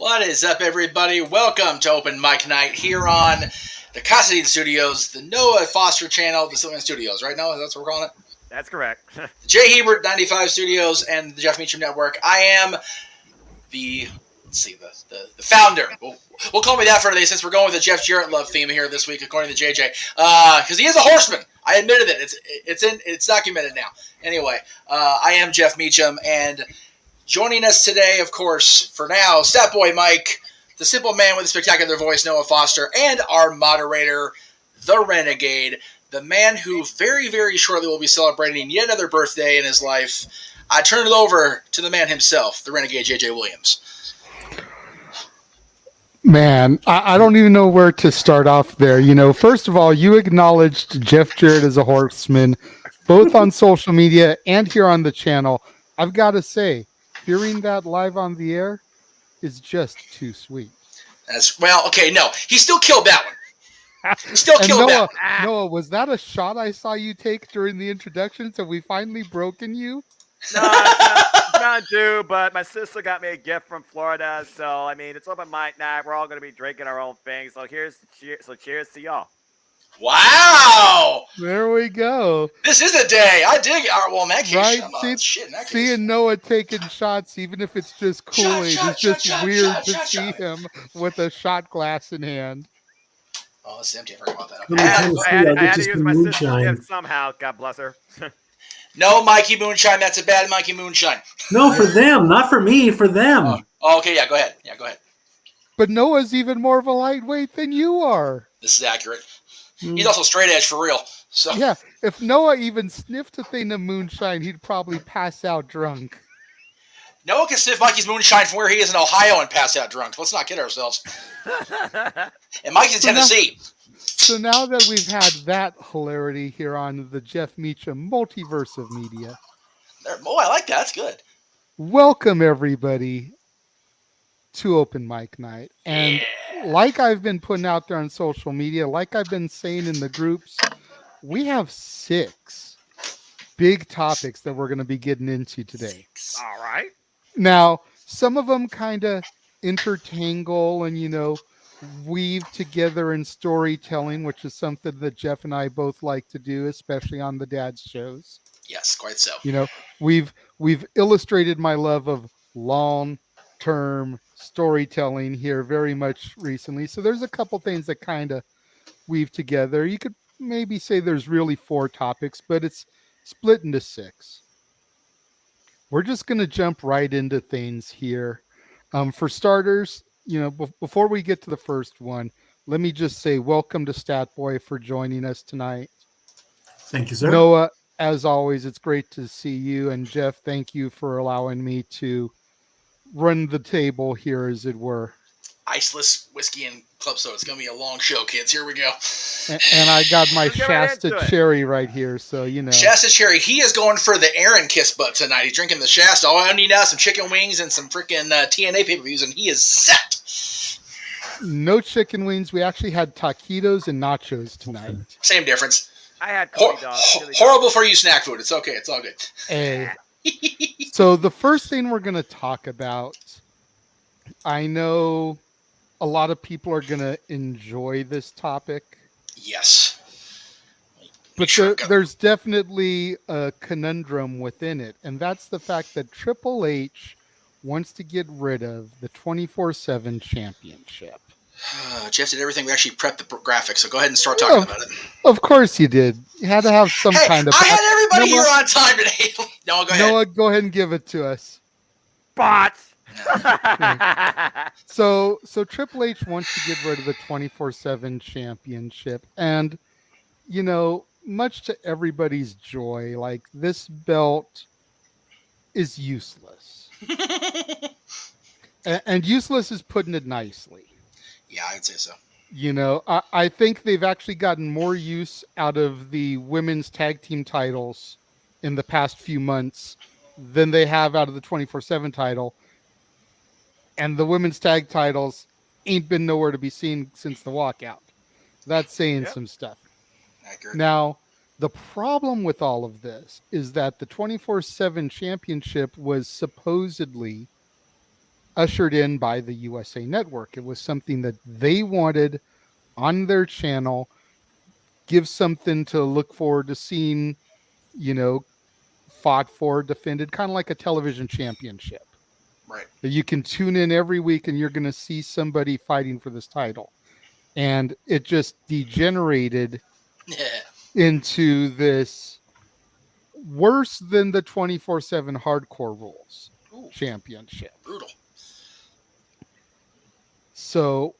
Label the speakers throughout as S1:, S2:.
S1: What is up, everybody? Welcome to Open Mic Night here on the Constantine Studios, the Noah Foster channel, the Sylvan Studios, right, Noah? That's what we're calling it?
S2: That's correct.
S1: The J. Hebert 95 Studios and the Jeff Meacham Network. I am the founder. We'll call me that for today since we're going with the Jeff Jarrett love theme here this week, according to JJ. Because he is a horseman. I admitted it. It's documented now. Anyway, I am Jeff Meacham, and joining us today, of course, for now, Stat Boy Mike, the simple man with a spectacular voice, Noah Foster, and our moderator, the Renegade, the man who very, very shortly will be celebrating yet another birthday in his life. I turn it over to the man himself, the Renegade JJ Williams.
S3: Man, I don't even know where to start off there. You know, first of all, you acknowledged Jeff Jarrett as a horseman, both on social media and here on the channel. I've got to say, hearing that live on the air is just too sweet.
S1: No. He still killed that one. He still killed that one.
S3: Noah, was that a shot I saw you take during the introduction? So we finally broken you?
S2: No, it's not due, but my sister got me a gift from Florida. So, I mean, it's open mic night. We're all going to be drinking our own thing. So, cheers to y'all.
S1: Wow!
S3: There we go.
S1: This is a day. I dig it. Well, in that case,
S3: right? Seeing Noah taking shots, even if it's just Kool-Aid, it's just weird to see him with a shot glass in hand.
S1: Oh, it's empty. I forgot about that.
S2: I had to use my sister's gift somehow. God bless her.
S1: No Mikey Moonshine. That's a bad Mikey Moonshine.
S4: No, for them. Not for me. For them.
S1: Oh, okay, yeah, go ahead.
S3: But Noah's even more of a lightweight than you are.
S1: This is accurate. He's also straight edge for real. So
S3: yeah, if Noah even sniffed a thing of moonshine, he'd probably pass out drunk.
S1: Noah can sniff Mikey's moonshine from where he is in Ohio and pass out drunk. Let's not kid ourselves. And Mikey's in Tennessee.
S3: So now that we've had that hilarity here on the Jeff Meacham multiverse of media.
S1: Oh, I like that. That's good.
S3: Welcome, everybody, to Open Mic Night. And like I've been putting out there on social media, like I've been saying in the groups, we have 6 big topics that we're going to be getting into today.
S2: All right.
S3: Now, some of them kind of intertangle and, weave together in storytelling, which is something that Jeff and I both like to do, especially on the dad's shows.
S1: Yes, quite so.
S3: We've illustrated my love of long-term storytelling here very much recently. So there's a couple things that kind of weave together. You could maybe say there's really 4 topics, but it's split into 6. We're just going to jump right into things here. For starters, before we get to the first one, let me just say welcome to Stat Boy for joining us tonight.
S4: Thank you, sir.
S3: Noah, as always, it's great to see you. And Jeff, thank you for allowing me to run the table here, as it were.
S1: Iceless whiskey and club soda. It's going to be a long show, kids. Here we go.
S3: And I got my Shasta Cherry right here, so
S1: Shasta Cherry. He is going for the Aaron Kiss butt tonight. He's drinking the Shasta. All I need now is some chicken wings and some freaking TNA pay-per-views, and he is set.
S3: No chicken wings. We actually had taquitos and nachos tonight.
S1: Same difference.
S2: I had chili dogs.
S1: Horrible for you snack food. It's okay. It's all good.
S3: Hey. So the first thing we're going to talk about, I know a lot of people are going to enjoy this topic.
S1: Yes.
S3: But there's definitely a conundrum within it. And that's the fact that Triple H wants to get rid of the 24/7 championship.
S1: Jeff did everything. We actually prepped the graphics, so go ahead and start talking about it.
S3: Of course you did. You had to have some kind of...
S1: I had everybody here on time today. Noah, go ahead.
S3: Noah, go ahead and give it to us.
S2: Bots!
S3: So Triple H wants to get rid of the 24/7 championship, and much to everybody's joy, like, this belt is useless. and useless is putting it nicely.
S1: Yeah, I'd say so.
S3: I think they've actually gotten more use out of the women's tag team titles in the past few months than they have out of the 24/7 title. And the women's tag titles ain't been nowhere to be seen since the walkout. That's saying some stuff.
S1: Accurate.
S3: Now, the problem with all of this is that the 24/7 championship was supposedly ushered in by the USA Network. It was something that they wanted on their channel, give something to look forward to seeing, fought for, defended, kind of like a television championship.
S1: Right.
S3: You can tune in every week and you're going to see somebody fighting for this title. And it just degenerated
S1: Yeah.
S3: into this worse than the 24/7 hardcore rules
S1: Ooh,
S3: championship.
S1: brutal.
S3: So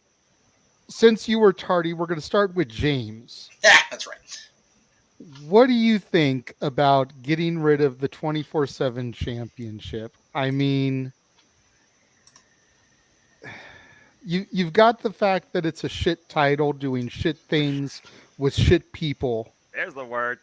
S3: since you were tardy, we're going to start with James.
S1: Yeah, that's right.
S3: What do you think about getting rid of the 24/7 championship? I mean, you've got the fact that it's a shit title doing shit things with shit people.
S2: There's the word.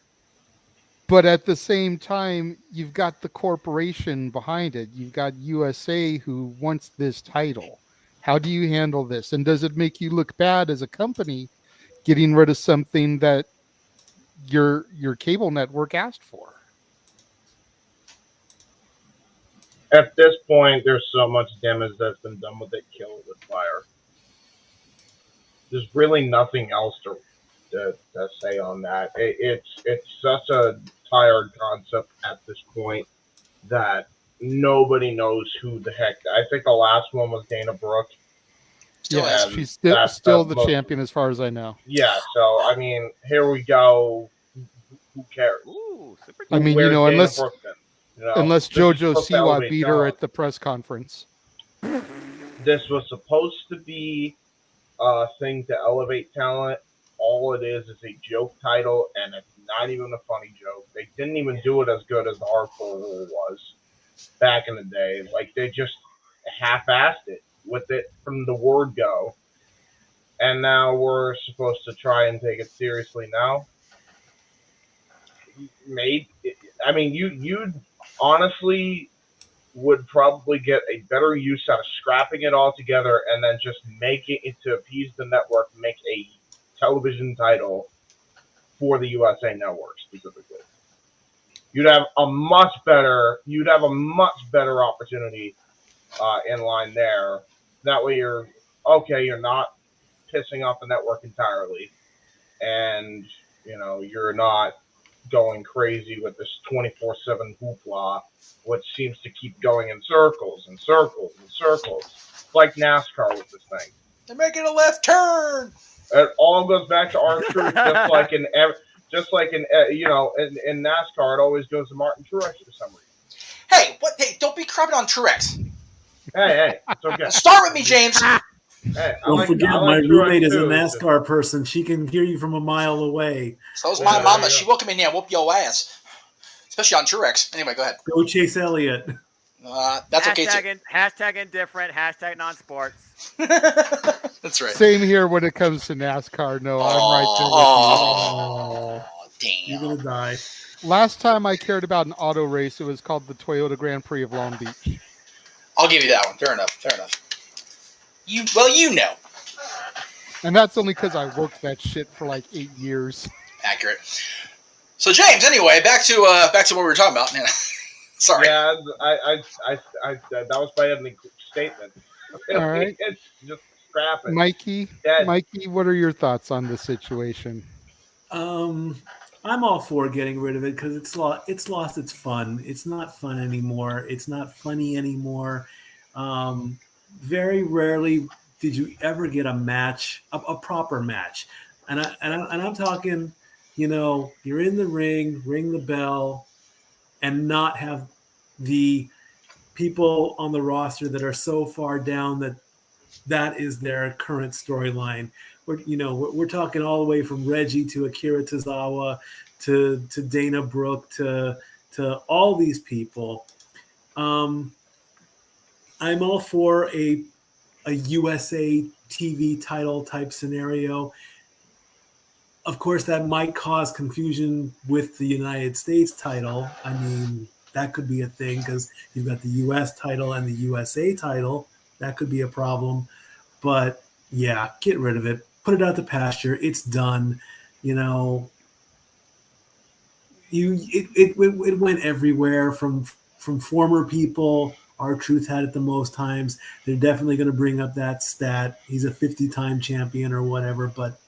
S3: But at the same time, you've got the corporation behind it. You've got USA who wants this title. How do you handle this? And does it make you look bad as a company getting rid of something that your cable network asked for?
S5: At this point, there's so much damage that's been done with it. Kill it with fire. There's really nothing else to say on that. It's such a tired concept at this point that nobody knows who the heck. I think the last one was Dana Brooke.
S1: Still
S3: Yes,
S1: is.
S3: she's
S5: that's
S3: still
S5: the
S3: the champion as far as I know.
S5: Yeah, so I mean, here we go. Who cares?
S2: Ooh, super.
S3: I mean,
S5: Where's Dana
S3: unless
S5: Brooke then?
S3: unless
S5: this is
S3: JoJo
S5: supposed to
S3: Siwa
S5: elevate
S3: beat her
S5: talent.
S3: at the press conference.
S5: This was supposed to be a thing to elevate talent. All it is a joke title, and it's not even a funny joke. They didn't even do it as good as the hardcore rule was back in the day. Like, they just half-assed it with it from the word go. And now we're supposed to try and take it seriously now. I mean, you honestly would probably get a better use out of scrapping it all together and then just making it to appease the network, make a television title for the USA Network specifically. You'd have a much better opportunity in line there. That way you're not pissing off the network entirely, and you're not going crazy with this 24/7 hoopla, which seems to keep going in circles and circles and circles. It's like NASCAR with this thing.
S1: They're making a left turn.
S5: It all goes back to R-Truth, just like in NASCAR, it always goes to Martin Truex for some reason.
S1: Hey, what? Hey, don't be crapping on Truex.
S5: Hey, it's okay.
S1: Start with me, James.
S5: Hey,
S4: Don't forget,
S5: I
S4: my
S5: like
S4: roommate
S5: Truex
S4: is a
S5: too.
S4: NASCAR person. She can hear you from a mile away.
S1: So's
S5: Yeah,
S1: my
S5: there
S1: mama.
S5: you
S1: She
S5: go.
S1: will come in here and whoop your ass. Especially on Truex. Anyway, go ahead.
S4: Go Chase Elliott.
S1: That's okay, too.
S2: Hashtag indifferent. Hashtag non-sports.
S1: That's right.
S3: Same here when it comes to NASCAR. No, I'm right there with you.
S1: Oh, damn.
S4: You're gonna die.
S3: Last time I cared about an auto race, it was called the Toyota Grand Prix of Long Beach.
S1: I'll give you that one. Fair enough. You know.
S3: And that's only because I worked that shit for like 8 years.
S1: Accurate. So, James, anyway, back to what we were talking about. Man, sorry.
S5: Yeah, I that was my ending statement.
S3: All right.
S5: It's just scrap it.
S3: Mikey,
S5: Dead.
S3: what are your thoughts on the situation?
S4: I'm all for getting rid of it because it's lost its fun. It's not fun anymore. It's not funny anymore. Very rarely did you ever get a match, a proper match, and I'm talking, you're in the ring the bell, and not have the people on the roster that are so far down that is their current storyline. We're talking all the way from Reggie to Akira Tozawa to Dana Brooke to all these people. I'm all for a USA TV title type scenario. Of course, that might cause confusion with the United States title. I mean, that could be a thing because you've got the US title and the USA title. That could be a problem. But yeah, get rid of it. Put it out to pasture. It's done. It went everywhere from former people R-Truth had it the most times. They're definitely going to bring up that stat. He's a 50-time champion or whatever, but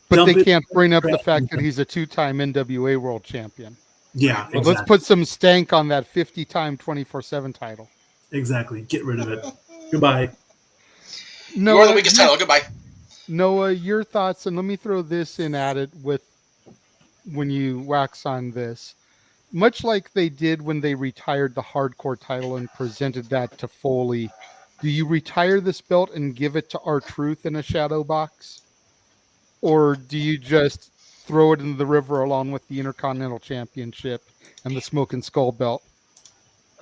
S3: they
S4: dump it-
S3: can't bring up the fact that he's a 2-time NWA world champion.
S4: Yeah,
S3: But let's put some stank on that 50-time 24/7 title.
S4: Exactly. Get rid of it. Goodbye.
S1: You are the weakest title. Goodbye.
S3: Noah, your thoughts, and let me throw this in at it with when you wax on this. Much like they did when they retired the hardcore title and presented that to Foley, do you retire this belt and give it to R-Truth in a shadow box? Or do you just throw it into the river along with the Intercontinental Championship and the Smoke and Skull belt?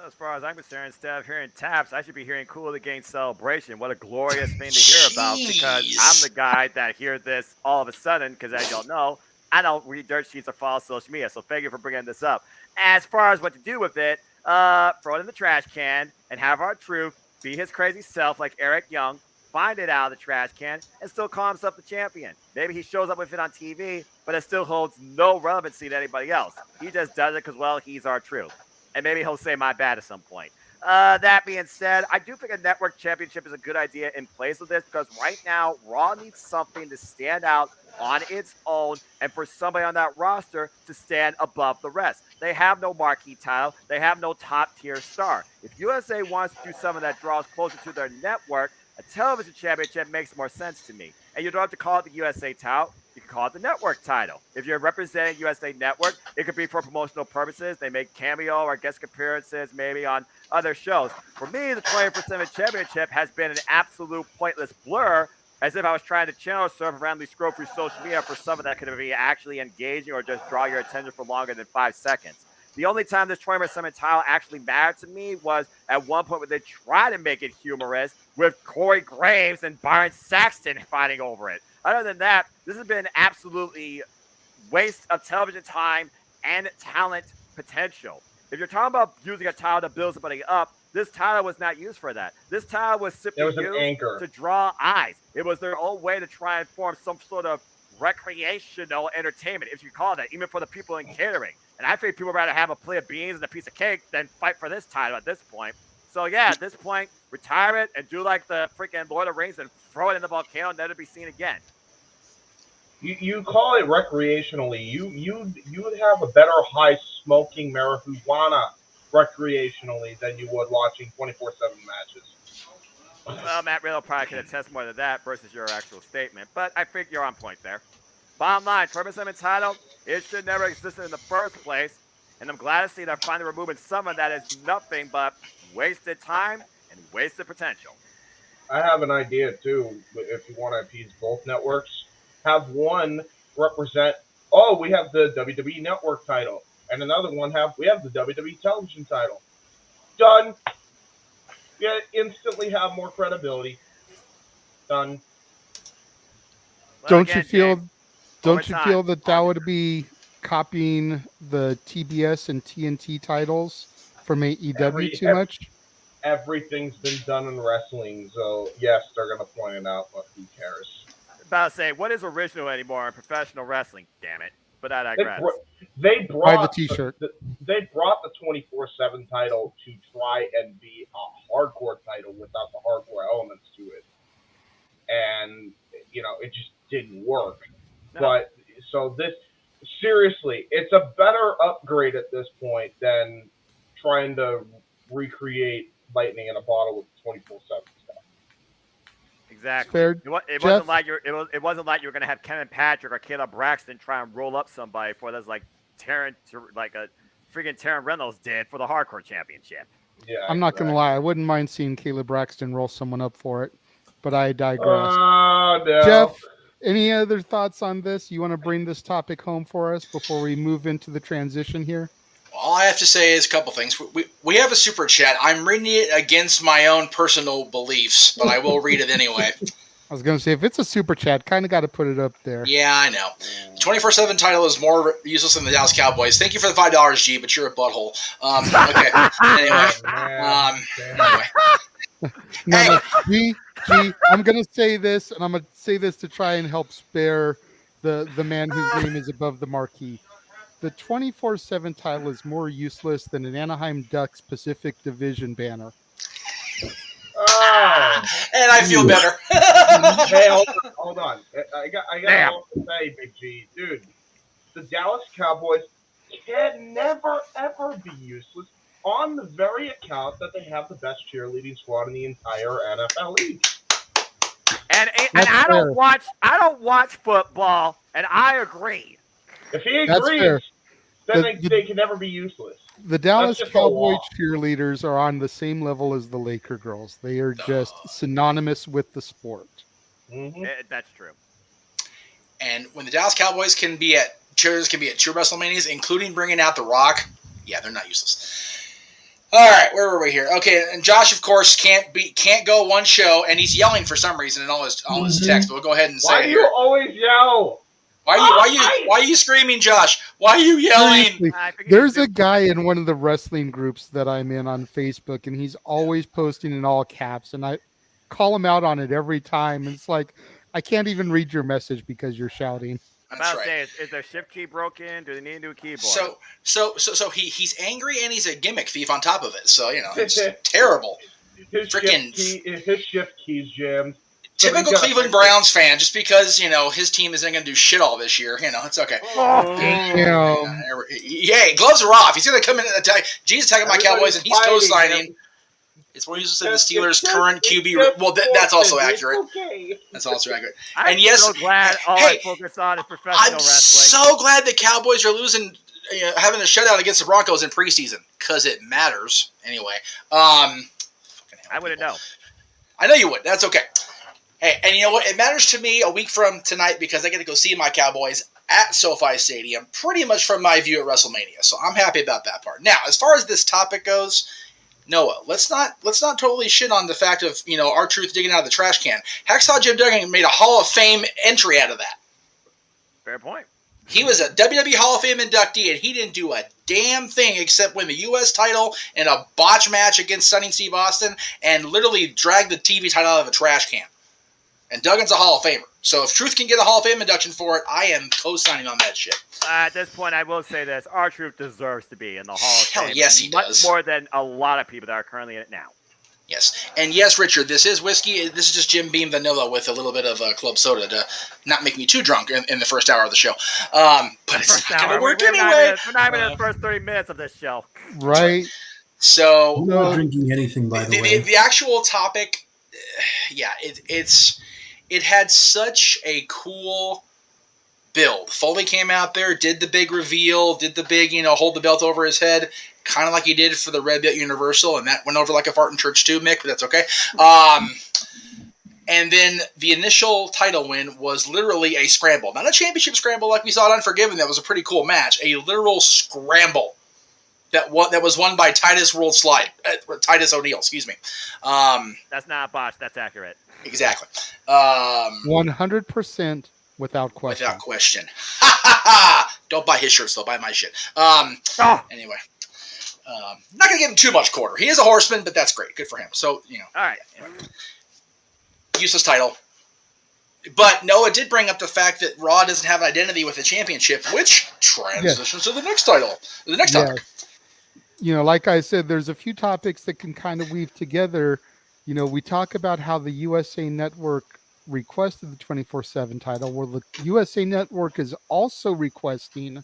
S2: As far as I'm concerned, instead of hearing taps, I should be hearing Cool the Game Celebration. What a glorious thing to hear about, because I'm the guy that hears this all of a sudden, because as y'all know, I don't read dirt sheets or follow social media, so thank you for bringing this up. As far as what to do with it, throw it in the trash can and have R-Truth be his crazy self like Eric Young, find it out of the trash can, and still call himself the champion. Maybe he shows up with it on TV, but it still holds no relevancy to anybody else. He just does it because, well, he's R-Truth. And maybe he'll say my bad at some point. That being said, I do think a network championship is a good idea in place of this, because right now, Raw needs something to stand out on its own and for somebody on that roster to stand above the rest. They have no marquee title. They have no top-tier star. If USA wants to do something that draws closer to their network, a television championship makes more sense to me. And you don't have to call it the USA title. You can call it the network title. If you're representing USA Network, it could be for promotional purposes. They make cameo or guest appearances maybe on other shows. For me, the 24/7 championship has been an absolute pointless blur, as if I was trying to channel surf randomly scroll through social media for something that could be actually engaging or just draw your attention for longer than 5 seconds. The only time this 24/7 title actually mattered to me was at one point where they tried to make it humorous with Corey Graves and Byron Saxton fighting over it. Other than that, this has been absolutely waste of television time and talent potential. If you're talking about using a title to build somebody up, this title was not used for that. This title was simply used to draw eyes. It was their own way to try and form some sort of recreational entertainment, if you call it that, even for the people in catering. And I think people would rather have a plate of beans and a piece of cake than fight for this title at this point. So yeah, at this point, retire it and do like the freaking Lord of the Rings and throw it in the volcano and never be seen again.
S5: You call it recreationally. You would have a better high smoking marijuana recreationally than you would watching 24/7 matches.
S2: Well, Matt Riddle probably could attest more to that versus your actual statement, but I think you're on point there. Bottom line, 24/7 title, it should never existed in the first place, and I'm glad to see they're finally removing someone that is nothing but wasted time and wasted potential.
S5: I have an idea too. If you want to appease both networks, have one represent. Oh, we have the WWE Network title, and another one we have the WWE Television title. Done. Yeah, instantly have more credibility. Done.
S2: Well,
S3: Don't
S2: again,
S3: you feel?
S2: James,
S3: Don't you
S2: overtime.
S3: feel that would be copying the TBS and TNT titles from AEW too much?
S5: Everything's been done in wrestling, so yes, they're gonna point it out, but who cares?
S2: About to say, what is original anymore in professional wrestling? Damn it! But I digress.
S5: They
S3: Buy the
S5: brought
S3: T-shirt.
S5: They brought the 24/7 title to try and be a hardcore title without the hardcore elements to it, and it just didn't work. No. But so this seriously, it's a better upgrade at this point than trying to recreate lightning in a bottle with 24/7 stuff.
S2: Exactly. It wasn't like it wasn't like you were gonna have Ken and Patrick or Caleb Braxton try and roll up somebody for this like a freaking Taryn Reynolds did for the Hardcore Championship.
S5: Yeah,
S3: I'm not gonna lie, I wouldn't mind seeing Caleb Braxton roll someone up for it, but I digress.
S5: No.
S3: Jeff, any other thoughts on this? You want to bring this topic home for us before we move into the transition here?
S1: All I have to say is a couple things. We have a super chat. I'm reading it against my own personal beliefs, but I will read it anyway.
S3: I was going to say, if it's a super chat, kind of got to put it up there.
S1: Yeah, I know. The 24/7 title is more useless than the Dallas Cowboys. Thank you for the $5, G, but you're a butthole. Okay. Anyway.
S3: No, G, I'm going to say this, and I'm going to say this to try and help spare the man whose name is above the marquee. the 24/7 title is more useless than an Anaheim Ducks Pacific Division banner.
S5: Oh,
S1: And I feel better.
S5: hey, hold on. I got
S2: Damn.
S5: all to say, Big G, dude. The Dallas Cowboys can never ever be useless on the very account that they have the best cheerleading squad in the entire NFL league.
S2: And
S3: That's
S2: I
S3: fair.
S2: don't watch football, and I agree.
S5: If he
S3: That's
S5: agrees,
S3: fair.
S5: then
S3: The-
S5: they can never be useless.
S3: The Dallas
S5: just a
S3: Cowboy
S5: law.
S3: cheerleaders are on the same level as the Laker girls. They are just synonymous with the sport.
S5: Mm-hmm.
S2: That's true.
S1: And when the Dallas Cowboys cheerleaders can be at 2 WrestleManias, including bringing out The Rock, yeah, they're not useless. All right, where were we here? Okay, and Josh, of course, can't go one show, and he's yelling for some reason in all his text. But we'll go ahead and say
S5: Why
S1: it
S5: do
S1: here.
S5: you always yell?
S1: Why are you screaming, Josh? Why are you yelling?
S3: Seriously,
S2: I figured
S3: there's
S2: you
S3: a guy in one of the wrestling groups that I'm in on Facebook, and he's always posting in all caps, and I call him out on it every time. And it's like, I can't even read your message because you're shouting.
S2: I'm
S1: That's
S2: about to
S1: right.
S2: say, is their shift key broken? Do they need a new keyboard?
S1: So he's angry and he's a gimmick thief on top of it. So it's terrible.
S5: His shift key's jammed.
S1: Typical Cleveland Browns fan, just because his team isn't going to do shit all this year. It's okay. Yay, gloves are off. He's going to come in and attack. Jesus attacking my Cowboys, and he's co-signing. It's more useless than the Steelers' current QB. Well, that's also accurate.
S5: Okay.
S1: That's also accurate.
S2: I'm
S1: And yes,
S2: so glad all I focus on is professional
S1: I'm
S2: wrestling.
S1: so glad the Cowboys are losing, having a shutout against the Broncos in preseason, because it matters. Anyway,
S2: I wouldn't know.
S1: I know you would. That's okay. Hey, and you know what? It matters to me a week from tonight because I get to go see my Cowboys at SoFi Stadium, pretty much from my view at WrestleMania. So I'm happy about that part. Now, as far as this topic goes, Noah, let's not totally shit on the fact of R-Truth digging out of the trash can. Hacksaw Jim Duggan made a Hall of Fame entry out of that.
S2: Fair point.
S1: He was a WWE Hall of Fame inductee, and he didn't do a damn thing except win the U.S. title in a botch match against Sonny Steve Austin and literally drag the TV title out of a trash can. And Duggan's a Hall of Famer. So if Truth can get a Hall of Fame induction for it, I am co-signing on that shit.
S2: At this point, I will say this. R-Truth deserves to be in the Hall of Fame.
S1: Hell yes, he
S2: much
S1: does.
S2: More than a lot of people that are currently in it now.
S1: Yes. And yes, Richard, this is whiskey. This is just Jim Beam Vanilla with a little bit of club soda to not make me too drunk in the first hour of the show. But it's not going to work anyway.
S2: We're not even in the first 30 minutes of this show.
S3: Right.
S1: So
S4: I'm not drinking anything, by the way.
S1: The actual topic, yeah, it had such a cool build. Foley came out there, did the big reveal, did the big, hold the belt over his head, kind of like he did for the Red Belt Universal, and that went over like a fart in church too, Mick, but that's okay. And then the initial title win was literally a scramble. Not a championship scramble like we saw at Unforgiven. That was a pretty cool match. A literal scramble that was won by Titus O'Neil, excuse me.
S2: That's not a botch. That's accurate.
S1: Exactly.
S3: 100% without question.
S1: Without question. Ha ha ha! Don't buy his shirts, though. Buy my shit. Anyway. Not going to give him too much quarter. He is a horseman, but that's great. Good for him. So,
S2: All right.
S1: Anyway. Useless title. But Noah did bring up the fact that Raw doesn't have an identity with the championship, which transitions to the next title. The next topic.
S3: Like I said, there's a few topics that can kind of weave together. We talk about how the USA Network requested the 24/7 title. Well, the USA Network is also requesting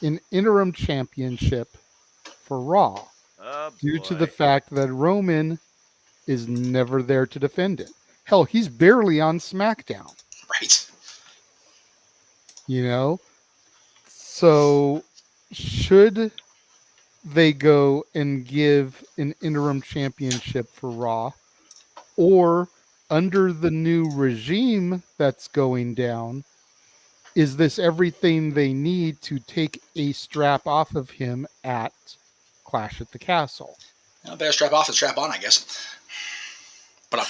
S3: an interim championship for Raw due to the fact that Roman is never there to defend it. Hell, he's barely on SmackDown.
S1: Right.
S3: So should they go and give an interim championship for Raw, or under the new regime that's going down, is this everything they need to take a strap off of him at Clash at the Castle?
S1: Better strap off than strap on, I guess. But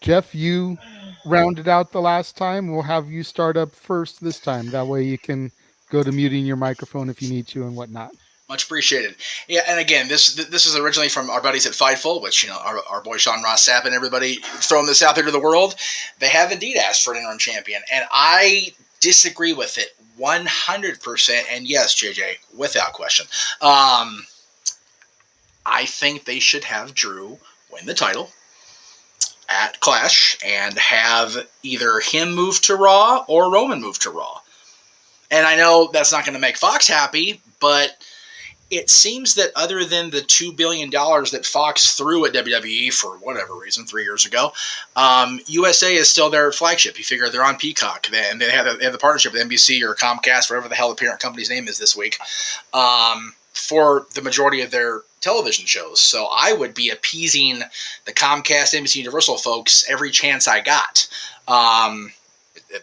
S3: Jeff, you rounded out the last time. We'll have you start up first this time. That way you can go to muting your microphone if you need to and whatnot.
S1: Much appreciated. Yeah, and again, this is originally from our buddies at Fightful, which, our boy Sean Ross Sapp and everybody throwing this out there to the world. They have indeed asked for an interim champion. And I disagree with it 100%. And yes, JJ, without question. I think they should have Drew win the title at Clash and have either him move to Raw or Roman move to Raw. And I know that's not going to make Fox happy, but it seems that other than the $2 billion that Fox threw at WWE for whatever reason 3 years ago, USA is still their flagship. You figure they're on Peacock, and they have the partnership with NBC or Comcast, whatever the hell the parent company's name is this week, for the majority of their television shows. So I would be appeasing the Comcast, NBC, Universal folks every chance I got.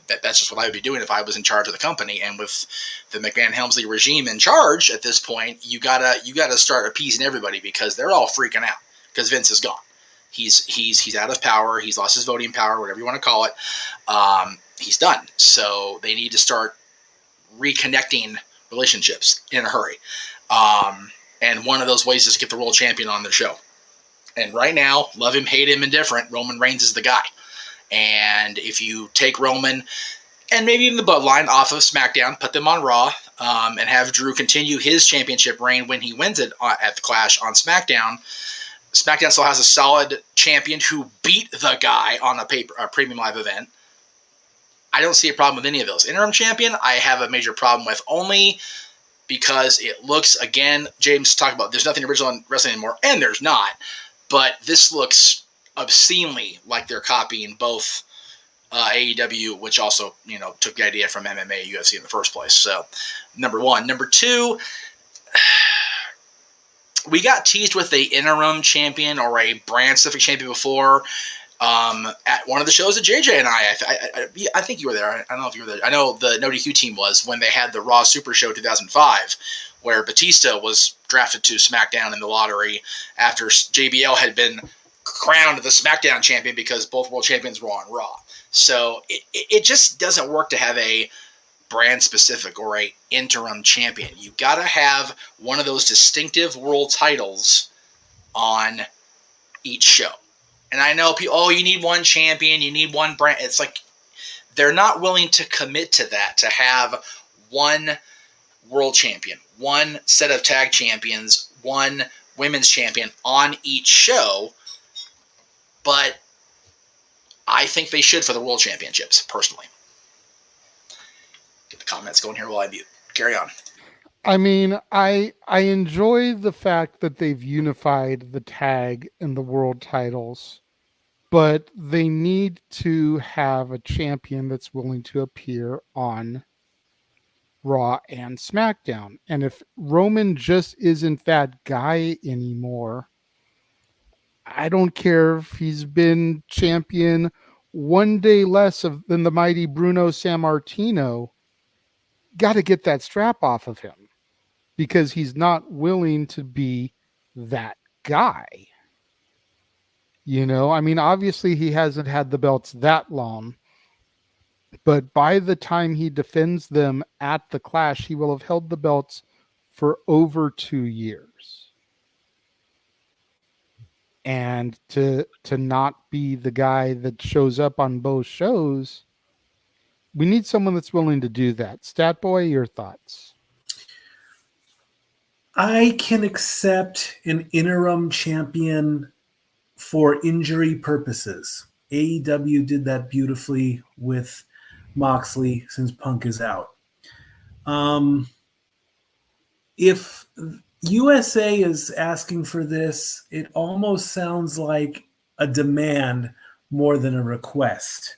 S1: That's just what I would be doing if I was in charge of the company. And with the McMahon-Helmsley regime in charge at this point, you gotta start appeasing everybody because they're all freaking out because Vince is gone. He's out of power. He's lost his voting power, whatever you want to call it. He's done. So they need to start reconnecting relationships in a hurry. And one of those ways is to get the world champion on their show. And right now, love him, hate him, indifferent, Roman Reigns is the guy. And if you take Roman and maybe even the Bloodline off of SmackDown, put them on Raw, and have Drew continue his championship reign when he wins it at the Clash on SmackDown, SmackDown still has a solid champion who beat the guy on a premium live event. I don't see a problem with any of those. Interim champion, I have a major problem with only because it looks, again, James talked about there's nothing original in wrestling anymore, and there's not. But this looks obscenely like they're copying both AEW, which also, took the idea from MMA, UFC in the first place. So, number one. Number two, we got teased with a interim champion or a brand-specific champion before at one of the shows that JJ and I think you were there. I don't know if you were there. I know the No DQ team was when they had the Raw Super Show 2005, where Batista was drafted to SmackDown in the lottery after JBL had been crowned the SmackDown champion because both world champions were on Raw. So it just doesn't work to have a brand specific or a interim champion. You got to have one of those distinctive world titles on each show. And I know people, you need one champion, you need one brand. It's like they're not willing to commit to that, to have one world champion, one set of tag champions, one women's champion on each show. But I think they should for the world championships, personally. Get the comments going here while I mute. Carry on.
S3: I mean, I enjoy the fact that they've unified the tag and the world titles, but they need to have a champion that's willing to appear on Raw and SmackDown. And if Roman just isn't that guy anymore, I don't care if he's been champion one day less than the mighty Bruno Sammartino. Got to get that strap off of him because he's not willing to be that guy. I mean, obviously he hasn't had the belts that long, but by the time he defends them at the Clash, he will have held the belts for over 2 years. And to not be the guy that shows up on both shows, we need someone that's willing to do that. Stat Boy, your thoughts?
S4: I can accept an interim champion for injury purposes. AEW did that beautifully with Moxley since Punk is out. If USA is asking for this, it almost sounds like a demand more than a request.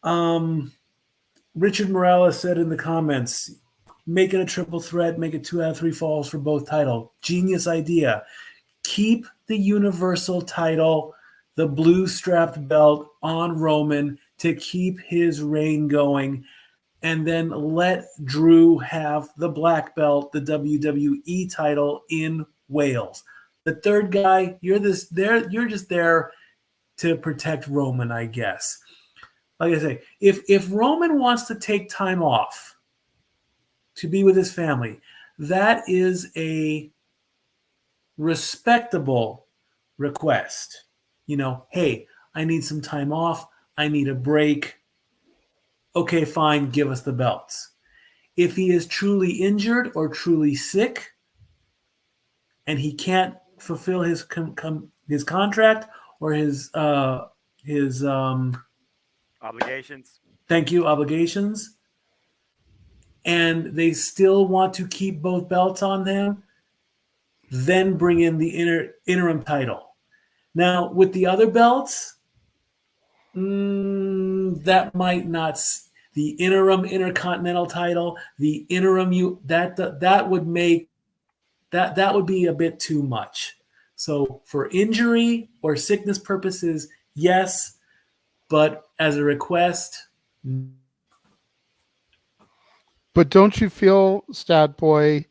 S4: Richard Morales said in the comments, make it a triple threat, make it 2 out of 3 falls for both title. Genius idea. Keep the Universal title, the blue strapped belt on Roman to keep his reign going, and then let Drew have the black belt, the WWE title in Wales. The third guy, you're just there to protect Roman, I guess. Like I say, if Roman wants to take time off to be with his family, that is a respectable request. Hey, I need some time off. I need a break. okay, fine, give us the belts. If he is truly injured or truly sick and he can't fulfill his his contract or his
S2: Obligations.
S4: thank you obligations, and they still want to keep both belts on them, then bring in the interim title. Now, with the other belts, that might not. The interim intercontinental title, the interim that would make that would be a bit too much. So for injury or sickness purposes, yes, but as a request,
S3: But don't you feel, Stat Boy,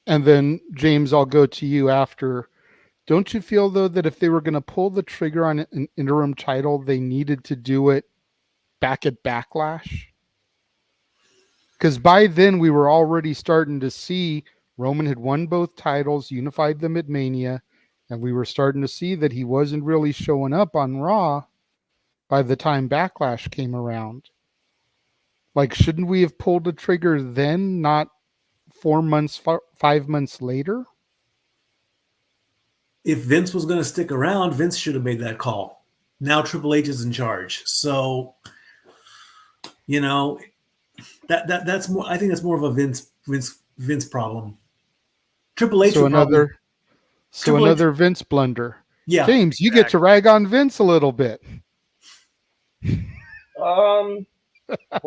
S3: and then James, I'll go to you after. Don't you feel though that if they were going to pull the trigger on an interim title, they needed to do it back at Backlash? Because by then we were already starting to see Roman had won both titles, unified them at Mania, and we were starting to see that he wasn't really showing up on Raw by the time Backlash came around. Like, shouldn't we have pulled the trigger then, not 4 months, 5 months later?
S4: if Vince was going to stick around, Vince should have made that call. Now Triple H is in charge, so you know that's more. I think that's more of a Vince problem. Triple H
S3: So
S4: would probably Triple H.
S3: another Vince blunder.
S4: Yeah,
S3: James, you get to rag on Vince a little bit.
S5: Well,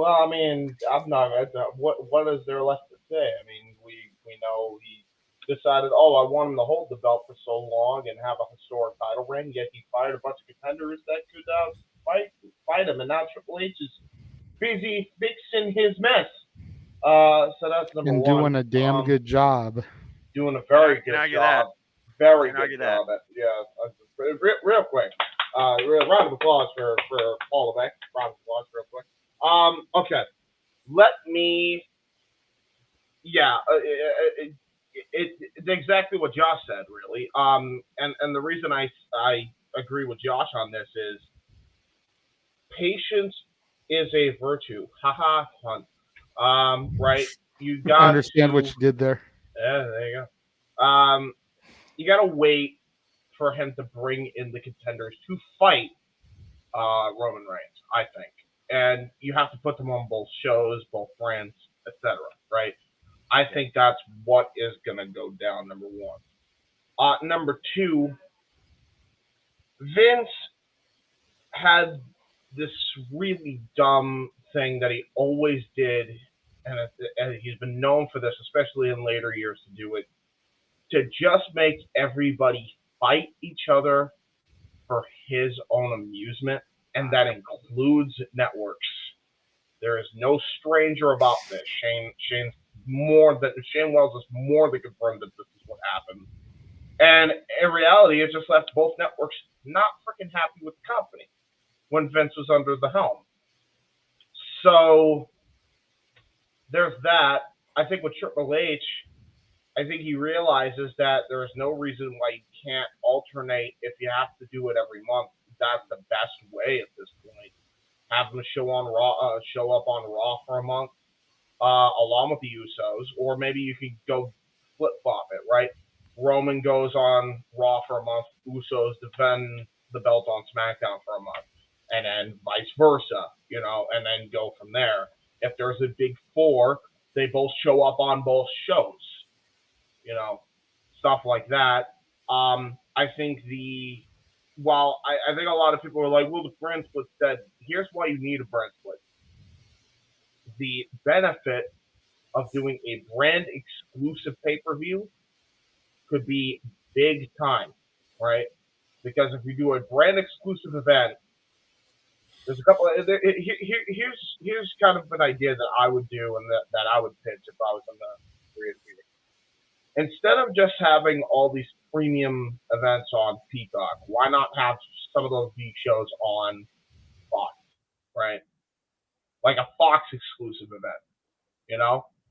S5: I mean, I'm not. What is there left to say? I mean, we know he decided, oh, I want him to hold the belt for so long and have a historic title reign. Yet he fired a bunch of contenders that could fight him, and now Triple H is busy fixing his mess. So that's number
S3: And
S5: one.
S3: doing a damn good job.
S5: Doing a very good job. Very good job. Real quick. Round of applause for Paul Levesque. Round of applause, real quick. Okay. Let me. Yeah. It's exactly what Josh said, really. And the reason I agree with Josh on this is patience is a virtue. Haha, fun. Right. You got
S3: I understand
S5: to,
S3: what you did there.
S5: Yeah, there you go. You got to wait for him to bring in the contenders to fight Roman Reigns, I think. And you have to put them on both shows, both brands, etc. Right? I think that's what is going to go down, number one. Number two, Vince had this really dumb thing that he always did, and he's been known for this, especially in later years, to do it, to just make everybody fight each other for his own amusement, and that includes networks. There is no stranger about this. Shane Wells is more than confirmed that this is what happened. And in reality, it just left both networks not freaking happy with the company when Vince was under the helm. So there's that. I think with Triple H, I think he realizes that there is no reason why you can't alternate if you have to do it every month. That's the best way at this point. Have them show up on Raw for a month, along with the Usos, or maybe you could go flip flop it, right? Roman goes on Raw for a month, Usos defend the belt on SmackDown for a month, and then vice versa, and then go from there. If there's a big four, they both show up on both shows, stuff like that. I think I think a lot of people are like, well, the brand split said, here's why you need a brand split. The benefit of doing a brand exclusive pay-per-view could be big time, right? Because if you do a brand exclusive event, there's a couple of, here's kind of an idea that I would do and that I would pitch if I was in the creative meeting. Instead of just having all these premium events on Peacock, why not have some of those big shows on Fox, right? Like a Fox exclusive event,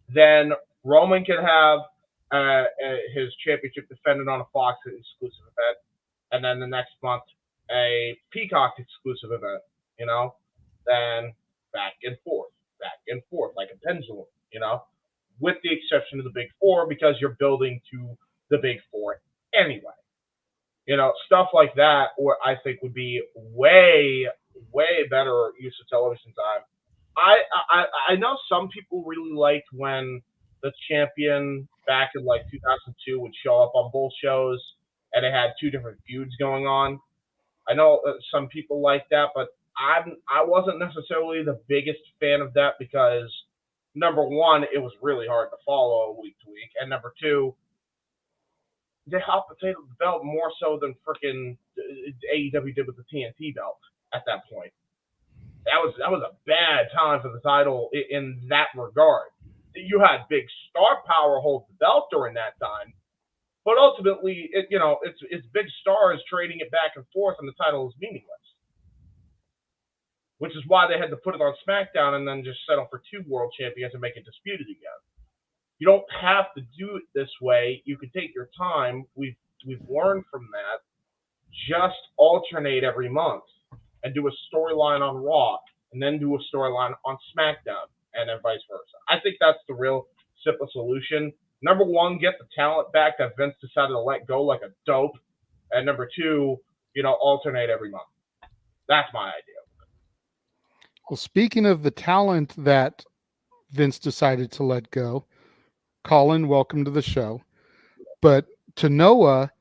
S5: Then Roman can have his championship defended on a Fox exclusive event, and then the next month a Peacock exclusive event, then back and forth. back and forth like a pendulum, with the exception of the Big Four because you're building to the Big Four anyway. Stuff like that, or I think would be way, way better use of television time. I know some people really liked when the champion back in like 2002 would show up on both shows and they had two different feuds going on. I know some people like that, but I wasn't necessarily the biggest fan of that because number one, it was really hard to follow week to week, and number two, they hot potato the belt more so than freaking AEW did with the TNT belt at that point. That was a bad time for the title in that regard. You had big star power hold the belt during that time, but ultimately, it's big stars trading it back and forth, and the title is meaningless. Which is why they had to put it on SmackDown and then just settle for two world champions and make it disputed again. You don't have to do it this way. You can take your time. We've learned from that. Just alternate every month and do a storyline on Raw and then do a storyline on SmackDown and then vice versa. I think that's the real simple solution. Number one, get the talent back that Vince decided to let go like a dope. And number two, alternate every month. That's my idea.
S3: Well, speaking of the talent that Vince decided to let go, Colin, welcome to the show. But to Noah,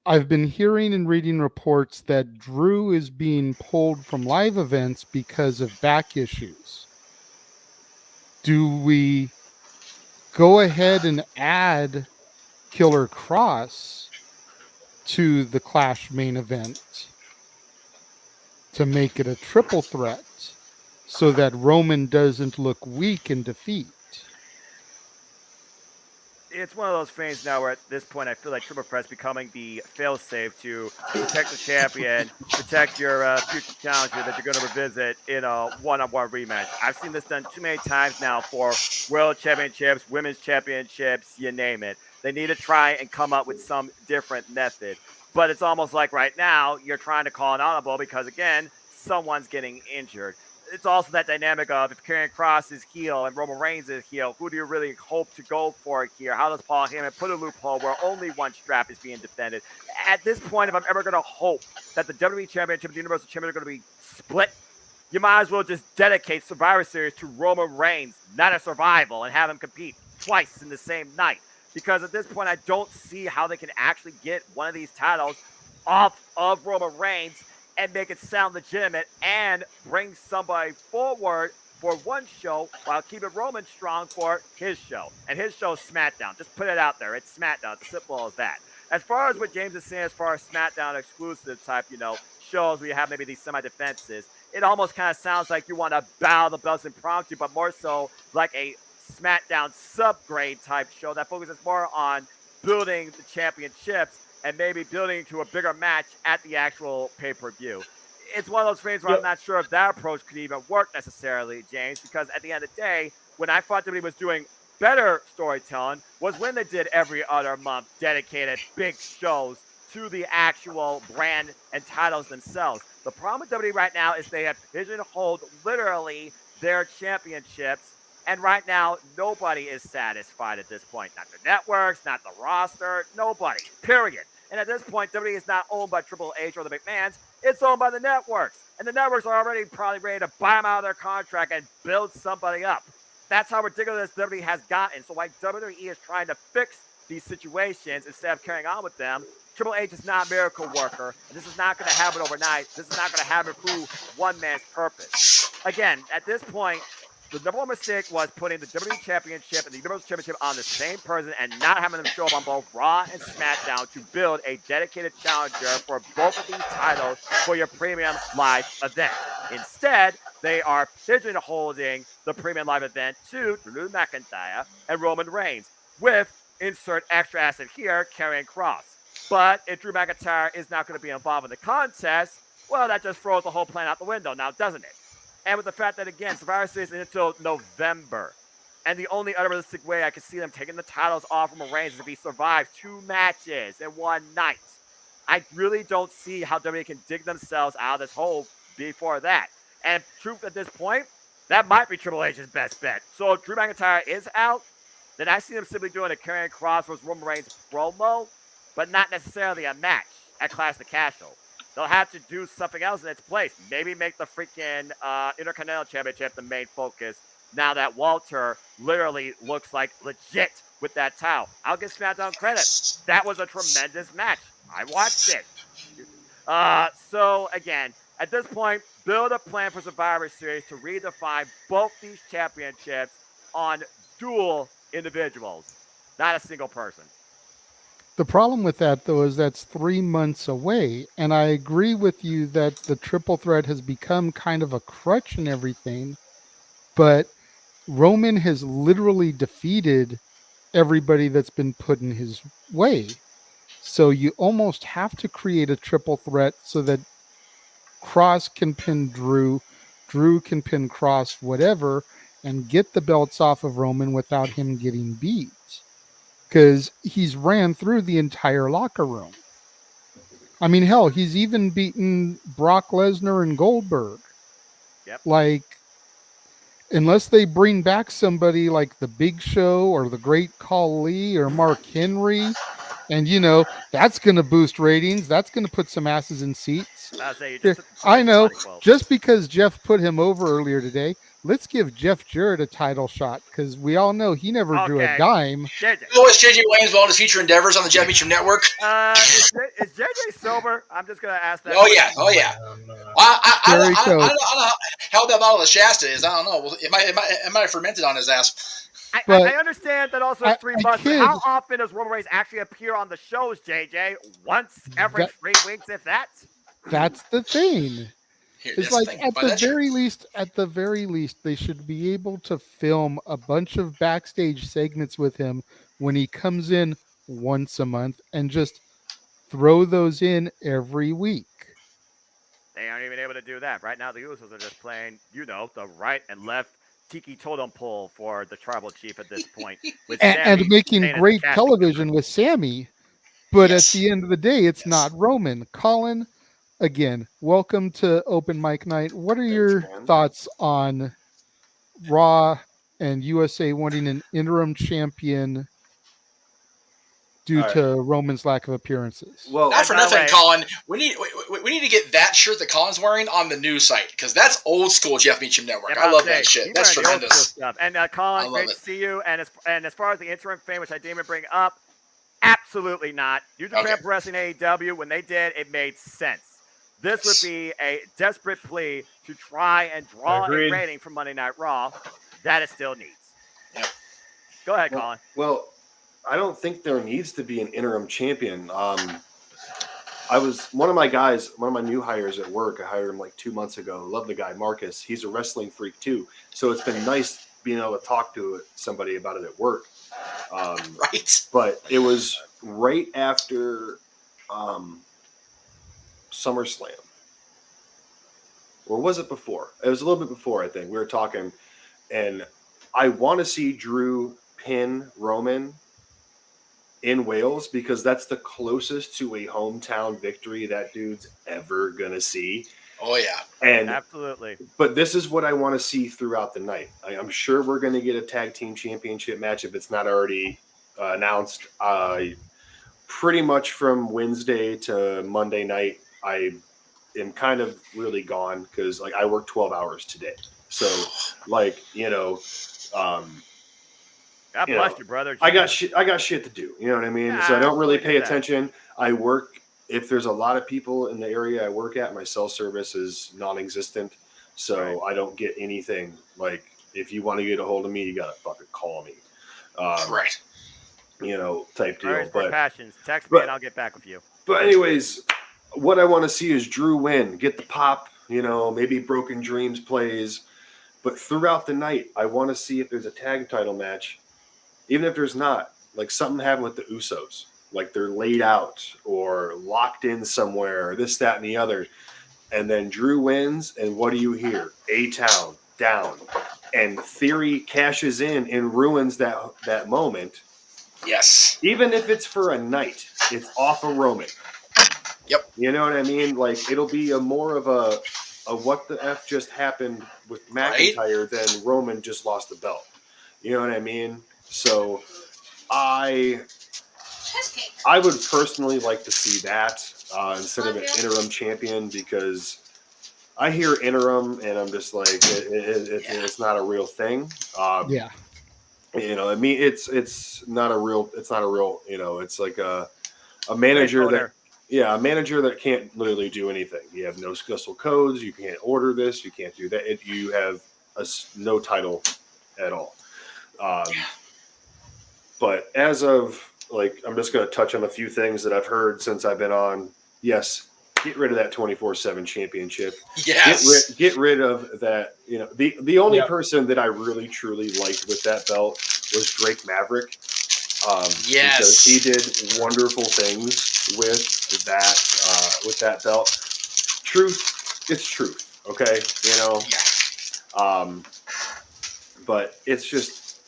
S3: I've been hearing and reading reports that Drew is being pulled from live events because of back issues. Do we go ahead and add Killer Cross to the Clash main event to make it a triple threat so that Roman doesn't look weak in defeat?
S2: It's one of those things now where at this point I feel like Triple Threat's becoming the failsafe to protect the champion, protect your future challenger that you're going to revisit in a one-on-one rematch. I've seen this done too many times now for world championships, women's championships, you name it. They need to try and come up with some different method. But it's almost like right now you're trying to call an audible because, again, someone's getting injured. It's also that dynamic of if Karrion Kross is heel and Roman Reigns is heel, who do you really hope to go for here? How does Paul Heyman put a loophole where only one strap is being defended? At this point, if I'm ever going to hope that the WWE Championship and the Universal Championship are going to be split, you might as well just dedicate Survivor Series to Roman Reigns, not a Survival, and have him compete twice in the same night. Because at this point, I don't see how they can actually get one of these titles off of Roman Reigns and make it sound legitimate and bring somebody forward for one show while keeping Roman strong for his show. And his show is SmackDown. Just put it out there. It's SmackDown. It's as simple as that. As far as what James is saying, as far as SmackDown exclusive type, shows where you have maybe these semi-defenses, it almost kind of sounds like you want to bow the belts impromptu, but more so like a SmackDown subgrade type show that focuses more on building the championships and maybe building to a bigger match at the actual pay-per-view. It's one of those things where I'm not sure if that approach could even work necessarily, James, because at the end of the day, when I thought WWE was doing better storytelling was when they did every other month dedicated big shows to the actual brand and titles themselves. The problem with WWE right now is they have pigeonholed literally their championships, and right now nobody is satisfied at this point. Not the networks, not the roster, nobody, period. And at this point, WWE is not owned by Triple H or the McMahons. It's owned by the networks. And the networks are already probably ready to buy them out of their contract and build somebody up. That's how ridiculous WWE has gotten. So while WWE is trying to fix these situations instead of carrying on with them, Triple H is not a miracle worker. And this is not going to happen overnight. This is not going to happen through one man's purpose. Again, at this point, the number one mistake was putting the WWE Championship and the Universal Championship on the same person and not having them show up on both Raw and SmackDown to build a dedicated challenger for both of these titles for your premium live event. Instead, they are pigeonholing the premium live event to Drew McIntyre and Roman Reigns with insert extra asset here, Karrion Kross. But if Drew McIntyre is not going to be involved in the contest, well, that just throws the whole plan out the window now, doesn't it? And with the fact that, again, Survivor Series is until November. And the only other realistic way I can see them taking the titles off from Reigns is if he survives 2 matches in one night. I really don't see how WWE can dig themselves out of this hole before that. And truth at this point, That might be Triple H's best bet. So if Drew McIntyre is out, then I see them simply doing a Karrion Kross versus Roman Reigns promo, but not necessarily a match at Clash of the Castle. They'll have to do something else in its place. Maybe make the freaking Intercontinental Championship the main focus now that Walter literally looks like legit with that towel. I'll give SmackDown credit. That was a tremendous match. I watched it. So, again, at this point, build a plan for Survivor Series to redefine both these championships on dual individuals, not a single person.
S3: The problem with that, though, is that's 3 months away. And I agree with you that the triple threat has become kind of a crutch and everything. But Roman has literally defeated everybody that's been put in his way. So you almost have to create a triple threat so that Cross can pin Drew, Drew can pin Cross, whatever, and get the belts off of Roman without him getting beat. Because he's ran through the entire locker room. I mean, hell, he's even beaten Brock Lesnar and Goldberg.
S2: Yep.
S3: Like, unless they bring back somebody like the Big Show or the Great Khali or Mark Henry, and that's going to boost ratings. That's going to put some asses in seats. I know. Just because Jeff put him over earlier today, let's give Jeff Jarrett a title shot because we all know he never drew a dime.
S1: Who is JJ Williams well in his future endeavors on the Jeff Meacham Network?
S2: Is JJ sober? I'm just going to ask that.
S1: Oh, yeah. I don't know how that bottle of Shasta is. I don't know. It might have fermented on his ass.
S2: I understand that also it's 3 months, but how often does Roman Reigns actually appear on the shows, JJ? Once every 3 weeks, if that?
S3: That's the thing. It's like at the very least, they should be able to film a bunch of backstage segments with him when he comes in once a month and just throw those in every week.
S2: They aren't even able to do that. Right now, the Usos are just playing, the right and left tiki totem pole for the tribal chief at this point. With
S3: and making great television with Sammy. But at the end of the day, it's not Roman. Colin, again, welcome to Open Mic Night. What are your thoughts on Raw and USA wanting an interim champion due to Roman's lack of appearances?
S1: Well, not for nothing, Colin. We need to get that shirt that Colin's wearing on the news site because that's old school Jeff Meacham Network. I love that shit. That's tremendous.
S2: And Colin, great to see you. And as far as the interim fame, which I didn't even bring up, absolutely not. New Japan Pro Wrestling AEW, when they did, it made sense. This would be a desperate plea to try and draw a rating from Monday Night Raw that it still needs.
S1: Yeah.
S2: Go ahead, Colin.
S6: Well, I don't think there needs to be an interim champion. One of my new hires at work, I hired him like 2 months ago. Love the guy, Marcus. He's a wrestling freak too. So it's been nice being able to talk to somebody about it at work.
S1: Right.
S6: But it was right after SummerSlam. Or was it before? It was a little bit before, I think. We were talking, and I want to see Drew pin Roman in Wales because that's the closest to a hometown victory that dude's ever going to see.
S1: Oh, yeah.
S6: And
S2: absolutely.
S6: But this is what I want to see throughout the night. I'm sure we're going to get a tag team championship match if it's not already announced. Pretty much from Wednesday to Monday night, I am kind of really gone because I work 12 hours today. So
S2: God bless you, brother.
S6: I got shit to do. You know what I mean? So I don't really pay attention. I work. If there's a lot of people in the area I work at, my cell service is non-existent. So I don't get anything. Like, if you want to get a hold of me, you got to fucking call me.
S1: Right.
S6: Type deal.
S2: But passions. Text me and I'll get back with you.
S6: But anyways, what I want to see is Drew win. Get the pop. Maybe Broken Dreams plays. But throughout the night, I want to see if there's a tag title match. Even if there's not, like something happened with the Usos, like they're laid out or locked in somewhere, or this, that, and the other. And then Drew wins, and what do you hear? A-Town down. And Theory cashes in and ruins that moment.
S1: Yes.
S6: Even if it's for a night, it's off of Roman.
S1: Yep.
S6: You know what I mean? Like, it'll be more of a what the F just happened with
S1: Right?
S6: McIntyre, then Roman just lost the belt. You know what I mean? So I would personally like to see that instead of an interim champion, because I hear interim and I'm just like, it's not a real thing.
S3: Yeah.
S6: You know, I mean, it's not a real, you know, it's like a manager that,
S2: Placeholder.
S6: a manager that can't literally do anything. You have no special codes. You can't order this. You can't do that. You have no title at all. But as of like, I'm just going to touch on a few things that I've heard since I've been on. Yes, get rid of that 24/7 championship.
S1: Yes.
S6: Get rid of that. You know, the only
S5: Yep.
S6: person that I really truly liked with that belt was Drake Maverick.
S1: Yes.
S6: Because he did wonderful things with that belt. Truth, it's truth. Okay, you know.
S1: Yeah.
S6: But it's just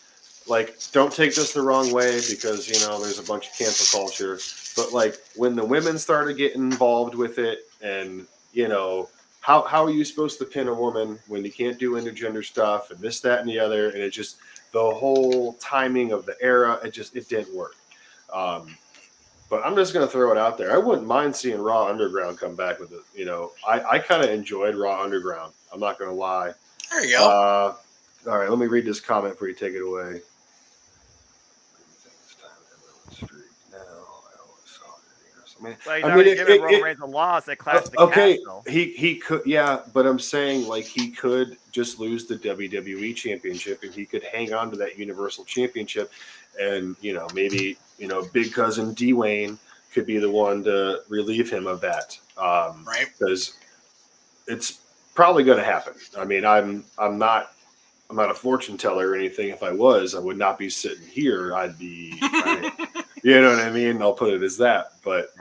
S6: like, don't take this the wrong way, because you know there's a bunch of cancel culture. But like, when the women started getting involved with it, and you know, how are you supposed to pin a woman when you can't do intergender stuff and this, that, and the other? And it just, the whole timing of the era, it didn't work. But I'm just going to throw it out there. I wouldn't mind seeing Raw Underground come back with it. You know, I kind of enjoyed Raw Underground. I'm not going to lie.
S1: There you go.
S6: All right, let me read this comment before you take it away.
S2: Well, he's already given Roman Reigns a loss at Clash of the Castle.
S6: He could, yeah, but I'm saying like he could just lose the WWE Championship and he could hang on to that Universal Championship, and you know, maybe, you know, Big Cousin Dwayne could be the one to relieve him of that.
S1: Right.
S6: Because it's probably going to happen. I mean, I'm not a fortune teller or anything. If I was, I would not be sitting here. I'd be, right, you know what I mean? I'll put it as that. But,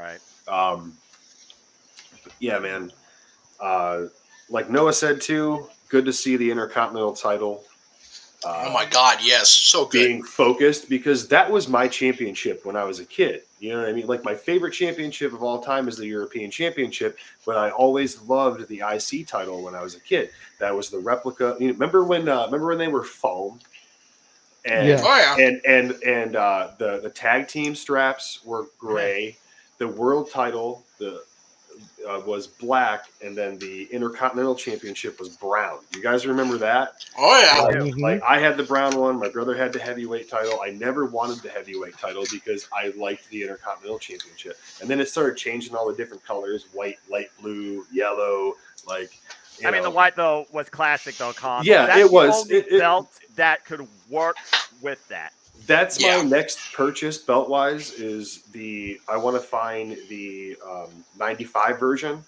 S6: yeah, man. Like Noah said too, good to see the Intercontinental title.
S1: Oh my God, yes, so good.
S6: Being focused, because that was my championship when I was a kid. You know what I mean? Like, my favorite championship of all time is the European Championship, but I always loved the IC title when I was a kid. That was the replica. You know, remember when they were foam? And the tag team straps were gray. The world title was black, and then the Intercontinental Championship was brown. You guys remember that?
S1: Oh yeah.
S6: Like I had the brown one. My brother had the heavyweight title. I never wanted the heavyweight title because I liked the Intercontinental Championship. And then it started changing all the different colors: white, light blue, yellow. Like,
S2: I mean, the white though was classic though, Con.
S6: Yeah,
S2: that's
S6: it was.
S2: The only belt that could work with that.
S6: That's my next purchase belt wise. Is I want to find the 95 version.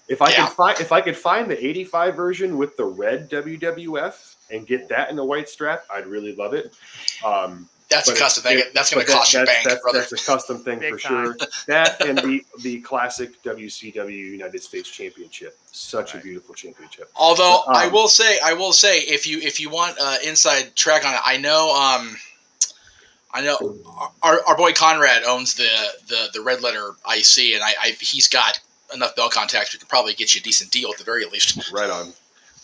S6: If I could find the 85 version with the red WWF and get that in the white strap, I'd really love it.
S1: That's a custom thing. That's going to cost you bank, brother.
S6: That's a custom thing for sure. That and the classic WCW United States Championship. Such a beautiful championship.
S1: Although I will say, if you want inside track on it, I know our boy Conrad owns the Red Letter IC, and he's got enough belt contacts we could probably get you a decent deal at the very least.
S6: Right on.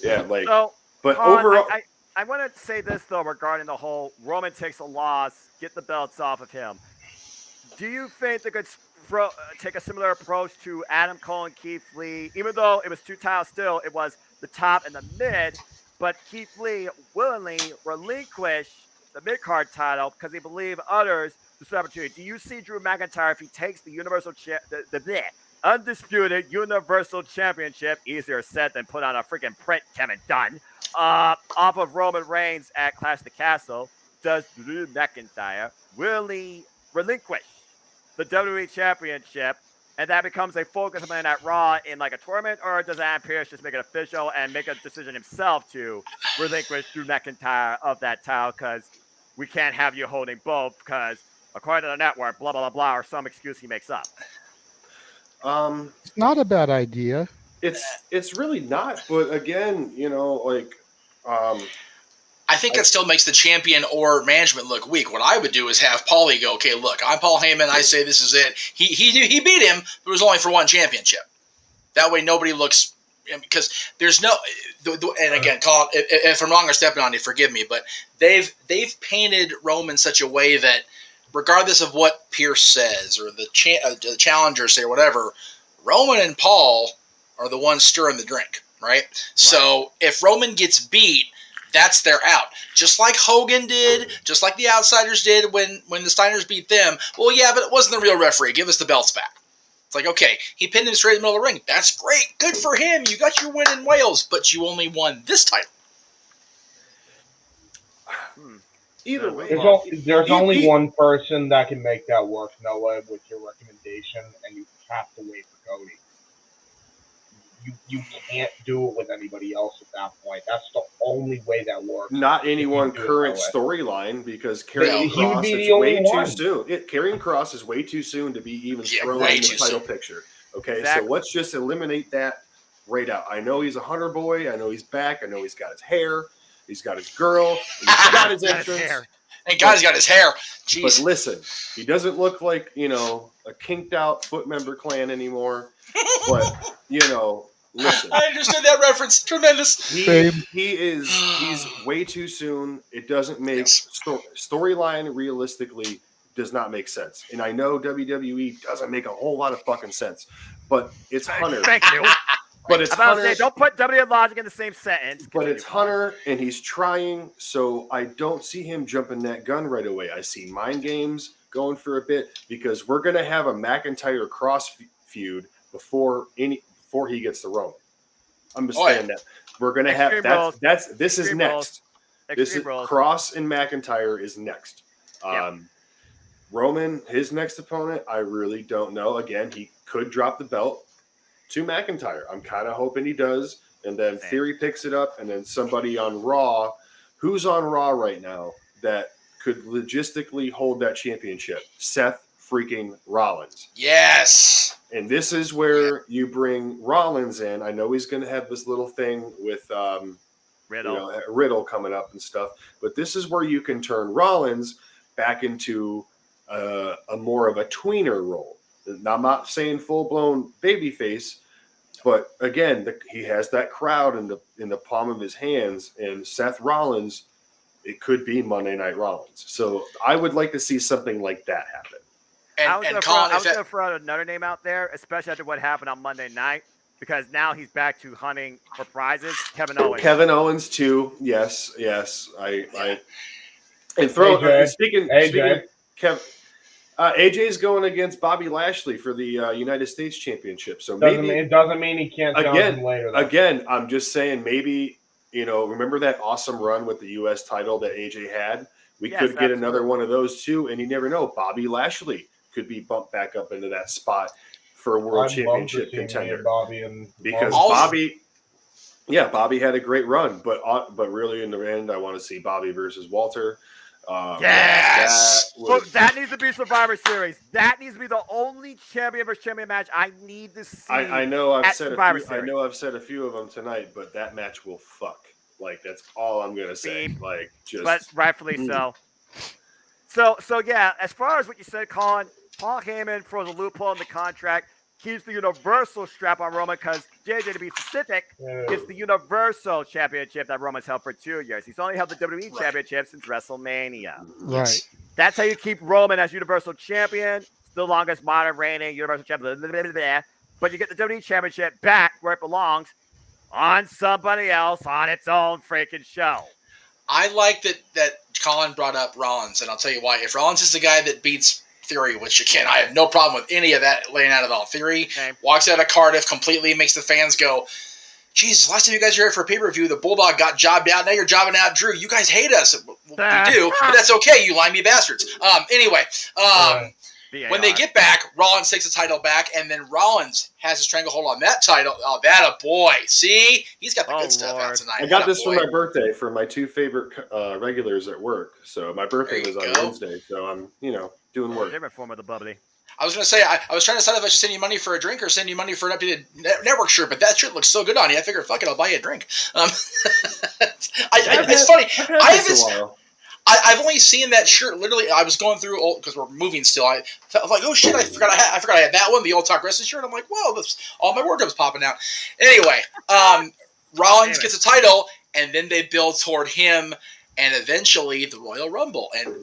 S6: Yeah, like.
S2: So,
S6: but
S2: Con,
S6: overall,
S2: I want to say this though regarding the whole Roman takes a loss, get the belts off of him. Do you think they could take a similar approach to Adam Cole and Keith Lee? Even though it was 2 titles, still it was the top and the mid, but Keith Lee willingly relinquished the mid-card title because he believed others this opportunity. Do you see Drew McIntyre, if he takes the the undisputed Universal Championship, easier said than put on a freaking print, Kevin Dunn, off of Roman Reigns at Clash of the Castle, does Drew McIntyre really relinquish the WWE Championship, and that becomes a focus man at Raw in like a tournament, or does Adam Pearce just make it official and make a decision himself to relinquish Drew McIntyre of that title, because we can't have you holding both because according to the network, blah, blah, blah, blah, or some excuse he makes up?
S3: It's not a bad idea.
S6: It's really not, but again, you know, like,
S1: I think that still makes the champion or management look weak. What I would do is have Paulie go, okay, look, I'm Paul Heyman. I say this is it. He beat him, but it was only for one championship. That way nobody looks because there's no, and again, Colin, if I'm wrong or stepping on you, forgive me, but they've painted Rome in such a way that regardless of what Pierce says or the challengers say or whatever, Roman and Paul are the ones stirring the drink, right? So if Roman gets beat, that's their out. Just like Hogan did, just like the Outsiders did when the Steiners beat them. Well, yeah, but it wasn't the real referee. Give us the belts back. It's like, okay, he pinned him straight in the middle of the ring. That's great. Good for him. You got your win in Wales, but you only won this title.
S6: Either way,
S5: There's only one person that can make that work, Noah, with your recommendation, and you have to wait for Cody. You can't do it with anybody else at that point. That's the only way that works.
S6: Not any one current storyline, because Karrion
S5: he would
S6: Kross
S5: be
S6: is
S5: the
S6: way
S5: only
S6: too
S5: one.
S6: soon. Karrion Kross is way too soon to be even thrown in the title picture. Okay,
S2: Exactly.
S6: so let's just eliminate that right out. I know he's a Hunter boy. I know he's back. I know he's got his hair. He's got his girl. He's got his entrance.
S1: Thank God he's got his hair. Jeez.
S6: But listen, he doesn't look like, a kinked out foot member clan anymore. But, listen.
S1: I understood that reference. Tremendous.
S6: He's way too soon. It doesn't make storyline realistically does not make sense. And I know WWE doesn't make a whole lot of fucking sense. But it's Hunter.
S2: Thank you.
S6: But it's Hunter.
S2: Don't put W and Logic in the same sentence.
S6: But it's Hunter, and he's trying, so I don't see him jumping that gun right away. I see mind games going for a bit, because we're going to have a McIntyre Cross feud before he gets the Roman. Understand that. We're going to have this is next. This is Cross and McIntyre is next. Roman, his next opponent, I really don't know. Again, he could drop the belt to McIntyre. I'm kind of hoping he does. And then Theory picks it up, and then somebody on Raw. Who's on Raw right now that could logistically hold that championship? Seth freaking Rollins.
S1: Yes.
S6: And this is where you bring Rollins in. I know he's going to have this little thing with Riddle coming up and stuff. But this is where you can turn Rollins back into a more of a tweener role. Now, I'm not saying full-blown babyface, but again, he has that crowd in the palm of his hands, and Seth Rollins, it could be Monday Night Rollins. So I would like to see something like that happen.
S2: I was going to throw out another name out there, especially after what happened on Monday night, because now he's back to hunting for prizes. Kevin Owens.
S6: Kevin Owens too. Yes. And speaking Kevin. AJ's going against Bobby Lashley for the United States Championship. So
S5: it doesn't mean he can't challenge him later.
S6: Again, I'm just saying maybe, remember that awesome run with the U.S. title that AJ had? We could get another one of those too, and you never know. Bobby Lashley could be bumped back up into that spot for a world championship contender. Bobby had a great run, but really in the end, I want to see Bobby versus Walter.
S1: Yes.
S2: That needs to be Survivor Series. That needs to be the only champion versus champion match I need to see.
S6: I know I've said a few of them tonight, but that match will fuck. Like, that's all I'm gonna say.
S2: But rightfully so. So yeah. As far as what you said, Colin, Paul Heyman throws a loophole in the contract. Keeps the Universal strap on Roman because JJ, to be specific, it's the Universal Championship that Roman's held for 2 years. He's only held the WWE Championship since WrestleMania.
S3: Right.
S2: That's how you keep Roman as Universal Champion, the longest modern reigning Universal Champion. But you get the WWE Championship back where it belongs on somebody else on its own freaking show.
S1: I like that Colin brought up Rollins, and I'll tell you why. If Rollins is the guy that beats Theory, which again, I have no problem with any of that laying out at all. Theory walks out of Cardiff completely, makes the fans go, Jesus, last time you guys were here for a pay-per-view, the Bulldog got jobbed out. Now you're jobbing out Drew. You guys hate us. We do, but that's okay, you limey bastards. When they get back, Rollins takes the title back, and then Rollins has a stranglehold on that title. Oh, that a boy. See? He's got the good stuff out tonight.
S6: I got this for my birthday for my two favorite regulars at work. So my birthday was on Wednesday, so I'm, doing work.
S2: Different form of the bubbly.
S1: I was going to say, I was trying to decide if I should send you money for a drink or send you money for an updated network shirt, but that shirt looks so good on you. I figured, fuck it, I'll buy you a drink. It's funny. I I've only seen that shirt. Literally, I was going through old because we're moving still. I felt like, oh shit, I forgot I had that one, the old Talk Wrestling shirt. I'm like, whoa, all my wardrobe's popping out. Anyway, Rollins gets a title, and then they build toward him, and eventually the Royal Rumble. And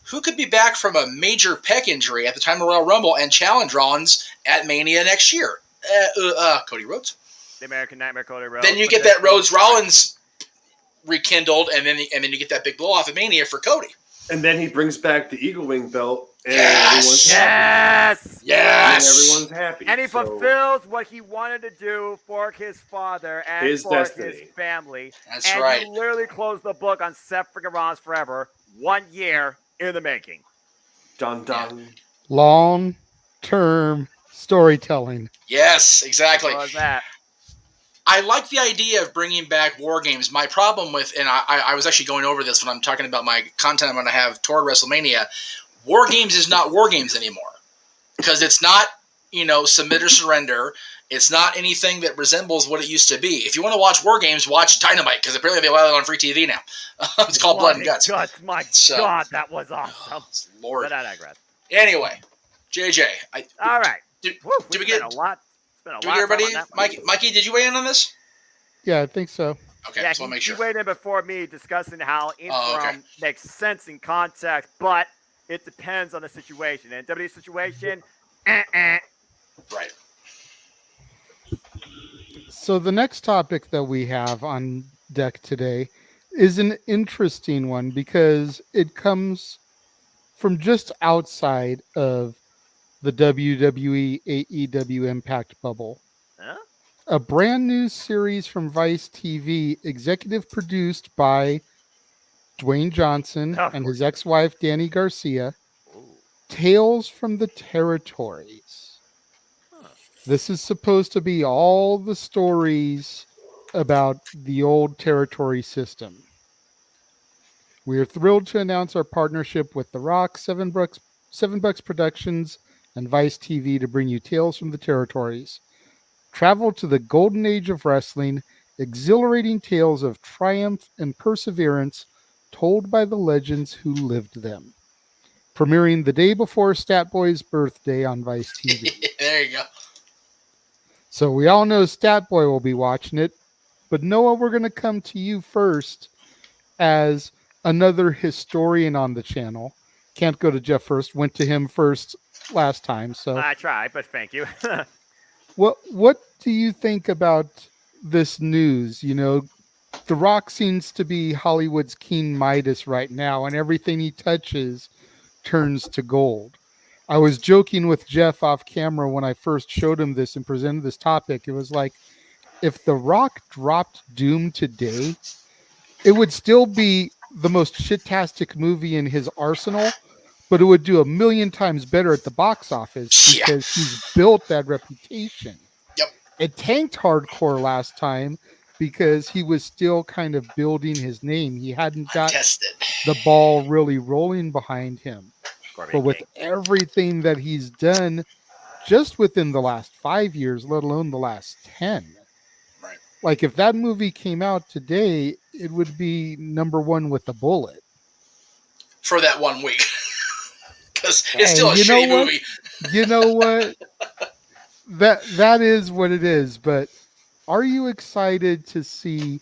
S1: who could be back from a major pec injury at the time of Royal Rumble and challenge Rollins at Mania next year? Cody Rhodes.
S2: The American Nightmare, Cody Rhodes.
S1: Then you get that Rhodes Rollins rekindled, and then you get that big blow off of Mania for Cody.
S6: And then he brings back the Eagle Wing belt, and
S1: Yes!
S6: everyone's happy.
S1: Yes!
S6: And everyone's happy.
S2: And he fulfills what he wanted to do for his father and
S6: His
S2: for
S6: destiny.
S2: his family.
S1: That's
S2: and
S1: right.
S2: he literally closed the book on Seth freaking Rollins forever. 1 year in the making.
S6: Dun dun.
S3: Long-term storytelling.
S1: Yes, exactly.
S2: What was that?
S1: I like the idea of bringing back War Games. My problem with, and I was actually going over this when I'm talking about my content I'm going to have toward WrestleMania, War Games is not War Games anymore. Because it's not, submit or surrender. It's not anything that resembles what it used to be. If you want to watch War Games, watch Dynamite, because apparently they allow it on free TV now. It's called Blood and Guts.
S2: My
S1: So-
S2: God, that was awesome.
S1: Lord.
S2: But I digress.
S1: Anyway, JJ.
S2: All right.
S1: Did
S2: Woo,
S1: we
S2: spent
S1: get
S2: a lot? Spent a
S1: Do
S2: lot
S1: we get
S2: of time
S1: everybody?
S2: on that one.
S1: Mikey, did you weigh in on this?
S3: Yeah, I think so.
S1: Okay,
S2: Yeah,
S1: so I'll make
S2: he
S1: sure.
S2: weighed in before me discussing how interim
S1: okay.
S2: makes sense in context, but it depends on the situation. In WWE's situation,
S1: Right.
S3: So the next topic that we have on deck today is an interesting one because it comes from just outside of the WWE AEW Impact bubble.
S2: Huh?
S3: A brand new series from Vice TV, executive produced by Dwayne Johnson
S2: Of
S3: and
S2: course.
S3: his ex-wife Danny Garcia,
S2: Ooh.
S3: Tales from the Territories.
S2: Huh.
S3: This is supposed to be all the stories about the old territory system. We are thrilled to announce our partnership with The Rock, Seven Bucks Productions, and Vice TV to bring you Tales from the Territories. Travel to the golden age of wrestling, exhilarating tales of triumph and perseverance told by the legends who lived them. Premiering the day before Stat Boy's birthday on Vice TV.
S1: There you go.
S3: So we all know Stat Boy will be watching it, but Noah, we're going to come to you first as another historian on the channel. Can't go to Jeff first. Went to him first last time. So
S2: I tried, but thank you.
S3: what do you think about this news? The Rock seems to be Hollywood's King Midas right now, and everything he touches turns to gold. I was joking with Jeff off camera when I first showed him this and presented this topic. It was like, if The Rock dropped Doom today, it would still be the most shitastic movie in his arsenal, but it would do 1,000,000 times better at the box office because he's built that reputation.
S1: Yep.
S3: It tanked hardcore last time because he was still kind of building his name. He hadn't got
S1: Tested.
S3: the ball really rolling behind him.
S2: Corbin
S3: But with
S2: King.
S3: everything that he's done just within the last 5 years, let alone the last 10.
S1: Right.
S3: Like if that movie came out today, it would be number one with a bullet.
S1: For that 1 week. Because it's still a
S3: you know
S1: shitty
S3: what?
S1: movie.
S3: You know what? That is what it is. But are you excited to see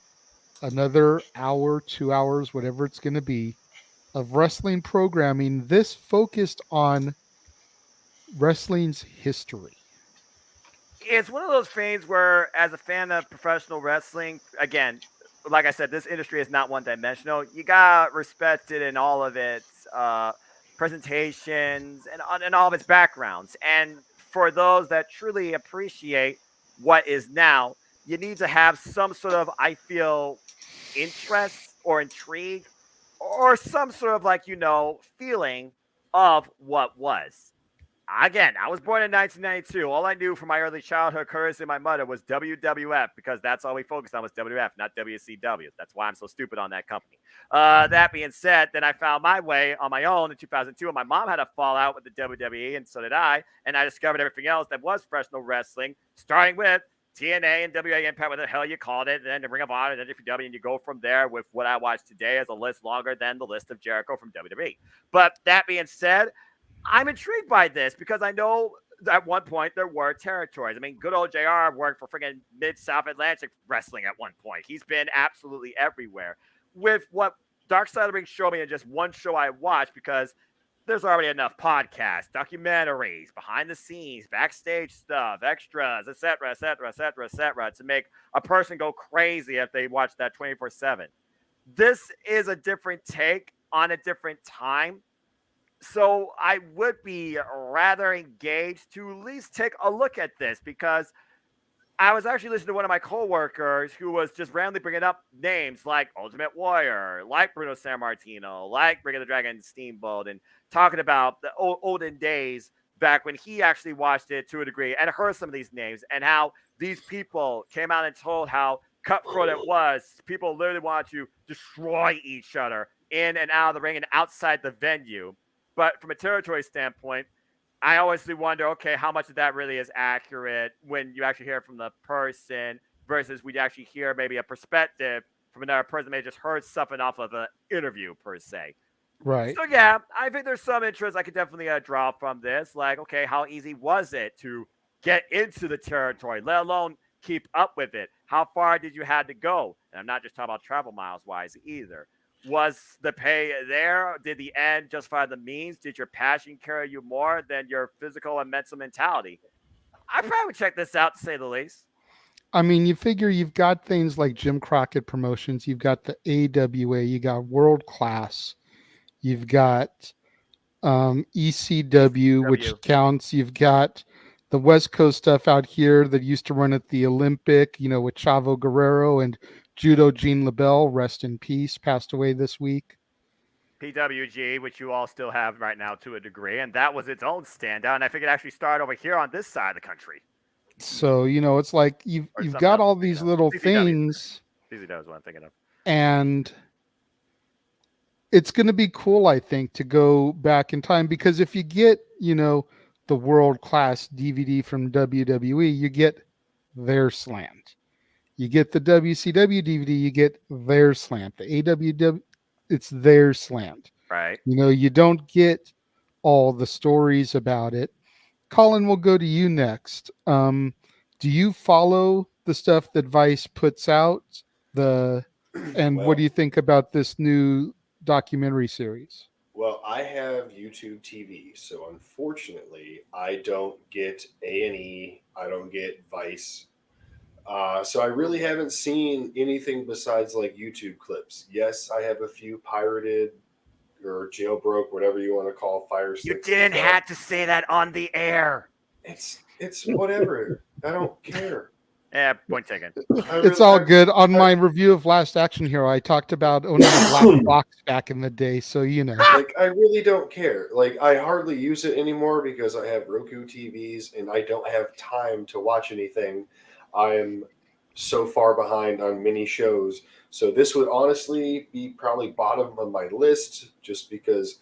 S3: another hour, 2 hours, whatever it's going to be, of wrestling programming this focused on wrestling's history?
S2: It's one of those things where, as a fan of professional wrestling, again, like I said, this industry is not one-dimensional. You got to respect it in all of its presentations and all of its backgrounds. And for those that truly appreciate what is now, you need to have some sort of, I feel, interest or intrigue or some sort of feeling of what was. Again, I was born in 1992. All I knew from my early childhood, Curtis and my mother, was WWF because that's all we focused on was WWF, not WCW. That's why I'm so stupid on that company. That being said, then I found my way on my own in 2002, and my mom had a fallout with the WWE, and so did I. And I discovered everything else that was professional wrestling, starting with TNA and WA Impact, what the hell you called it, and then the Ring of Honor, and then WW, and you go from there with what I watched today as a list longer than the list of Jericho from WWE. But that being said, I'm intrigued by this because I know at one point there were territories. I mean, good old JR worked for freaking Mid-South Atlantic Wrestling at one point. He's been absolutely everywhere. With what Dark Side of the Ring showed me in just one show I watched, because there's already enough podcasts, documentaries, behind the scenes, backstage stuff, extras, etc., etc., etc., etc., to make a person go crazy if they watch that 24/7. This is a different take on a different time. So I would be rather engaged to at least take a look at this, because I was actually listening to one of my coworkers who was just randomly bringing up names like Ultimate Warrior, like Bruno Sammartino, like Ring of the Dragon Steamboat, and talking about the olden days back when he actually watched it to a degree and heard some of these names, and how these people came out and told how cutthroat it was. People literally wanted to destroy each other in and out of the ring and outside the venue. But from a territory standpoint, I always wonder, okay, how much of that really is accurate when you actually hear it from the person versus we actually hear maybe a perspective from another person that may have just heard something off of an interview per se.
S3: Right.
S2: So yeah, I think there's some interest I could definitely draw from this. Like, okay, how easy was it to get into the territory, let alone keep up with it? How far did you have to go? And I'm not just talking about travel miles wise either. Was the pay there? Did the end justify the means? Did your passion carry you more than your physical and mental mentality? I probably would check this out, to say the least.
S3: I mean, you figure you've got things like Jim Crockett Promotions, you've got the AWA, you got World Class, you've got ECW, which counts. You've got the West Coast stuff out here that used to run at the Olympic, with Chavo Guerrero and Judo Gene LaBelle, rest in peace, passed away this week.
S2: PWG, which you all still have right now to a degree, and that was its own standout. And I think it actually started over here on this side of the country.
S3: So, it's like you've got all these little things.
S2: CCW is what I'm thinking of.
S3: And it's going to be cool, I think, to go back in time, because if you get, the World Class DVD from WWE, you get their slant. You get the WCW DVD, you get their slant. The AWW, it's their slant.
S2: Right.
S3: You don't get all the stories about it. Colin, we'll go to you next. Do you follow the stuff that Vice puts out? And what do you think about this new documentary series?
S6: Well, I have YouTube TV, so unfortunately, I don't get A&E. I don't get Vice. So I really haven't seen anything besides like YouTube clips. Yes, I have a few pirated or jailbroke, whatever you want to call Fire Sticks.
S2: You didn't have to say that on the air.
S6: It's whatever. I don't care.
S2: Yeah, point taken.
S3: It's all good. On my review of Last Action Hero, I talked about owning a black box back in the day, so Like,
S6: I really don't care. Like, I hardly use it anymore because I have Roku TVs and I don't have time to watch anything. I'm so far behind on many shows. So this would honestly be probably bottom of my list, just because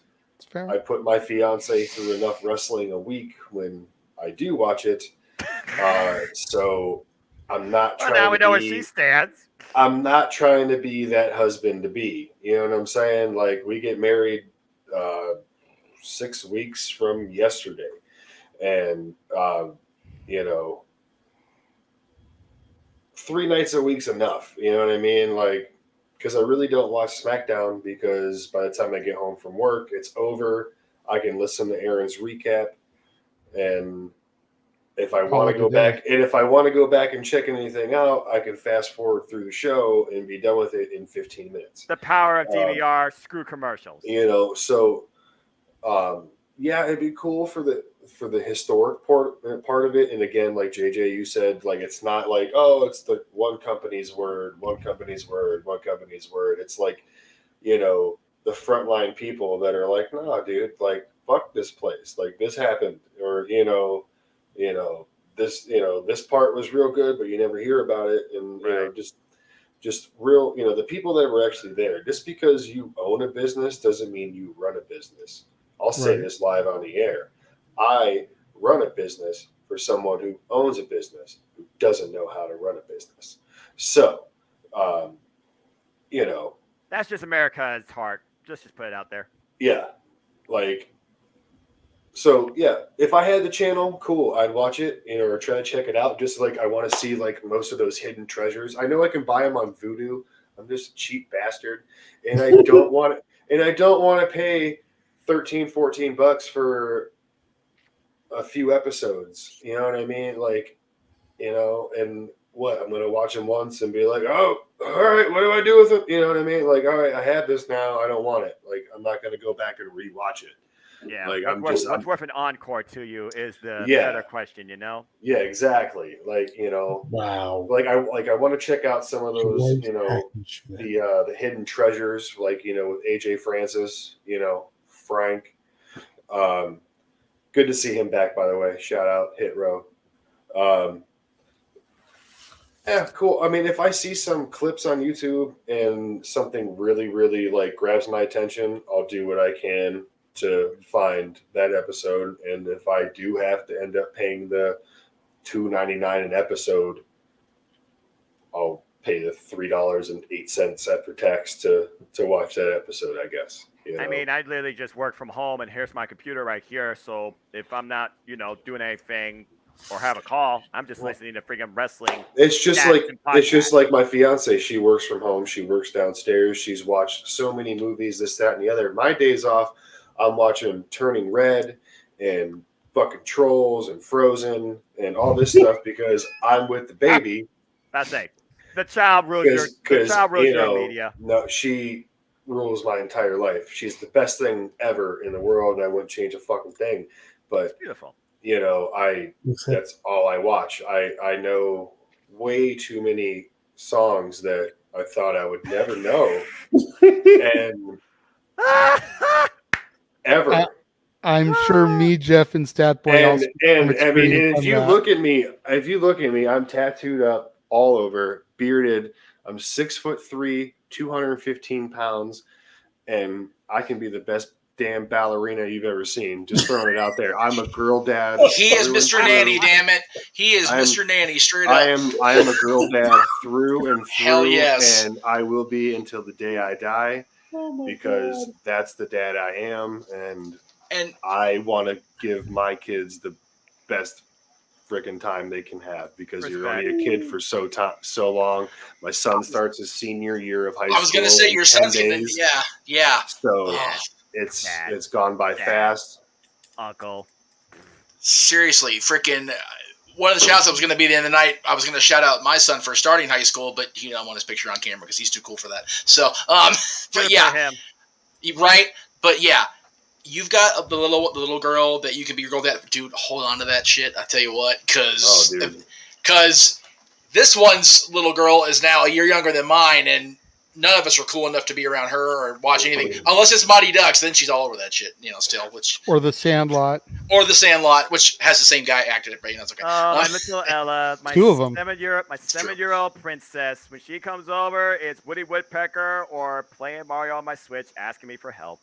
S6: I put my fiance through enough wrestling a week when I do watch it. So I'm not trying
S2: now we know
S6: to
S2: where she stands.
S6: I'm not trying to be that husband to be. You know what I'm saying? Like, we get married 6 weeks from yesterday. And, 3 nights a week's enough. You know what I mean? Like, because I really don't watch SmackDown, because by the time I get home from work, it's over. I can listen to Aaron's recap. And if I want to go back and check anything out, I can fast forward through the show and be done with it in 15 minutes.
S2: The power of DVR, screw commercials.
S6: So yeah, it'd be cool for the historic part of it. And again, like JJ, you said, like, it's not like, oh, it's the one company's word. It's like, the frontline people that are like, nah, dude, like, fuck this place. Like, this happened, or this part was real good, but you never hear about it. And just real, the people that were actually there. Just because you own a business doesn't mean you run a business. I'll say this live on the air. I run a business for someone who owns a business, who doesn't know how to run a business. So, you know,
S2: That's just America's heart. Just put it out there.
S6: yeah, like, so yeah, if I had the channel, cool, I'd watch it, you know, or try to check it out. Just like I want to see like most of those hidden treasures. I know I can buy them on Vudu. I'm just a cheap bastard, and I don't want to pay $13-14 for a few episodes. You know what I mean? Like, you know, and what, I'm gonna watch them once and be like, oh, all right, what do I do with it? You know what I mean? Like, all right, I have this now. I don't want it. Like, I'm not gonna go back and rewatch it.
S2: Yeah,
S6: Like,
S2: what's worth an encore to you is the
S6: Yeah.
S2: better question, you know?
S6: Yeah, exactly. Like, you know,
S4: Wow.
S6: like I want to check out some of those, you know,
S4: Hackenschmidt.
S6: the hidden treasures, like, you know, with AJ Francis, you know, Frank. Good to see him back, by the way. Shout out Hit Row. Yeah, cool. I mean, if I see some clips on YouTube and something really, really like grabs my attention, I'll do what I can to find that episode. And if I do have to end up paying the $2.99 an episode, I'll pay the $3.08 after tax to watch that episode, I guess. You know?
S2: I mean, I literally just work from home, and here's my computer right here. So if I'm not, you know, doing anything or have a call, I'm just listening to freaking wrestling.
S6: It's just
S2: chats
S6: like
S2: and
S6: it's just
S2: podcasts.
S6: like my fiance. She works from home. She works downstairs. She's watched so many movies, this, that, and the other. My days off, I'm watching Turning Red and fucking Trolls and Frozen and all this stuff because I'm with the baby.
S2: That's it. The child rules your media.
S6: No, she rules my entire life. She's the best thing ever in the world, and I wouldn't change a fucking thing. But
S2: Beautiful.
S6: you know, that's all I watch. I know way too many songs that I thought I would never know, and ever.
S3: I'm sure me, Jeff, and Statboy
S6: And
S3: also
S6: I mean, and if you look at me, I'm tattooed up all over, bearded. I'm 6'3", 215 pounds, and I can be the best damn ballerina you've ever seen. Just throwing it out there. I'm a girl dad.
S1: He is Mr. Nanny, damn it. He is Mr. Nanny, straight up.
S6: I am a girl dad through and through.
S1: Hell yes.
S6: And I will be until the day I die, because
S4: God.
S6: that's the dad I am, and
S1: And
S6: I want to give my kids the best freaking time they can have, because you're only a kid for so long. My son starts his senior year of high school.
S1: I was going to say your son's going to, yeah.
S6: So
S1: Oh,
S6: it's gone by fast.
S2: Uncle.
S1: seriously, freaking one of the shouts I was going to be the end of the night. I was going to shout out my son for starting high school, but he don't want his picture on camera because he's too cool for that. So, but yeah, right. But yeah, you've got the little girl that you can be your girl. That dude, hold on to that shit. I tell you what, because this one's little girl is now a year younger than mine, and none of us are cool enough to be around her or watch anything unless it's Mighty Ducks. Then she's all over that shit, still.
S3: Or the Sandlot,
S1: which has the same guy acted it, right? That's okay.
S2: Oh, my little Ella, my
S3: two of them.
S2: 7-year-old princess. When she comes over, it's Woody Woodpecker or playing Mario on my Switch, asking me for help.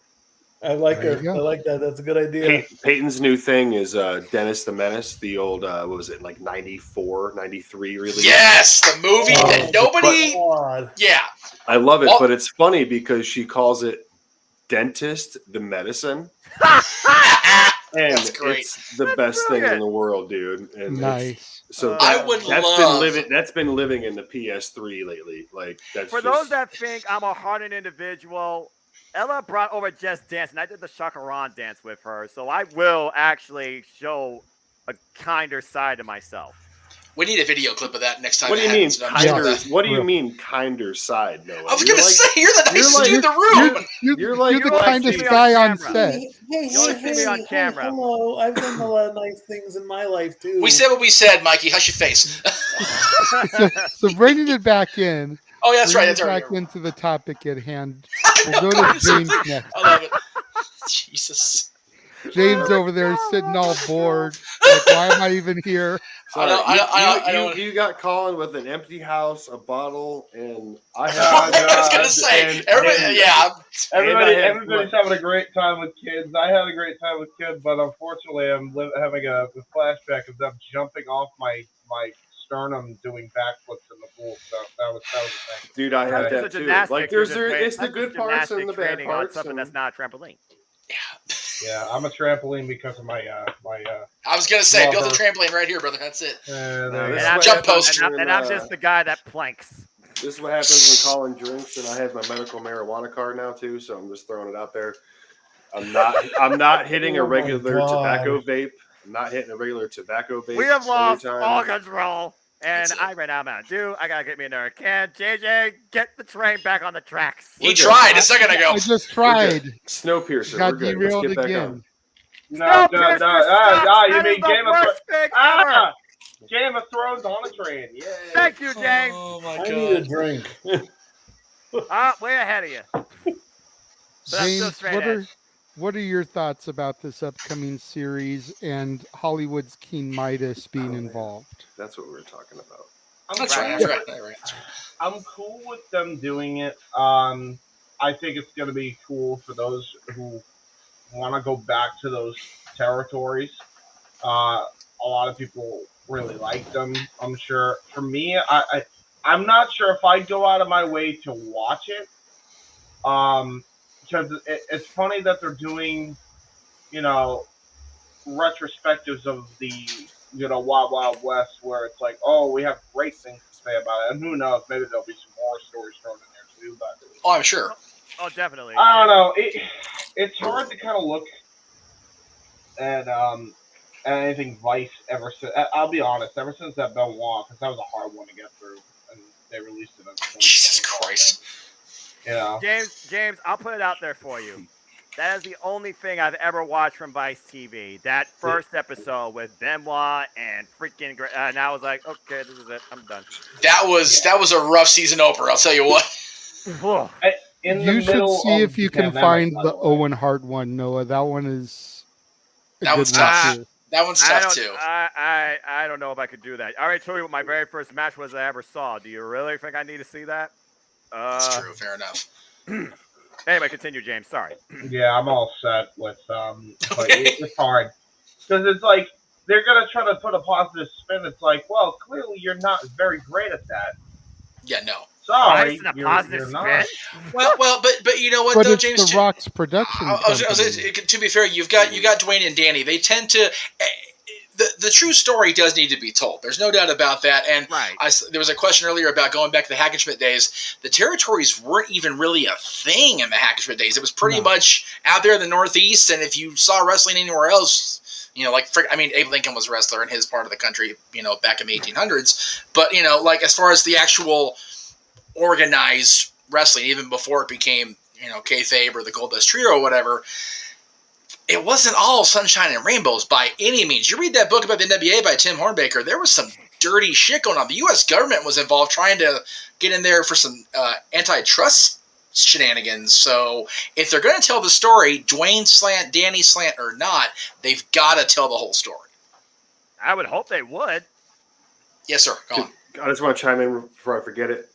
S4: I like
S3: There
S4: her.
S3: you go.
S4: I like that. That's a good idea.
S6: Peyton's new thing is Dennis the Menace, the old, what was it, like 94, 93 release?
S1: Yes, the movie that nobody.
S4: God.
S1: Yeah.
S6: I love it, but it's funny because she calls it Dentist the Medicine. And
S1: That's great.
S6: it's the best thing in the world, dude. And
S3: Nice.
S6: So
S1: I would love.
S6: That's been living in the PS3 lately. Like that's
S2: For those that think I'm a hardened individual, Ella brought over Just Dance, and I did the Chacaran dance with her, so I will actually show a kinder side to myself.
S1: We need a video clip of that next time.
S6: What do you mean kinder?
S3: Yeah.
S6: What do you mean kinder side, Noah?
S1: I was gonna say you're the nicest dude in the room.
S6: You're like
S3: You're the
S6: Lexi.
S3: kindest guy on
S2: camera.
S3: set.
S2: See me on camera.
S4: Hello, I've done a lot of nice things in my life too.
S1: We said what we said, Mikey. Hush your face.
S3: So bringing it back in.
S1: Oh, yeah, that's right.
S3: bringing
S1: That's
S3: it
S1: right.
S3: back into the topic at hand. We'll go to James next.
S1: I love it. Jesus.
S3: James over there sitting all bored. Like, why am I even here?
S6: Sorry,
S1: I don't.
S6: you got Colin with an empty house, a bottle, and I
S1: I was gonna say
S5: Everybody's having a great time with kids. I had a great time with kids, but unfortunately, I'm having a flashback of them jumping off my sternum doing backflips in the pool. So that was the thing.
S6: Dude, I have
S2: That's
S6: that
S2: just
S6: too.
S2: gymnastics.
S6: Like,
S2: You're
S6: it's
S2: just
S6: the good parts and the bad
S2: training on
S6: parts.
S2: something
S6: and-
S2: that's not a trampoline.
S5: Yeah, I'm a trampoline because of my
S1: I was gonna say, build a
S5: Rubber.
S1: trampoline right here, brother. That's it.
S6: this is
S2: And I'm,
S6: what
S1: Jump
S6: happens
S1: post.
S6: when,
S2: and I'm just the guy that planks.
S6: This is what happens when Colin drinks, and I have my medical marijuana card now too. So I'm just throwing it out there. I'm not hitting a
S4: Oh my
S6: regular
S4: God.
S6: tobacco vape. I'm not hitting a regular tobacco vape.
S2: We have lost
S6: anytime.
S2: all control. And
S1: That's it.
S2: I ran out of Mountain Dew. I gotta get me another can. JJ, get the train back on the tracks.
S1: He
S6: We're good.
S1: tried a second ago.
S3: I just
S6: We're
S3: tried.
S6: good. Snowpiercer.
S3: Got
S6: We're good. Let's
S3: derailed
S6: get back
S3: again.
S6: on.
S5: No,
S2: Piercer
S5: you
S2: sucks.
S5: mean
S2: That
S5: Game
S2: is
S5: of
S2: the
S5: Thrones?
S2: worst pick ever.
S5: Ah, Game of Thrones on a train. Yay!
S2: Thank you, James.
S1: Oh my
S4: I need a
S1: god.
S4: drink.
S2: Way ahead of you. But I'm still
S3: James,
S2: straight edge.
S3: what are your thoughts about this upcoming series and Hollywood's King Midas being involved?
S6: That's what we were talking about.
S1: That's
S2: Right.
S1: right. That's right.
S5: I'm cool with them doing it. I think it's going to be cool for those who want to go back to those territories. A lot of people really like them, I'm sure. For me, I'm not sure if I'd go out of my way to watch it. Because it's funny that they're doing, retrospectives of the, Wild Wild West, where it's like, oh, we have great things to say about it. And who knows, maybe there'll be some horror stories thrown in there too. But
S1: Oh, I'm sure.
S2: Oh, definitely.
S5: I don't know. It's hard to kind of look at anything Vice ever since. I'll be honest, ever since that Benoit, because that was a hard one to get through, and they released it.
S1: Jesus Christ.
S2: James, I'll put it out there for you. That is the only thing I've ever watched from Vice TV. That first episode with Benoit and freaking, and I was like, okay, this is it. I'm done.
S1: That was a rough season opener. I'll tell you what.
S3: You should see if you can find the Owen Hart one, Noah. That one is a
S1: That
S3: good
S1: one's
S3: one
S1: tough.
S3: too.
S1: That one's tough too.
S2: I don't know if I could do that. I already told you what my very first match was I ever saw. Do you really think I need to see that?
S1: That's true. Fair enough.
S2: Anyway, continue, James. Sorry.
S5: Yeah, I'm all set with but it's hard because it's like they're gonna try to put a positive spin. It's like, well, clearly you're not very great at that.
S1: Yeah, no.
S5: Sorry,
S2: Nice and a
S5: you're
S2: positive
S5: not.
S2: spin.
S1: Well, but you know what
S3: But
S1: though,
S3: it's
S1: James.
S3: the Rock's production.
S1: I was
S3: company.
S1: to be fair, you got Dwayne and Danny. They tend to. The true story does need to be told. There's no doubt about that. And
S2: Right.
S1: there was a question earlier about going back to the Hackenschmidt days. The territories weren't even really a thing in the Hackenschmidt days. It was pretty much out there in the Northeast. And if you saw wrestling anywhere else, Abe Lincoln was a wrestler in his part of the country, back in the 1800s. But, as far as the actual organized wrestling, even before it became, kayfabe or the Goldust Trio or whatever, it wasn't all sunshine and rainbows by any means. You read that book about the NWA by Tim Hornbaker, there was some dirty shit going on. The U.S. government was involved trying to get in there for some antitrust shenanigans. So if they're going to tell the story, Dwayne slant, Danny slant or not, they've got to tell the whole story.
S2: I would hope they would.
S1: Yes, sir. Go on.
S6: I just want to chime in before I forget it.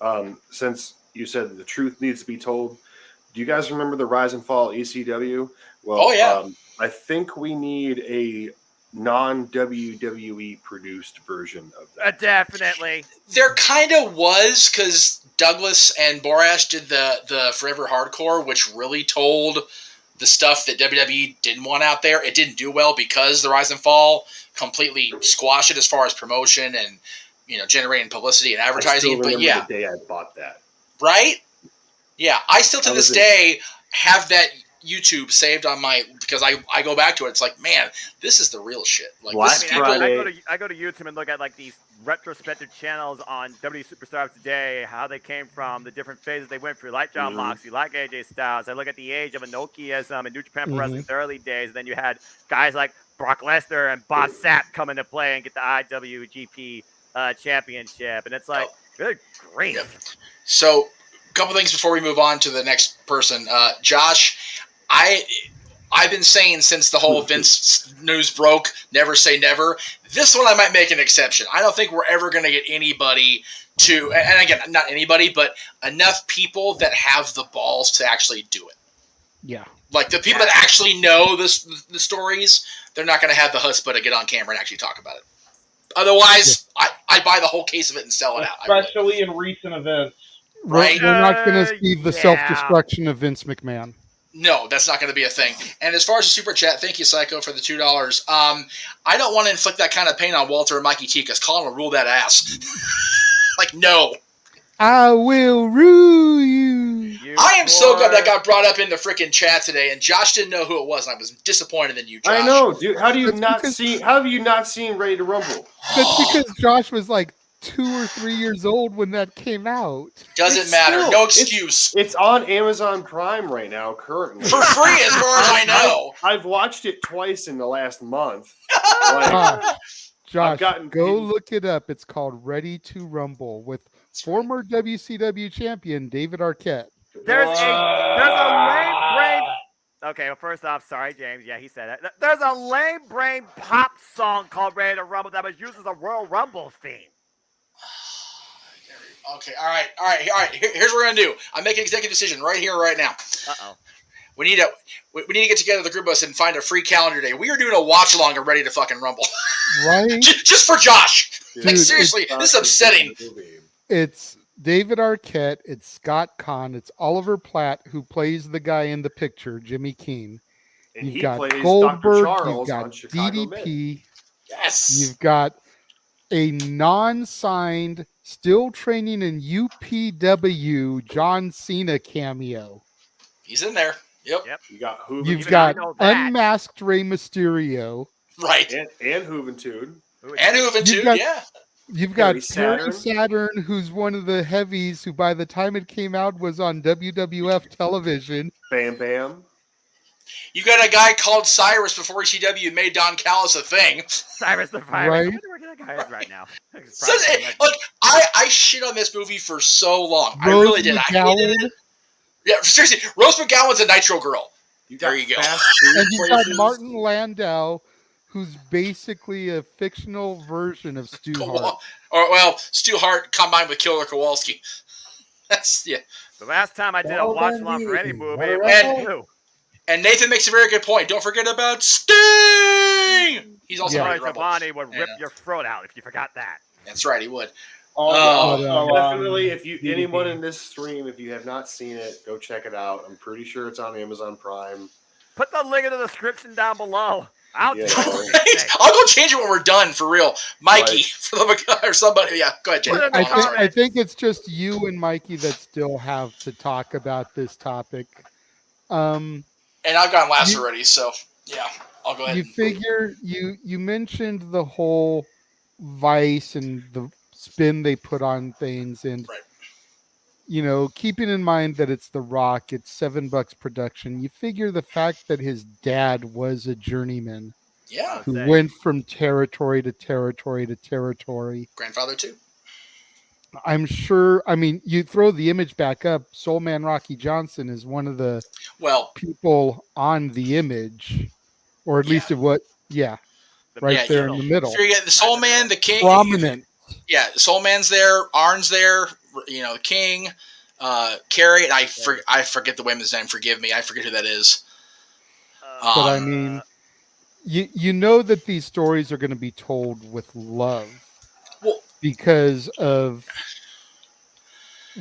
S6: Since you said the truth needs to be told, do you guys remember the Rise and Fall ECW? Well,
S1: Oh, yeah.
S6: I think we need a non-WWE produced version of that.
S2: Definitely.
S1: There kind of was, because Douglas and Borash did the Forever Hardcore, which really told the stuff that WWE didn't want out there. It didn't do well because the Rise and Fall completely squashed it as far as promotion and generating publicity and advertising.
S6: I still
S1: But yeah,
S6: the day I bought that.
S1: right? Yeah, I still to
S6: That
S1: this
S6: was it.
S1: day have that YouTube saved on my, because I go back to it. It's like, man, this is the real shit. Like
S6: Black
S1: this
S2: I
S6: Friday.
S2: go to YouTube and look at like these retrospective channels on WWE Superstars Today, how they came from, the different phases they went through, like John Moxley, like AJ Styles. I look at the age of Enochiism and New Japan Pro Wrestling's early days. And then you had guys like Brock Lesnar and Boss Sapp come into play and get the IWGP championship. And it's like, good grief.
S1: Yeah. So, a couple things before we move on to the next person. Josh, I've been saying since the whole Vince news broke, never say never. This one I might make an exception. I don't think we're ever going to get anybody to, and again, not anybody, but enough people that have the balls to actually do it.
S3: Yeah.
S1: Like the people that actually know the stories, they're not going to have the chutzpah to get on camera and actually talk about it. Otherwise, I buy the whole case of it and sell it out.
S5: Especially in recent events.
S1: Right?
S3: We're not going to see the
S2: yeah.
S3: self-destruction of Vince McMahon.
S1: No, that's not going to be a thing. And as far as the super chat, thank you, Psycho, for the $2. I don't want to inflict that kind of pain on Walter and Mikey T because Colin will rule that ass. Like, no.
S3: I will rule you.
S1: I am so glad that got brought up in the freaking chat today, and Josh didn't know who it was, and I was disappointed in you, Josh.
S6: I know, dude. How have you
S3: because-
S6: not seen Ready to Rumble?
S3: That's because Josh was like 2 or 3 years old when that came out.
S1: Doesn't
S6: It's
S1: matter.
S6: still-
S1: No excuse.
S6: It's on Amazon Prime right now, currently.
S1: For free, as far as I know.
S6: I've watched it twice in the last month.
S3: Josh,
S6: gotten-
S3: go look it up. It's called Ready to Rumble with former WCW champion David Arquette.
S2: There's a lame brain. Okay, well, first off, sorry, James. Yeah, he said it. There's a lame brain pop song called Ready to Rumble that was used as a Royal Rumble theme.
S1: Okay, all right. Here's what we're gonna do. I'm making an executive decision right here, right now.
S2: Uh-oh.
S1: We need to get together the group of us and find a free calendar day. We are doing a watch along and Ready to fucking Rumble,
S3: Right?
S1: just for Josh. Like
S3: Dude,
S1: seriously, this is upsetting.
S3: It's David Arquette. It's Scott Conn. It's Oliver Platt, who plays the guy in the picture, Jimmy Keene.
S6: And
S3: You've
S6: he
S3: got
S6: plays
S3: Goldberg.
S6: Dr. Charles
S3: You've got
S6: on Chicago Med.
S3: DDP.
S1: Yes.
S3: You've got a non-signed, still training in UPW, John Cena cameo.
S1: He's in there. Yep.
S6: You got Hooven.
S3: You've
S2: I
S3: got
S2: know that.
S3: unmasked Rey Mysterio.
S1: Right.
S6: and Juventud.
S1: And Hooven
S3: You've
S1: too.
S3: got-
S1: Yeah.
S3: You've got
S6: Perry
S3: Perry
S6: Saturn.
S3: Saturn, who's one of the heavies who by the time it came out was on WWF television.
S6: Bam Bam.
S1: You got a guy called Cyrus before ECW made Don Callis a thing.
S2: Cyrus the Virus.
S3: Right.
S2: I wonder where that guy is right now.
S1: So, like I shit on this movie for so long. I really did. I hated it. Yeah, seriously. Rose McGowan's a Nitro girl. There you go.
S6: Fast food
S3: And you've got
S6: places.
S3: Martin Landau, who's basically a fictional version of Stu Hart.
S1: Or Stu Hart combined with Killer Kowalski. That's yeah.
S2: The last time I did a
S4: Well,
S2: watch
S4: then
S2: along
S4: you-
S2: for any movie,
S4: what
S2: it
S4: a
S2: was
S1: rebel.
S2: you.
S1: And Nathan makes a very good point. Don't forget about Sting. He's also
S3: Yeah.
S1: Ready
S2: Troy
S1: to Rumble.
S2: Schiavone would rip your throat out if you forgot that.
S1: That's right, he would.
S6: Definitely, if you anyone in this stream, if you have not seen it, go check it out. I'm pretty sure it's on Amazon Prime.
S2: Put the link in the description down below. I'll
S6: Yeah.
S2: do it.
S1: I'll go change it when we're done, for real. Mikey,
S6: Right.
S1: for the or somebody. Yeah, go ahead, Jay.
S2: Put it in the
S3: I
S2: comments.
S3: think it's just you and Mikey that still have to talk about this topic.
S1: And I've gone last
S3: You-
S1: already, so yeah, I'll go ahead.
S3: You figure you mentioned the whole Vice and the spin they put on things, and
S1: Right.
S3: you know, keeping in mind that it's The Rock, it's $7 production. You figure the fact that his dad was a journeyman
S1: Yeah,
S3: who
S2: Same.
S3: went from territory to territory to territory.
S1: grandfather too.
S3: I'm sure. I mean, you throw the image back up. Soul Man Rocky Johnson is one of the
S1: Well,
S3: people on the image, or at least of what, right
S1: yeah,
S3: there in the middle.
S1: so you get the Soul Man, the King.
S3: Prominent.
S1: Yeah, Soul Man's there. Arn's there. You know, the King. Carrie. And I forget the women's name. Forgive me. I forget who that is.
S3: But I mean, you know that these stories are going to be told with love,
S1: Well-
S3: because of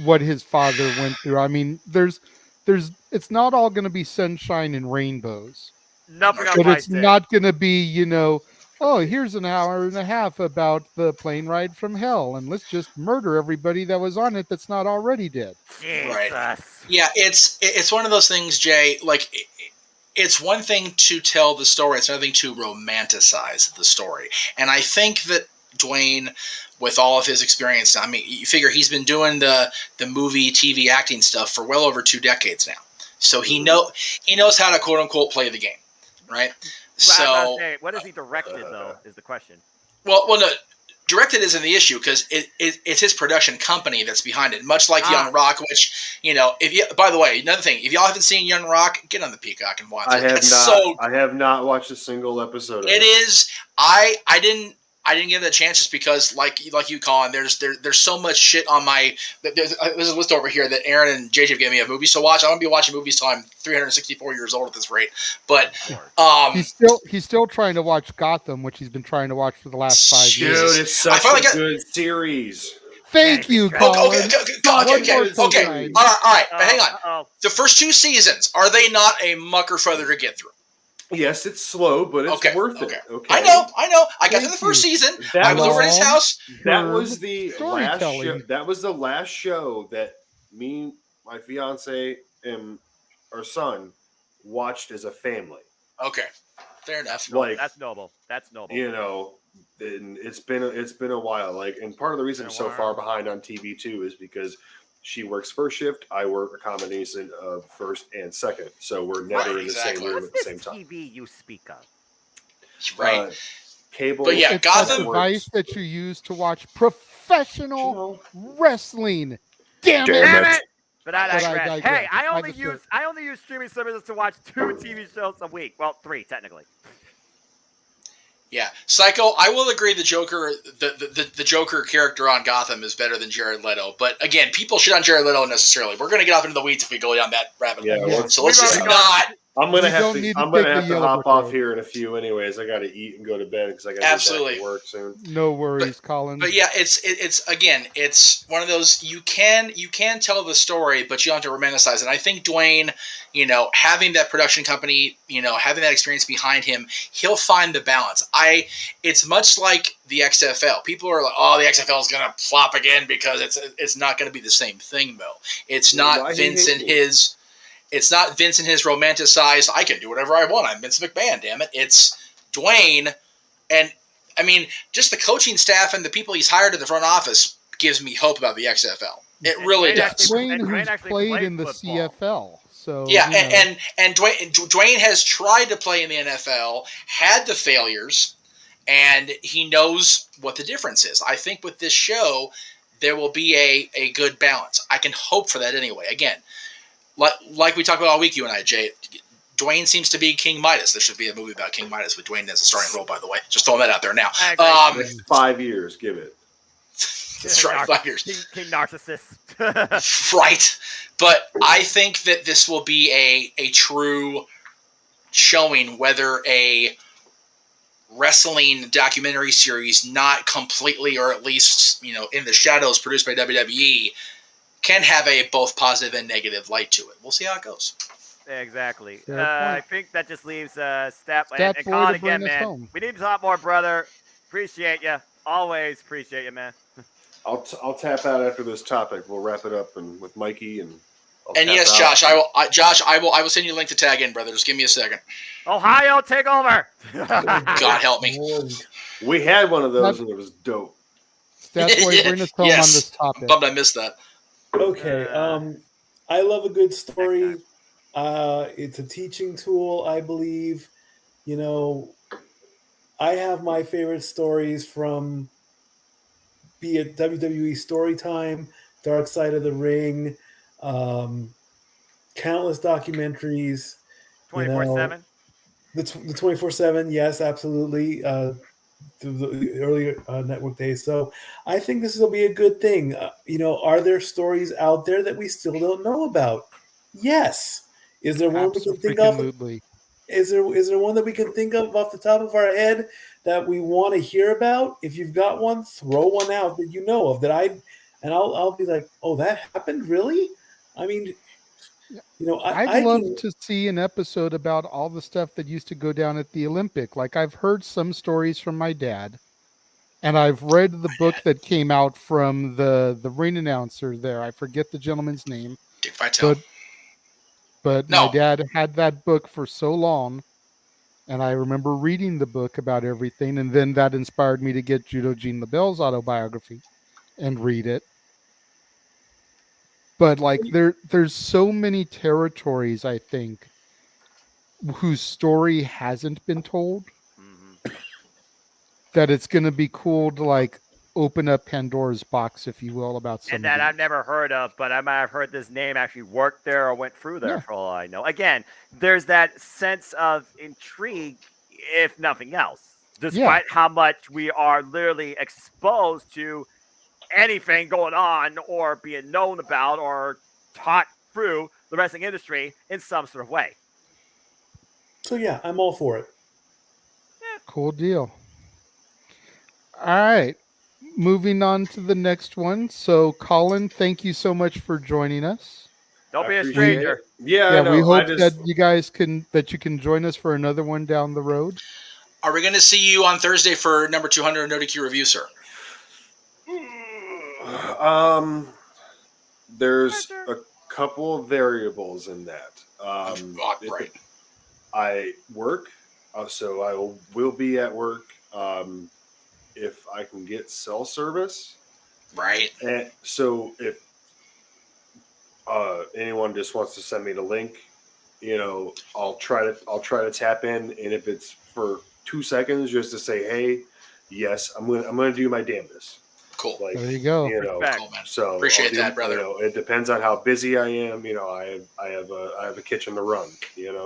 S3: what his father went through. I mean, it's not all going to be sunshine and rainbows,
S2: Nothing on
S3: but
S2: my
S3: it's
S2: stick.
S3: not going to be, oh, here's an hour and a half about the plane ride from hell, and let's just murder everybody that was on it that's not already dead.
S1: Right.
S2: Jesus.
S1: Yeah, it's one of those things, Jay. Like, it's one thing to tell the story; it's another thing to romanticize the story. And I think that Dwayne, with all of his experience, I mean, you figure he's been doing the movie, TV, acting stuff for well over 2 decades now. So he knows how to quote unquote play the game, right? So,
S2: What has he directed though? Is the question.
S1: well, no. Directed isn't the issue because it's his production company that's behind it. Much like Young Rock, which by the way, another thing, if y'all haven't seen Young Rock, get on the Peacock and watch it.
S6: I have
S1: It's
S6: not.
S1: so
S6: I have not watched a single episode of
S1: it is. I I didn't give it a chance just because, like you, Colin, there's so much shit on my. There's a list over here that Aaron and JJ have given me of movies to watch. I'm gonna be watching movies till I'm 364 years old at this rate. But
S3: he's still trying to watch Gotham, which he's been trying to watch for the last 5 years.
S6: Dude, it's such a good series.
S3: Thank you, Colin.
S1: Okay. All right. But hang on. The first 2 seasons, are they not a mucker feather to get through?
S6: Yes, it's slow, but it's worth it. Okay.
S1: I know. I got through the first season. I was over at his house.
S6: That was the last show. That was the last show that me, my fiance, and our son watched as a family.
S1: Okay, fair enough.
S6: Like
S2: that's noble. That's noble.
S6: You know, it's been a while. Like, and part of the reason I'm so far behind on TV too is because she works first shift. I work a combination of first and second, so we're never in the same room at the same time.
S2: TV you speak of?
S1: Right.
S6: Cable.
S1: But yeah,
S3: it's
S1: Gotham.
S3: a device that you use to watch professional wrestling. Damn it!
S2: But I digress. Hey, I only use streaming services to watch 2 TV shows a week. Well, 3 technically.
S1: Yeah, Psycho. I will agree. The Joker, the Joker character on Gotham is better than Jared Leto. But again, people shit on Jared Leto unnecessarily. We're going to get off into the weeds if we go down that rabbit hole.
S6: Yeah,
S1: so let's just not.
S6: I'm gonna have to hop off here in a few. Anyways, I got to eat and go to bed because I got to get back to work soon.
S3: No worries, Colin.
S1: But yeah, it's one of those you can tell the story, but you don't have to romanticize it. And I think Dwayne, having that production company, having that experience behind him, he'll find the balance. It's much like the XFL. People are like, oh, the XFL is gonna flop again because it's not gonna be the same thing, though. It's not Vince and his. It's not Vince and his romanticized, I can do whatever I want. I'm Vince McMahon, damn it. It's Dwayne. And, I mean, just the coaching staff and the people he's hired in the front office gives me hope about the XFL. It really does.
S3: Dwayne, who's played in the CFL. So,
S1: yeah, and Dwayne has tried to play in the NFL, had the failures, and he knows what the difference is. I think with this show, there will be a good balance. I can hope for that anyway. Again, like we talked about all week, you and I, Jay, Dwayne seems to be King Midas. There should be a movie about King Midas with Dwayne as a starring role, by the way. Just throwing that out there now.
S6: 5 years, give it.
S1: That's right, 5 years.
S2: King narcissist.
S1: Right. But I think that this will be a true showing whether a wrestling documentary series, not completely or at least, in the shadows produced by WWE, can have a both positive and negative light to it. We'll see how it goes.
S2: Exactly. I think that just leaves Step and Colin again, man. Home. We need to talk more, brother. Appreciate you. Always appreciate you, man.
S6: I'll tap out after this topic. We'll wrap it up with Mikey and
S1: yes, Josh, I will send you a link to tag in, brother. Just give me a second.
S2: Ohio, take over.
S1: God help me.
S6: We had one of those and it was dope.
S3: Step Boy, bring us home on this topic.
S1: Bummed I missed that.
S4: Okay. I love a good story. It's a teaching tool, I believe. I have my favorite stories from, be it WWE Storytime, Dark Side of the Ring, countless documentaries.
S2: 24/7?
S4: The 24/7, yes, absolutely. The earlier network days. So I think this will be a good thing. Are there stories out there that we still don't know about? Yes. Is there one we can think of? Is there one that we can think of off the top of our head that we want to hear about? If you've got one, throw one out that you know of I'll be like, oh, that happened? Really? I mean,
S3: I'd love to see an episode about all the stuff that used to go down at the Olympic. Like, I've heard some stories from my dad, and I've read the book that came out from the ring announcer there. I forget the gentleman's name.
S1: Dick Vitale.
S3: But my dad had that book for so long, and I remember reading the book about everything, and then that inspired me to get Judo Gene LaBelle's autobiography and read it. But there's so many territories, I think, whose story hasn't been told, that it's going to be cool to open up Pandora's box, if you will, about something.
S2: And that I've never heard of, but I might have heard this name actually worked there or went through there for all I know. Again, there's that sense of intrigue, if nothing else. despite how much we are literally exposed to anything going on or being known about or taught through the wrestling industry in some sort of way.
S4: So yeah, I'm all for it.
S3: Cool deal. All right. Moving on to the next one. So, Colin, thank you so much for joining us.
S2: Don't
S5: I
S2: be a
S5: appreciate
S2: stranger.
S5: it. Yeah, I
S3: Yeah,
S5: know.
S3: we hope
S5: I just,
S3: that you can join us for another one down the road.
S1: Are we going to see you on Thursday for number 200 No DQ review, sir?
S6: There's a couple of variables in that.
S1: Right.
S6: I work, so I will be at work. If I can get cell service,
S1: Right.
S6: and so if anyone just wants to send me the link, I'll try to tap in, and if it's for 2 seconds, just to say, hey, yes, I'm gonna do my damnedest.
S1: Cool.
S6: Like,
S3: There you go.
S2: Respect.
S1: Cool, man.
S6: so
S1: Appreciate that, brother.
S6: It depends on how busy I am. I have a kitchen to run.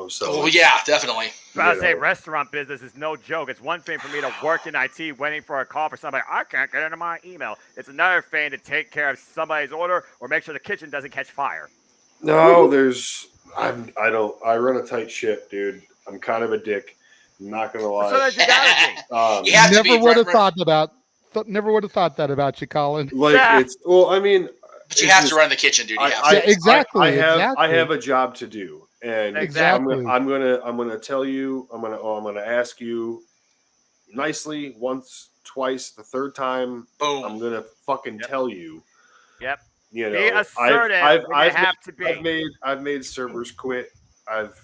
S6: So
S1: Oh, yeah, definitely.
S2: But I
S6: you
S2: say
S6: know.
S2: restaurant business is no joke. It's one thing for me to work in IT waiting for a call for somebody. I can't get into my email. It's another thing to take care of somebody's order or make sure the kitchen doesn't catch fire.
S6: No, I run a tight ship, dude. I'm kind of a dick. I'm not gonna lie.
S2: So that you gotta be.
S1: You have to
S3: Never
S1: be.
S3: would have
S1: Right.
S3: never would have thought that about you, Colin.
S6: Like
S2: Yeah.
S6: I mean,
S1: But you
S6: it's
S1: have
S6: just-
S1: to run the kitchen, dude. You have
S6: I,
S1: to.
S3: Yeah, exactly,
S6: I have
S3: exactly.
S6: a job to do, and
S2: Exactly.
S6: I'm gonna tell you. I'm gonna ask you nicely once, twice. The third time,
S1: Boom.
S6: I'm gonna fucking tell you.
S2: Yep.
S6: Be
S2: Be assertive when you have to be.
S6: I've made servers quit. I've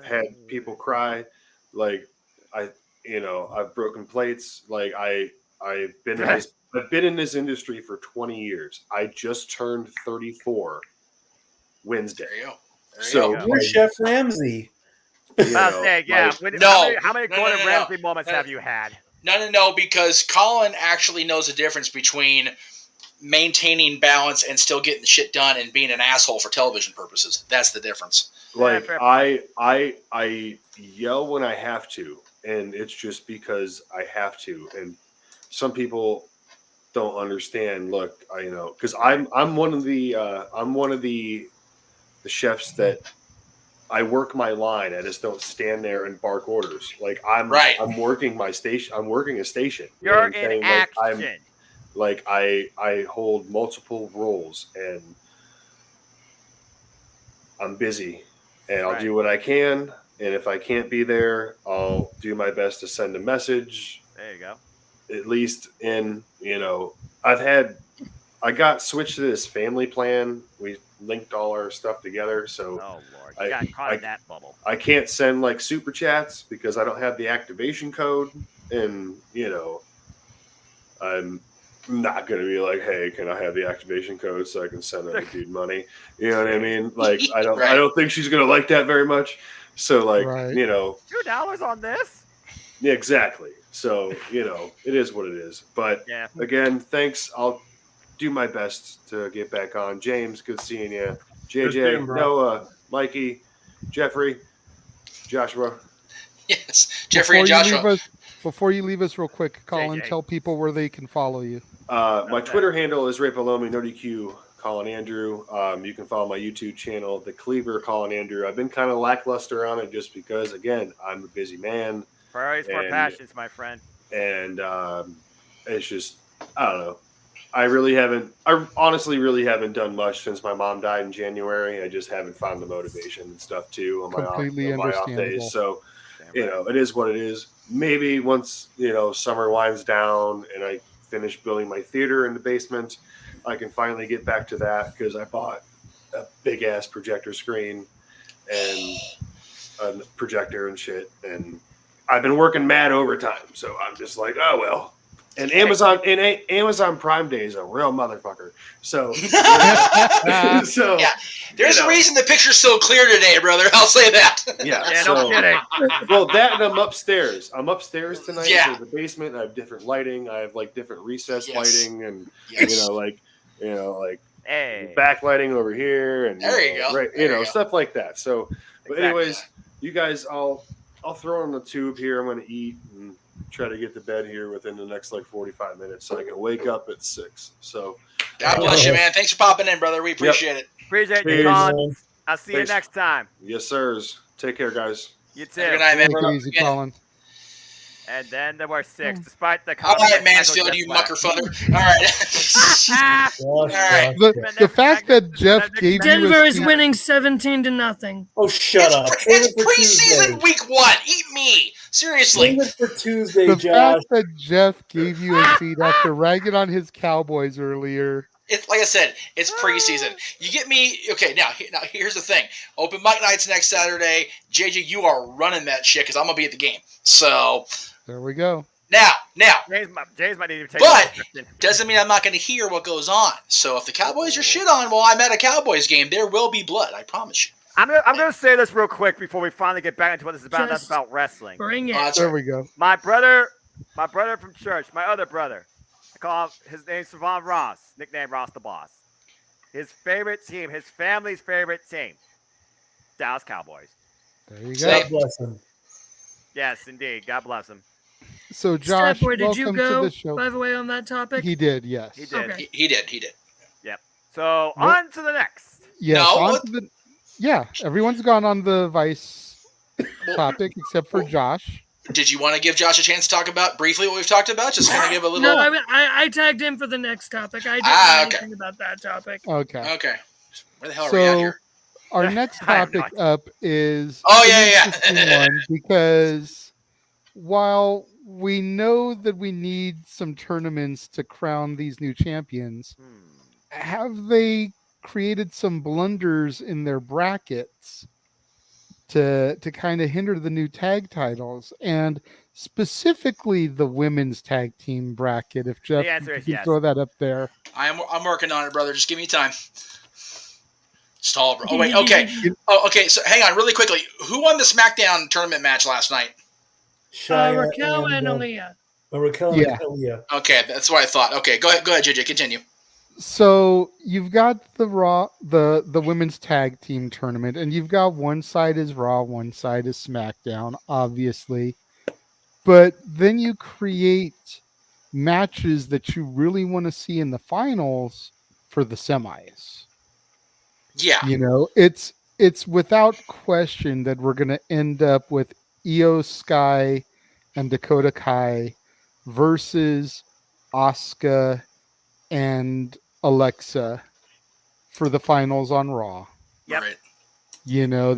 S6: had people cry. Like I've broken plates. Like I've been in this industry for 20 years. I just turned 34 Wednesday.
S1: There you go. There you
S6: So
S1: go.
S4: You're Chef Ramsay.
S2: I'll say, yeah.
S1: No.
S2: How many
S1: No,
S2: Gordon
S1: no.
S2: Ramsay moments
S1: No.
S2: have you had?
S1: No, because Colin actually knows the difference between maintaining balance and still getting shit done and being an asshole for television purposes. That's the difference.
S6: like
S2: fair
S6: I yell when I have to, and it's just because I have to. And some people don't understand. Look, because I'm one of the chefs that I work my line. I just don't stand there and bark orders. Like I'm working my station. I'm working a station. You know
S2: You're
S6: what I'm saying?
S2: in action.
S6: I hold multiple roles, and I'm busy, and I'll do what I can. And if I can't be there, I'll do my best to send a message.
S2: There you go.
S6: At least I got switched to this family plan. We linked all our stuff together, so
S2: Oh Lord, you got caught in that bubble.
S6: I can't send like super chats because I don't have the activation code, and I'm not gonna be like, hey, can I have the activation code so I can send that dude money? You know what I mean? Like I don't think she's gonna like that very much. So like
S3: Right.
S2: $2 on this?
S6: yeah, exactly. So it is what it is. But
S2: Yeah.
S6: again, thanks. I'll do my best to get back on. James, good seeing you.
S5: Good
S6: JJ,
S5: seeing, bro.
S6: Noah, Mikey, Jeffrey, Joshua.
S1: Yes. Jeffrey and Joshua.
S3: Before you leave us real quick, Colin,
S2: JJ.
S3: tell people where they can follow you.
S6: My Twitter handle is right below me, NoDQ, Colin Andrew. You can follow my YouTube channel, The Cleaver, Colin Andrew. I've been kind of lackluster on it just because, again, I'm a busy man.
S2: Priorities for passions, my friend.
S6: And it's just, I don't know. I honestly really haven't done much since my mom died in January. I just haven't found the motivation and stuff too on my off days. So, it is what it is. Maybe once, summer winds down and I finish building my theater in the basement, I can finally get back to that because I bought a big ass projector screen and a projector and shit. And I've been working mad overtime. So I'm just like, oh, well. And Amazon Prime Day is a real motherfucker. So,
S1: Yeah, there's a reason the picture's so clear today, brother. I'll say that.
S6: Yeah,
S2: no kidding.
S6: Well, that and I'm upstairs. I'm upstairs tonight.
S1: Yeah.
S6: In the basement. I have different lighting. I have like different recessed
S1: Yes.
S6: lighting, and
S1: Yes.
S2: Hey.
S6: backlighting over here, and
S1: There you go.
S6: right,
S1: There you go.
S6: stuff like that. So, but
S2: Exactly.
S6: anyways, you guys, I'll throw on the tube here. I'm gonna eat, and try to get to bed here within the next like 45 minutes so I can wake up at 6. So
S1: God bless you, man. Thanks for popping in, brother. We appreciate it.
S2: Appreciate you,
S6: Cheers.
S2: Colin. I'll see you
S6: Thanks.
S2: next time.
S6: yes, sirs. Take care, guys.
S2: You too.
S1: Have a good night, man.
S3: Take it easy, Colin.
S2: And then there were 6, despite the
S1: All right,
S2: controversial
S1: Mansfield, you
S2: death
S1: mucker
S2: letter.
S1: fucker. All right. All right.
S3: The fact that Jeff gave you
S7: Denver
S3: a
S7: is
S3: seat-
S7: winning 17-0.
S4: Oh, shut up. Save
S1: It's
S4: it for Tuesday.
S1: preseason week 1. Eat me. Seriously.
S4: Save it for Tuesday,
S3: the
S4: Josh.
S3: fact that Jeff gave you a seat after ragging on his Cowboys earlier.
S1: It's like I said, it's preseason. You get me. Okay, now here's the thing. Open mic nights next Saturday. JJ, you are running that shit because I'm gonna be at the game. So
S3: There we go.
S1: now,
S2: James might need to take
S1: But-
S2: over.
S1: doesn't mean I'm not going to hear what goes on. So if the Cowboys are shit on while I'm at a Cowboys game, there will be blood. I promise you.
S2: I'm gonna say this real quick before we finally get back into what this is about. That's
S7: Just
S2: about wrestling.
S7: Bring it.
S1: That's
S3: There
S1: right.
S3: we go.
S2: My brother from church, my other brother, I call him, his name's Savon Ross, nickname Ross the Boss. His favorite team, his family's favorite team, Dallas Cowboys.
S3: There you go.
S1: Say-
S4: God bless him.
S2: Yes, indeed. God bless him.
S3: So Josh,
S7: Steph, where did you
S3: welcome
S7: go,
S3: to the show.
S7: by the way, on that topic?
S3: He did, yes.
S2: He did.
S7: Okay.
S1: He did.
S2: So
S3: What?
S2: on to the next.
S3: Yes,
S1: No,
S3: on
S1: what-
S3: to the, yeah, everyone's gone on the Vice topic except for Josh.
S1: Did you want to give Josh a chance to talk about briefly what we've talked about? Just kind of give a little.
S7: No, I tagged him for the next topic. I didn't know
S1: okay.
S7: anything about that topic.
S3: Okay.
S1: Okay. Where the hell are we at
S3: So
S1: here?
S3: our next
S2: I have
S3: topic
S2: not.
S3: up is
S1: Oh,
S3: an
S1: yeah.
S3: interesting one because while we know that we need some tournaments to crown these new champions, have they created some blunders in their brackets to kind of hinder the new tag titles, and specifically the women's tag team bracket? If Jeff,
S2: The answer
S3: you
S2: is
S3: can
S2: yes.
S3: throw that up there.
S1: I'm working on it, brother. Just give me time. Stall, bro. Oh wait. Okay. Oh, okay. So hang on, really quickly. Who won the SmackDown tournament match last night?
S4: Shia
S7: Raquel and
S4: uh,
S7: Aaliyah.
S4: Raquel
S3: Yeah.
S4: and Aaliyah.
S1: Okay, that's what I thought. Okay, go ahead, JJ. Continue.
S3: So you've got the Raw, the women's tag team tournament, and you've got one side is Raw, one side is SmackDown, obviously. But then you create matches that you really want to see in the finals for the semis.
S1: Yeah.
S3: You know, it's without question that we're going to end up with Io Sky and Dakota Kai versus Asuka and Alexa for the finals on Raw.
S2: Yep.
S1: Right.
S3: You know,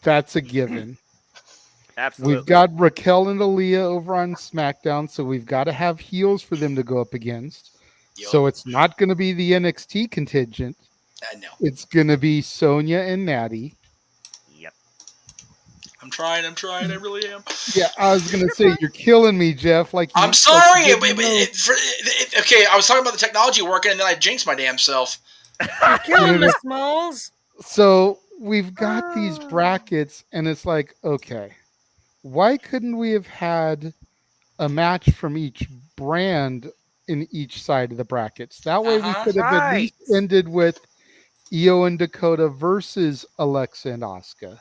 S3: that's a given.
S2: Absolutely.
S3: We've got Raquel and Aaliyah over on SmackDown, so we've got to have heels for them to go up against.
S1: Yup.
S3: So it's not going to be the NXT contingent.
S1: I know.
S3: It's going to be Sonya and Natty.
S2: Yep.
S1: I'm trying. I really am.
S3: Yeah, I was going to say, you're killing me, Jeff. Like
S1: I'm
S3: you
S1: sorry.
S3: didn't know.
S1: Okay, I was talking about the technology working, and then I jinxed my damn self.
S7: Killing the Smalls.
S3: So we've got these brackets, and it's like, okay, why couldn't we have had a match from each brand in each side of the brackets? That way we
S1: Uh-huh.
S3: could have at least ended with Io and Dakota versus Alexa and Asuka.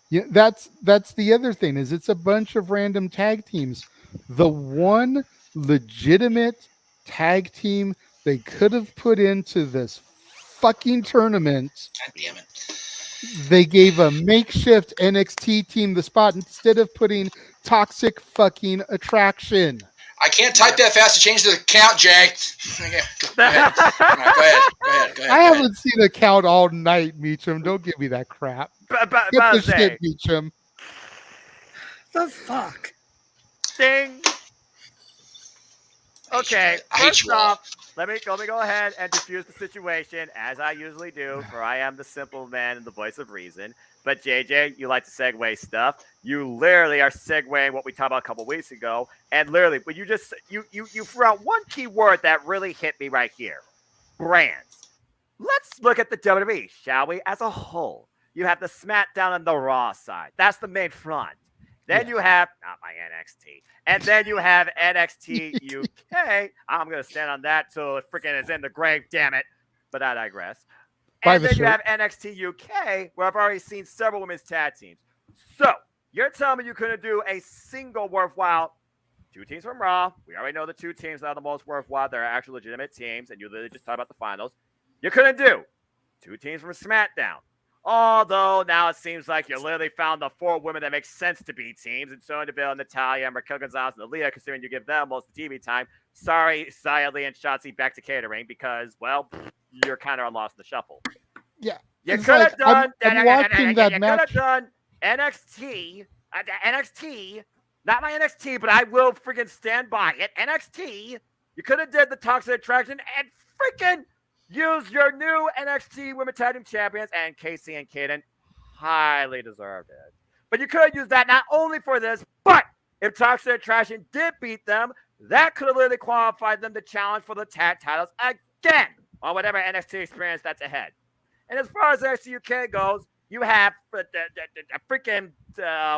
S3: Yeah, that's the other thing, is it's a bunch of random tag teams. The one legitimate tag team they could have put into this fucking tournament,
S1: God damn it.
S3: they gave a makeshift NXT team the spot instead of putting Toxic fucking Attraction.
S1: I can't type that fast to change the count, Jay. Okay, go ahead. All right, go ahead.
S3: I haven't seen a count all night, Meacham. Don't give me that crap. Get
S2: About
S3: the
S2: to say,
S3: shit, Meacham.
S7: The fuck?
S2: ding. Okay,
S1: I hate
S2: first
S1: you all.
S2: off, let me go ahead and diffuse the situation as I usually do, for I am the simple man and the voice of reason. But JJ, you like to segue stuff. You literally are segueing what we talked about a couple weeks ago, and literally, but you just you threw out one key word that really hit me right here: brands. Let's look at the WWE, shall we, as a whole. You have the SmackDown and the Raw side. That's the main front. Then you have, not my NXT. And then you have NXT UK. I'm going to stand on that till it freaking is in the grave, damn it. But I digress.
S3: Buy
S2: And
S3: the
S2: then you
S3: shirt.
S2: have NXT UK, where I've already seen several women's tag teams. So, You're telling me you couldn't do a single worthwhile 2 teams from Raw. We already know the 2 teams that are the most worthwhile. They're actual legitimate teams, and you literally just talked about the finals. You couldn't do 2 teams from SmackDown. Although now it seems like you literally found the 4 women that make sense to be teams, and Sonya Deville, Natalya, and Raquel Gonzalez, and Aaliyah, considering you give them most of the TV time. Sorry, Xia Li and Shotzi back to catering because, well, you're kind of lost in the shuffle.
S3: Yeah.
S2: You
S3: It's
S2: could have
S3: like,
S2: done
S3: I'm watching that
S2: you could
S3: match.
S2: have done NXT, not my NXT, but I will freaking stand by it. NXT, you could have did the Toxic Attraction and freaking use your new NXT Women Tag Team Champions, and Casey and Kaden highly deserved it. But you could have used that not only for this, but if Toxic Attraction did beat them, that could have literally qualified them to challenge for the tag titles again on whatever NXT experience that's ahead. And as far as NXT UK goes, you have the freaking,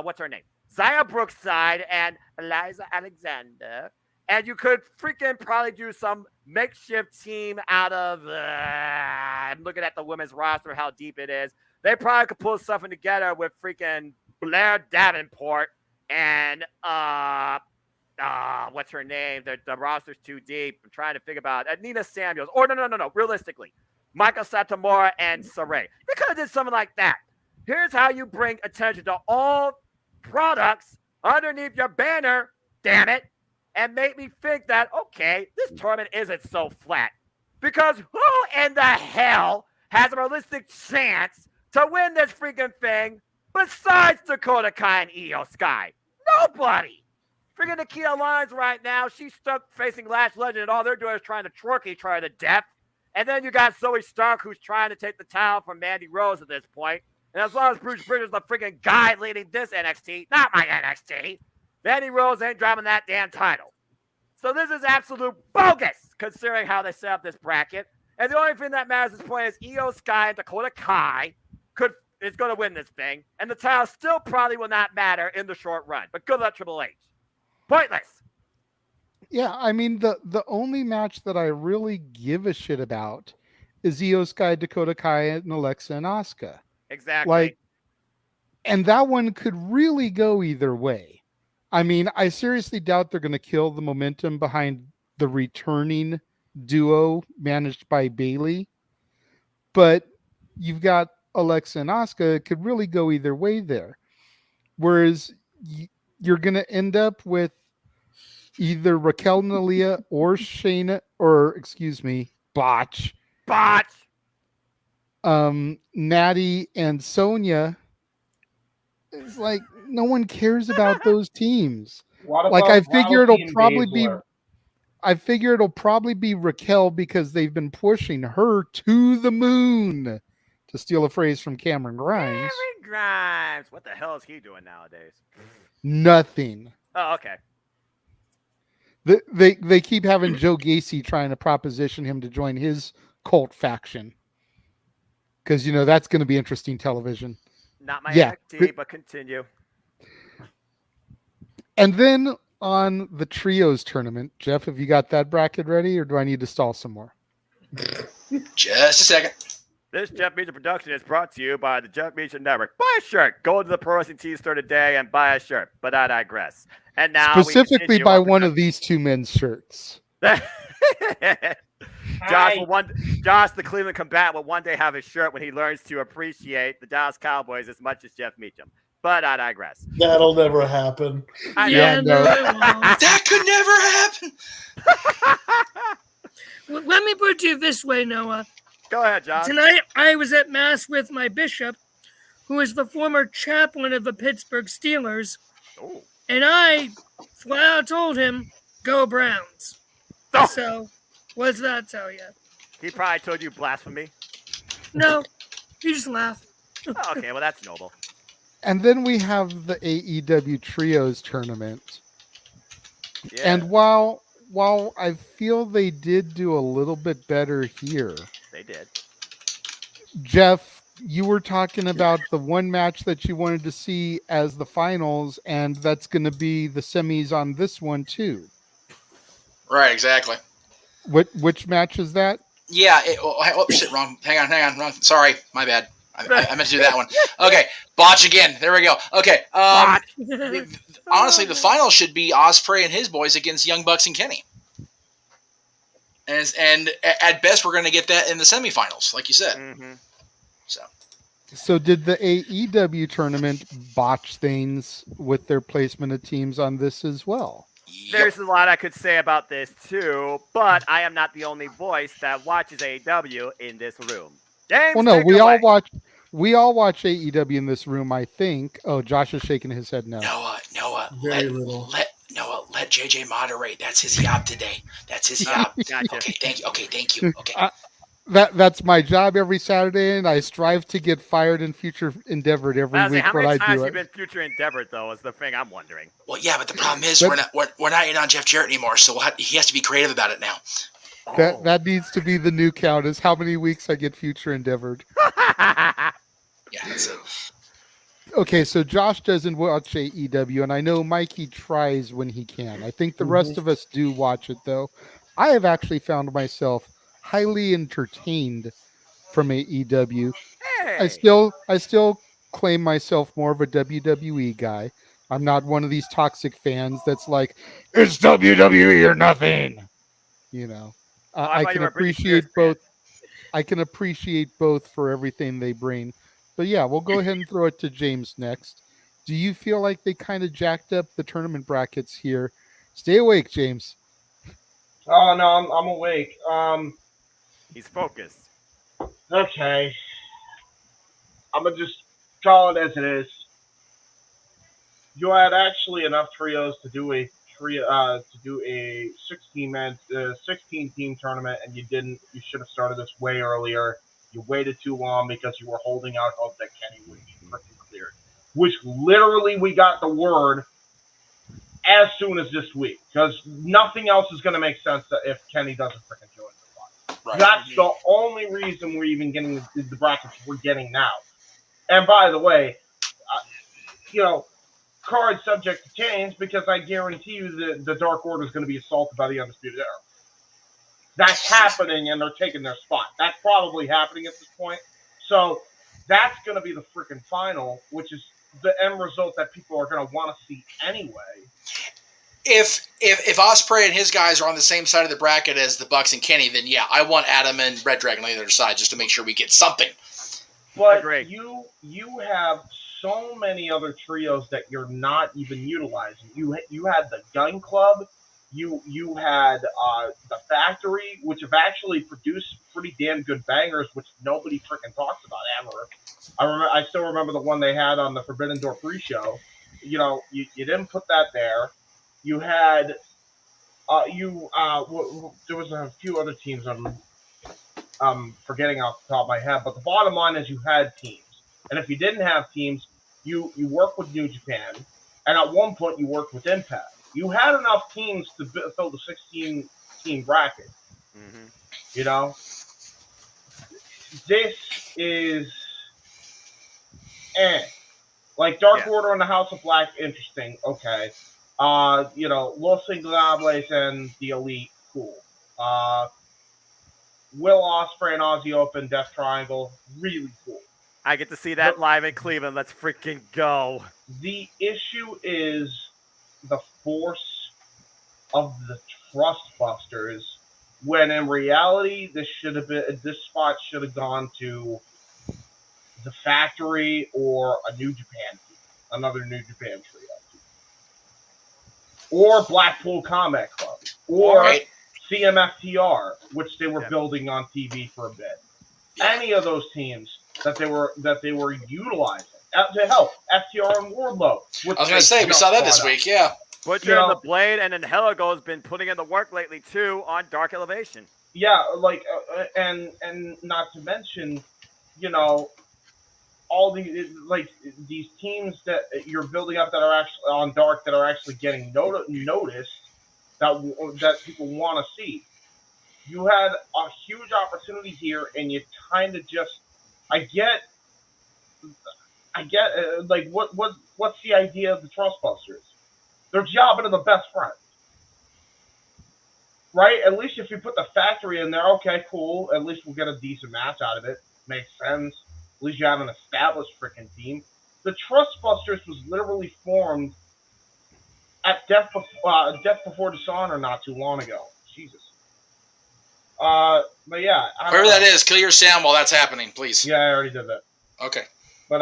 S2: what's her name? Xia Brookside and Eliza Alexander. And you could freaking probably do some makeshift team out of, I'm looking at the women's roster, how deep it is. They probably could pull something together with freaking Blair Davenport and, what's her name? The roster's too deep. I'm trying to figure about it. Nina Samuels. Or no. Realistically, Michael Satomura and Saray. They could have did something like that. Here's how you bring attention to all products underneath your banner, damn it, and make me think that, okay, this tournament isn't so flat. Because who in the hell has a realistic chance to win this freaking thing besides Dakota Kai and Io Sky? Nobody. Freaking Nikita Lyons right now, she's stuck facing Lash Legend, and all they're doing is trying to twerk each other to death. And then you got Zoe Stark, who's trying to take the title from Mandy Rose at this point. And as long as Bruce Bridges is the freaking guy leading this NXT, not my NXT, Mandy Rose ain't driving that damn title. So this is absolute bogus, considering how they set up this bracket. And the only thing that matters at this point is Io Sky and Dakota Kai is going to win this thing. And the title still probably will not matter in the short run. But good luck, Triple H. Pointless.
S3: Yeah, I mean, the only match that I really give a shit about is Io Sky, Dakota Kai, and Alexa and Asuka.
S2: Exactly.
S3: And that one could really go either way. I mean, I seriously doubt they're going to kill the momentum behind the returning duo managed by Bayley. But you've got Alexa and Asuka. It could really go either way there. Whereas you're going to end up with either Raquel and Aaliyah or Shayna, or Botch. Natty and Sonya. It's like no one cares about those teams. Like I figure it'll probably be Raquel because they've been pushing her to the moon, to steal a phrase from Cameron Grimes.
S2: What the hell is he doing nowadays?
S3: Nothing.
S2: Oh, okay.
S3: They keep having Joe Gacy trying to proposition him to join his cult faction. Because, that's going to be interesting television.
S2: Not my NXT, but continue.
S3: And then on the trios tournament, Jeff, have you got that bracket ready, or do I need to stall some more?
S1: Just a second.
S2: This Jeff Meacham production is brought to you by the Jeff Meacham Network. Buy a shirt. Go to the Pro Wrestling Tees store today and buy a shirt. But I digress. And now
S3: specifically buy one of these 2 men's shirts.
S2: Josh, the Cleveland combatant, will one day have a shirt when he learns to appreciate the Dallas Cowboys as much as Jeff Meacham. But I digress.
S8: That'll never happen.
S1: That could never happen.
S7: Well, let me put it to you this way, Noah.
S2: Go ahead, Josh.
S7: Tonight, I was at Mass with my bishop, who is the former chaplain of the Pittsburgh Steelers.
S2: Ooh.
S7: And I flat out told him, go Browns.
S2: Oh.
S7: So, what does that tell you?
S2: He probably told you blasphemy.
S7: No, he just laughed.
S2: Oh, okay, well, that's noble.
S3: And then we have the AEW Trios tournament.
S2: Yeah.
S3: And while I feel they did do a little bit better here.
S2: They did.
S3: Jeff, you were talking about the one match that you wanted to see as the finals, and that's going to be the semis on this one too.
S1: Right, exactly.
S3: Which match is that?
S1: Yeah. Shit, wrong. Hang on. Wrong. Sorry, my bad. I meant to do that one. Okay, botch again. There we go. Okay. Honestly, the final should be Ospreay and his boys against Young Bucks and Kenny. And at best, we're going to get that in the semifinals, like you said.
S2: Mm-hmm.
S3: So did the AEW tournament botch things with their placement of teams on this as well?
S2: There's a lot I could say about this too, but I am not the only voice that watches AEW in this room. James,
S3: Well, no,
S2: take
S3: we
S2: it
S3: all
S2: away.
S3: watch AEW in this room, I think. Oh, Josh is shaking his head no.
S1: Noah,
S4: Very little.
S1: Let JJ moderate. That's his job today. That's his job.
S2: Gotcha.
S1: Okay, thank you. Okay.
S3: That's my job every Saturday, and I strive to get fired and future endeavored every week
S2: How
S3: when
S2: many
S3: I
S2: times
S3: do
S2: have you
S3: it.
S2: been future endeavored, though, is the thing I'm wondering.
S1: Well, yeah, but the problem is we're not in on Jeff Jarrett anymore, so he has to be creative about it now.
S3: That needs to be the new count, is how many weeks I get future endeavored.
S1: Yeah, that's it.
S3: Okay, so Josh doesn't watch AEW, and I know Mikey tries when he can. I think the rest of us do watch it, though. I have actually found myself highly entertained from AEW.
S2: Hey!
S3: I still claim myself more of a WWE guy. I'm not one of these toxic fans that's like, it's WWE or nothing. You know, I
S2: thought you
S3: can
S2: were a Britney Spears
S3: appreciate both. I can appreciate both for everything they bring. But yeah, we'll go ahead and throw it to James next. Do you feel like they kind of jacked up the tournament brackets here? Stay awake, James.
S5: Oh no, I'm awake.
S2: He's focused.
S5: Okay. I'm gonna just call it as it is. You had actually enough trios to do a 16 team tournament, and you didn't. You should have started this way earlier. You waited too long because you were holding out hope that Kenny would be freaking cleared. Which literally we got the word as soon as this week, because nothing else is going to make sense if Kenny doesn't freaking join the fight. Right. That's the only reason we're even getting the brackets we're getting now. And by the way, card subject to change, because I guarantee you that the Dark Order is going to be assaulted by the Undisputed Era. That's happening, and they're taking their spot. That's probably happening at this point. So that's going to be the freaking final, which is the end result that people are going to want to see anyway.
S1: If Ospreay and his guys are on the same side of the bracket as the Bucks and Kenny, then yeah, I want Adam and Red Dragon on the other side just to make sure we get something.
S5: But you have so many other trios that you're not even utilizing. You had the Gun Club, you had the Factory, which have actually produced pretty damn good bangers, which nobody freaking talks about ever. I still remember the one they had on the Forbidden Door pre-show. You didn't put that there. You had there was a few other teams I'm forgetting off the top of my head, but the bottom line is you had teams. And if you didn't have teams, you worked with New Japan, and at one point you worked with Impact. You had enough teams to fill the 16-team bracket.
S2: Mm-hmm.
S5: This is like Dark Order and the House of Black, interesting. Okay. Los Ingobernables and the Elite, cool. Will Ospreay and Aussie Open, Death Triangle, really cool.
S2: I get to see that live in Cleveland. Let's freaking go.
S5: The issue is the force of the Trust Busters, when in reality this spot should have gone to the Factory or a New Japan team, another New Japan trio, or Blackpool Combat Club, or CMFTR, which they were building on TV for a bit. Any of those teams that they were utilizing. Hell, FTR and Wardlow.
S1: I was going to say, we saw that this week, yeah.
S2: Butcher and the Blade, and then Heligo's been putting in the work lately too on Dark Elevation.
S5: Yeah, and not to mention, all these teams that you're building up that are actually on Dark that are actually getting noticed that people want to see. You had a huge opportunity here, and you kind of just. I get. What's the idea of the Trust Busters? They're jobbing to the best friend, right? At least if you put the Factory in there, okay, cool. At least we'll get a decent match out of it. Makes sense. At least you have an established freaking team. The Trustbusters was literally formed at Death Before Dishonor not too long ago. Jesus. But yeah,
S1: Whoever that is, kill your sound while that's happening, please.
S5: Yeah, I already did that.
S1: Okay.
S5: But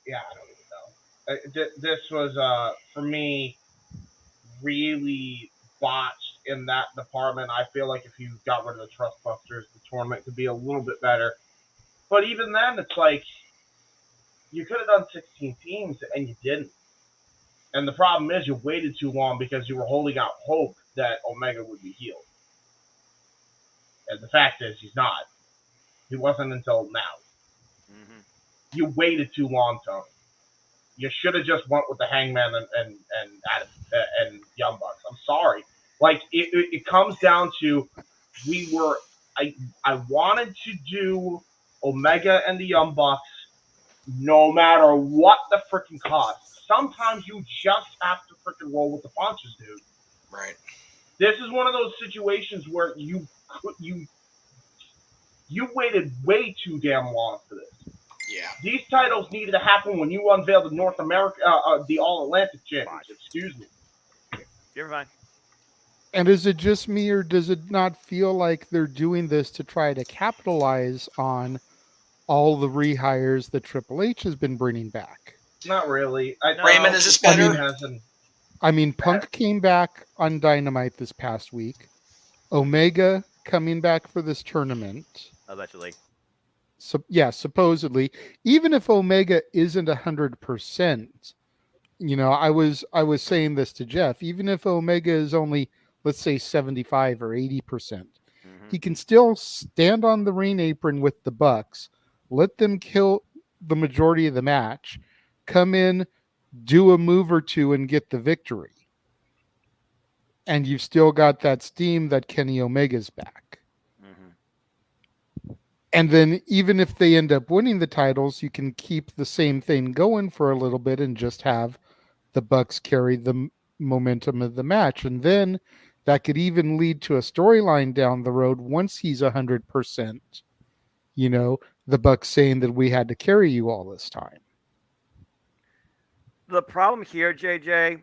S5: yeah, I don't even know. This was for me really botched in that department. I feel like if you got rid of the Trustbusters, the tournament could be a little bit better. But even then, it's like you could have done 16 teams and you didn't. And the problem is you waited too long because you were holding out hope that Omega would be healed. And the fact is, he's not. He wasn't until now.
S2: Mm-hmm.
S5: You waited too long, Tony. You should have just went with the Hangman and Young Bucks. I'm sorry. Like it comes down to I wanted to do Omega and the Young Bucks no matter what the freaking cost. Sometimes you just have to freaking roll with the punches, dude.
S1: Right.
S5: This is one of those situations where you waited way too damn long for this.
S1: Yeah.
S5: These titles needed to happen when you unveiled the North America, the All Atlantic Championship. Excuse me.
S2: You're fine.
S3: And is it just me, or does it not feel like they're doing this to try to capitalize on all the rehires that Triple H has been bringing back?
S5: Not really.
S1: Raymond, is this better?
S3: I mean, Punk came back on Dynamite this past week. Omega coming back for this tournament.
S2: Allegedly.
S3: So, yeah, supposedly. Even if Omega isn't 100%, you know, I was saying this to Jeff. Even if Omega is only, let's say, 75 or 80%, he can still stand on the ring apron with the Bucks, let them kill the majority of the match, come in, do a move or two, and get the victory. And you've still got that steam that Kenny Omega's back. And then even if they end up winning the titles, you can keep the same thing going for a little bit and just have the Bucks carry the momentum of the match. And then that could even lead to a storyline down the road once he's 100%. You know, the Bucks saying that we had to carry you all this time.
S2: The problem here, JJ,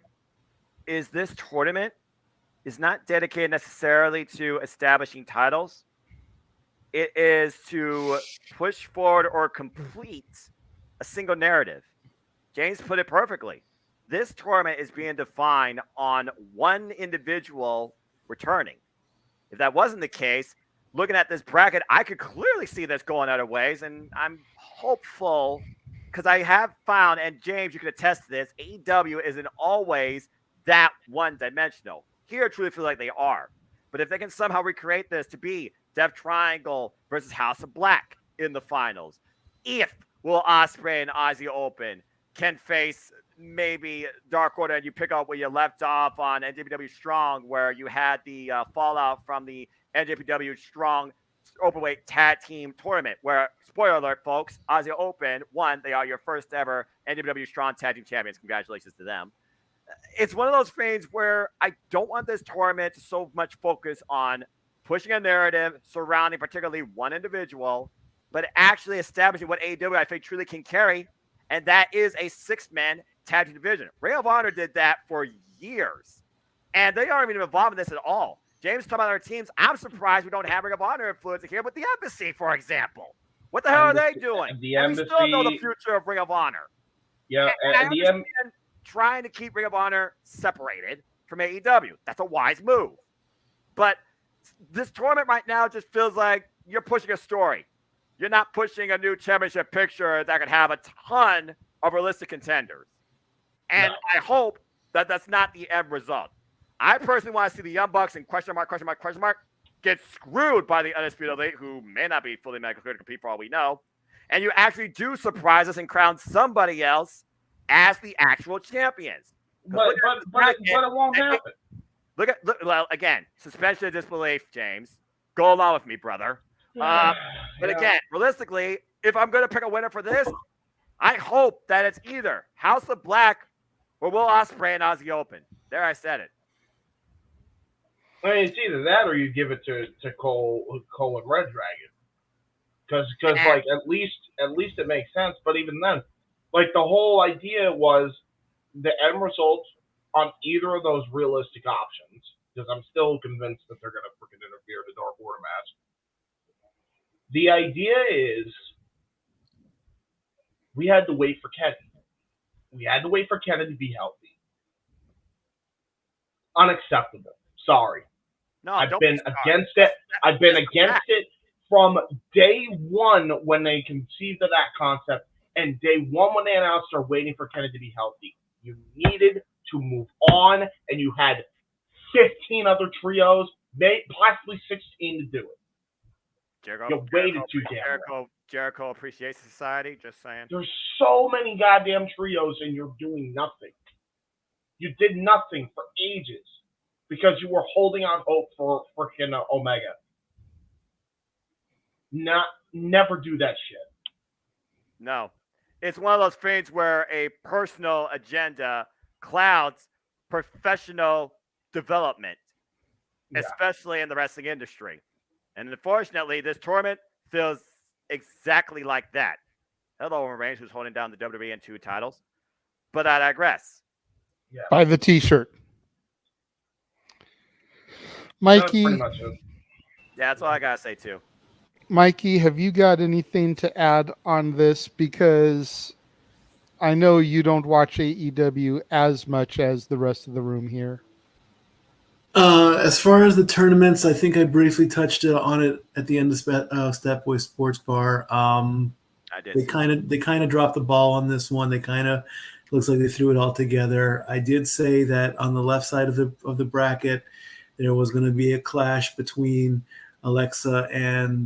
S2: is this tournament is not dedicated necessarily to establishing titles. It is to push forward or complete a single narrative. James put it perfectly. This tournament is being defined on one individual returning. If that wasn't the case, looking at this bracket, I could clearly see this going other ways, and I'm hopeful because I have found, and James, you can attest to this, AEW isn't always that one-dimensional. Here, I truly feel like they are. But if they can somehow recreate this to be Death Triangle versus House of Black in the finals, if Will Ospreay and Ozzy Open can face maybe Dark Order, and you pick up where you left off on NJPW Strong, where you had the fallout from the NJPW Strong Openweight Tag Team Tournament, where, spoiler alert, folks, Ozzy Open won. They are your first ever NJPW Strong Tag Team Champions. Congratulations to them. It's one of those things where I don't want this tournament to so much focus on pushing a narrative surrounding particularly one individual, but actually establishing what AEW I think truly can carry, and that is a six-man tag team division. Ring of Honor did that for years, and they aren't even involved in this at all. James talking about our teams. I'm surprised we don't have Ring of Honor influence here with the Embassy, for example. What the hell are they doing?
S5: The
S2: Embassy, we still know the future of Ring of Honor.
S5: Yeah,
S2: and I understand trying to keep Ring of Honor separated from AEW. That's a wise move. But this tournament right now just feels like you're pushing a story. You're not pushing a new championship picture that could have a ton of realistic contenders. And I hope that that's not the end result. I personally want to see the Young Bucks and question mark get screwed by the Undisputed Elite, who may not be fully medically cleared to compete for all we know. And you actually do surprise us and crown somebody else as the actual champions.
S5: But it won't happen.
S2: Look, well, again, suspension of disbelief, James. Go along with me, brother. But again, realistically, if I'm going to pick a winner for this, I hope that it's either House of Black or Will Ospreay and Ozzy Open. There, I said it.
S5: I mean, it's either that or you give it to Cole and Red Dragon. because like at least it makes sense. But even then, like the whole idea was the end result on either of those realistic options, because I'm still convinced that they're going to freaking interfere in the Dark Order match. The idea is we had to wait for Kenny. We had to wait for Kenny to be healthy. Unacceptable. Sorry.
S2: No,
S5: I've
S2: don't
S5: been
S2: be sorry.
S5: against it. I've been against it from day one when they conceived of that concept, and day one when they announced they're waiting for Kenny to be healthy. You needed to move on, and you had 15 other trios, possibly 16 to do it. You waited too damn long.
S2: Jericho Appreciation Society, just saying.
S5: There's so many goddamn trios, and you're doing nothing. You did nothing for ages because you were holding on hope for freaking Omega. Never do that shit.
S2: No. It's one of those things where a personal agenda clouds professional development, especially in the wrestling industry. And unfortunately, this tournament feels exactly like that. Hello, Roman Reigns, who's holding down the WWE and 2 titles. But I digress.
S5: Yeah.
S3: Buy the T-shirt. Mikey.
S5: That's pretty much it.
S2: Yeah, that's all I got to say, too.
S3: Mikey, have you got anything to add on this? Because I know you don't watch AEW as much as the rest of the room here.
S4: As far as the tournaments, I think I briefly touched on it at the end of Step Boy Sports Bar.
S2: I did.
S4: They kind of dropped the ball on this one. They kind of looks like they threw it all together. I did say that on the left side of the bracket, there was going to be a clash between Alexa and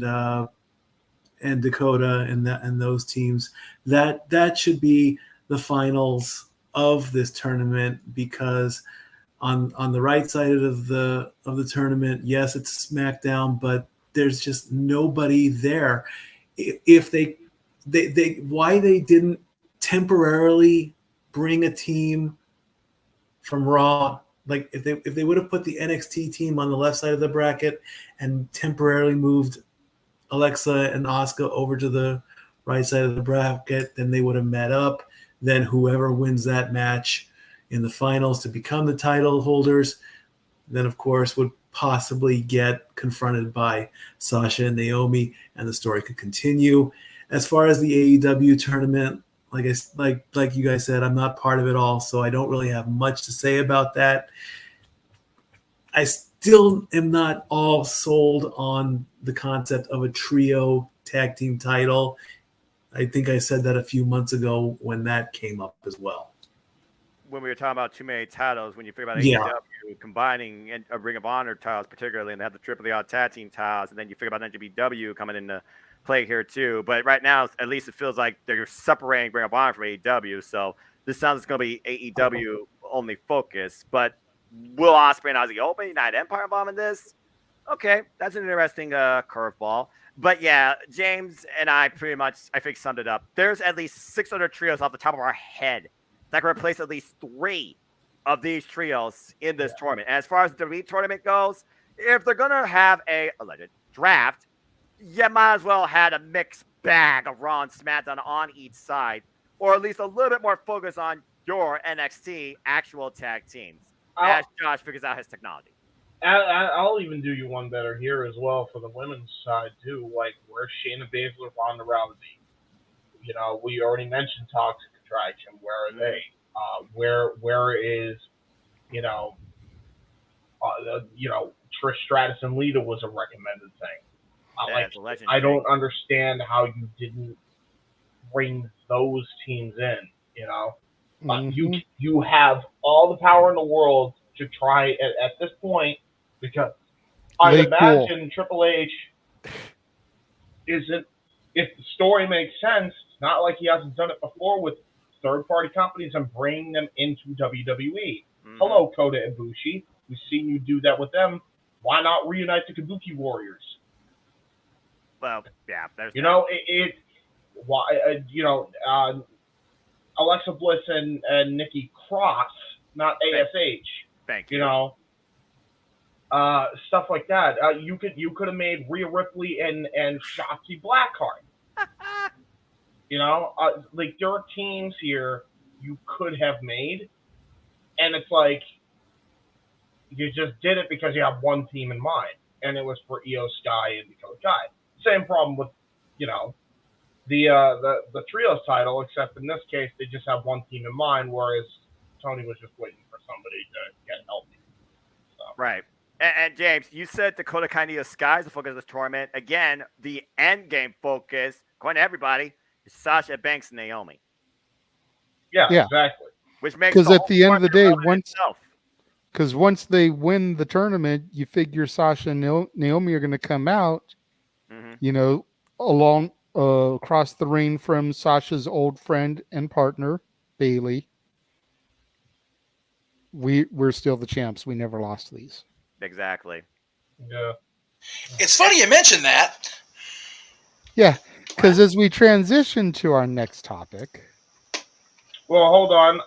S4: Dakota and those teams. That should be the finals of this tournament, because on the right side of the tournament, yes, it's SmackDown, but there's just nobody there. If they why they didn't temporarily bring a team from Raw, like if they would have put the NXT team on the left side of the bracket and temporarily moved Alexa and Asuka over to the right side of the bracket, then they would have met up. Then whoever wins that match in the finals to become the title holders, then of course would possibly get confronted by Sasha and Naomi, and the story could continue. As far as the AEW tournament, like you guys said, I'm not part of it all, so I don't really have much to say about that. I still am not all sold on the concept of a trio tag team title. I think I said that a few months ago when that came up as well.
S2: When we were talking about too many titles, when you figure about AEW combining a Ring of Honor titles particularly, and they have the Triple A tag team titles, and then you figure about NJPW coming into play here too. But right now, at least it feels like they're separating Ring of Honor from AEW. So this sounds like it's going to be AEW only focus. But will Ospreay and Aussie Open United Empire involved in this? Okay, that's an interesting curveball. But yeah, James and I pretty much, I think, summed it up. There's at least 600 trios off the top of our head that can replace at least 3 of these trios in this tournament. And as far as the WWE tournament goes, if they're going to have a alleged draft, you might as well have a mixed bag of Raw and SmackDown on each side, or at least a little bit more focus on your NXT actual tag teams, as Josh figures out his technology.
S5: I'll even do you one better here as well for the women's side too. Like, where's Shayna Baszler, Ronda Rousey? You know, we already mentioned Toxic Attraction. Where are they? Where is, Trish Stratus and Lita was a recommended thing. I don't understand how you didn't bring those teams in. You have all the power in the world to try at this point, because I'd imagine Triple H isn't, if the story makes sense, it's not like he hasn't done it before with third-party companies and bringing them into WWE. Hello, Kota Ibushi. We've seen you do that with them. Why not reunite the Kabuki Warriors?
S2: Well, yeah, there's
S5: Alexa Bliss and Nikki Cross, not ASH.
S2: Thank you.
S5: stuff like that. You could have made Rhea Ripley and Shotzi Blackheart. Like there are teams here you could have made, and it's like you just did it because you have one team in mind, and it was for Io Sky and Dakota Kai. Same problem with the trios title, except in this case they just have one team in mind, whereas Tony was just waiting for somebody to get healthy. So.
S2: Right. And James, you said Dakota Kai and Io Sky is the focus of this tournament. Again, the end game focus, according to everybody, is Sasha Banks and Naomi.
S5: Yeah. Exactly.
S2: Which makes
S3: because at the end of the day, once they win the tournament, you figure Sasha and Naomi are going to come out, along across the ring from Sasha's old friend and partner Bailey. We're still the champs. We never lost these.
S2: Exactly.
S5: Yeah.
S1: It's funny you mentioned that.
S3: Yeah, because as we transition to our next topic.
S5: Well, hold on.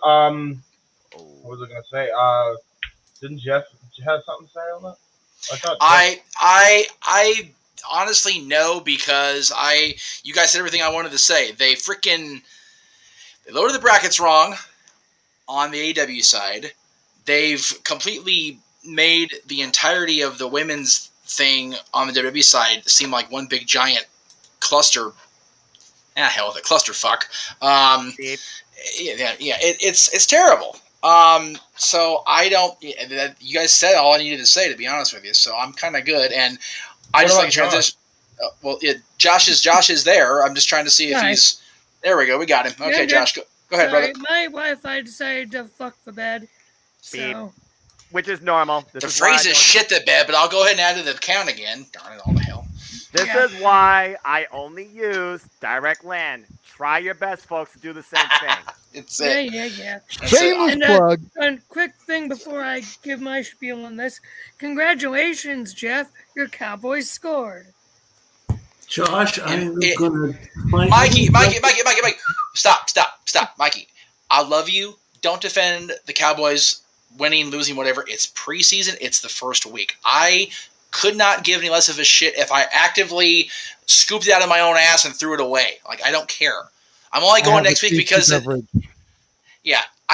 S5: What was I going to say? Didn't Jeff have something to say on that?
S1: I honestly no, because you guys said everything I wanted to say. They loaded the brackets wrong on the AEW side. They've completely made the entirety of the women's thing on the WWE side seem like one big giant cluster. Hell with it, clusterfuck. It's terrible. So I don't. You guys said all I needed to say, to be honest with you. So I'm kind of good, and I just like to transition. Josh is there. I'm just trying to see if he's. There we go. We got him. Okay, Josh, go ahead, brother.
S7: My Wi-Fi decided to fuck the bed. So.
S2: Which is normal.
S1: The phrase is shit the bed, but I'll go ahead and add to the count again. Darn it, all the hell.
S2: This is why I only use direct LAN. Try your best, folks, to do the same thing.
S7: Yeah.
S3: Shameless plug.
S7: And quick thing before I give my spiel on this. Congratulations, Jeff. Your Cowboys scored.
S4: Josh, I'm going to...
S1: Mikey. Stop. Mikey, I love you. Don't defend the Cowboys winning, losing, whatever. It's preseason. It's the first week. I could not give any less of a shit if I actively scooped it out of my own ass and threw it away. Like, I don't care. I'm only going next week because I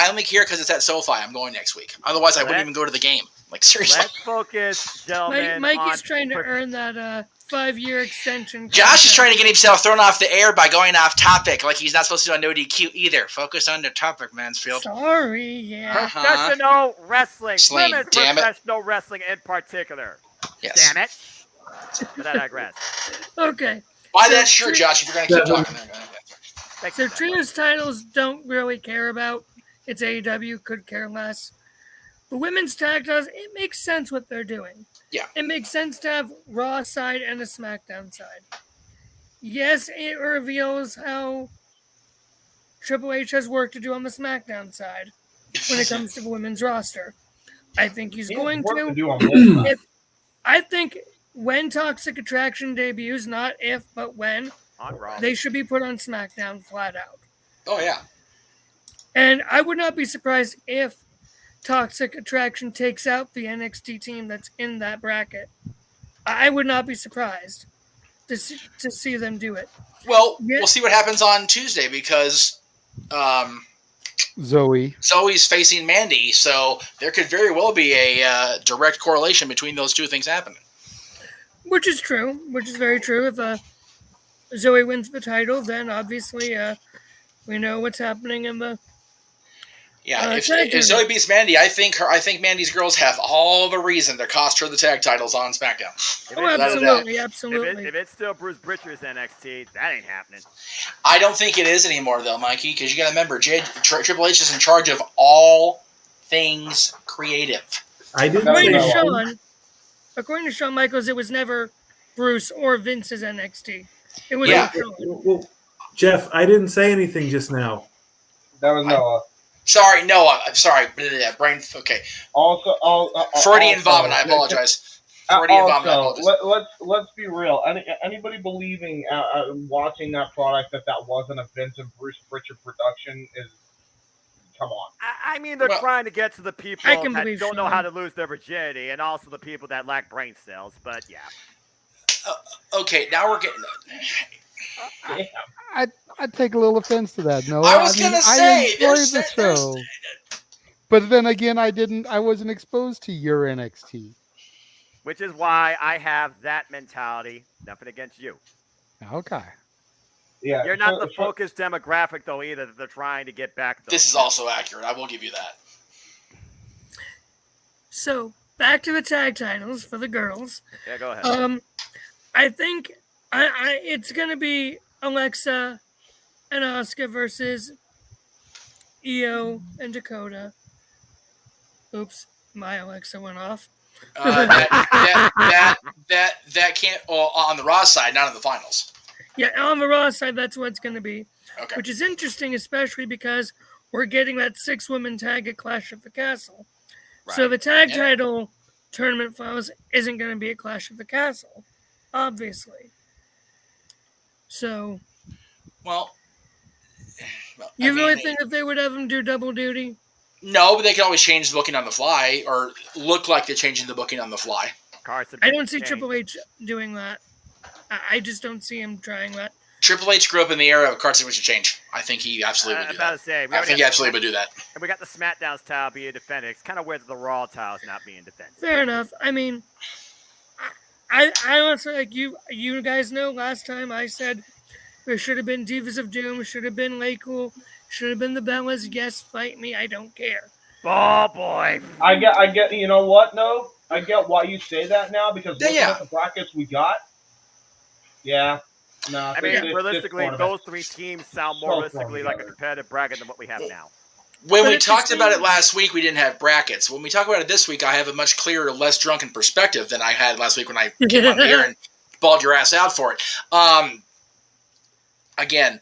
S1: only care because it's at SoFi. I'm going next week. Otherwise, I wouldn't even go to the game. Like, seriously.
S2: Let's focus, gentlemen.
S7: Mikey's trying to earn that 5-year extension.
S1: Josh is trying to get himself thrown off the air by going off topic, like he's not supposed to do a no DQ either. Focus on the topic, Mansfield.
S7: Sorry, yeah.
S2: Professional wrestling. Women's
S1: damn
S2: professional wrestling in particular.
S1: Yes.
S2: Damn it. But I digress.
S7: Okay.
S1: Buy that shirt, Josh, if you're going to keep talking.
S7: So trios titles don't really care about. It's AEW, could care less. The women's tag titles, it makes sense what they're doing.
S1: Yeah.
S7: It makes sense to have Raw side and a SmackDown side. Yes, it reveals how Triple H has work to do on the SmackDown side when it comes to the women's roster. I think he's going to. I think when Toxic Attraction debuts, not if, but when, they should be put on SmackDown flat out.
S1: Oh, yeah.
S7: And I would not be surprised if Toxic Attraction takes out the NXT team that's in that bracket. I would not be surprised to see them do it.
S1: Well, we'll see what happens on Tuesday because Zoe's facing Mandy, so there could very well be a direct correlation between those two things happening.
S7: Which is true. Which is very true. If Zoe wins the title, then obviously we know what's happening in the.
S1: Yeah, if Zoe beats Mandy, I think Mandy's girls have all the reason to cost her the tag titles on SmackDown.
S7: Absolutely.
S2: If it's still Bruce Britcher's NXT, that ain't happening.
S1: I don't think it is anymore, though, Mikey, because you got to remember, Triple H is in charge of all things creative.
S7: According to Shawn Michaels, it was never Bruce or Vince's NXT. It was
S4: Well, Jeff, I didn't say anything just now.
S5: That was Noah.
S1: Sorry, Noah. I'm sorry. Brain. Okay. Freudian vomit. I apologize. Freudian vomit. I apologize.
S5: Let's be real. Anybody believing watching that product that wasn't a Vince and Bruce Pritchard production is come on.
S2: I mean, they're
S1: Well,
S2: trying to get to the people
S7: I can
S2: that
S7: believe
S2: don't know
S7: Sean.
S2: how to lose their virginity, and also the people that lack brain cells. But yeah,
S1: Okay, now we're getting.
S5: Damn.
S3: I take a little offense to that. No,
S1: I was
S3: mean,
S1: gonna
S3: I
S1: say
S3: enjoy
S1: there's
S3: the show, but then again, I wasn't exposed to your NXT.
S2: which is why I have that mentality. Nothing against you.
S3: Okay.
S5: Yeah,
S2: You're not the focused demographic, though, either. That they're trying to get back. Though,
S1: This is
S2: too.
S1: also accurate. I will give you that.
S7: So back to the tag titles for the girls.
S2: Yeah, go ahead.
S7: I think it's gonna be Alexa and Asuka versus Io and Dakota. Oops, my Alexa went off.
S1: That can't. Well, on the Raw side, not in the finals.
S7: Yeah, on the Raw side, that's what it's gonna be.
S1: Okay.
S7: Which is interesting, especially because we're getting that 6-woman tag at Clash of the Castle. So
S2: Right.
S7: the tag title tournament finals isn't going to be a Clash of the Castle, obviously. So,
S1: Well,
S7: you really think that they would have them do double duty?
S1: No, but they can always change the booking on the fly, or look like they're changing the booking on the fly.
S7: I don't see Triple H doing that. I just don't see him trying that.
S1: Triple H grew up in the era of card signature change. I think he absolutely would do that. I think he absolutely would do that.
S2: And we got the SmackDown's tile being defended. It's kind of weird that the Raw tile's not being defended.
S7: Fair enough. I mean, I honestly, like you guys know, last time I said there should have been Divas of Doom, should have been Lay Cool, should have been the Bellas. Yes, fight me. I don't care.
S2: Oh boy.
S5: I get. You know what? No, I get why you say that now because looking at the brackets we got. Yeah. No.
S2: I mean, realistically, those three teams sound more realistically like a competitive bracket than what we have now.
S1: When we talked about it last week, we didn't have brackets. When we talk about it this week, I have a much clearer, less drunken perspective than I had last week when I came on here and bawled your ass out for it. Again,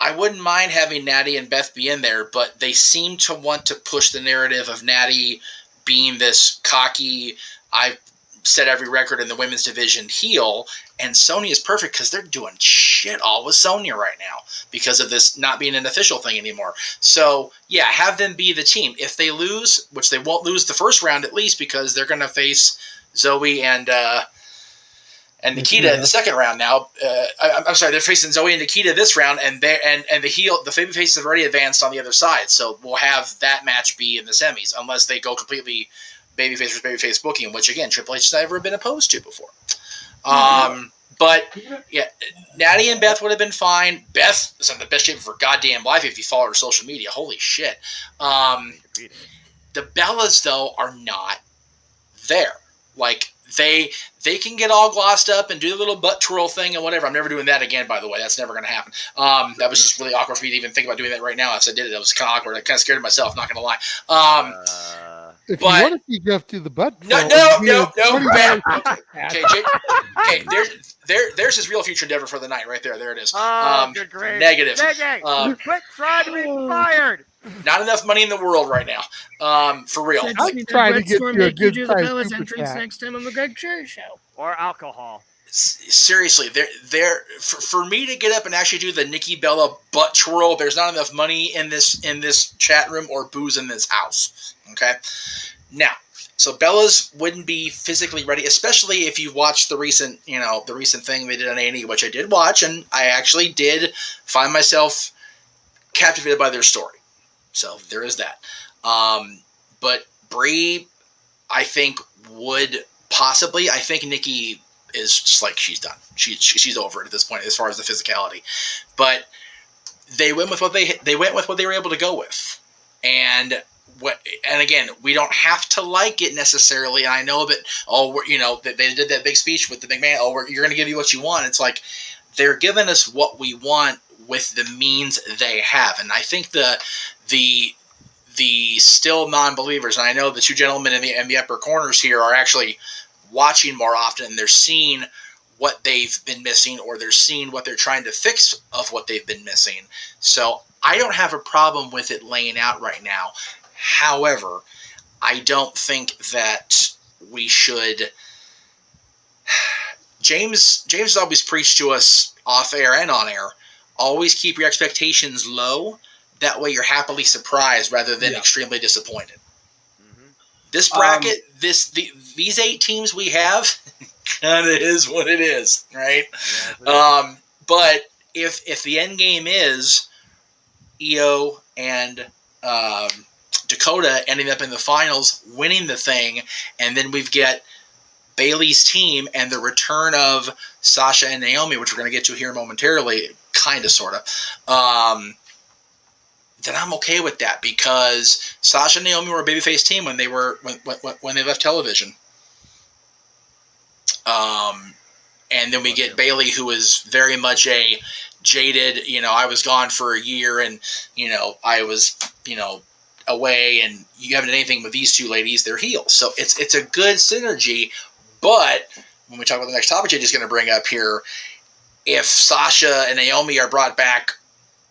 S1: I wouldn't mind having Natty and Beth be in there, but they seem to want to push the narrative of Natty being this cocky, I've set every record in the women's division heel, and Sonya is perfect because they're doing shit all with Sonya right now because of this not being an official thing anymore. So, yeah, have them be the team. If they lose, which they won't lose the first round at least because they're going to face Zoe and Nikita in the second round now. I'm sorry, they're facing Zoe and Nikita this round, and the baby faces have already advanced on the other side. So we'll have that match be in the semis unless they go completely babyface versus babyface booking, which again Triple H has never been opposed to before. But yeah, Natty and Beth would have been fine. Beth is in the best shape of her goddamn life if you follow her social media. Holy shit. The Bellas though are not there. Like they can get all glossed up and do the little butt twirl thing and whatever. I'm never doing that again, by the way. That's never going to happen. That was just really awkward for me to even think about doing that right now. As I did it, it was kind of awkward. I kind of scared myself. Not going to lie.
S3: If you want to see Jeff do the butt,
S1: no. Okay, there's his real future endeavor for the night right there. There it is.
S2: Good grief.
S1: Negative.
S2: Quit trying to be fired.
S1: Not enough money in the world right now. For real.
S3: I'm trying to get you a good
S7: do the Bella's entrance next time on the Greg Cherry Show.
S2: Or alcohol.
S1: Seriously, for me to get up and actually do the Nikki Bella butt twirl, there's not enough money in this chat room or booze in this house. Okay, now, so Bella's wouldn't be physically ready, especially if you watched the recent thing they did on A&E, which I did watch, and I actually did find myself captivated by their story. So there is that. But Brie, I think would possibly. I think Nikki is just like she's done. She's over it at this point as far as the physicality. But they went with what they were able to go with, and again, we don't have to like it necessarily. And I know that they did that big speech with the big man. You're going to give you what you want. It's like they're giving us what we want with the means they have, and I think the still non-believers, and I know the two gentlemen in the upper corners here are actually watching more often, and they're seeing what they've been missing, or they're seeing what they're trying to fix of what they've been missing. So I don't have a problem with it laying out right now. However, I don't think that we should. James has always preached to us off air and on air. Always keep your expectations low, That way, you're happily surprised rather than
S4: Yeah.
S1: extremely disappointed.
S2: Mhm.
S1: This bracket, these 8 teams we have, kind of is what it is, right?
S2: Yes, it is.
S1: But if the end game is EO and Dakota ending up in the finals, winning the thing, and then we've got Bailey's team and the return of Sasha and Naomi, which we're going to get to here momentarily, kind of, sort of, then I'm okay with that because Sasha and Naomi were a babyface team when they were when they left television. And then we get Bailey, who is very much a jaded, I was gone for a year and, I was, away, and you haven't done anything with these two ladies, they're heels. So it's a good synergy. But when we talk about the next topic JJ's going to bring up here, if Sasha and Naomi are brought back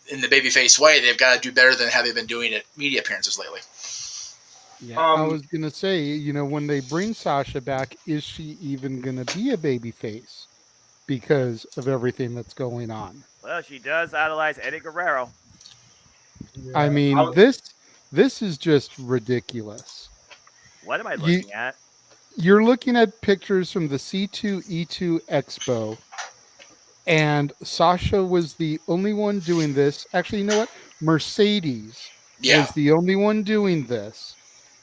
S1: in the babyface way, they've got to do better than how they've been doing at media appearances lately.
S3: Yeah, I was gonna say, when they bring Sasha back, is she even gonna be a baby face because of everything that's going on?
S2: Well, she does idolize Eddie Guerrero.
S3: I mean, this is just ridiculous.
S2: What am I looking at?
S3: You're looking at pictures from the C2E2 Expo, and Sasha was the only one doing this. Actually, you know what? Mercedes was the only one doing this.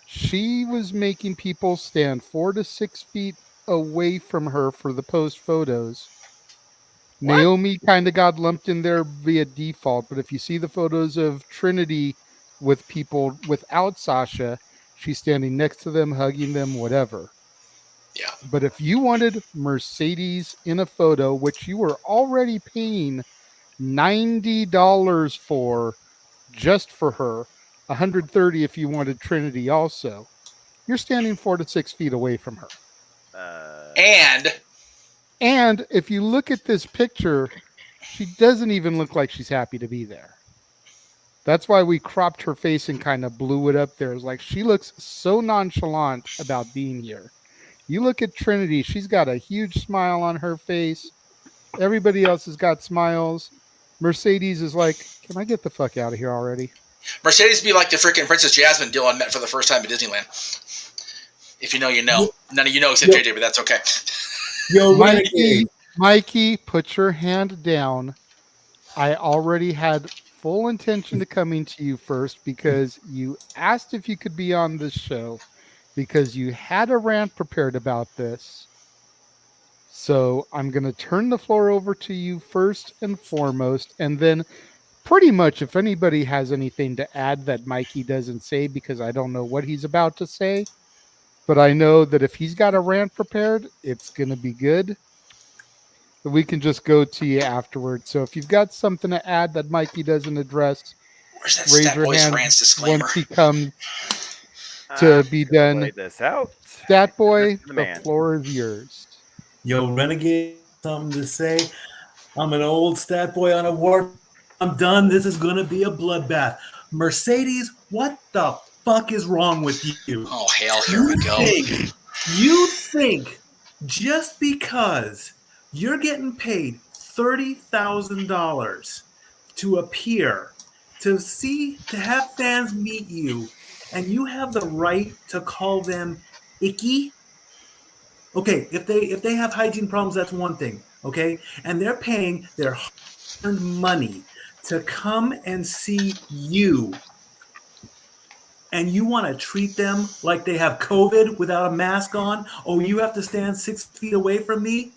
S3: She was making people stand 4 to 6 feet away from her for the post photos.
S2: What?
S3: Naomi kind of got lumped in there via default, but if you see the photos of Trinity with people without Sasha, she's standing next to them, hugging them, whatever.
S1: Yeah.
S3: But if you wanted Mercedes in a photo, which you were already paying $90 for just for her, $130 if you wanted Trinity also, you're standing 4 to 6 feet away from her. And if you look at this picture, she doesn't even look like she's happy to be there. That's why we cropped her face and kind of blew it up there. It's like she looks so nonchalant about being here. You look at Trinity, she's got a huge smile on her face. Everybody else has got smiles. Mercedes is like, can I get the fuck out of here already?
S1: Mercedes be like the freaking Princess Jasmine Dylan met for the first time at Disneyland. If you know, you know. None of you know except JJ, but that's okay.
S4: Yo,
S3: Mikey, put your hand down. I already had full intention of coming to you first because you asked if you could be on this show because you had a rant prepared about this. So I'm going to turn the floor over to you first and foremost, and then pretty much if anybody has anything to add that Mikey doesn't say, because I don't know what he's about to say, but I know that if he's got a rant prepared, it's going to be good. But we can just go to you afterwards. So if you've got something to add that Mikey doesn't address,
S1: where's that
S3: raise
S1: Stat
S3: your
S1: Boys
S3: hand
S1: rants disclaimer?
S3: once he comes to be done.
S2: Lay this out.
S3: Stat Boy,
S2: The
S3: the
S2: man.
S3: floor is yours.
S4: Yo, Renegade, something to say. I'm an old stat boy on a war. I'm done. This is going to be a bloodbath. Mercedes, what the fuck is wrong with you?
S1: Oh, hell, here we go.
S4: You think just because you're getting paid $30,000 to appear, to have fans meet you, and you have the right to call them icky? Okay, if they have hygiene problems, that's one thing. Okay, and they're paying their hard-earned money to come and see you, and you want to treat them like they have COVID without a mask on? Oh, you have to stand 6 feet away from me?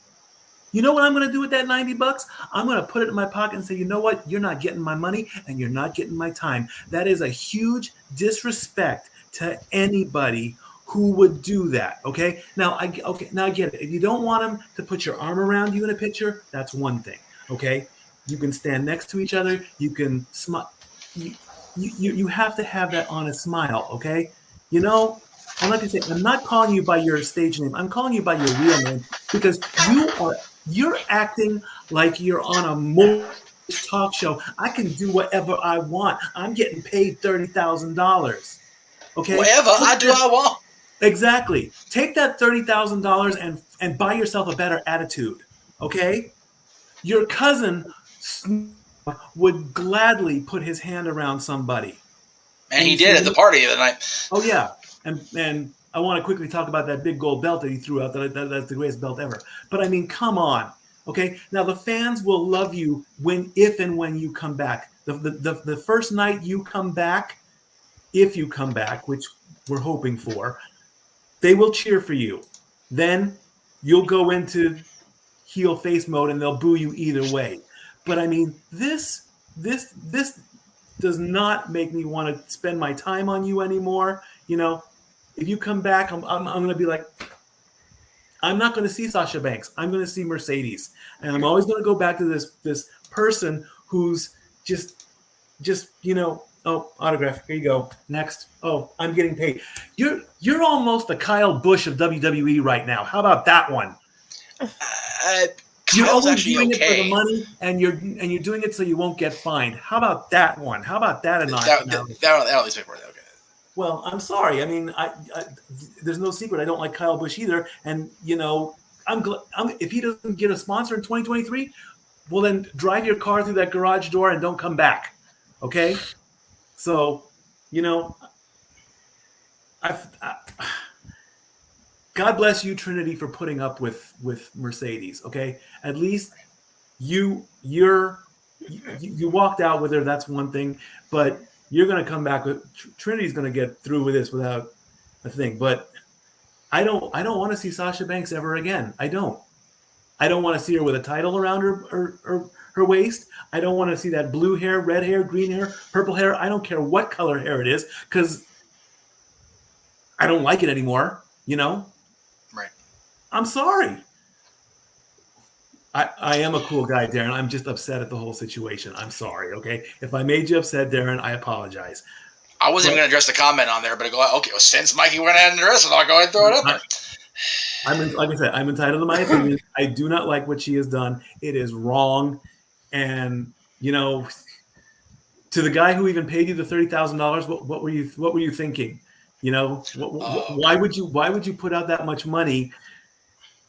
S4: You know what I'm going to do with that $90? I'm going to put it in my pocket and say, you know what? You're not getting my money and you're not getting my time. That is a huge disrespect to anybody who would do that. Okay. Now I get it. If you don't want them to put your arm around you in a picture, that's one thing. Okay. You can stand next to each other. You can smile. You have to have that honest smile. Okay. You know, and like I said, I'm not calling you by your stage name. I'm calling you by your real name because you're acting like you're on a morning talk show. I can do whatever I want. I'm getting paid $30,000. Okay.
S1: Whatever I do, I want.
S4: Exactly. Take that $30,000 and buy yourself a better attitude. Okay. Your cousin would gladly put his hand around somebody.
S1: And he did at the party the other night.
S4: Oh yeah, and I want to quickly talk about that big gold belt that he threw out. That's the greatest belt ever. But I mean, come on, okay? Now the fans will love you if and when you come back. The first night you come back, if you come back, which we're hoping for, they will cheer for you. Then you'll go into heel face mode and they'll boo you either way. But I mean, this does not make me want to spend my time on you anymore. You know, if you come back, I'm going to be like, I'm not going to see Sasha Banks. I'm going to see Mercedes, and I'm always going to go back to this person who's just oh, autograph. Here you go. Next. Oh, I'm getting paid. You're almost the Kyle Busch of WWE right now. How about that one? You're always doing it for the money, and you're doing it so you won't get fined. How about that one? How about that?
S1: That at least make more. Okay.
S4: Well, I'm sorry. I mean, I there's no secret. I don't like Kyle Busch either, and if he doesn't get a sponsor in 2023, well then drive your car through that garage door and don't come back. Okay, so God bless you, Trinity, for putting up with Mercedes. Okay, at least you walked out with her. That's one thing, but you're going to come back with Trinity's going to get through with this without a thing. But I don't want to see Sasha Banks ever again. I don't want to see her with a title around her waist. I don't want to see that blue hair, red hair, green hair, purple hair. I don't care what color hair it is because I don't like it anymore.
S1: Right.
S4: I'm sorry. I am a cool guy, Darren. I'm just upset at the whole situation. I'm sorry, okay? If I made you upset, Darren, I apologize.
S1: I wasn't even going to address the comment on there, but I go, okay, well, since Mikey went ahead and addressed it, I'll go ahead and throw it up there.
S4: Like I said, I'm entitled to my opinion. I do not like what she has done. It is wrong. And, to the guy who even paid you the $30,000, what were you thinking? Why would you put out that much money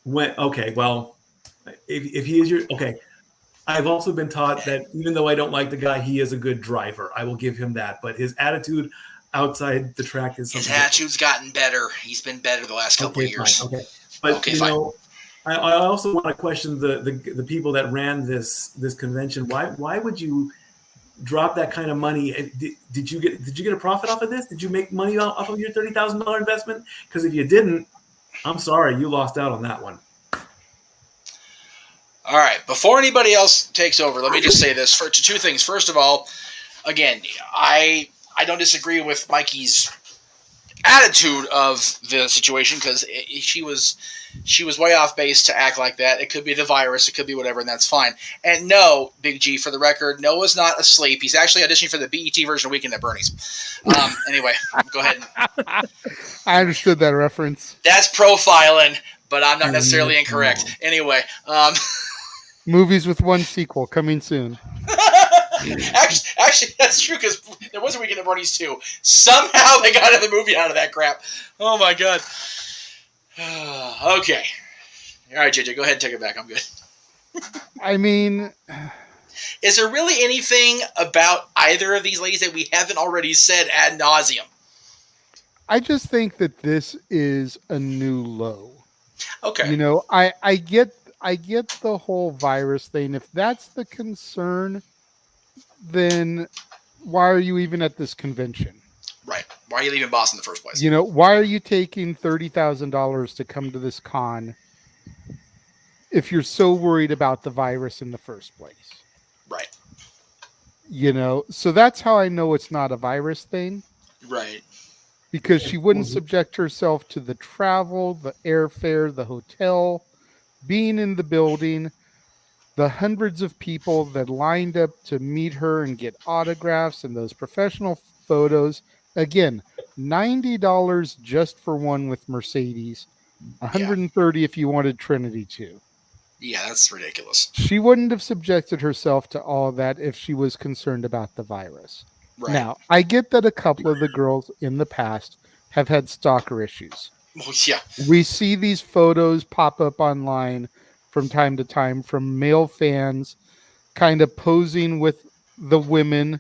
S4: when, okay, well, if he is I've also been taught that even though I don't like the guy, he is a good driver. I will give him that. But his attitude outside the track is something.
S1: His attitude's gotten better. He's been better the last couple of years.
S4: Fine, okay. But I also want to question the people that ran this convention. Why would you drop that kind of money? Did you get a profit off of this? Did you make money off of your $30,000 investment? Because if you didn't, I'm sorry, you lost out on that one.
S1: All right. Before anybody else takes over, let me just say this for two things. First of all, again, I don't disagree with Mikey's attitude of the situation because she was way off base to act like that. It could be the virus, it could be whatever, and that's fine. And no, Big G, for the record, Noah's not asleep. He's actually auditioning for the BET version of Weekend at Bernie's. Anyway, go ahead.
S3: I understood that reference.
S1: That's profiling, but I'm not necessarily incorrect. Anyway,
S3: movies with one sequel coming soon.
S1: Actually, that's true because there was a Weekend at Bernie's too. Somehow they got the movie out of that crap. Oh my god. Okay. All right, JJ, go ahead and take it back. I'm good.
S3: I mean,
S1: is there really anything about either of these ladies that we haven't already said ad nauseum?
S3: I just think that this is a new low.
S1: Okay.
S3: I get the whole virus thing. If that's the concern, then why are you even at this convention?
S1: Right. Why are you leaving Boston in the first place?
S3: Why are you taking $30,000 to come to this con if you're so worried about the virus in the first place?
S1: Right.
S3: So that's how I know it's not a virus thing.
S1: Right.
S3: Because she wouldn't subject herself to the travel, the airfare, the hotel, being in the building, the hundreds of people that lined up to meet her and get autographs and those professional photos. Again, $90 just for one with Mercedes, $130 if you wanted Trinity too.
S1: Yeah, that's ridiculous.
S3: She wouldn't have subjected herself to all that if she was concerned about the virus. Right. Now, I get that a couple of the girls in the past have had stalker issues.
S1: Well, yeah.
S3: We see these photos pop up online from time to time from male fans kind of posing with the women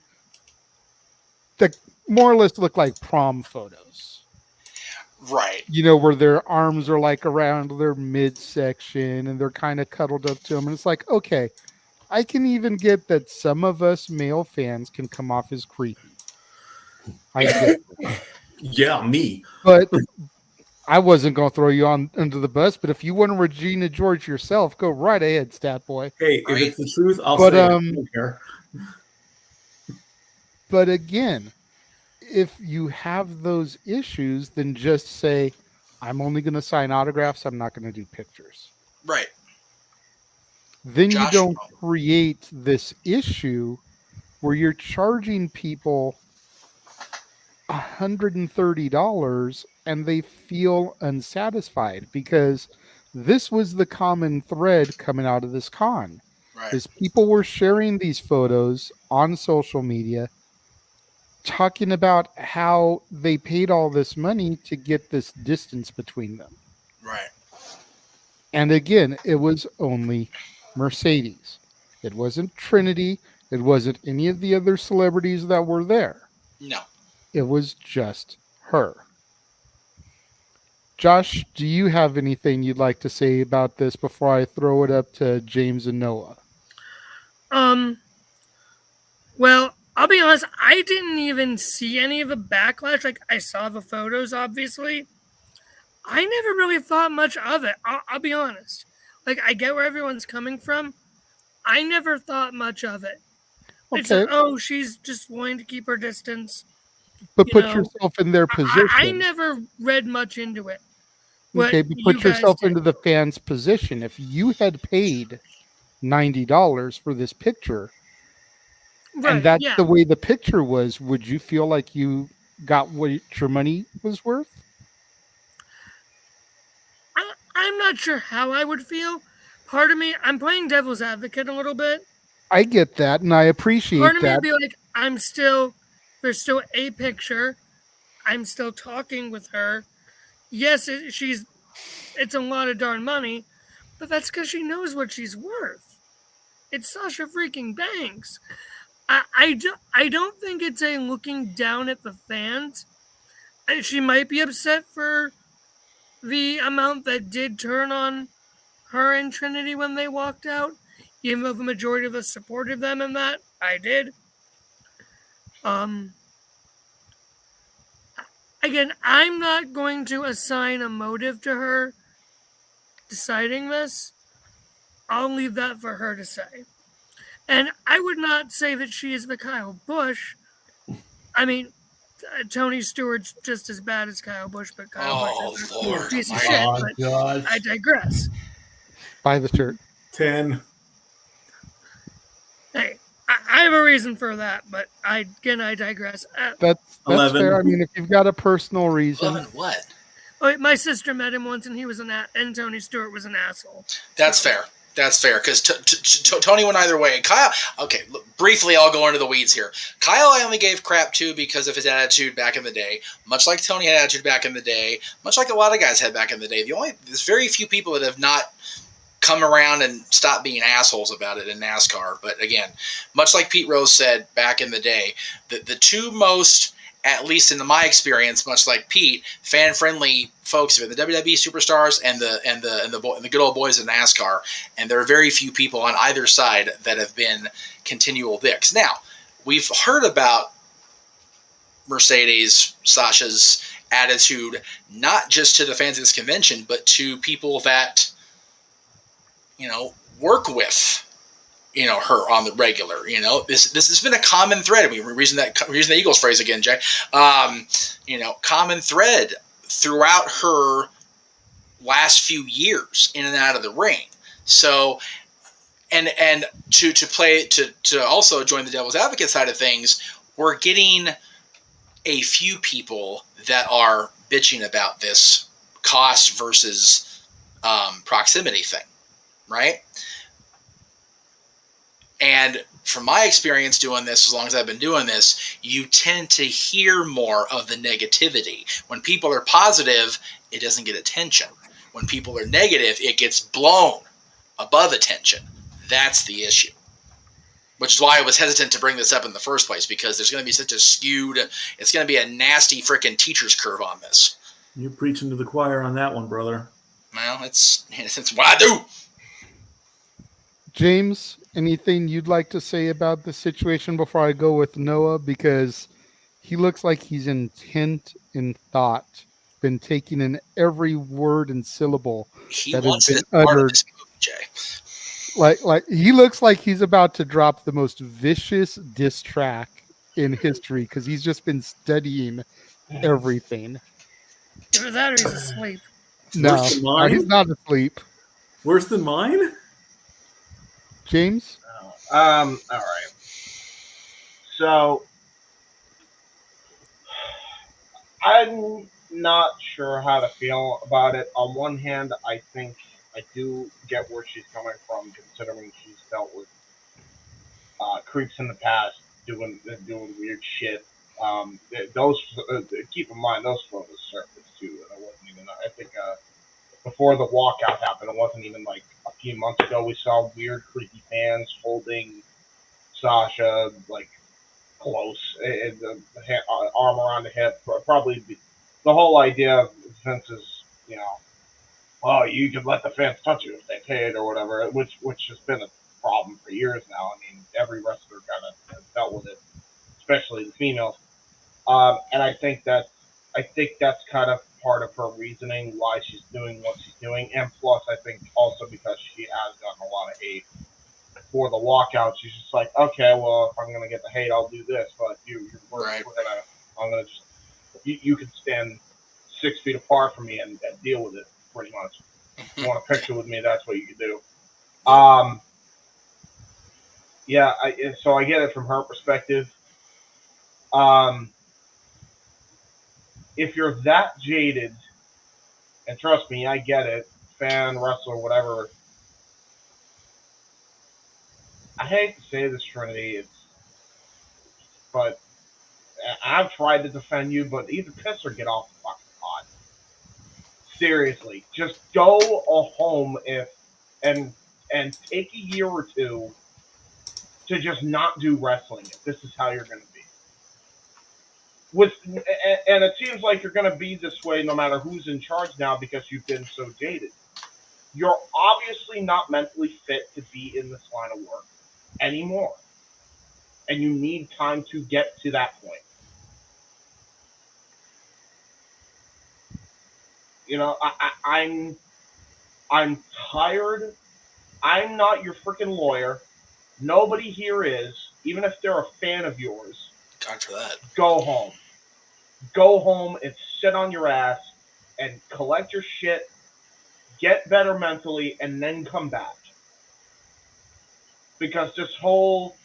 S3: that more or less look like prom photos.
S1: Right.
S3: You know, where their arms are like around their midsection and they're kind of cuddled up to them. And it's like, okay, I can even get that some of us male fans can come off as creepy. I get it.
S4: Yeah, me.
S3: But I wasn't going to throw you on under the bus. But if you want to Regina George yourself, go right ahead, stat boy.
S4: Hey, if
S1: Right.
S4: it's the truth, I'll
S3: But
S4: say it. I don't care.
S3: But again, if you have those issues, then just say, I'm only going to sign autographs. I'm not going to do pictures.
S1: Right.
S3: Then you
S1: Josh?
S3: don't create this issue where you're charging people $130 and they feel unsatisfied, because this was the common thread coming out of this con.
S1: Right.
S3: Is people were sharing these photos on social media talking about how they paid all this money to get this distance between them.
S1: Right.
S3: And again, it was only Mercedes. It wasn't Trinity. It wasn't any of the other celebrities that were there.
S1: No.
S3: It was just her. Josh, do you have anything you'd like to say about this before I throw it up to James and Noah?
S7: Well, I'll be honest, I didn't even see any of the backlash. Like, I saw the photos, obviously. I never really thought much of it. I'll be honest. Like, I get where everyone's coming from. I never thought much of it. It's
S3: Okay,
S7: like, oh, she's just wanting to keep her distance.
S3: but
S7: you
S3: put
S7: know,
S3: yourself in their position.
S7: I never read much into it. What
S3: Okay, but
S7: you
S3: put
S7: guys
S3: yourself
S7: did.
S3: into the fan's position. If you had paid $90 for this picture,
S7: Right,
S3: and that's
S7: yeah.
S3: the way the picture was, would you feel like you got what your money was worth?
S7: I'm not sure how I would feel. Part of me, I'm playing devil's advocate a little bit.
S3: I get that, and I appreciate
S7: Part of me
S3: that.
S7: would be like, there's still a picture. I'm still talking with her. Yes, it's a lot of darn money, but that's because she knows what she's worth. It's Sasha freaking Banks. I don't think it's a looking down at the fans. She might be upset for the amount that did turn on her and Trinity when they walked out, even though the majority of us supported them in that. I did. Again, I'm not going to assign a motive to her deciding this. I'll leave that for her to say. And I would not say that she is the Kyle Busch. I mean, Tony Stewart's just as bad as Kyle Busch, but Kyle
S1: Oh,
S7: Busch is
S1: Lord
S7: a piece of
S1: almighty.
S7: shit.
S4: Oh,
S7: But
S4: gosh.
S7: I digress.
S3: Buy the shirt.
S4: 10.
S7: Hey, I have a reason for that, but I digress.
S3: That's
S4: 11.
S3: fair. I mean, if you've got a personal reason,
S1: 11 what?
S7: My sister met him once, and he was and Tony Stewart was an asshole.
S1: That's fair. That's fair, because Tony went either way. Kyle, okay, look, briefly, I'll go into the weeds here. Kyle, I only gave crap to because of his attitude back in the day. Much like Tony had attitude back in the day, much like a lot of guys had back in the day. There's very few people that have not come around and stopped being assholes about it in NASCAR. But again, much like Pete Rose said back in the day, the two most, at least in my experience, much like Pete, fan-friendly folks are the WWE superstars and the good old boys of NASCAR. And there are very few people on either side that have been continual dicks. Now, we've heard about Mercedes, Sasha's attitude, not just to the fans of this convention, but to people that, work with, her on the regular. This has been a common thread. I mean, we're using the Eagles phrase again, Jay. Common thread throughout her last few years in and out of the ring. So, and to also join the devil's advocate side of things, we're getting a few people that are bitching about this cost versus proximity thing, right? And from my experience doing this, as long as I've been doing this, you tend to hear more of the negativity. When people are positive, it doesn't get attention. When people are negative, it gets blown above attention. That's the issue. which is why I was hesitant to bring this up in the first place, because there's going to be such a skewed, it's going to be a nasty freaking teacher's curve on this.
S4: You're preaching to the choir on that one, brother.
S1: Well, it's what I do.
S3: James, anything you'd like to say about the situation before I go with Noah? Because he looks like he's intent in thought, been taking in every word and syllable
S1: He
S3: that
S1: wants
S3: has
S1: this
S3: been
S1: part of
S3: uttered.
S1: this movie, Jay.
S3: Like he looks like he's about to drop the most vicious diss track in history because he's just been studying everything.
S7: Either that or he's asleep.
S3: No,
S4: Worse than
S3: no, he's
S4: mine?
S3: not asleep.
S4: Worse than mine?
S3: James?
S5: All right. So I'm not sure how to feel about it. On one hand, I think I do get where she's coming from, considering she's dealt with creeps in the past doing weird shit. Those keep in mind those photos surfaced too, and I wasn't even. I think before the walkout happened, it wasn't even like a few months ago. We saw weird, creepy fans holding Sasha like close, and the arm around the hip. Probably the whole idea of Vince's, oh, you can let the fans touch you if they paid or whatever, which has been a problem for years now. I mean, every wrestler kind of has dealt with it, especially the females. And I think that's kind of part of her reasoning why she's doing what she's doing, and plus I think also because she has gotten a lot of hate for the walkout. She's just like, okay, well, if I'm gonna get the hate, I'll do this, but
S1: Right.
S5: I'm gonna just you can stand 6 feet apart from me and deal with it pretty much. If you want a picture with me, that's what you can do. Yeah, so I get it from her perspective. If you're that jaded, and trust me, I get it, fan, wrestler, whatever. I hate to say this, Trinity, but I've tried to defend you, but either piss or get off the fucking pod. Seriously, just go home and take a year or two to just not do wrestling if this is how you're going to be. And it seems like you're going to be this way no matter who's in charge now because you've been so jaded. You're obviously not mentally fit to be in this line of work anymore, and you need time to get to that point. I'm tired. I'm not your freaking lawyer. Nobody here is, even if they're a fan of yours.
S1: God for that.
S5: Go home. Go home and sit on your ass and collect your shit, get better mentally, and then come back. Because this whole,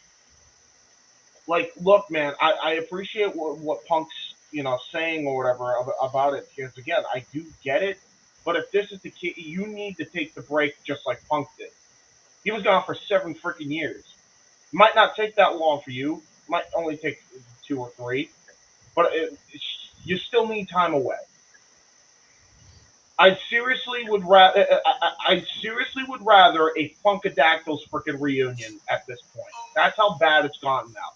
S5: look, man, I appreciate what Punk's, saying or whatever about it. Because again, I do get it. But if this is the key, you need to take the break just like Punk did. He was gone for 7 freaking years. Might not take that long for you. Might only take 2 or 3. But you still need time away. I seriously would rather a Funkadactyls freaking reunion at this point. That's how bad it's gotten now.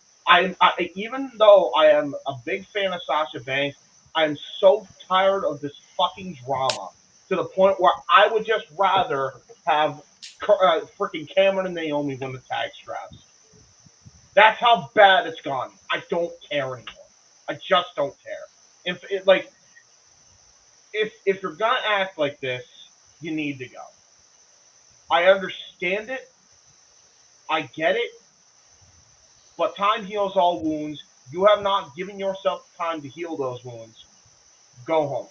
S5: Even though I am a big fan of Sasha Banks, I'm so tired of this fucking drama to the point where I would just rather have freaking Cameron and Naomi win the tag straps. That's how bad it's gone. I don't care anymore. I just don't care. If you're gonna act like this, you need to go. I understand it. I get it. But time heals all wounds. You have not given yourself time to heal those wounds. Go home.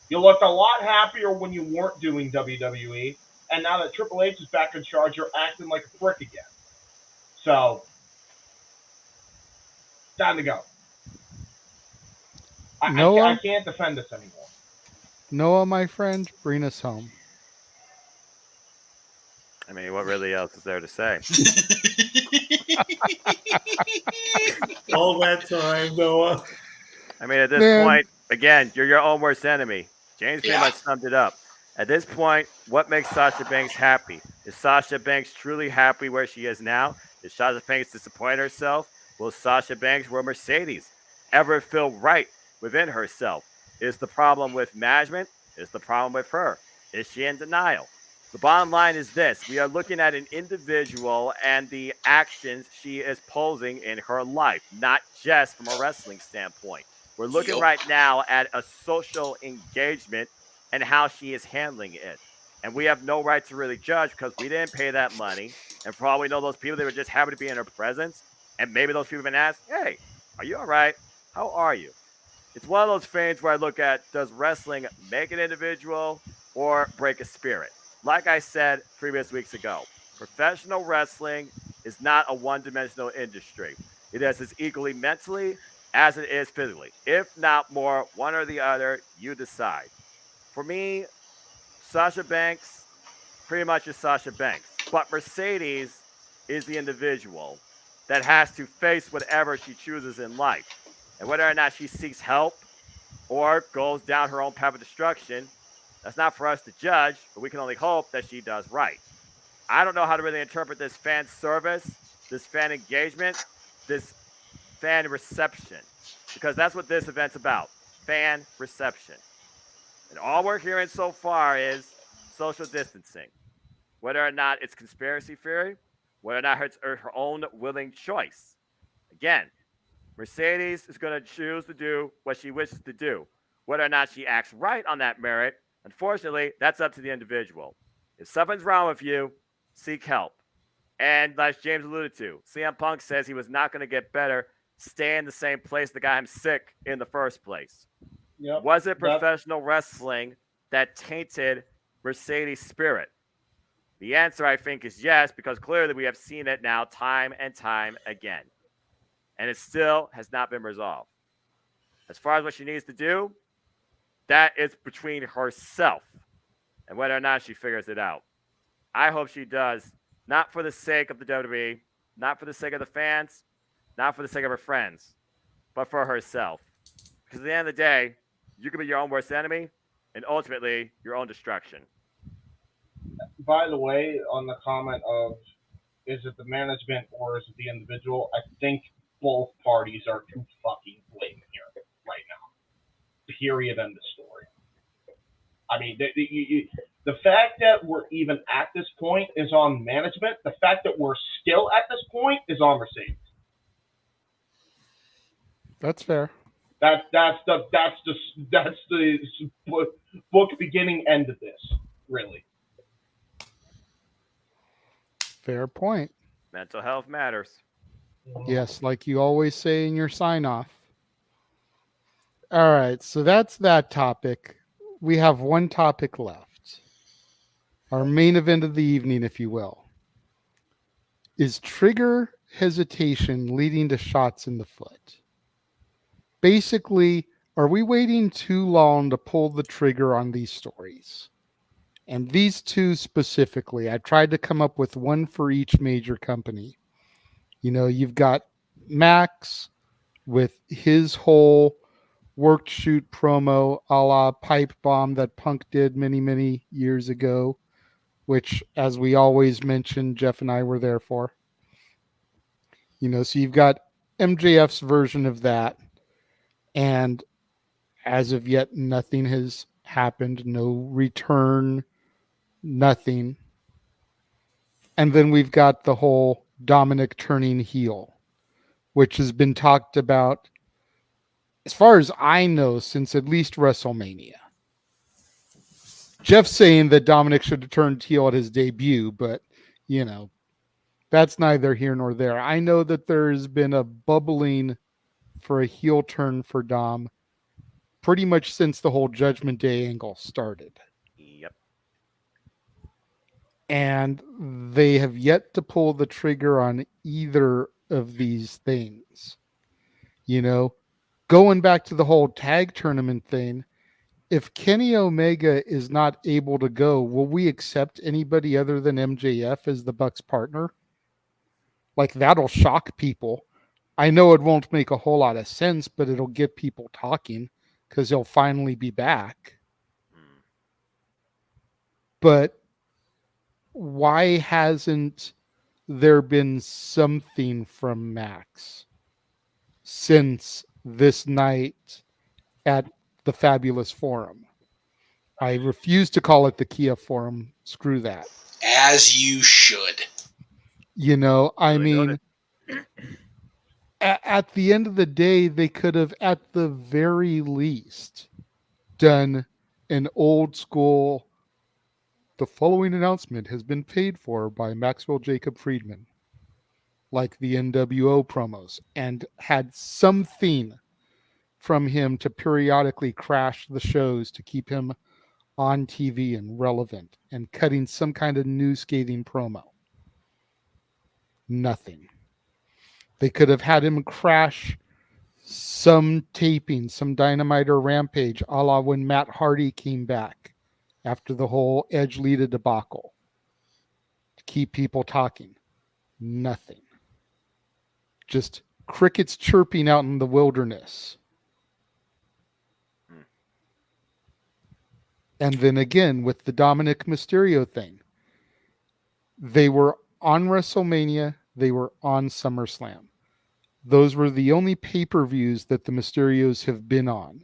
S5: You looked a lot happier when you weren't doing WWE, and now that Triple H is back in charge, you're acting like a prick again. So, time to go. I can't defend this anymore.
S3: Noah, my friend, bring us home.
S2: I mean, what really else is there to say?
S4: All that time, Noah.
S2: I mean, at this point, again, you're your own worst enemy. James pretty much summed it up. At this point, what makes Sasha Banks happy? Is Sasha Banks truly happy where she is now? Did Sasha Banks disappoint herself? Will Sasha Banks, will Mercedes ever feel right within herself? Is the problem with management? Is the problem with her? Is she in denial? The bottom line is this: we are looking at an individual and the actions she is posing in her life, not just from a wrestling standpoint. We're looking
S1: Yup.
S2: right now at a social engagement and how she is handling it. And we have no right to really judge because we didn't pay that money. And for all we know, those people, they were just happy to be in her presence. And maybe those people have been asked, hey, are you all right? How are you? It's one of those things where I look at, does wrestling make an individual or break a spirit? Like I said previous weeks ago, professional wrestling is not a one dimensional industry. It is as equally mentally as it is physically. If not more, one or the other, you decide. For me, Sasha Banks pretty much is Sasha Banks. But Mercedes is the individual that has to face whatever she chooses in life. And whether or not she seeks help or goes down her own path of destruction, that's not for us to judge, but we can only hope that she does right. I don't know how to really interpret this fan service, this fan engagement, this fan reception, because that's what this event's about: fan reception. And all we're hearing so far is social distancing. Whether or not it's conspiracy theory, whether or not it's her own willing choice. Again, Mercedes is going to choose to do what she wishes to do. Whether or not she acts right on that merit, unfortunately, that's up to the individual. If something's wrong with you, seek help. And like James alluded to, CM Punk says he was not going to get better, stay in the same place that got him sick in the first place.
S5: Yep.
S2: Was it professional wrestling that tainted Mercedes' spirit? The answer, I think, is yes, because clearly we have seen it now time and time again. And it still has not been resolved. As far as what she needs to do, that is between herself and whether or not she figures it out. I hope she does, not for the sake of the WWE, not for the sake of the fans, not for the sake of her friends, but for herself. Because at the end of the day, you can be your own worst enemy and ultimately your own destruction.
S5: By the way, on the comment of is it the management or is it the individual, I think both parties are too fucking blatant here right now. Period. End of story. I mean, the fact that we're even at this point is on management. The fact that we're still at this point is on Mercedes.
S3: That's fair.
S5: That's the book beginning end of this, really.
S3: Fair point.
S2: Mental health matters.
S3: Yes, like you always say in your sign off. All right, so that's that topic. We have one topic left. Our main event of the evening, if you will. Is trigger hesitation leading to shots in the foot? Basically, are we waiting too long to pull the trigger on these stories? And these two specifically, I tried to come up with one for each major company. You know, you've got Max with his whole worked shoot promo a la pipe bomb that Punk did many, many years ago, which, as we always mention, Jeff and I were there for. You know, so you've got MJF's version of that. And as of yet, nothing has happened, no return, nothing. And then we've got the whole Dominic turning heel, which has been talked about, as far as I know, since at least WrestleMania. Jeff's saying that Dominic should have turned heel at his debut, but, you know, that's neither here nor there. I know that there's been a bubbling for a heel turn for Dom pretty much since the whole Judgment Day angle started.
S2: Yep.
S3: And they have yet to pull the trigger on either of these things. You know, going back to the whole tag tournament thing, if Kenny Omega is not able to go, will we accept anybody other than MJF as the Bucks partner? Like, that'll shock people. I know it won't make a whole lot of sense, but it'll get people talking because he'll finally be back. But why hasn't there been something from Max since this night at the Fabulous Forum. I refuse to call it the Kia Forum. Screw that.
S1: As you should.
S3: You know, I
S2: Really
S3: mean,
S2: noted.
S3: at the end of the day, they could have, at the very least, done an old school. The following announcement has been paid for by Maxwell Jacob Friedman, like the NWO promos, and had something from him to periodically crash the shows to keep him on TV and relevant, and cutting some kind of new scathing promo. Nothing. They could have had him crash some taping, some Dynamite or Rampage, a la when Matt Hardy came back after the whole Edge Lita debacle to keep people talking. Nothing. Just crickets chirping out in the wilderness. And then again, with the Dominic Mysterio thing, they were on WrestleMania, they were on SummerSlam. Those were the only pay-per-views that the Mysterios have been on.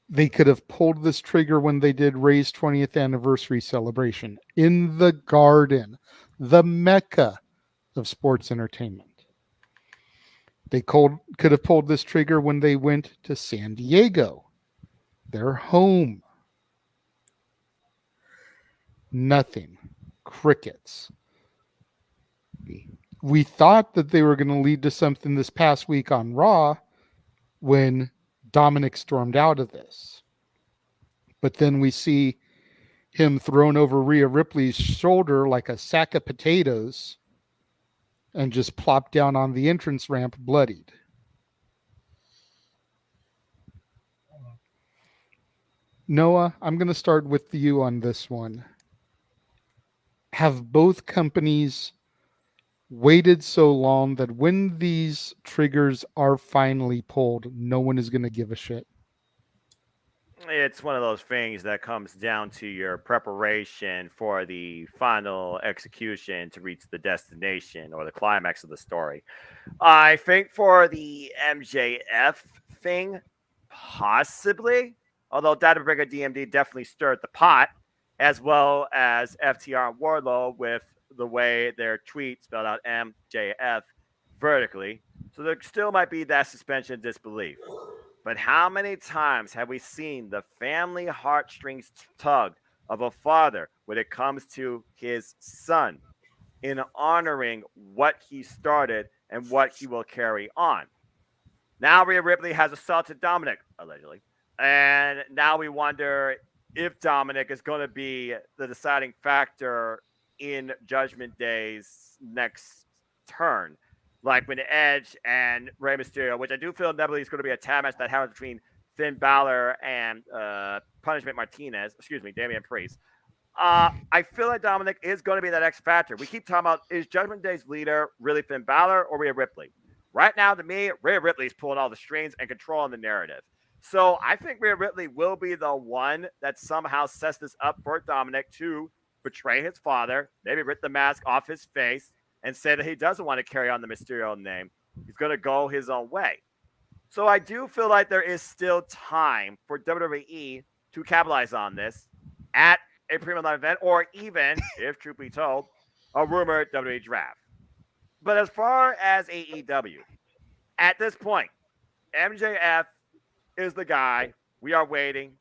S3: They could have pulled this trigger when they did Ray's 20th anniversary celebration in the Garden, the mecca of sports entertainment. They could have pulled this trigger when they went to San Diego, their home. Nothing. Crickets. We thought that they were going to lead to something this past week on Raw when Dominic stormed out of this. But then we see him thrown over Rhea Ripley's shoulder like a sack of potatoes and just plop down on the entrance ramp bloodied. Noah, I'm going to start with you on this one. Have both companies waited so long that when these triggers are finally pulled, no one is going to give a shit?
S2: It's one of those things that comes down to your preparation for the final execution to reach the destination or the climax of the story. I think for the MJF thing, possibly, although Databrigger DMD definitely stirred the pot, as well as FTR and Wardlow with the way their tweet spelled out MJF vertically. So there still might be that suspension of disbelief. But how many times have we seen the family heartstrings tugged of a father when it comes to his son in honoring what he started and what he will carry on? Now Rhea Ripley has assaulted Dominic, allegedly. And now we wonder if Dominic is going to be the deciding factor in Judgment Day's next turn. Like when Edge and Rey Mysterio, which I do feel inevitably is going to be a tag match that happens between Finn Balor and Punishment Martinez, Damian Priest. I feel like Dominic is going to be that X factor. We keep talking about, is Judgment Day's leader really Finn Balor or Rhea Ripley? Right now, to me, Rhea Ripley is pulling all the strings and controlling the narrative. So I think Rhea Ripley will be the one that somehow sets this up for Dominic to betray his father, maybe rip the mask off his face, and say that he doesn't want to carry on the Mysterio name. He's going to go his own way. So I do feel like there is still time for WWE to capitalize on this at a premium live event, or even, if truth be told, a rumored WWE draft. But as far as AEW, at this point, MJF is the guy we are waiting,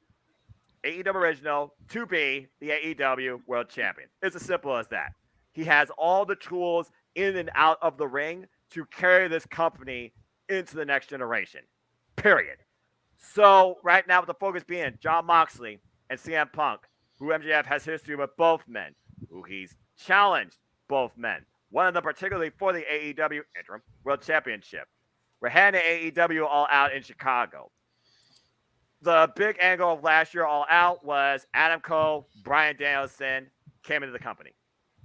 S2: AEW original, to be the AEW World Champion. It's as simple as that. He has all the tools in and out of the ring to carry this company into the next generation. Period. So right now, with the focus being Jon Moxley and CM Punk, who MJF has history with both men, who he's challenged both men. One of them particularly for the AEW Interim World Championship. We're heading to AEW All Out in Chicago. The big angle of last year All Out was Adam Cole, Bryan Danielson came into the company.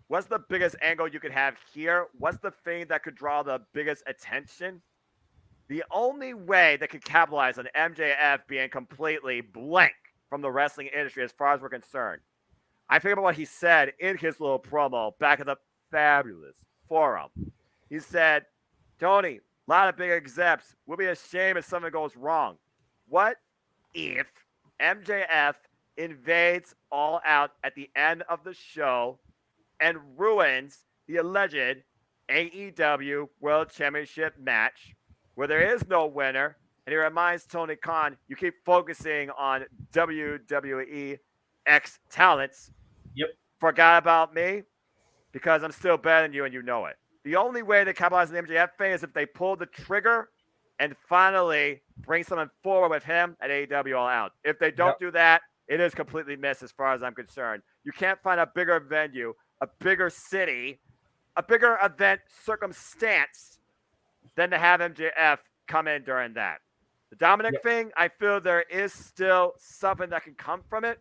S2: What's the biggest angle you could have here? What's the thing that could draw the biggest attention? The only way that could capitalize on MJF being completely blank from the wrestling industry as far as we're concerned. I think about what he said in his little promo back at the fabulous for him. He said, Tony, a lot of big execs. Will be a shame if something goes wrong. What if MJF invades All Out at the end of the show and ruins the alleged AEW World Championship match where there is no winner? And he reminds Tony Khan, you keep focusing on WWE X talents.
S5: Yep.
S2: Forgot about me because I'm still better than you and you know it. The only way they capitalize on the MJF thing is if they pull the trigger and finally bring someone forward with him at AEW All Out. If they don't do that, it is completely missed as far as I'm concerned. You can't find a bigger venue, a bigger city, a bigger event circumstance than to have MJF come in during that. The Dominic thing, I feel there is still something that can come from it,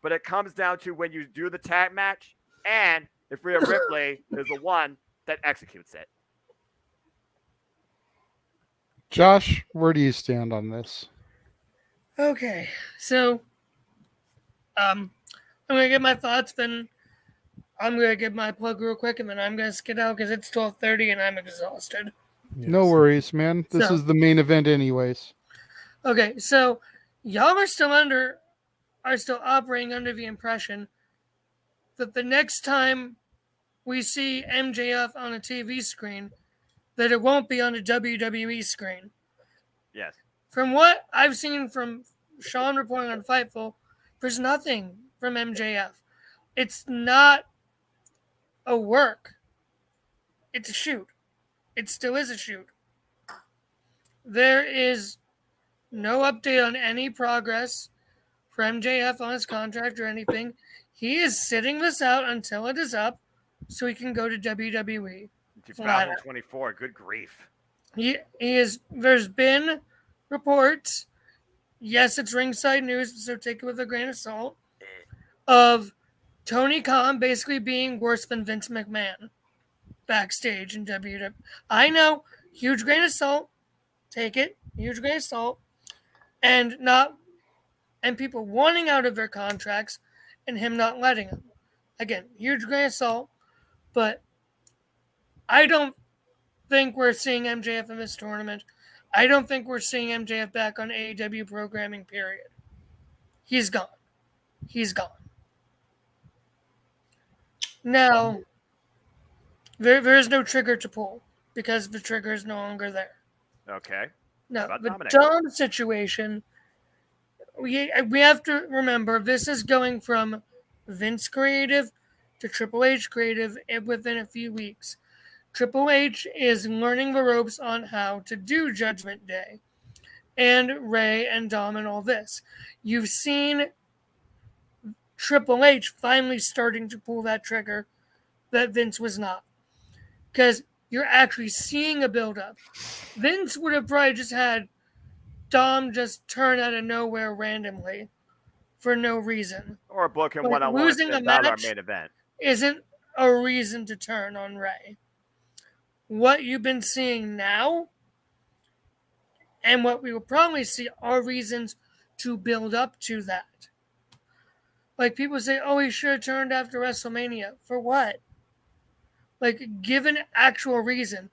S2: but it comes down to when you do the tag match and if Rhea Ripley is the one that executes it.
S3: Josh, where do you stand on this?
S7: Okay, so I'm gonna give my thoughts, then I'm gonna give my plug real quick, and then I'm gonna skid out because it's 12:30 and I'm exhausted.
S3: No worries, man. This is the main event, anyways.
S7: Okay, so y'all are still operating under the impression that the next time we see MJF on a TV screen, that it won't be on a WWE screen.
S2: Yes.
S7: From what I've seen from Sean reporting on Fightful, there's nothing from MJF. It's not a work. It's a shoot. It still is a shoot. There is no update on any progress for MJF on his contract or anything. He is sitting this out until it is up so he can go to WWE.
S2: 2024, good grief.
S7: He is. There's been reports, yes, it's ringside news, so take it with a grain of salt, of Tony Khan basically being worse than Vince McMahon backstage in WWE. I know, huge grain of salt, take it, huge grain of salt, and people wanting out of their contracts and him not letting them. Again, huge grain of salt, but I don't think we're seeing MJF in this tournament. I don't think we're seeing MJF back on AEW programming, period. He's gone. He's gone. Now, there is no trigger to pull because the trigger is no longer there.
S2: Okay.
S7: No, the Dom situation, we have to remember this is going from Vince creative to Triple H creative within a few weeks. Triple H is learning the ropes on how to do Judgment Day and Ray and Dom and all this. You've seen Triple H finally starting to pull that trigger that Vince was not. Because you're actually seeing a build-up. Vince would have probably just had Dom just turn out of nowhere randomly for no reason.
S2: Or book him one-on-one
S7: losing a
S2: our
S7: match
S2: main event.
S7: Isn't a reason to turn on Ray. What you've been seeing now and what we will probably see are reasons to build up to that. Like people say, oh, he should have turned after WrestleMania. For what? Like, give an actual reason.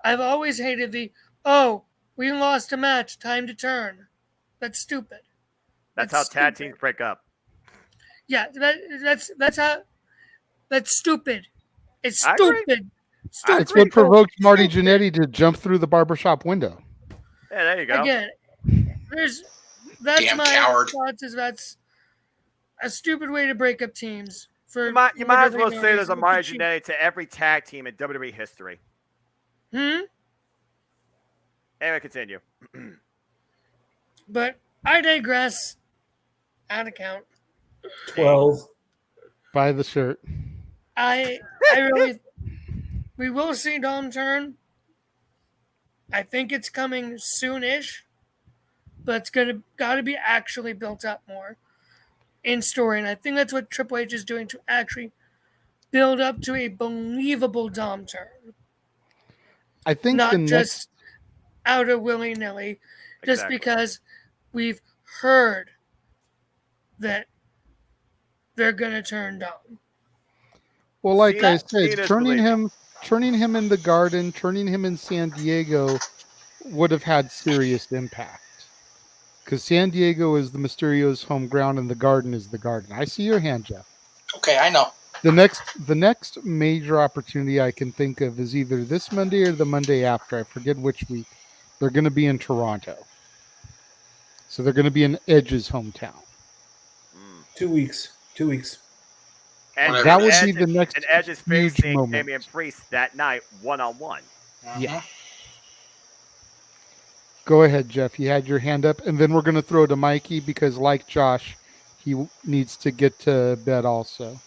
S7: I've always hated we lost a match, time to turn. That's stupid.
S2: That's how tag teams break up.
S7: Yeah, that's stupid. It's stupid.
S3: It's what provoked Marty Jannetty to jump through the barbershop window.
S2: Yeah, there you go.
S7: Again, that's
S1: damn
S7: my
S1: coward.
S7: thoughts. That's a stupid way to break up teams.
S2: You might as well say there's a Marty Jannetty to every tag team in WWE history. Anyway, continue.
S7: But I digress. Out of count.
S4: 12.
S3: Buy the shirt.
S7: I really. We will see Dom turn. I think it's coming soonish, but it's got to be actually built up more in story, and I think that's what Triple H is doing to actually build up to a believable Dom turn.
S3: I think
S7: not just out of willy-nilly, just because we've heard that they're going to turn Dom.
S3: Well, like I said,
S2: Cena's
S3: turning
S2: believing.
S3: him in the Garden, turning him in San Diego would have had serious impact. Because San Diego is the Mysterio's home ground, and the Garden is the Garden. I see your hand, Jeff.
S1: Okay, I know.
S3: The next major opportunity I can think of is either this Monday or the Monday after. I forget which week. They're going to be in Toronto, so they're going to be in Edge's hometown.
S4: 2 weeks. 2 weeks.
S2: And
S1: Whatever
S3: That
S1: it
S3: would
S1: is.
S3: be the next
S2: and Edge is
S3: huge
S2: facing
S3: moment.
S2: Damian Priest that night, 1-on-1.
S3: Yeah. Go ahead, Jeff. You had your hand up, and then we're going to throw to Mikey because, like Josh, he needs to get to bed also.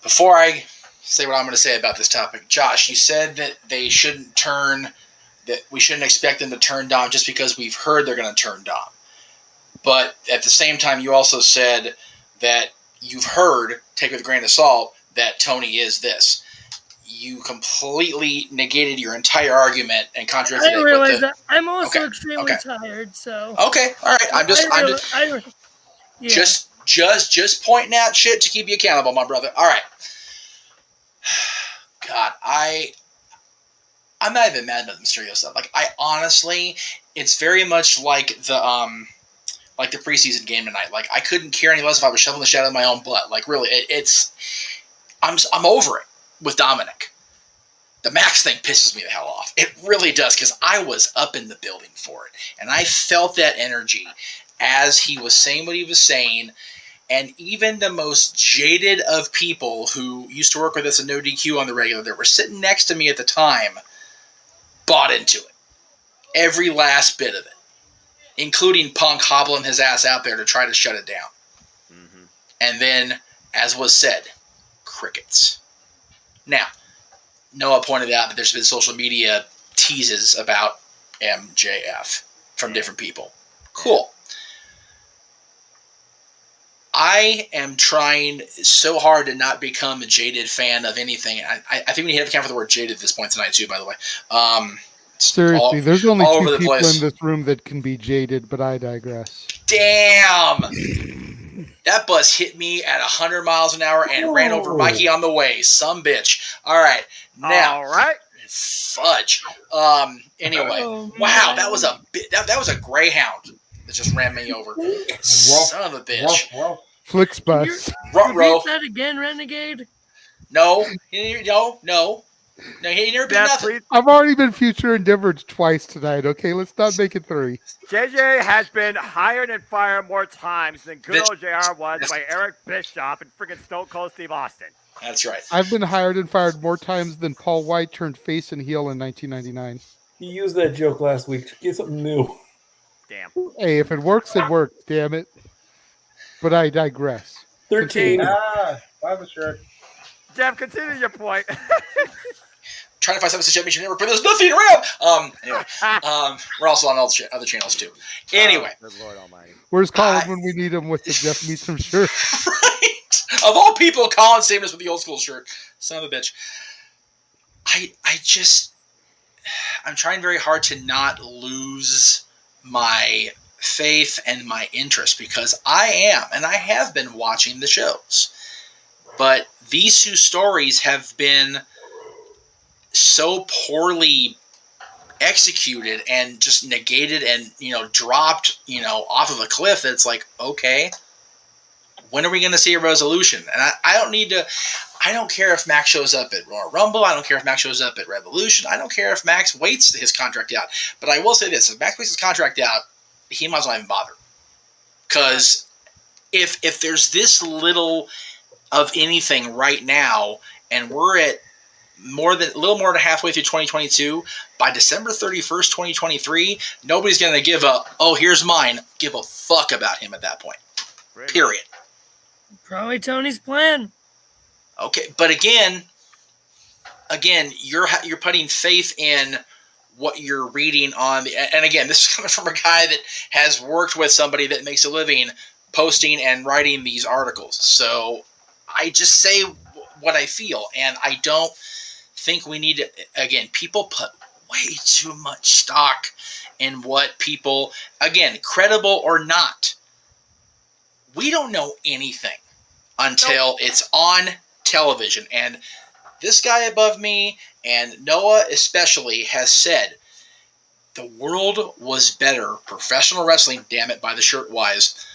S1: Before I say what I'm going to say about this topic, Josh, you said that we shouldn't expect them to turn Dom just because we've heard they're going to turn Dom. But at the same time, you also said that you've heard, take with a grain of salt, that Tony is this. You completely negated your entire argument and contradicted
S7: I
S1: it.
S7: realize that I'm also
S1: Okay,
S7: extremely
S1: okay.
S7: tired, so
S1: Okay, all right.
S7: yeah.
S1: Just pointing out shit to keep you accountable, my brother. All right. God, I'm not even mad about the Mysterio stuff. Like, I honestly, it's very much like the preseason game tonight. Like, I couldn't care any less if I was shoveling the shit out of my own butt. Like, really, I'm over it with Dominic. The Max thing pisses me the hell off. It really does, because I was up in the building for it. And I felt that energy as he was saying what he was saying. And even the most jaded of people who used to work with us at No DQ on the regular that were sitting next to me at the time bought into it. Every last bit of it. Including Punk hobbling his ass out there to try to shut it down.
S2: Mm-hmm.
S1: And then, as was said, crickets. Now, Noah pointed out that there's been social media teases about MJF from different people. Cool. I am trying so hard to not become a jaded fan of anything. I think we need to account for the word jaded at this point tonight, too, by the way.
S3: Seriously, there's only
S1: all
S3: two
S1: over the
S3: people
S1: place.
S3: in this room that can be jaded, but I digress.
S1: Damn! That bus hit me at 100 miles an hour and ran over Mikey on the way. Some bitch. All right. Now.
S2: All right.
S1: Fudge. Anyway. Wow, that was a bit. That was a Greyhound that just ran me over. Son of a bitch.
S3: Flicks bus.
S7: Repeat that again, Renegade.
S1: No. No, he never beat nothing.
S3: I've already been future endeavored twice tonight. Okay, let's not make it 3.
S2: JJ has been hired and fired more times than good old JR was by Eric Bischoff and freaking Stone Cold Steve Austin.
S1: That's right.
S3: I've been hired and fired more times than Paul White turned face and heel in 1999.
S4: He used that joke last week. Get something new.
S2: Damn.
S3: Hey, if it works, it works. Damn it. But I digress.
S4: 13.
S5: Bye, the shirt.
S2: Jeff, continue your point.
S1: Trying to find something to Championship Network, but there's nothing around. Anyway, we're also on all the other channels too. Anyway,
S2: good Lord Almighty.
S3: Where's Colin when we need him with the Jeff Meets Him shirt?
S1: Right. Of all people, Colin saved us with the old school shirt. Son of a bitch. I'm trying very hard to not lose my faith and my interest because I am, and I have been watching the shows. But these two stories have been so poorly executed and just negated and, dropped, off of a cliff that it's like, okay, when are we going to see a resolution? And I don't care if Max shows up at Royal Rumble. I don't care if Max shows up at Revolution. I don't care if Max waits his contract out. But I will say this, if Max waits his contract out, he might as well not even bother. Because if there's this little of anything right now, and we're at a little more than halfway through 2022, by December 31st, 2023, nobody's going to give a fuck about him at that point. Period.
S7: Probably Tony's plan.
S1: Okay, but again, you're putting faith in what you're reading on and again, this is coming from a guy that has worked with somebody that makes a living posting and writing these articles. So I just say what I feel, and I don't think we need to. Again, people put way too much stock in what people, again, credible or not. We don't know anything until it's on television. And this guy above me, and Noah especially, has said the world was better, professional wrestling, damn it, by the shirt wise,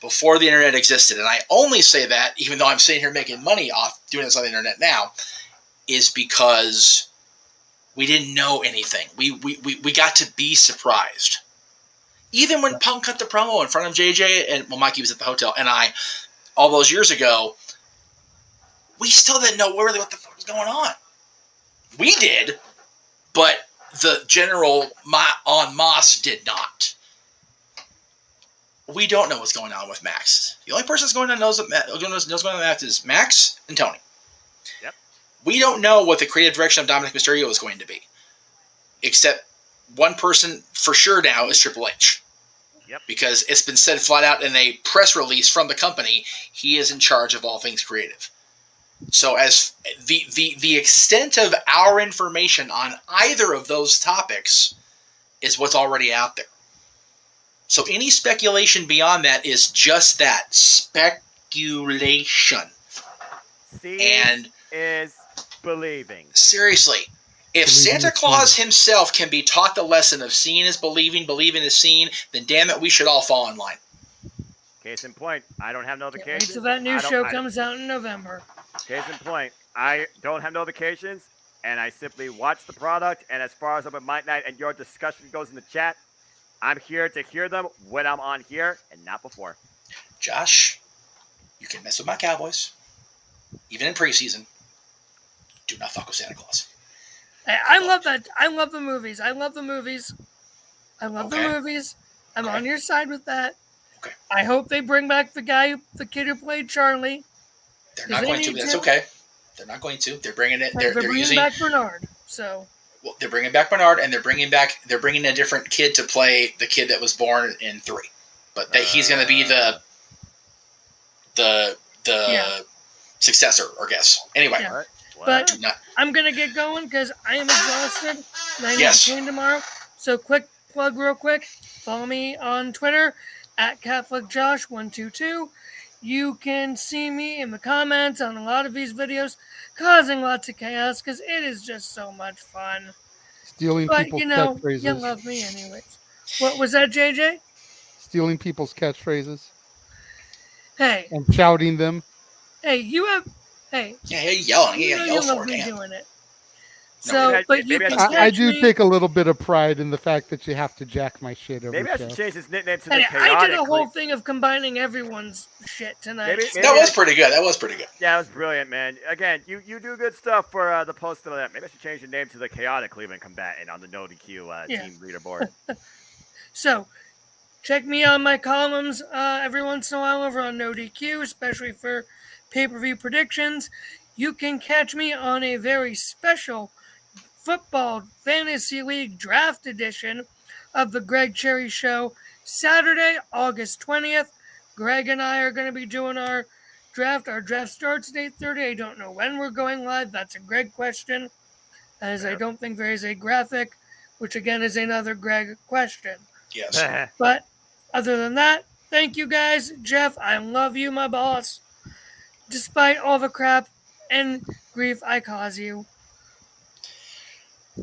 S1: before the internet existed. And I only say that, even though I'm sitting here making money off doing this on the internet now, is because we didn't know anything. We got to be surprised. Even when Punk cut the promo in front of JJ, and Mikey was at the hotel, and I, all those years ago, we still didn't know really what the fuck was going on. We did, but the general en masse did not. We don't know what's going on with Max. The only person that's going to knows what's going on with Max is Max and Tony.
S2: Yep.
S1: We don't know what the creative direction of Dominic Mysterio is going to be, except one person for sure now is Triple H.
S2: Yep.
S1: Because it's been said flat out in a press release from the company, he is in charge of all things creative. So as the extent of our information on either of those topics is what's already out there. So any speculation beyond that is just that, speculation.
S2: Seeing is believing.
S1: Seriously. If Santa Claus himself can be taught the lesson of seeing is believing, believing is seeing, then damn it, we should all fall in line.
S2: Case in point, I don't have notifications.
S7: Wait till that new show comes out in November.
S2: Case in point, I don't have notifications, and I simply watch the product, and as far as Open Mic Night and your discussion goes in the chat, I'm here to hear them when I'm on here and not before.
S1: Josh, you can mess with my Cowboys, even in preseason. Do not fuck with Santa Claus.
S7: I love that. I love the movies. I love the movies. I'm on your side with that.
S1: Okay.
S7: I hope they bring back the kid who played Charlie.
S1: They're not going to. That's okay. They're not going to. They're bringing it. They're
S7: bringing
S1: using
S7: back Bernard. So.
S1: Well, they're bringing back Bernard, and they're bringing a different kid to play the kid that was born in 3. But he's going to be the successor, I guess. Anyway.
S7: Yeah. But I'm going to get going because I am exhausted. And I need to train tomorrow. So quick plug real quick. Follow me on Twitter at CatholicJosh122. You can see me in the comments on a lot of these videos causing lots of chaos because it is just so much fun.
S3: Stealing people's catchphrases.
S7: You love me anyways. What was that, JJ?
S3: Stealing people's catchphrases.
S7: Hey.
S3: And shouting them.
S7: Hey, you have... Hey.
S1: Yeah, yelling.
S7: You
S1: yell
S7: love
S1: for
S7: me
S1: it.
S7: doing it. So, but you can
S3: I do take a little bit of pride in the fact that you have to jack my shit every
S2: Maybe I should change his nickname to the Chaotic.
S7: I did a whole thing of combining everyone's shit tonight.
S2: Maybe
S1: that was pretty good. Yeah,
S2: that was brilliant, man. Again, you do good stuff for the post of that. Maybe I should change the name to the Chaotic Cleveland Combatant on the No DQ team leaderboard.
S7: So, check me on my columns every once in a while over on No DQ, especially for pay-per-view predictions. You can catch me on a very special Football Fantasy League Draft Edition of the Greg Cherry Show, Saturday, August 20th. Greg and I are going to be doing our draft. Our draft starts at 8:30. I don't know when we're going live. That's a Greg question, as I don't think there is a graphic, which again is another Greg question.
S1: Yes.
S7: But other than that, thank you guys. Jeff, I love you, my boss. Despite all the crap and grief I cause you.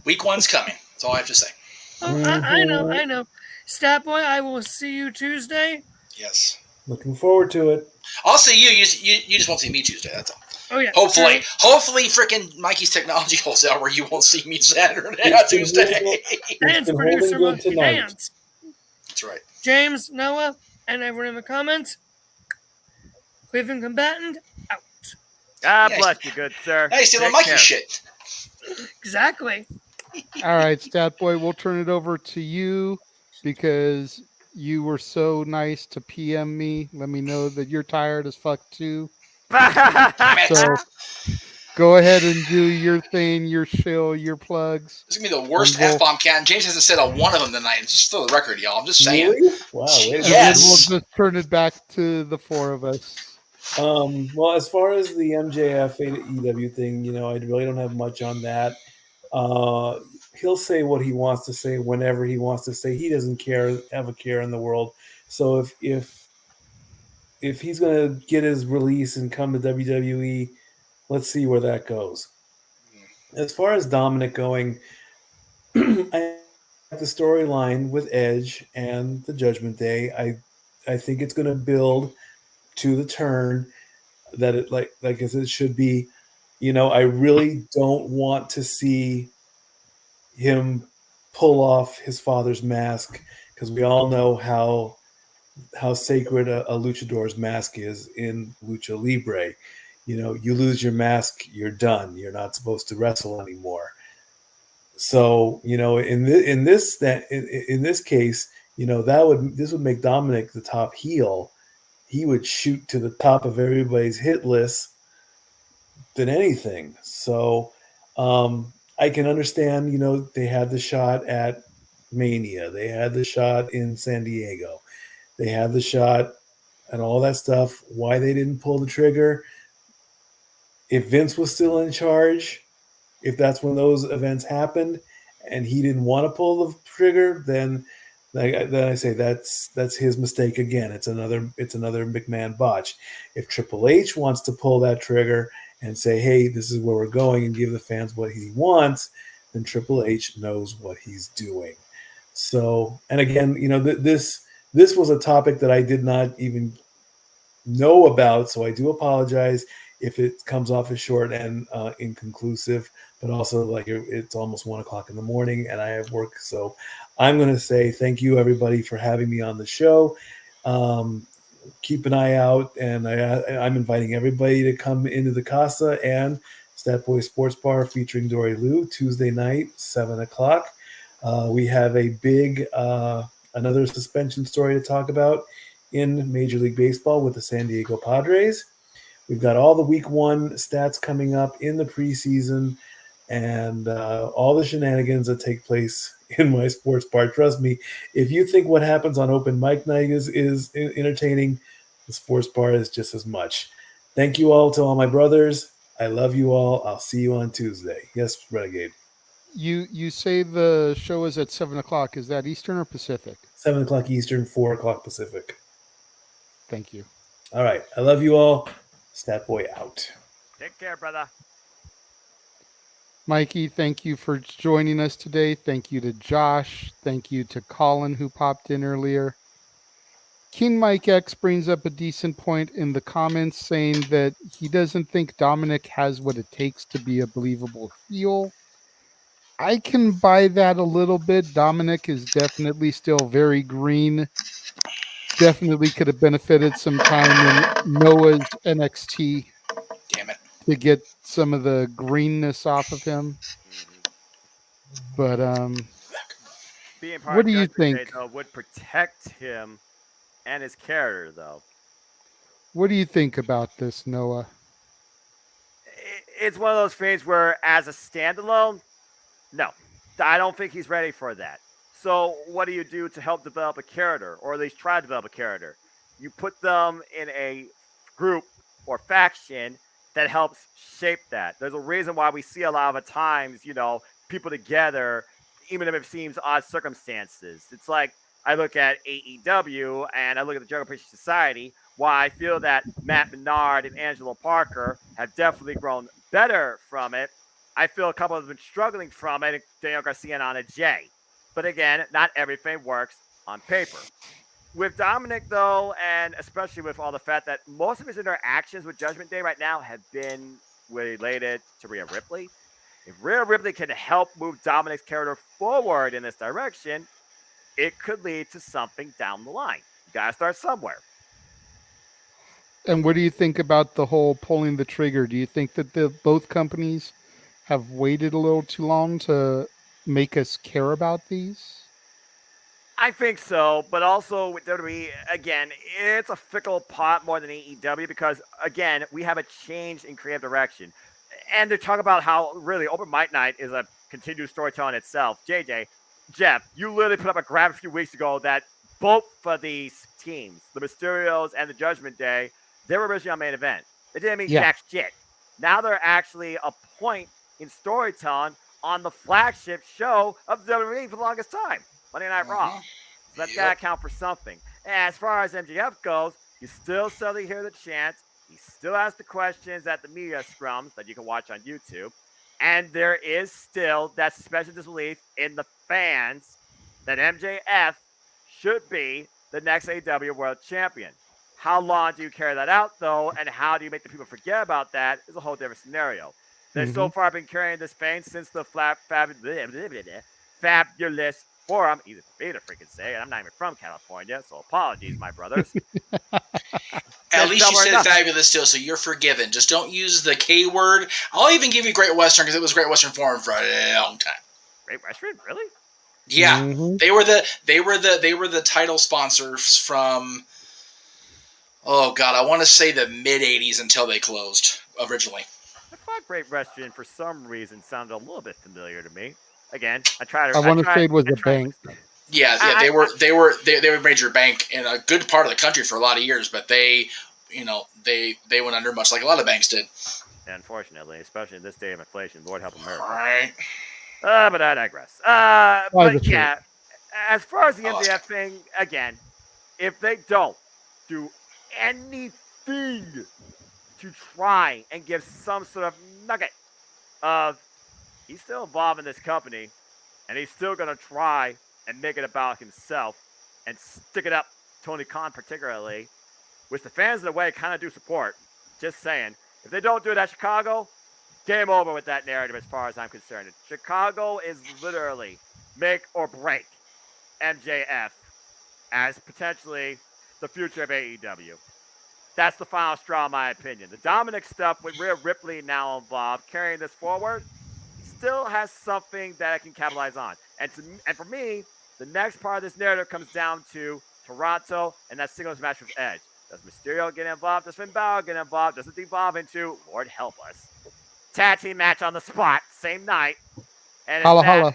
S1: Week 1's coming. That's all I have to say.
S7: Oh, I know. Stat Boy, I will see you Tuesday.
S1: Yes.
S4: Looking forward to it.
S1: I'll see you. You just won't see me Tuesday. That's all.
S7: Oh yeah.
S1: Hopefully, freaking Mikey's technology holds out where you won't see me Saturday, not Tuesday.
S7: Dance producer Monkey Dance.
S1: That's right.
S7: James, Noah, and everyone in the comments. Cleveland Combatant out.
S2: God bless you, good sir.
S1: Hey, stealing Mikey's shit.
S7: Exactly.
S3: All right, Stat Boy, we'll turn it over to you because you were so nice to PM me. Let me know that you're tired as fuck too. So go ahead and do your thing, your shill, your plugs.
S1: This is going to be the worst F-bomb count. James hasn't said a one of them tonight. Just for the record, y'all. I'm just saying.
S4: Really? Wow.
S3: Yes. We'll just turn it back to the 4 of us.
S4: Well, as far as the MJF EW thing, I really don't have much on that. He'll say what he wants to say whenever he wants to say. He doesn't have a care in the world. So if he's going to get his release and come to WWE, let's see where that goes. As far as Dominic going, I like the storyline with Edge and the Judgment Day. I think it's going to build to the turn that it like as it should be. I really don't want to see him pull off his father's mask because we all know how sacred a luchador's mask is in lucha libre. You lose your mask, you're done. You're not supposed to wrestle anymore. So in this case, this would make Dominic the top heel. He would shoot to the top of everybody's hit list than anything. So I can understand. They had the shot at Mania. They had the shot in San Diego. They had the shot and all that stuff. Why they didn't pull the trigger? If Vince was still in charge, if that's when those events happened, and he didn't want to pull the trigger, then I say that's his mistake again. It's another McMahon botch. If Triple H wants to pull that trigger and say, hey, this is where we're going, and give the fans what he wants, then Triple H knows what he's doing. So, and again, this was a topic that I did not even know about, so I do apologize if it comes off as short and inconclusive. But also, like, it's almost 1:00 in the morning, and I have work, so I'm going to say thank you, everybody, for having me on the show. Keep an eye out, and I'm inviting everybody to come into the Casa and Stat Boy Sports Bar featuring Dory Lou Tuesday night, 7:00. We have a big another suspension story to talk about in Major League Baseball with the San Diego Padres. We've got all the Week 1 stats coming up in the preseason, and all the shenanigans that take place in my sports bar. Trust me, if you think what happens on open mic night is entertaining, the sports bar is just as much. Thank you all to all my brothers. I love you all. I'll see you on Tuesday. Yes, Renegade.
S3: You say the show is at 7:00. Is that Eastern or Pacific?
S4: 7:00 Eastern, 4:00 Pacific.
S3: Thank you.
S4: All right. I love you all. Stat Boy out.
S2: Take care, brother.
S3: Mikey, thank you for joining us today. Thank you to Josh. Thank you to Colin, who popped in earlier. King Mike X brings up a decent point in the comments, saying that he doesn't think Dominic has what it takes to be a believable heel. I can buy that a little bit. Dominic is definitely still very green. Definitely could have benefited some time in Noah's NXT
S1: Damn it.
S3: to get some of the greenness off of him. But
S2: Being part
S3: what
S2: of
S3: do you
S2: Judgment Day,
S3: think?
S2: though, would protect him and his character, though.
S3: What do you think about this, Noah?
S2: It's one of those things where, as a standalone, no, I don't think he's ready for that. So, what do you do to help develop a character, or at least try to develop a character? You put them in a group or faction that helps shape that. There's a reason why we see a lot of the times, people together, even if it seems odd circumstances. It's like I look at AEW and I look at the Juggle Appreciation Society. Why I feel that Matt Menard and Angelo Parker have definitely grown better from it. I feel a couple have been struggling from it, Daniel Garcia and Anna Jay. But again, not everything works on paper. With Dominic, though, and especially with all the fact that most of his interactions with Judgment Day right now have been related to Rhea Ripley, if Rhea Ripley can help move Dominic's character forward in this direction, it could lead to something down the line. You gotta start somewhere.
S3: And what do you think about the whole pulling the trigger? Do you think that both companies have waited a little too long to make us care about these?
S2: I think so, but also with WWE, again, it's a fickle pot more than AEW because, again, we have a change in creative direction. And to talk about how really Open Mic Night is a continued storytelling itself. Jeff, you literally put up a graph a few weeks ago that both of these teams, the Mysterios and the Judgment Day, they were originally on main event. They didn't mean jack shit. Now they're actually a point in storytelling on the flagship show of the WWE for the longest time, Monday Night Raw. So that's got to count for something. And as far as MJF goes, you still suddenly hear the chants. He still has the questions at the media scrums that you can watch on YouTube. And there is still that suspension of disbelief in the fans that MJF should be the next AEW World Champion. How long do you carry that out, though, and how do you make the people forget about that is a whole different scenario. They so far been carrying this pain since the Fabulous Forum. Easy for me to freaking say, and I'm not even from California, so apologies, my brothers.
S1: At least you said fabulous still, so you're forgiven. Just don't use the K word. I'll even give you Great Western because it was Great Western Forum for a long time.
S2: Great Western, really?
S1: Yeah, they were the title sponsors from. Oh God, I want to say the mid '80s until they closed originally.
S2: I thought Great Western for some reason sounded a little bit familiar to me. Again, I
S3: want to say it was a bank.
S1: Yeah, they were a major bank in a good part of the country for a lot of years, but they went under much like a lot of banks did.
S2: Unfortunately, especially in this day of inflation, Lord help America.
S1: Right.
S2: But I digress. But yeah, as far as the MJF thing, again, if they don't do anything to try and give some sort of nugget of he's still involved in this company and he's still going to try and make it about himself and stick it up Tony Khan particularly, which the fans in a way kind of do support. Just saying. If they don't do it at Chicago, game over with that narrative as far as I'm concerned. Chicago is literally make or break MJF as potentially the future of AEW. That's the final straw, in my opinion. The Dominic stuff with Rhea Ripley now involved, carrying this forward, still has something that I can capitalize on. And for me, the next part of this narrative comes down to Toronto and that singles match with Edge. Does Mysterio get involved? Does Finn Balor get involved? Does it devolve into, Lord help us, tag team match on the spot, same night? And
S3: holla.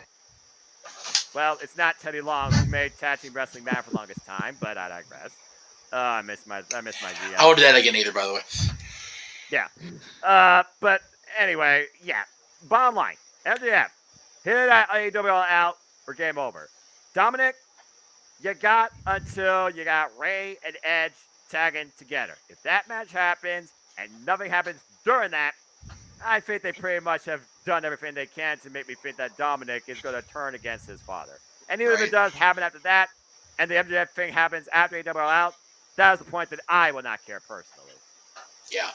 S2: Well, it's not Teddy Long who made tag team wrestling mad for the longest time, but I digress. I miss my GM.
S1: I won't do that again either, by the way.
S2: Yeah. But anyway, yeah. Bottom line, MJF, hit that AEW out or game over. Dominic, you got until you got Ray and Edge tagging together. If that match happens and nothing happens during that, I think they pretty much have done everything they can to make me think that Dominic is going to turn against his father. And even if it does happen after that, and the MJF thing happens after AEW out, that is the point that I will not care personally.
S1: Yeah.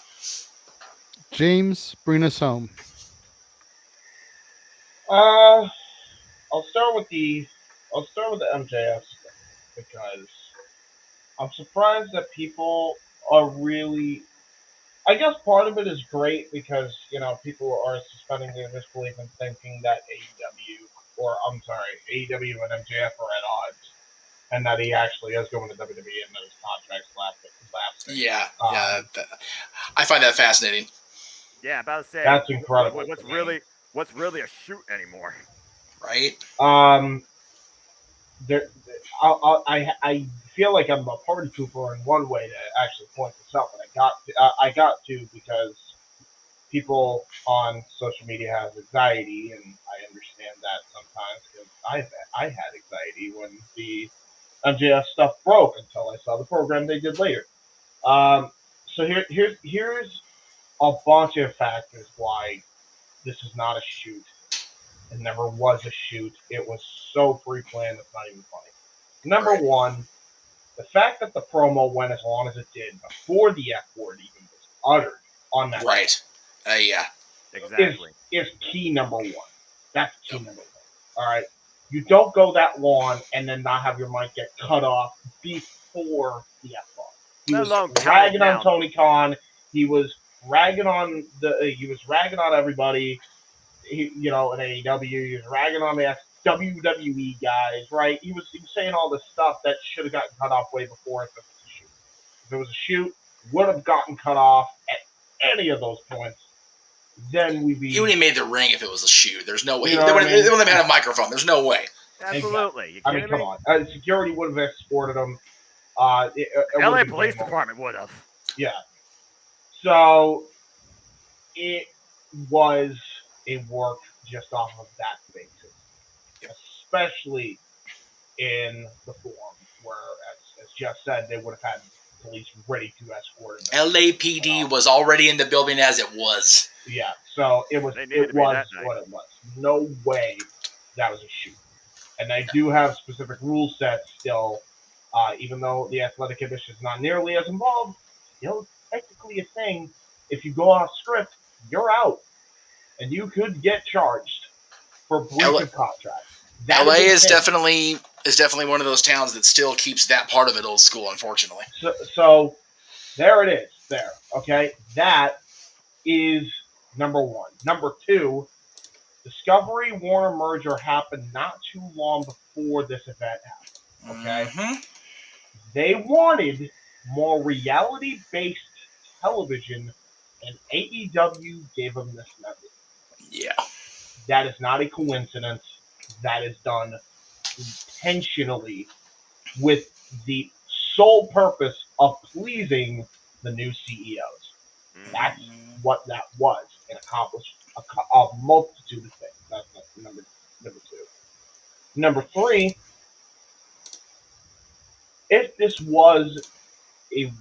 S3: James, bring us home.
S5: I'll start with the MJF stuff because I'm surprised that people are really. I guess part of it is great because people are suspending their disbelief and thinking that AEW and MJF are at odds, and that he actually is going to WWE and that his contract's lapsing.
S1: Yeah, I find that fascinating.
S2: Yeah, about to say
S5: that's incredible.
S2: What's really a shoot anymore?
S1: Right.
S5: I feel like I'm a party pooper in one way to actually point this out, but I got to because people on social media have anxiety, and I understand that sometimes because I had anxiety when the MJF stuff broke until I saw the program they did later. So here's a bunch of factors why this is not a shoot. It never was a shoot. It was so pre-planned, it's not even funny. Number one, the fact that the promo went as long as it did before the F word even was uttered on that.
S1: Right. Yeah.
S2: Exactly.
S5: Is key number one. That's key number one. All right. You don't go that long and then not have your mic get cut off before the F bomb. He was ragging on Tony Khan. He was ragging on everybody. In AEW, he was ragging on the WWE guys, right? He was saying all this stuff that should have gotten cut off way before if it was a shoot. If it was a shoot, would have gotten cut off at any of those points. Then we'd be.
S1: He wouldn't have made the ring if it was a shoot. There's no way. They wouldn't have had a microphone. There's no way.
S2: Absolutely.
S5: I mean, come on. Security would have escorted him.
S2: LA Police Department would have.
S5: Yeah. So it was a work just off of that basis, especially in the forum where, as Jeff said, they would have had police ready to escort him.
S1: LAPD was already in the building as it was.
S5: Yeah, so it was
S2: They needed to be
S5: what
S2: that night.
S5: it was. No way that was a shoot. And they do have specific rule sets still, even though the athletic commission is not nearly as involved. Still, technically a thing. If you go off script, you're out, and you could get charged for breach of contract. That
S1: LA
S5: a
S1: is
S5: thing.
S1: definitely one of those towns that still keeps that part of it old school, unfortunately.
S5: So there it is. There, okay. That is number one. Number two, Discovery Warner merger happened not too long before this event happened. Okay,
S1: Mm-hmm.
S5: they wanted more reality-based television, and AEW gave them this method.
S1: Yeah.
S5: That is not a coincidence. That is done intentionally with the sole purpose of pleasing the new CEOs. That's what that was, and accomplished a multitude of things. That's number two. Number three, if this was a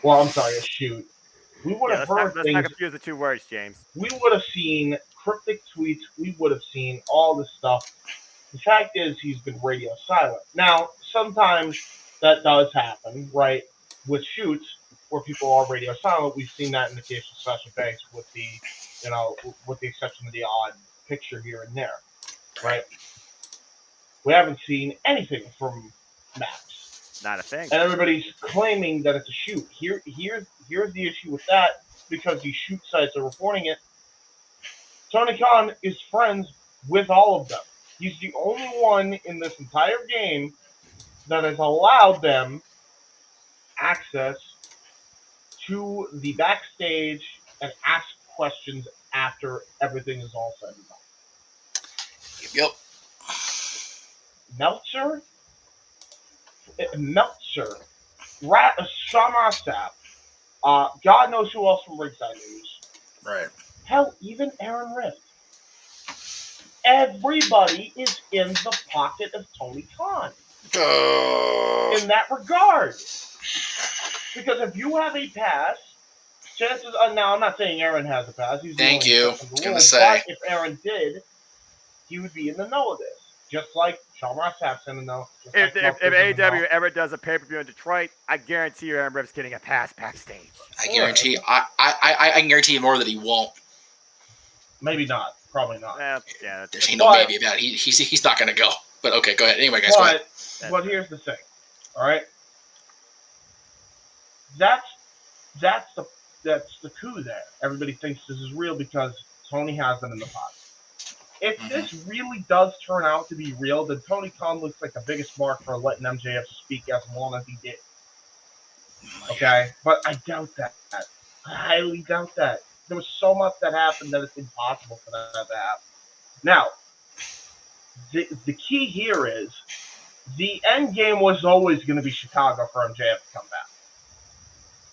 S5: a shoot, we would
S2: Yeah,
S5: have
S2: let's
S5: heard
S2: not
S5: things.
S2: confuse the two words, James.
S5: We would have seen cryptic tweets. We would have seen all this stuff. The fact is, he's been radio silent. Now, sometimes that does happen, right? With shoots where people are radio silent, we've seen that in the case of Sasha Banks, with the exception of the odd picture here and there, right? We haven't seen anything from Max,
S2: Not a thing.
S5: and everybody's claiming that it's a shoot. Here's the issue with that, because these shoot sites are reporting it. Tony Khan is friends with all of them. He's the only one in this entire game that has allowed them access to the backstage and ask questions after everything is all said and done.
S1: Yep.
S5: Meltzer, Shamasap, God knows who else from Ringside News.
S1: Right.
S5: Hell, even Aaron Rift. Everybody is in the pocket of Tony Khan in that regard. Because if you have a pass, chances are, now I'm not saying Aaron has a pass. He's
S1: Thank you. Gonna
S5: but
S1: say.
S5: if Aaron did, he would be in the know of this. Just like Sean Ross Sapp's in the know.
S2: If AEW ever does a pay-per-view in Detroit, I guarantee you Aaron Rift's getting a pass backstage.
S1: I guarantee. I can guarantee you more that he won't.
S5: Maybe not. Probably not.
S2: Yeah.
S1: There's no maybe about it. He's not going to go. But okay, go ahead. Anyway, guys, go ahead.
S5: But here's the thing. All right. That's the coup there. Everybody thinks this is real because Tony has them in the pot. If this really does turn out to be real, then Tony Khan looks like the biggest mark for letting MJF speak as long as he did. Okay? But I doubt that. I highly doubt that. There was so much that happened that it's impossible for that to happen. Now, the key here is the end game was always going to be Chicago for MJF to come back.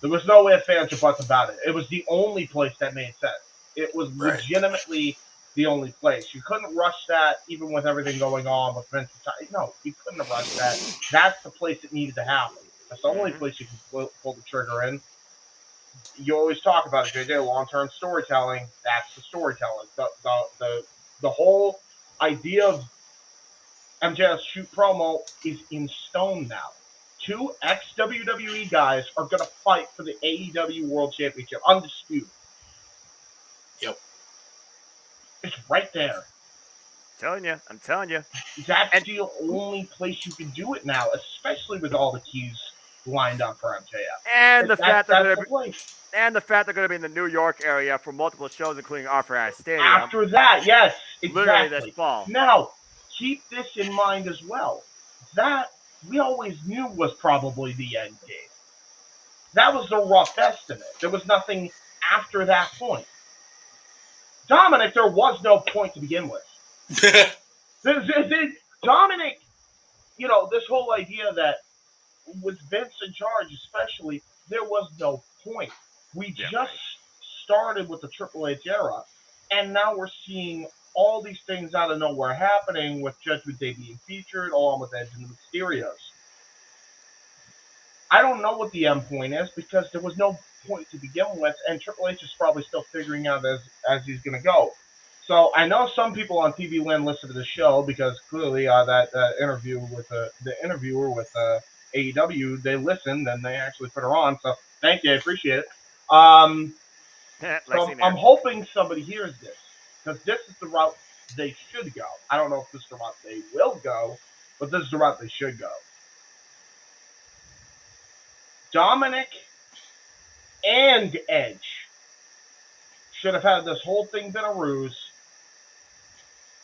S5: There was no ifs, ands, or buts about it. It was the only place that made sense. It was legitimately the only place. You couldn't rush that, even with everything going on with Vince. No, you couldn't have rushed that. That's the place it needed to happen. That's the only place you can pull the trigger in. You always talk about it, JJ, long-term storytelling. That's the storytelling. The whole idea of MJF's shoot promo is in stone now. 2 ex-WWE guys are going to fight for the AEW World Championship. Undisputed.
S1: Yep.
S5: It's right there.
S2: I'm telling you.
S5: That's the only place you can do it now, especially with all the keys lined up for MJF.
S2: And the fact
S5: they're going
S2: to be in the New York area for multiple shows, including Arthur Ashe Stadium.
S5: After that, yes, exactly.
S2: Literally this fall.
S5: Now, keep this in mind as well. That we always knew was probably the end game. That was the rough estimate. There was nothing after that point. Dominic, there was no point to begin with. Dominic, this whole idea that with Vince in charge especially, there was no point. We just started with the Triple H era, and now we're seeing all these things out of nowhere happening with Judgment Day being featured, along with Edge and the Mysterios. I don't know what the end point is because there was no point to begin with, and Triple H is probably still figuring out as he's going to go. So I know some people on TV Land listen to the show because clearly that interview with the interviewer with AEW, they listened and they actually put her on. So thank you, I appreciate it. So I'm hoping somebody hears this because this is the route they should go. I don't know if this is the route they will go, but this is the route they should go. Dominic and Edge should have had this whole thing been a ruse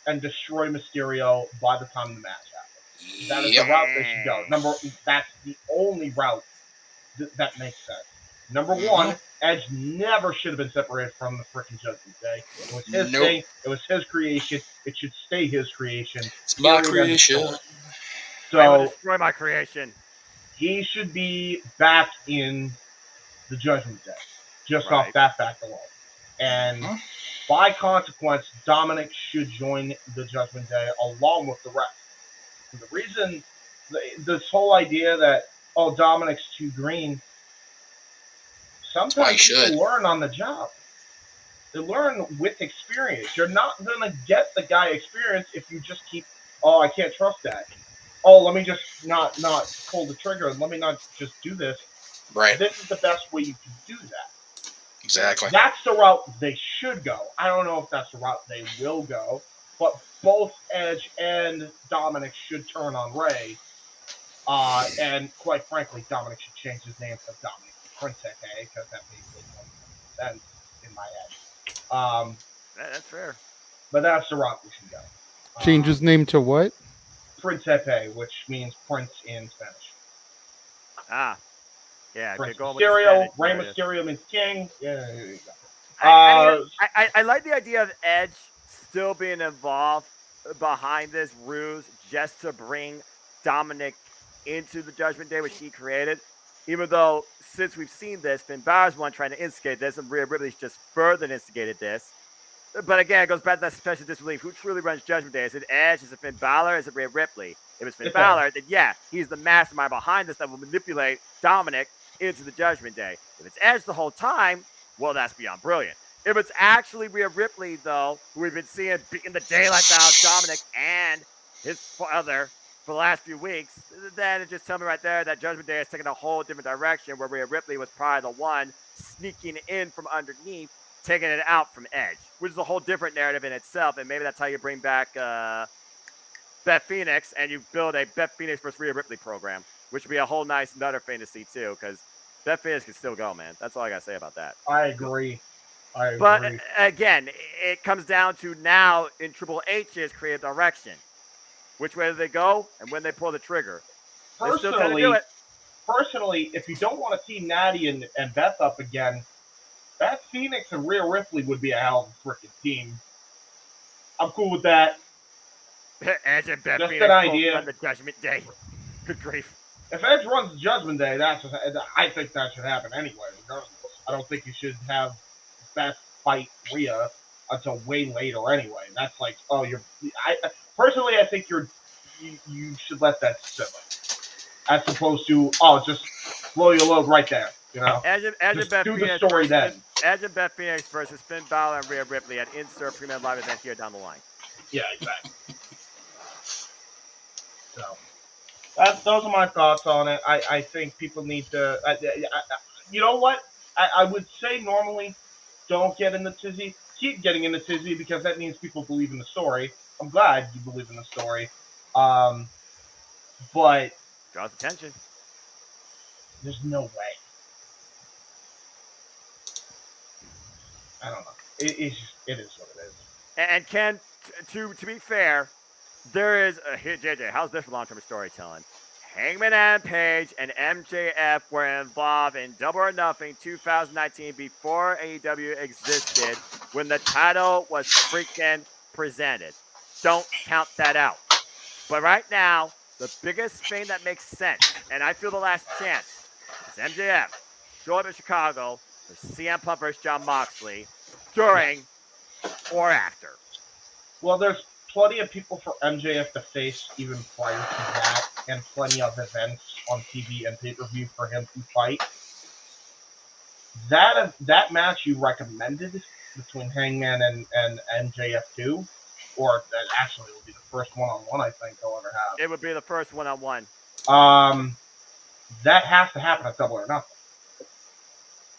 S5: and destroy Mysterio by the time the match happened. That is the route they should go. That's the only route that makes sense. Number one, Edge never should have been separated from the freaking Judgment Day. It was his thing. It was his creation. It should stay his creation.
S1: It's my creation.
S2: So I will destroy my creation.
S5: He should be back in the Judgment Day, just off that fact alone. And by consequence, Dominic should join the Judgment Day along with the rest. And the reason, this whole idea that, Dominic's too green, sometimes people learn on the job. They learn with experience. You're not going to get the guy experience if you just keep, I can't trust that. Let me just not pull the trigger. Let me not just do this.
S1: Right.
S5: This is the best way you can do that.
S1: Exactly.
S5: That's the route they should go. I don't know if that's the route they will go, but both Edge and Dominic should turn on Ray. And quite frankly, Dominic should change his name to Dominic Principe because that makes sense in my head.
S2: That's fair.
S5: But that's the route we should go.
S3: Change his name to what?
S5: Principe, which means prince in Spanish.
S2: Yeah.
S5: Prince Mysterio, Rey Mysterio means king. Yeah, there you go.
S2: I like the idea of Edge still being involved behind this ruse just to bring Dominic into the Judgment Day, which he created. Even though, since we've seen this, Finn Balor's one trying to instigate this, and Rhea Ripley's just further instigated this. But again, it goes back to that special disbelief. Who truly runs Judgment Day? Is it Edge? Is it Finn Balor? Is it Rhea Ripley? If it's Finn Balor, then yeah, he's the mastermind behind this that will manipulate Dominic into the Judgment Day. If it's Edge the whole time, well, that's beyond brilliant. If it's actually Rhea Ripley, though, who we've been seeing beating the daylight out of Dominic and his father for the last few weeks, then it just tells me right there that Judgment Day is taking a whole different direction where Rhea Ripley was probably the one sneaking in from underneath, taking it out from Edge, which is a whole different narrative in itself. And maybe that's how you bring back Beth Phoenix and you build a Beth Phoenix versus Rhea Ripley program, which would be a whole nice another fantasy too, because Beth Phoenix can still go, man. That's all I got to say about that.
S5: I agree.
S2: But again, it comes down to now in Triple H's creative direction. Which way do they go and when they pull the trigger? They still tend to do it.
S5: Personally, if you don't want to see Natty and Beth up again, Beth Phoenix and Rhea Ripley would be a hell of a freaking team. I'm cool with that.
S2: Edge and Beth
S5: Just
S2: Phoenix
S5: an idea.
S2: on the Judgment Day. Good grief.
S5: If Edge runs the Judgment Day, I think that should happen anyway, regardless. I don't think you should have Beth fight Rhea until way later anyway. That's like, personally, I think you should let that simmer, as opposed to just blow your load right there. You know,
S2: Edge and Beth
S5: do
S2: Phoenix
S5: the story then.
S2: Edge and Beth Phoenix versus Finn Balor and Rhea Ripley at insert premium live event here down the line.
S5: Yeah, exactly. So those are my thoughts on it. I think people need to. You know what? I would say normally don't get in the tizzy. Keep getting in the tizzy because that means people believe in the story. I'm glad you believe in the story. But
S2: draws attention.
S5: There's no way. I don't know. It is what it is.
S2: And Ken, to be fair, there is here, JJ. How's this for long-term storytelling? Hangman Adam Page and MJF were involved in Double or Nothing 2019 before AEW existed when the title was freaking presented. Don't count that out. But right now, the biggest thing that makes sense, and I feel the last chance, is MJF show up in Chicago for CM Punk versus Jon Moxley during or after.
S5: Well, there's plenty of people for MJF to face even prior to that, and plenty of events on TV and pay-per-view for him to fight. That match you recommended between Hangman and MJF2, or that actually will be the first one-on-one I think they'll ever have.
S2: It would be the first one-on-one.
S5: That has to happen at Double or Nothing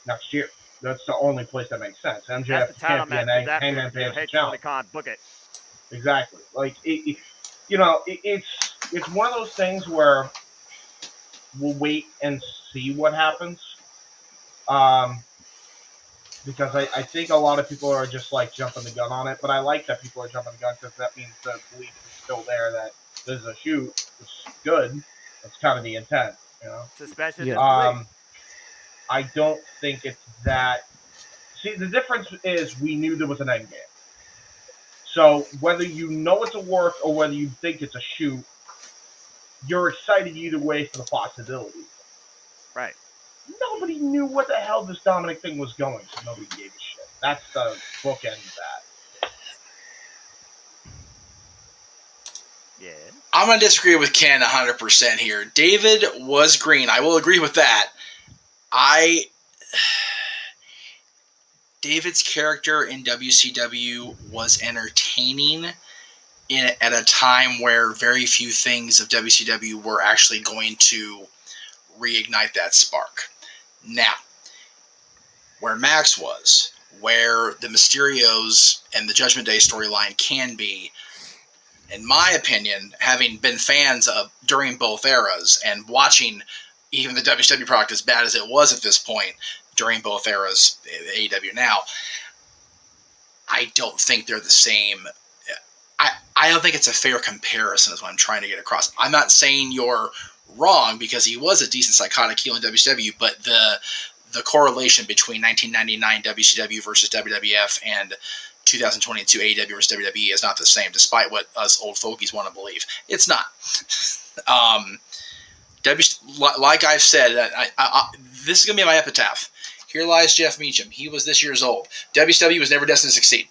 S5: next year. That's the only place that makes sense. MJF
S2: That's the title match
S5: champion,
S2: for that
S5: Hangman
S2: pay-per-view.
S5: Page
S2: Hey,
S5: challenge.
S2: Tony Khan, book it.
S5: Exactly. Like it's one of those things where we'll wait and see what happens. Because I think a lot of people are just like jumping the gun on it, but I like that people are jumping the gun because that means the belief is still there that this is a shoot. It's good. That's kind of the intent, you know.
S2: Suspension
S3: Yeah.
S2: disbelief.
S5: I don't think it's that. See, the difference is we knew there was an end game. So whether you know it's a work or whether you think it's a shoot, you're excited either way for the possibility.
S2: Right.
S5: Nobody knew what the hell this Dominic thing was going, so nobody gave a shit. That's the bookend of that.
S2: Yeah.
S1: I'm going to disagree with Ken 100% here. David was green. I will agree with that. David's character in WCW was entertaining at a time where very few things of WCW were actually going to reignite that spark. Now, where Max was, where the Mysterios and the Judgment Day storyline can be, in my opinion, having been fans of during both eras and watching even the WCW product as bad as it was at this point during both eras, AEW now, I don't think they're the same. I don't think it's a fair comparison is what I'm trying to get across. I'm not saying you're wrong because he was a decent psychotic heel in WCW, but the correlation between 1999 WCW versus WWF and 2022 AEW versus WWE is not the same, despite what us old fogies want to believe. It's not. Like I've said, this is going to be my epitaph. Here lies Jeff Meacham. He was this year's old. WCW was never destined to succeed.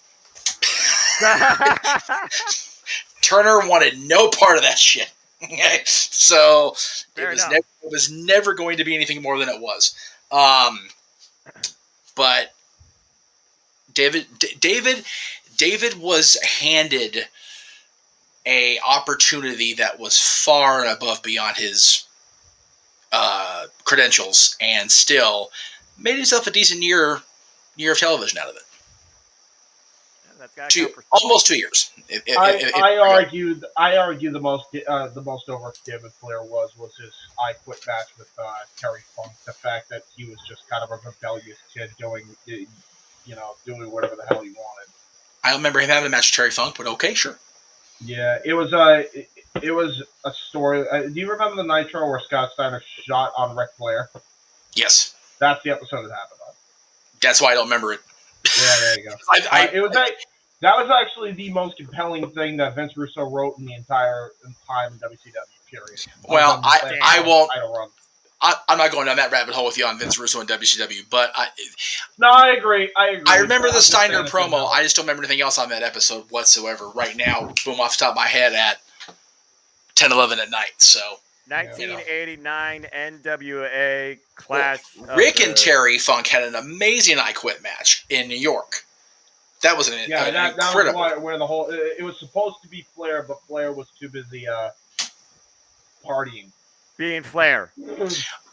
S1: Turner wanted no part of that shit. Okay? So it was never going to be anything more than it was. But David was handed a opportunity that was far and above beyond his credentials, and still made himself a decent year of television out of it. Almost 2 years.
S5: I argue the most over David Flair was his I Quit match with Terry Funk. The fact that he was just kind of a rebellious kid doing whatever the hell he wanted.
S1: I don't remember him having a match with Terry Funk, but okay, sure.
S5: Yeah, it was a story. Do you remember the Nitro where Scott Steiner shot on Ric Flair?
S1: Yes.
S5: That's the episode it happened on.
S1: That's why I don't remember it.
S5: Yeah, there you go. That was actually the most compelling thing that Vince Russo wrote in the entire time in WCW, period.
S1: Well, I won't. I'm not going down that rabbit hole with you on Vince Russo and WCW, but
S5: I agree.
S1: I remember the Steiner promo. I just don't remember anything else on that episode whatsoever. Right now, boom, off the top of my head at 10:11 at night. So
S2: 1989 NWA Clash.
S1: Rick and Terry Funk had an amazing I Quit match in New York. That was
S5: that
S1: incredible.
S5: was where the whole. It was supposed to be Flair, but Flair was too busy partying.
S2: Being Flair.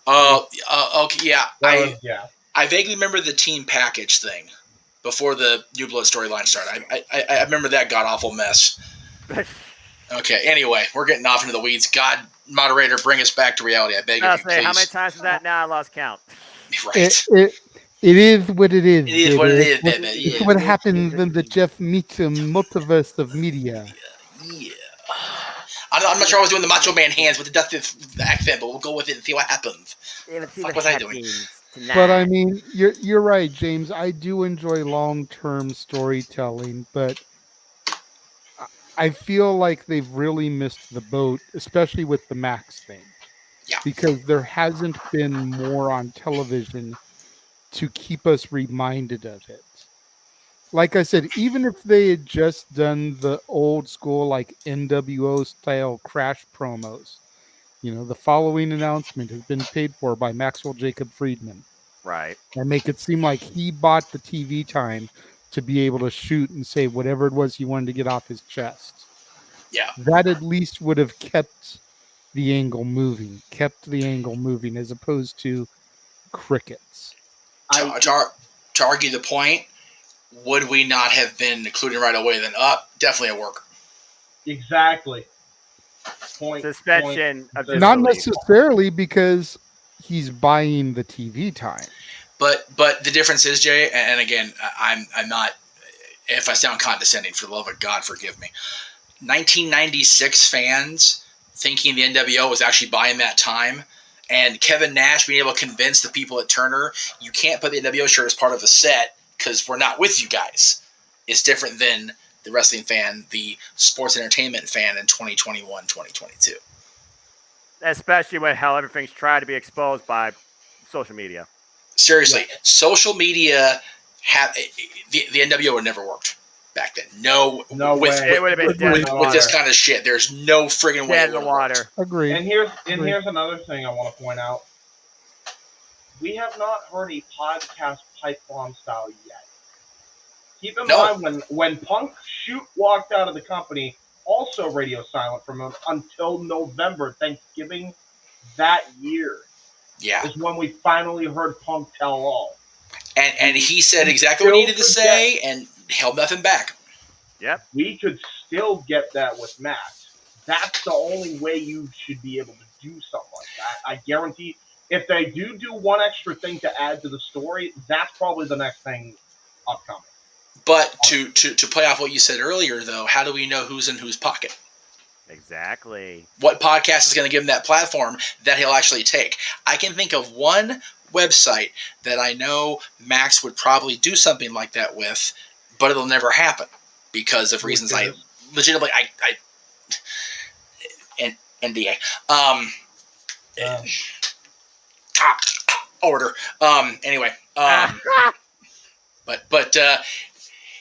S1: Okay, yeah. I vaguely remember the team package thing before the New Blood storyline started. I remember that god awful mess. Okay, anyway, we're getting off into the weeds. God, moderator, bring us back to reality. I beg of you, please.
S2: How many times is that now? I lost count.
S1: Right.
S3: It is what it is.
S1: It is what it is, baby.
S3: It's what happens in the Jeff Meacham multiverse of media.
S1: Yeah. I'm not sure I was doing the Macho Man hands with the Death accent, but we'll go with it and see what happens. What was I doing?
S3: But I mean, you're right, James. I do enjoy long-term storytelling, but I feel like they've really missed the boat, especially with the Max thing.
S1: Yeah.
S3: Because there hasn't been more on television to keep us reminded of it. Like I said, even if they had just done the old school, like NWO style Crash promos, The following announcement has been paid for by Maxwell Jacob Friedman.
S2: Right.
S3: And make it seem like he bought the TV time to be able to shoot and say whatever it was he wanted to get off his chest.
S1: Yeah.
S3: That at least would have kept the angle moving, as opposed to crickets.
S1: To argue the point, would we not have been including right away? Then definitely a worker.
S5: Exactly.
S2: Suspension of disbelief.
S3: Not necessarily because he's buying the TV time.
S1: But the difference is, Jay, and again, I'm not. If I sound condescending, for the love of God, forgive me. 1996 fans thinking the NWO was actually buying that time, and Kevin Nash being able to convince the people at Turner, you can't put the NWO shirt as part of a set because we're not with you guys. It's different than the wrestling fan, the sports entertainment fan in 2021, 2022.
S2: Especially when hell everything's trying to be exposed by social media.
S1: Seriously, social media the NWO would never worked back then. No way.
S2: It would have been dead in the
S1: with
S2: water.
S1: this kind of shit. There's no friggin' way
S2: Dead
S1: it
S2: in the
S1: would have
S2: water.
S1: worked.
S3: Agreed.
S5: And here's another thing I want to point out. We have not heard a podcast pipe bomb style yet. Keep in mind when Punk Shoot walked out of the company, also radio silent from him until November, Thanksgiving that year.
S1: Yeah.
S5: Is when we finally heard Punk tell all.
S1: And he said exactly what he needed to say and held nothing back.
S2: Yep.
S5: We could still get that with Matt. That's the only way you should be able to do something like that. I guarantee if they do one extra thing to add to the story, that's probably the next thing upcoming.
S1: But to play off what you said earlier, though, how do we know who's in whose pocket?
S2: Exactly.
S1: What podcast is going to give him that platform that he'll actually take? I can think of one website that I know Max would probably do something like that with, but it'll never happen because of reasons I legitimately NDA. Order. Anyway. But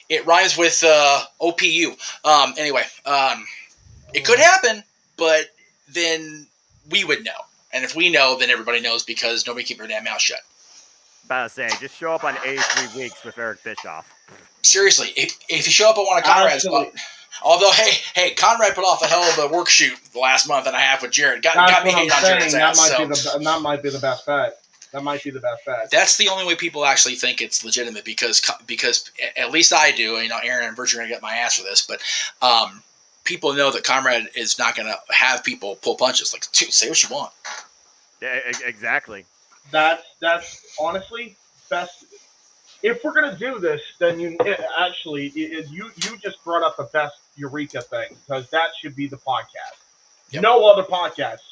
S1: it rhymes with OPU. Anyway. It could happen, but then we would know. And if we know, then everybody knows because nobody keep their damn mouth shut.
S2: About to say, just show up on 83 Weeks with Eric Bischoff.
S1: Seriously, if you show up on one of Conrad's, although hey, Conrad put off a hell of a work shoot the last month and a half with Jared. Got me hating on Jared's ass.
S5: That might be the best bet. That might be the best bet.
S1: That's the only way people actually think it's legitimate because at least I do. Aaron and Virgil are gonna get my ass for this, but people know that Conrad is not going to have people pull punches. Like, dude, say what you want.
S2: Yeah, exactly.
S5: That's honestly best. If we're going to do this, then you just brought up the best eureka thing because that should be the podcast. Yep. No other podcast.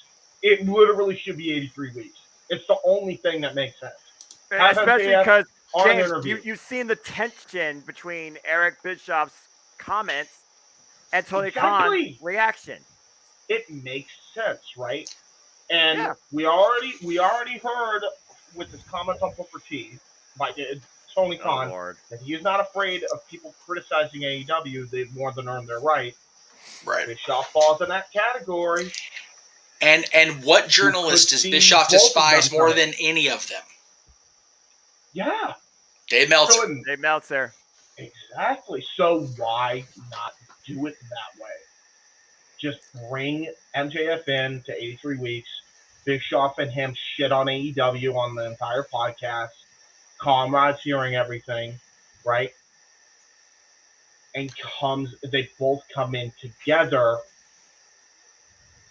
S5: It literally should be 83 weeks. It's the only thing that makes sense.
S2: Especially because, James, you've seen the tension between Eric Bischoff's comments and Tony Khan's reaction.
S5: It makes sense, right? And we already heard with his comments on Booker T by Tony Khan that he is not afraid of people criticizing AEW. They've more than earned their right.
S1: Right.
S5: Bischoff falls in that category.
S1: And what journalist does Bischoff despise more than any of them?
S5: Yeah.
S1: Dave Meltzer.
S2: Dave Meltzer.
S5: Exactly. So why not do it that way? Just bring MJF in to 83 weeks. Bischoff and him shit on AEW on the entire podcast. Comrade's hearing everything, right? And they both come in together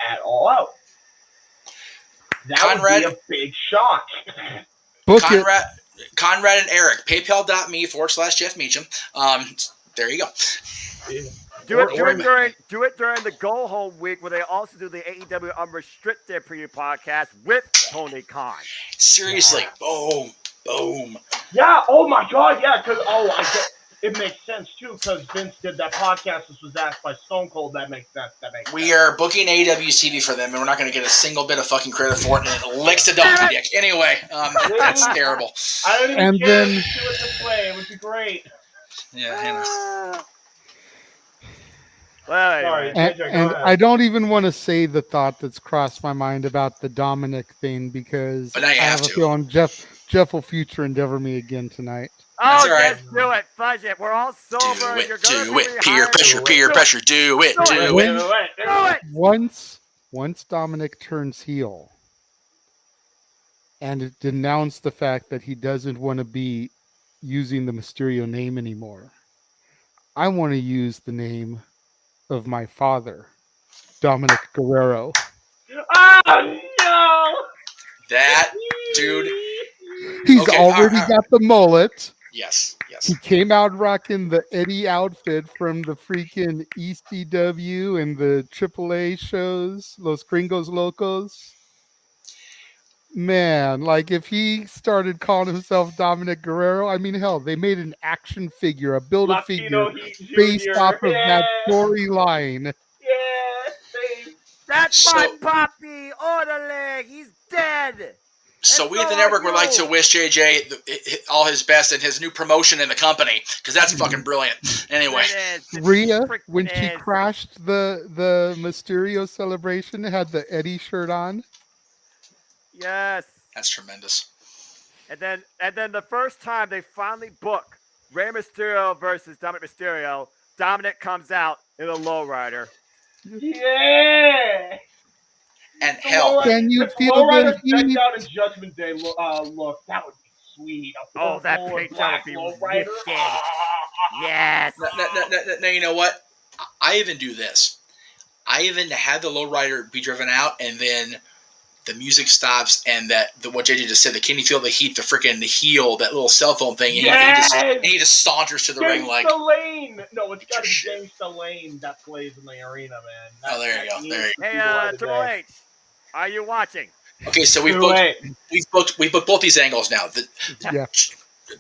S5: at All Out. That would be a big shock.
S1: Conrad and Eric, paypal.me/Jeff Meacham. There you go.
S2: Do it during the go home week where they also do the AEW Unrestricted preview podcast with Tony Khan.
S1: Seriously, boom.
S5: Yeah. Oh my God. Yeah. Because it makes sense too. Because Vince did that podcast. This was asked by Stone Cold. That makes sense.
S1: We are booking AEW TV for them, and we're not going to get a single bit of fucking credit for it. And it licks a donkey dick. Anyway, that's terrible.
S5: I don't even care. Do it this way. It would be great.
S1: Yeah.
S2: Well,
S5: Sorry,
S2: anyway.
S5: JJ, go
S3: And
S5: ahead.
S3: I don't even want to say the thought that's crossed my mind about the Dominic thing because
S1: But now you
S3: I
S1: have
S3: have a
S1: to.
S3: feeling Jeff will future endeavor me again tonight.
S1: That's
S2: Oh,
S1: all right.
S2: just do it. Fudge it. We're all sober.
S1: Do
S2: You're
S1: it,
S2: gonna
S1: do
S2: be
S1: it. Peer
S2: rehired.
S1: pressure,
S5: Do
S1: peer
S2: it.
S1: pressure. Do it,
S2: Do it.
S1: do
S5: Wait,
S1: it.
S5: wait, wait.
S2: Do it.
S3: Once Dominic turns heel and it denounced the fact that he doesn't want to be using the Mysterio name anymore, I want to use the name of my father, Dominic Guerrero.
S5: Oh no!
S1: That dude.
S3: He's
S1: Okay, all
S3: already
S1: right.
S3: got the mullet.
S1: Yes, yes.
S3: He came out rocking the Eddie outfit from the freaking ECW and the AAA shows, Los Gringos Locos. Man, like if he started calling himself Dominic Guerrero, I mean, hell, they made an action figure, a Build-A-Figure
S5: Latino Heat
S3: based
S5: Jr.
S3: off of that
S5: Yeah,
S3: storyline.
S5: yeah, same.
S2: That's
S1: So-
S2: my poppy. Orderly. He's dead.
S1: So
S2: And
S1: we at the
S2: so
S1: network
S2: are
S1: would like to
S2: you.
S1: wish JJ all his best in his new promotion in the company because that's fucking brilliant. Anyway,
S2: It is. It
S3: Rhea,
S2: freaking
S3: when she
S2: is.
S3: crashed the Mysterio celebration, had the Eddie shirt on.
S2: Yes.
S1: that's tremendous.
S2: And then the first time they finally book Rey Mysterio versus Dominic Mysterio, Dominic comes out in a lowrider.
S5: Yeah.
S1: And
S5: The
S1: hell,
S3: Can you
S5: if
S3: feel
S5: Lowrider
S3: the
S5: decked
S3: heat?
S5: out in Judgment Day look, that would be sweet. A
S2: Oh, that
S5: purple and
S2: paint job
S5: black
S2: would be
S5: Lowrider.
S2: wicked. Yes.
S1: now you know what? I even do this. I even had the lowrider be driven out, and then the music stops, and what JJ just said, the can you feel the heat, the freaking heel, that little cell phone thing, and
S5: Yes!
S1: he just saunters to the ring
S5: James
S1: like,
S5: Delane. No, it's got to be
S1: Shit.
S5: James Delane that plays in the arena, man.
S1: Oh, there you go,
S5: he
S1: there
S5: is
S1: you
S5: the
S2: Hey,
S5: Eagle Eye of the
S2: Triple
S5: day.
S2: H, are you watching?
S1: okay, so we've
S5: Too late.
S1: booked both these angles now.
S3: Yeah.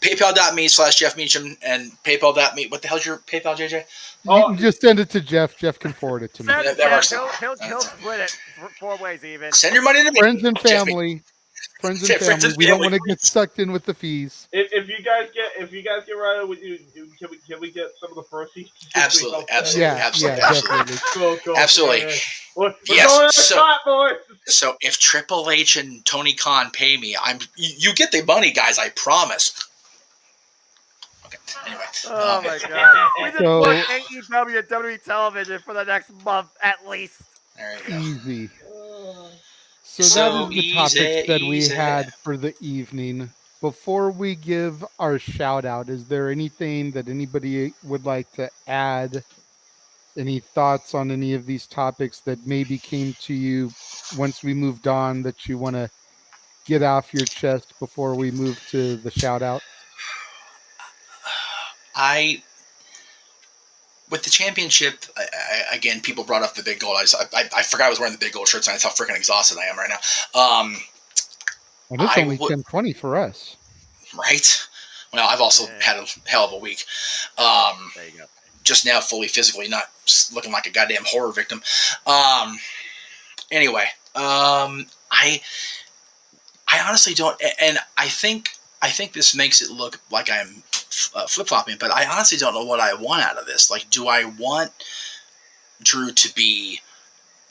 S1: PayPal.me/Jeff Meacham and PayPal.me. What the hell's your PayPal, JJ?
S3: You can just send it to Jeff. Jeff can forward it to me.
S2: Send it,
S1: that works.
S2: Jeff. He'll split it 4 ways even.
S1: Send your money to me.
S3: Friends and
S1: Jeff Me-
S3: family. Friends and
S1: Friends
S3: family.
S1: and
S3: We don't
S1: family,
S3: want to get sucked in with the fees.
S5: If you guys get right with you, can we get some of the proceeds?
S1: Absolutely, absolutely,
S3: Yeah,
S1: absolutely,
S3: yeah,
S1: absolutely.
S3: definitely.
S5: Cool.
S1: Absolutely.
S5: Yeah. We're
S1: Yes,
S5: going on the
S1: so-
S5: top, boys.
S1: So if Triple H and Tony Khan pay me, you get the money, guys. I promise. Okay. Anyway.
S2: Oh my god. We just
S3: So-
S2: booked AEW and WWE television for the next month at least.
S1: There you go.
S3: Easy. So
S1: So
S3: that is the topics
S1: easy,
S3: that we
S1: easy.
S3: had for the evening. Before we give our shout out, is there anything that anybody would like to add? Any thoughts on any of these topics that maybe came to you once we moved on that you want to get off your chest before we move to the shout out?
S1: With the championship, again, people brought up the big gold. I forgot I was wearing the big gold shirts, and that's how freaking exhausted I am right now.
S3: And it's
S1: I
S3: only
S1: would-
S3: 10:20 for us.
S1: Right? Well, I've also had a hell of a week.
S2: There you go.
S1: Just now, fully physically, not looking like a goddamn horror victim. Anyway, I honestly don't, and I think this makes it look like I'm flip flopping, but I honestly don't know what I want out of this. Like, do I want Drew to be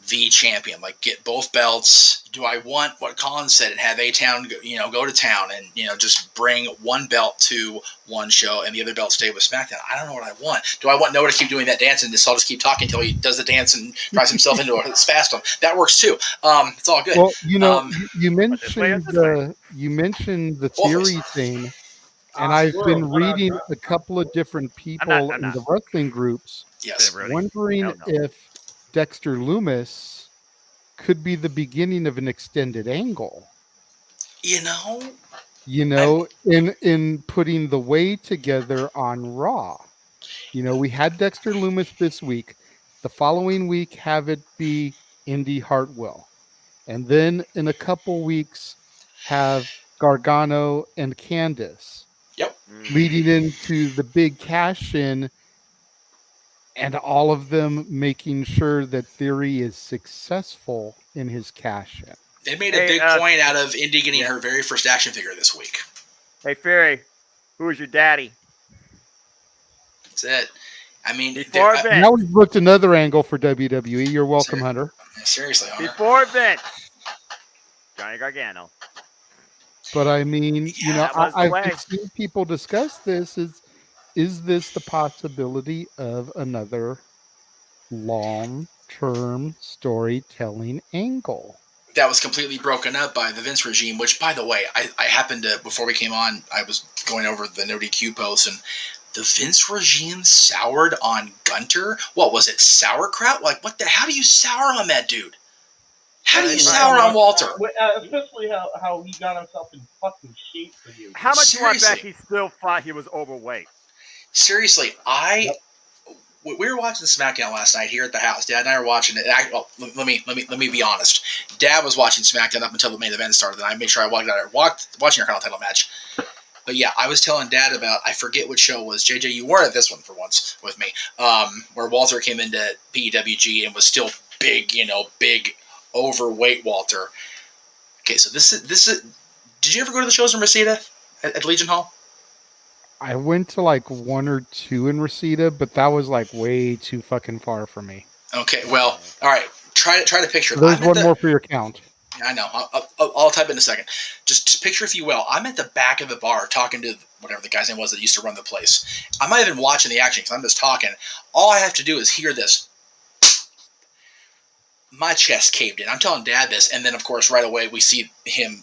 S1: the champion, like get both belts? Do I want what Colin said and have A-Town, go to town and just bring one belt to one show and the other belt stay with SmackDown? I don't know what I want. Do I want Noah to keep doing that dance and I'll just keep talking until he does the dance and drives himself into a spasm? That works too. It's all good.
S3: Well, you
S2: this way or
S3: mentioned the
S1: Both ways.
S3: theory thing, and I've been reading a couple of different people
S2: I'm
S3: in
S2: not.
S3: the wrestling groups
S1: Yes.
S2: Really?
S3: wondering
S2: Hell no.
S3: if Dexter Loomis could be the beginning of an extended angle. In putting the way together on Raw. We had Dexter Loomis this week. The following week, have it be Indy Hartwell. And then in a couple weeks, have Gargano and Candice.
S1: Yep.
S3: Leading into the big cash in, and all of them making sure that Theory is successful in his cash in.
S1: They made a big point out of Indy getting her very first action figure this week.
S2: Hey Fury, who is your daddy?
S1: That's it. I mean,
S2: Before Vince.
S3: Now we've booked another angle for WWE. You're welcome, Hunter.
S1: seriously, Hunter.
S2: Before Vince. Johnny Gargano.
S3: But I mean,
S2: that was the
S3: I've
S2: way.
S3: seen people discuss this. Is this the possibility of another long-term storytelling angle?
S1: That was completely broken up by the Vince regime, which, by the way, I happened to, before we came on, I was going over the no DQ post, and the Vince regime soured on Gunter. What was it, sauerkraut? Like, what the, how do you sour on that dude? How do you sour on Walter?
S5: Especially how he got himself in fucking shape for you.
S2: How much you want back?
S1: Seriously.
S2: He still thought he was overweight.
S1: Seriously, we were watching SmackDown last night here at the house. Dad and I were watching it. Let me be honest. Dad was watching SmackDown up until the main event started, and I made sure I watching our title match. But yeah, I was telling Dad about, I forget what show it was. JJ, you weren't at this one for once with me, where Walter came into PWG and was still big, big overweight Walter. Okay, so this is. Did you ever go to the shows in Reseda at Legion Hall?
S3: I went to like one or two in Reseda, but that was like way too fucking far for me.
S1: Okay, well, all right. Try to picture.
S3: So there's one more for your count.
S1: I know. I'll type in a second. Just picture, if you will, I'm at the back of the bar talking to whatever the guy's name was that used to run the place. I'm not even watching the action because I'm just talking. All I have to do is hear this. My chest caved in. I'm telling Dad this, and then of course right away we see him,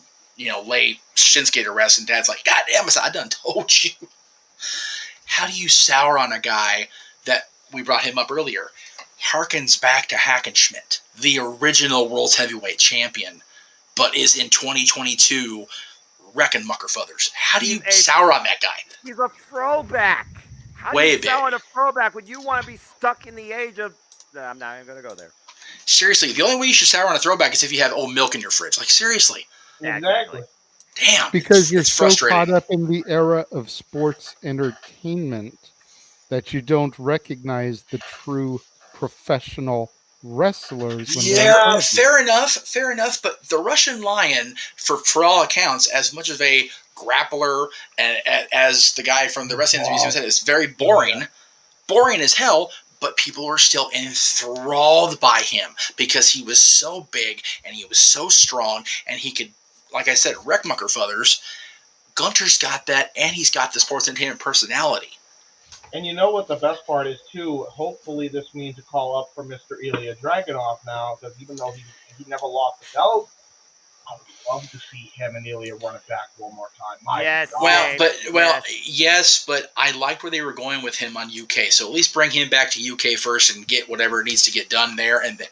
S1: lay Shinsuke to rest, and Dad's like, "God damn it, I done told you." How do you sour on a guy that we brought him up earlier? Harkens back to Hackenschmidt, the original World Heavyweight Champion, but is in 2022 wrecking Muckerfuthers. How do you sour on that guy?
S2: He's a throwback. How
S1: Way
S2: do you
S1: big.
S2: sour on a throwback when you want to be stuck in the age of... No, I'm not even going to go there.
S1: Seriously, the only way you should sour on a throwback is if you have old milk in your fridge. Like, seriously.
S2: Yeah,
S5: Exactly.
S1: Damn.
S3: Because you're
S1: it's
S3: so
S1: frustrating.
S3: caught up in the era of sports entertainment that you don't recognize the true professional wrestlers. When
S1: Yeah, fair enough. But the Russian Lion, for all accounts, as much of a grappler and as the guy from the Wrestling Museum said, is very boring. Boring as hell, but people were still enthralled by him because he was so big and he was so strong and he could, like I said, wreck Muckerfuthers. Gunter's got that, and he's got the sports entertainment personality.
S5: And you know what the best part is, too? Hopefully this means a call up for Mr. Ilya Dragunov now, because even though he never lost the belt, I would love to see him and Ilya run it back one more time.
S2: Yes.
S1: Yes, but I liked where they were going with him on UK. So at least bring him back to UK first and get whatever needs to get done there, and then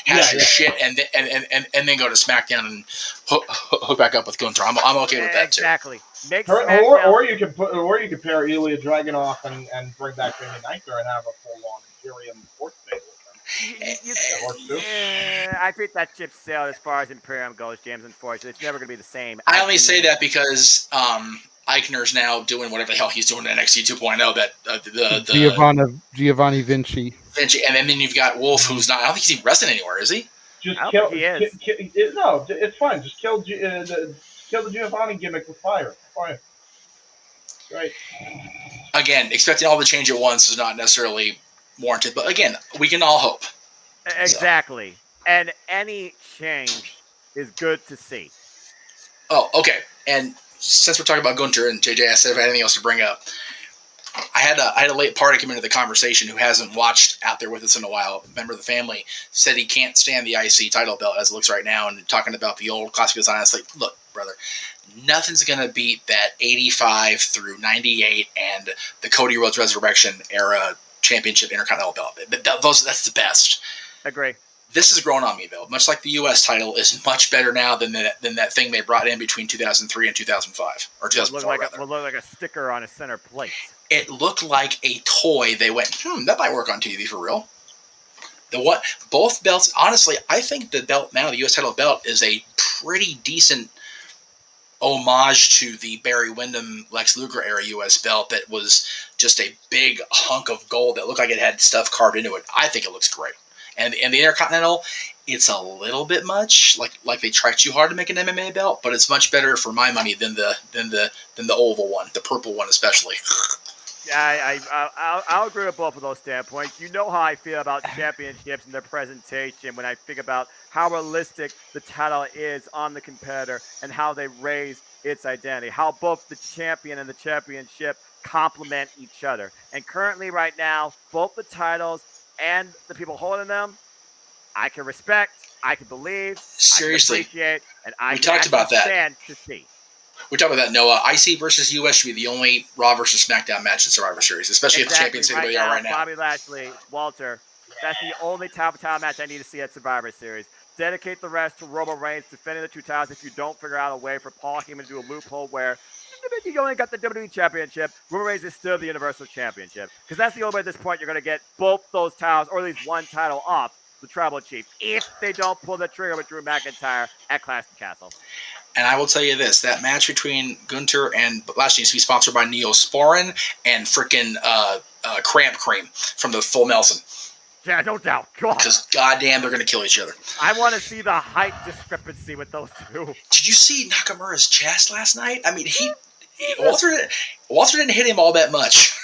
S1: has your shit, and then go to SmackDown and hook back up with Gunther. I'm okay with that too.
S2: Exactly.
S5: Or you could pair Ilya Dragunov and bring back Jamie Nightmare and have a full-on Imperium sports stable.
S2: I think that ship sailed as far as Imperium goes, James. Unfortunately, it's never going to be the same.
S1: I only say that because Eichner's now doing whatever the hell he's doing in NXT 2.0. That
S3: Giovanni Vinci,
S1: and then you've got Wolf, who's not. I don't think he's even wrestling anywhere, is he?
S5: Just
S2: I
S5: kill.
S2: don't think he is.
S5: No, it's fine. Just kill the Giovanni gimmick with fire. Fine. Right.
S1: Again, expecting all the change at once is not necessarily warranted, but again, we can all hope.
S2: Exactly. And any change is good to see.
S1: Oh, okay. And since we're talking about Gunter and JJ asked if I had anything else to bring up, I had a late party come into the conversation who hasn't watched out there with us in a while. A member of the family said he can't stand the IC title belt as it looks right now, and talking about the old classic design. It's like, look, brother, nothing's going to beat that 85 through 98 and the Cody Rhodes Resurrection era championship intercontinental belt. That's the best.
S2: Agree.
S1: This has grown on me, though. Much like the U.S. title is much better now than that thing they brought in between 2003 and 2005. Or 2004, rather.
S2: It looked like a sticker on a center plate.
S1: It looked like a toy. They went, that might work on TV for real. Both belts, honestly, I think the belt now, the U.S. title belt, is a pretty decent homage to the Barry Windham Lex Luger era U.S. belt that was just a big hunk of gold that looked like it had stuff carved into it. I think it looks great. And the Intercontinental, it's a little bit much, like they tried too hard to make an MMA belt, but it's much better for my money than the oval one, the purple one especially.
S2: I'll agree with both of those standpoints. You know how I feel about championships and their presentation when I think about how realistic the title is on the competitor and how they raise its identity, how both the champion and the championship complement each other. And currently, right now, both the titles and the people holding them, I can respect, I can believe,
S1: Seriously,
S2: I can appreciate, and I
S1: we
S2: can
S1: talked about that.
S2: stand to see.
S1: We talked about that, Noah. IC versus US should be the only Raw versus SmackDown match in Survivor Series, especially if the champions stay where they are right now.
S2: Bobby Lashley, Walter, that's the only top match I need to see at Survivor Series. Dedicate the rest to Roman Reigns defending the two titles if you don't figure out a way for Paul Heyman to do a loophole where you only got the WWE Championship. Roman Reigns is still the Universal Championship. Because that's the only way at this point you're going to get both those titles, or at least one title off the Tribal Chief, if they don't pull the trigger with Drew McIntyre at Clash of Castle.
S1: And I will tell you this, that match between Gunter and Lashley needs to be sponsored by Neosporin and freaking Cramp Cream from the Full Nelson.
S2: Yeah, no doubt.
S1: Because goddamn, they're going to kill each other.
S2: I want to see the height discrepancy with those two.
S1: Did you see Nakamura's chest last night? I mean, Walter didn't hit him all that much.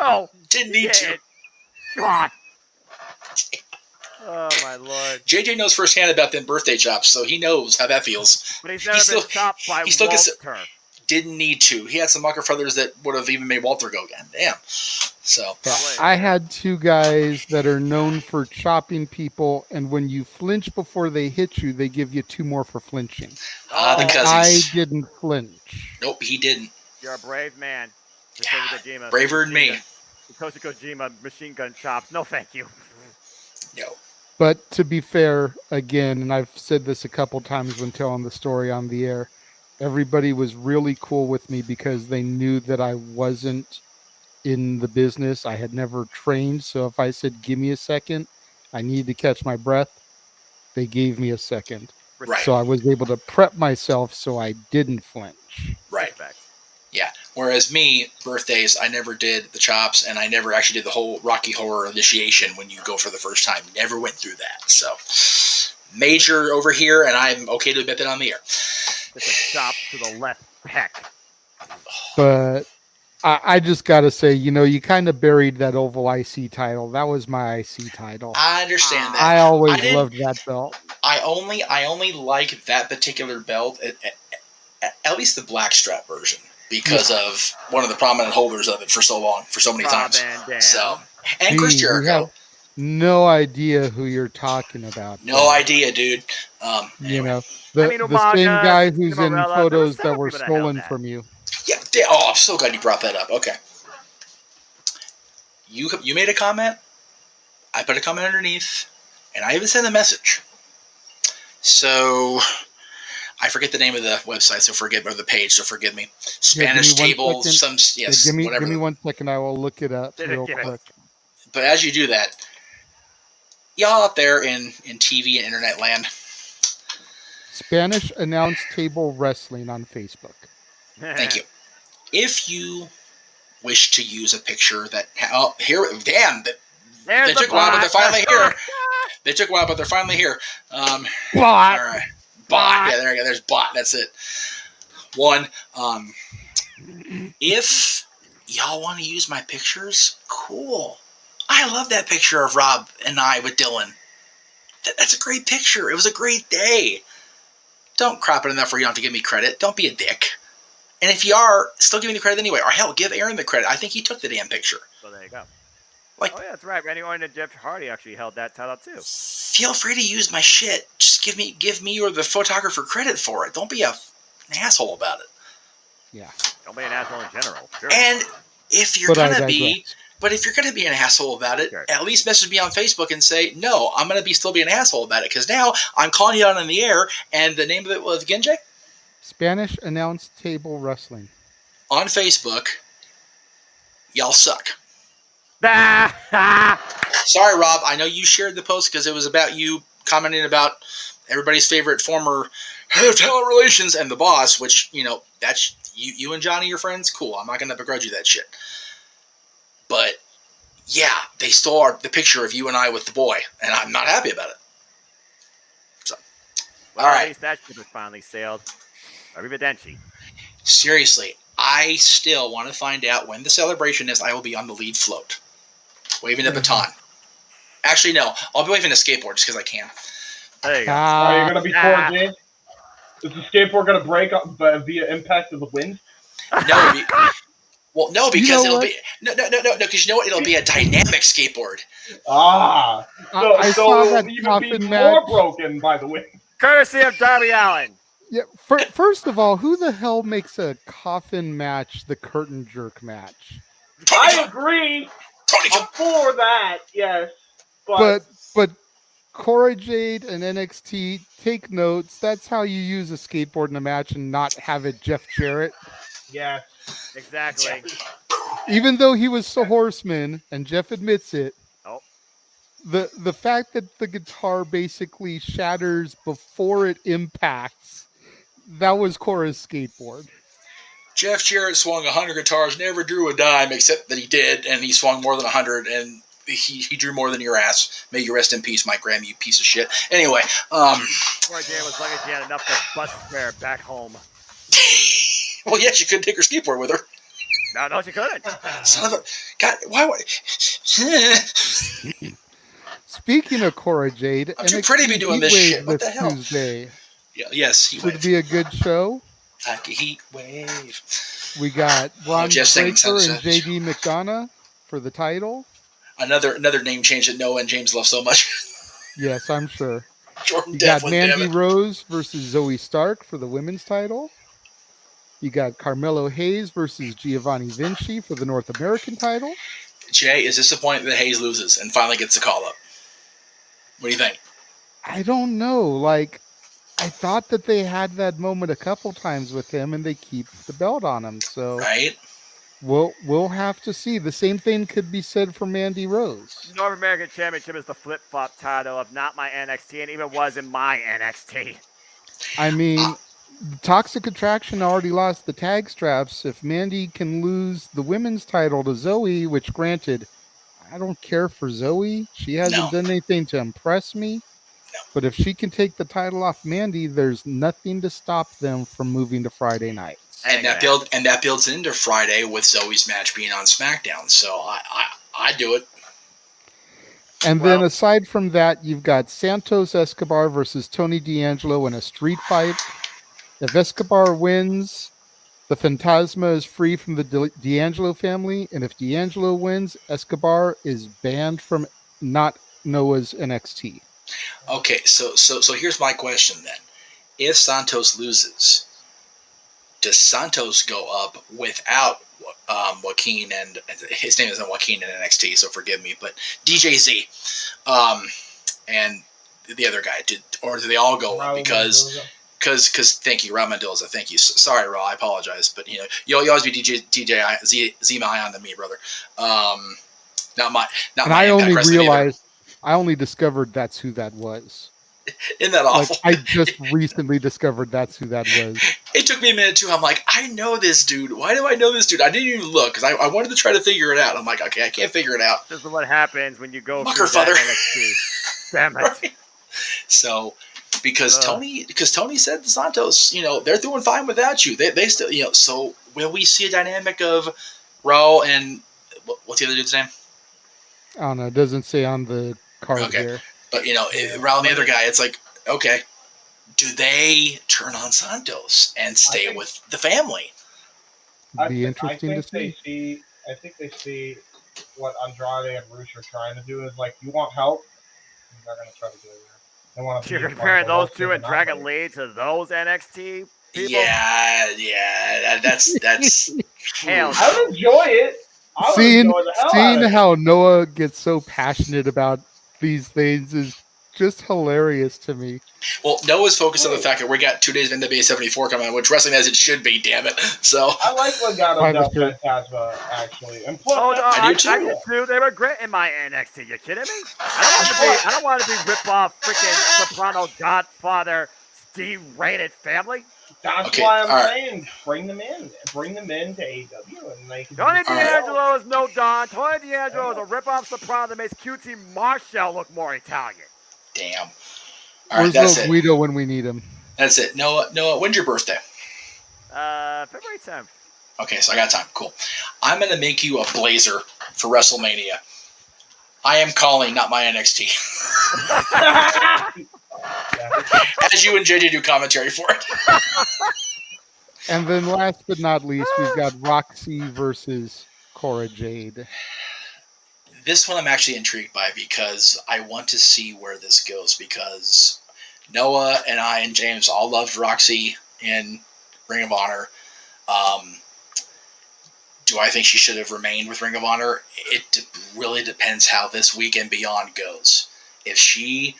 S2: No.
S1: Didn't need to.
S2: God. Oh, my Lord.
S1: JJ knows firsthand about them birthday chops, so he knows how that feels.
S2: But he's never been chopped by Walter.
S1: Didn't need to. He had some mucker feathers that would have even made Walter go again. Damn. So
S3: I had two guys that are known for chopping people, and when you flinch before they hit you, they give you 2 more for flinching. I didn't flinch.
S1: Nope, he didn't.
S2: You're a brave man.
S1: Yeah, braver than me.
S2: Satoshi Kojima machine gun chops. No, thank you.
S1: No.
S3: But to be fair, again, and I've said this a couple times when telling the story on the air, everybody was really cool with me because they knew that I wasn't in the business. I had never trained. So if I said, give me a second, I needed to catch my breath, they gave me a second.
S1: Right.
S3: So I was able to prep myself so I didn't flinch.
S1: Right. Yeah. Whereas me, birthdays, I never did the chops, and I never actually did the whole Rocky Horror initiation when you go for the first time. Never went through that. So major over here, and I'm okay to admit that on the air.
S2: It's a chop to the left pec.
S3: But I just got to say, you kind of buried that Oval IC title. That was my IC title.
S1: I understand that.
S3: I always loved that belt.
S1: I only like that particular belt, at least the blackstrap version, because of one of the prominent holders of it for so long, for so many times. So, and Chris Jericho.
S3: No idea who you're talking about.
S1: No idea, dude.
S3: The same guy who's in photos that were stolen from you.
S1: Yeah. I'm so glad you brought that up. Okay. You made a comment. I put a comment underneath, and I even sent a message. So I forget the name of the website, or the page, so forgive me. Spanish table, whatever.
S3: Give me 1 second. I will look it up real quick.
S1: But as you do that, y'all out there in TV and internet land,
S3: Spanish Announce Table Wrestling on Facebook.
S1: Thank you. If you wish to use a picture that they took a while, but they're finally here. They took a while, but they're finally here.
S3: Bot.
S1: All right. Bot. Yeah, there you go. There's bot. That's it. One. If y'all want to use my pictures, cool. I love that picture of Rob and I with Dylan. That's a great picture. It was a great day. Don't crop it enough where you don't have to give me credit. Don't be a dick. And if you are, still give me the credit anyway. Or hell, give Aaron the credit. I think he took the damn picture.
S2: So there you go. Oh yeah, that's right. Randy Orton and Jeff Hardy actually held that title too.
S1: Feel free to use my shit. Just give me or the photographer credit for it. Don't be an asshole about it.
S3: Yeah.
S2: Don't be an asshole in general. Sure.
S1: And if you're gonna be an asshole about it, sure, at least message me on Facebook and say, no, I'm gonna still be an asshole about it, because now I'm calling you out on the air, and the name of it was again, Jay?
S3: Spanish Announce Table Wrestling.
S1: On Facebook, y'all suck. Sorry, Rob. I know you shared the post because it was about you commenting about everybody's favorite former head of talent relations and the boss, which, that's you and Johnny, your friends. Cool. I'm not going to begrudge you that shit. But, yeah, they stole the picture of you and I with the boy, and I'm not happy about it. So,
S2: all right. At least that ship has finally sailed. Arrivederci.
S1: Seriously, I still want to find out when the celebration is. I will be on the lead float, waving a baton. Actually, no. I'll be waving a skateboard just because I can.
S2: There you go.
S5: Are you
S3: Ah,
S5: going to be coordinated? Is the skateboard going to break up via impact of the wind?
S1: No, well, no, because
S3: You know
S1: it'll
S3: what?
S1: be no, because you know what? It'll be a dynamic skateboard.
S5: Ah,
S3: I
S5: so
S3: saw
S5: it'll
S3: that
S5: even be
S3: coffin
S5: more
S3: match.
S5: broken by the wind.
S2: Courtesy of Darby Allin.
S3: Yeah. First of all, who the hell makes a coffin match the curtain jerk match?
S5: I agree.
S1: Tony
S5: I'm for that, yes.
S3: But Cora Jade and NXT, take notes. That's how you use a skateboard in a match and not have it Jeff Jarrett.
S5: yes.
S2: Exactly.
S3: Even though he was a horseman, and Jeff admits it,
S2: Oh,
S3: the fact that the guitar basically shatters before it impacts, that was Cora's skateboard.
S1: Jeff Jarrett swung 100 guitars, never drew a dime, except that he did, and he swung more than 100, and he drew more than your ass. May you rest in peace, Mike Graham, you piece of shit. Anyway,
S2: poor Jay was lucky she had enough to bus fare back home.
S1: well, yeah, she couldn't take her skateboard with her.
S2: No, she couldn't.
S1: Son of a God, why would?
S3: Speaking of Cora Jade,
S1: I'm too pretty to be doing this
S3: Heatwave
S1: shit. What the hell?
S3: Tuesday.
S1: Yeah, yes, he
S3: Should
S1: waved.
S3: be a good show.
S1: Like a heat wave.
S3: We got Ron
S1: Jeff singing
S3: Breaker and
S1: Sunset.
S3: JD McDonough for the title.
S1: Another name change that Noah and James love so much.
S3: Yes, I'm sure.
S1: Jordan
S3: You got
S1: Devlin, damn
S3: Mandy
S1: it.
S3: Rose versus Zoe Stark for the women's title. You got Carmelo Hayes versus Giovanni Vinci for the North American title.
S1: Jay is disappointed that Hayes loses and finally gets the call up. What do you think?
S3: I don't know. Like, I thought that they had that moment a couple times with him, and they keep the belt on him. So
S1: Right?
S3: we'll have to see. The same thing could be said for Mandy Rose.
S2: North American Championship is the flip-flop title of not my NXT, and even was in my NXT.
S3: I mean, Toxic Attraction already lost the tag straps. If Mandy can lose the women's title to Zoe, which granted, I don't care for Zoe. She hasn't done anything to impress me.
S1: No.
S3: But if she can take the title off Mandy, there's nothing to stop them from moving to Friday nights.
S1: And that builds into Friday with Zoe's match being on SmackDown. So I do it.
S3: And then aside from that, you've got Santos Escobar versus Tony D'Angelo in a street fight. If Escobar wins, the Phantasma is free from the D'Angelo family. And if D'Angelo wins, Escobar is banned from not Noah's NXT.
S1: Okay, so here's my question then. If Santos loses, does Santos go up without Joaquin, and his name isn't Joaquin in NXT, so forgive me, but DJZ and the other guy, or do they all go up? Because thank you, Raul Mendoza, thank you. Sorry, Raul, I apologize, but you always be DJ Zima Ion than me, brother. Not my.
S3: I only discovered that's who that was.
S1: Isn't that awful?
S3: Like, I just recently discovered that's who that was.
S1: It took me a minute too. I'm like, I know this dude. Why do I know this dude? I didn't even look because I wanted to try to figure it out. I'm like, okay, I can't figure it out.
S2: This is what happens when you go
S1: Mucker
S2: through
S1: father.
S2: NXT. Damn it.
S1: Right? So, because Tony said to Santos, they're doing fine without you. They still, So will we see a dynamic of Raul and what's the other dude's name?
S3: I don't know. It doesn't say on the card here.
S1: But Raul and the other guy, it's like, okay, do they turn on Santos and stay with the family?
S3: Be interesting to see.
S5: I think they see what Andrade and Rush are trying to do is like, you want help? They're going to try to do it. They want to.
S2: You're comparing those two and Dragon Lee to those NXT people?
S1: Yeah. That's
S2: Hell,
S5: I would enjoy it.
S3: Seeing how Noah gets so passionate about these things is just hilarious to me.
S1: Well, Noah's focused on the fact that we got 2 days of NWA 74 coming out, which wrestling as it should be, damn it. So
S5: I like Legado del Fantasma, actually. And plus,
S1: I do too.
S2: They were great in my NXT. You kidding me? I don't want to be rip off freaking Soprano Godfather Steve-rated family.
S5: That's why I'm saying bring them in. Bring them in to AEW and they can.
S2: Tony D'Angelo is no Don. Tony D'Angelo is a rip-off soprano that makes QT Marshall look more Italian.
S1: Damn. All right,
S3: Where's no Guido when we need him?
S1: That's it. Noah, when's your birthday?
S2: February 10th.
S1: Okay, so I got time. Cool. I'm going to make you a blazer for WrestleMania. I am calling, not my NXT. As you and JJ do commentary for it.
S3: And then last but not least, we've got Roxy versus Cora Jade.
S1: This one I'm actually intrigued by because I want to see where this goes, because Noah and I and James all loved Roxy in Ring of Honor. Do I think she should have remained with Ring of Honor? It really depends how this week and beyond goes. If she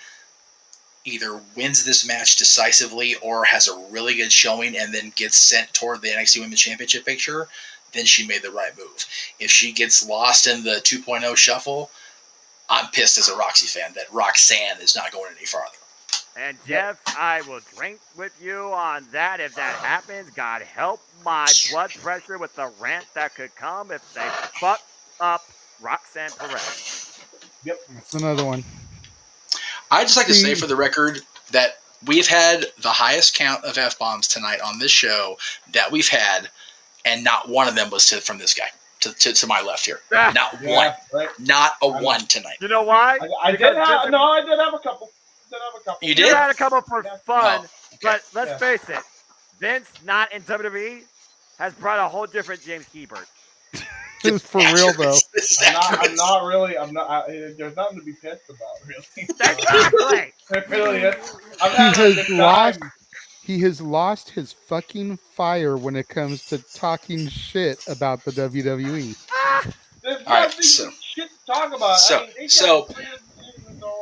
S1: either wins this match decisively or has a really good showing and then gets sent toward the NXT Women's Championship picture, then she made the right move. If she gets lost in the 2.0 shuffle, I'm pissed as a Roxy fan that Roxanne is not going any farther.
S2: And Jeff, I will drink with you on that if that happens. God help my blood pressure with the rant that could come if they fuck up Roxanne Perez.
S5: Yep.
S3: That's another one.
S1: I'd just like to say for the record that we've had the highest count of F-bombs tonight on this show that we've had, and not one of them was from this guy to my left here. Not one.
S5: Right.
S1: Not a one tonight.
S2: You know why?
S5: I did have a couple.
S1: You
S2: You
S1: did?
S2: had a couple for fun,
S1: Oh, okay.
S2: but let's face it, Vince, not in WWE, has brought a whole different James Hebert.
S3: For real though.
S5: I'm not really. There's nothing to be pissed about, really.
S2: Exactly.
S5: It really is.
S3: He has lost his fucking fire when it comes to talking shit about the WWE.
S5: There's
S1: All right,
S5: nothing shit to talk about. They know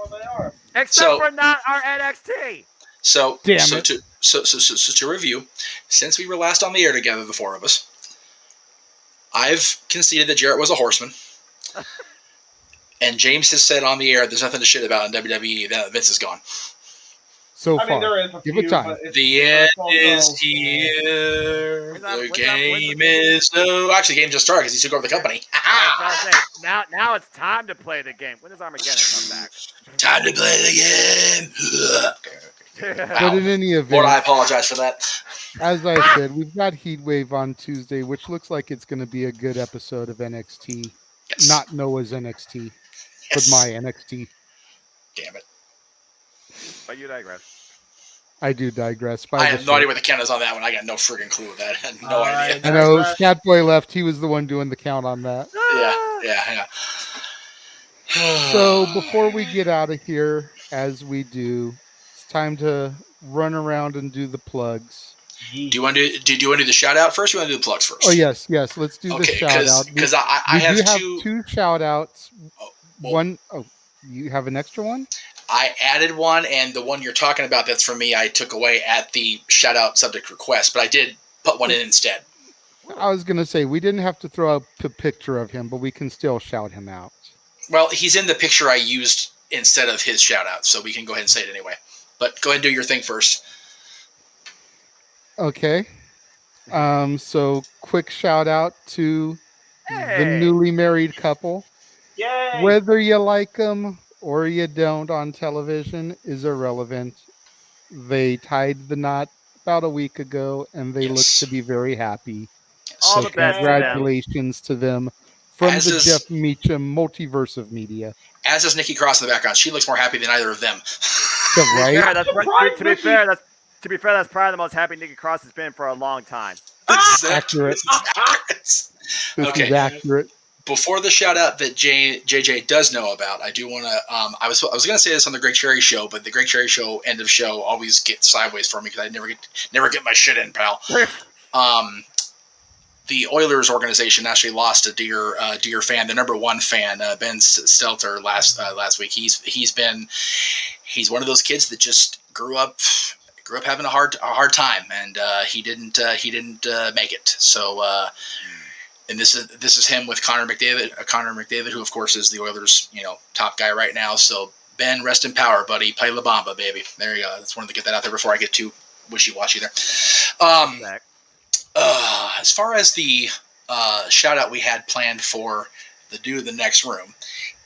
S5: where they are.
S2: Except for not our NXT.
S3: Damn it.
S1: So to review, since we were last on the air together, the four of us, I've conceded that Jarrett was a horseman. And James has said on the air there's nothing to shit about in WWE. That Vince is gone.
S3: So far.
S5: There is a
S3: Give
S5: few,
S3: it time.
S1: The end is here. The game is no. Actually, the game just started because he took over the company.
S2: Now it's time to play the game. When does Armageddon come back?
S1: Time to play the game.
S3: But in any event,
S1: Lord, I apologize for that.
S3: as I said, we've got Heatwave on Tuesday, which looks like it's going to be a good episode of NXT.
S1: Yes.
S3: Not Noah's NXT, but
S1: Yes.
S3: my NXT.
S1: Damn it.
S2: But you digress.
S3: I do digress.
S1: I have no idea where the count is on that one. I got no friggin' clue with that. I had no idea.
S3: I know Scatboy left. He was the one doing the count on that.
S1: Yeah.
S3: So before we get out of here, as we do, it's time to run around and do the plugs.
S1: Do you want to do the shout out first? Or you want to do the plugs first?
S3: Oh yes. Let's do the shout out.
S1: Because I have
S3: two shout outs.
S1: Well,
S3: you have an extra one?
S1: I added one, and the one you're talking about that's from me, I took away at the shout out subject request, but I did put one in instead.
S3: I was gonna say we didn't have to throw up a picture of him, but we can still shout him out.
S1: Well, he's in the picture I used instead of his shout out, so we can go ahead and say it anyway. But go ahead and do your thing first.
S3: Okay. So quick shout out to the newly married couple.
S5: Yay!
S3: Whether you like them or you don't on television is irrelevant. They tied the knot about a week ago, and they look to be very happy.
S2: All
S3: So
S2: the best to them.
S3: congratulations to them from
S1: As
S3: the
S1: is-
S3: Jeff Meacham multiverse of media.
S1: As is Nikki Cross in the background. She looks more happy than either of them.
S3: Right?
S2: Yeah, to be fair, that's probably the most happy Nikki Cross has been for a long time.
S3: Accurate. This
S1: Okay.
S3: is accurate.
S1: Before the shout out that JJ does know about, I do want to. I was going to say this on the Greg Cherry show, but the Greg Cherry show end of show always gets sideways for me because I never get my shit in, pal. The Oilers organization actually lost a dear fan, the number one fan, Ben Stelter last week. He's one of those kids that just grew up having a hard time, and he didn't make it. So. And this is him with Connor McDavid, who of course is the Oilers, top guy right now. So Ben, rest in power, buddy. Play La Bamba, baby. There you go. I just wanted to get that out there before I get too wishy-washy there. As far as the shout out we had planned for the next room,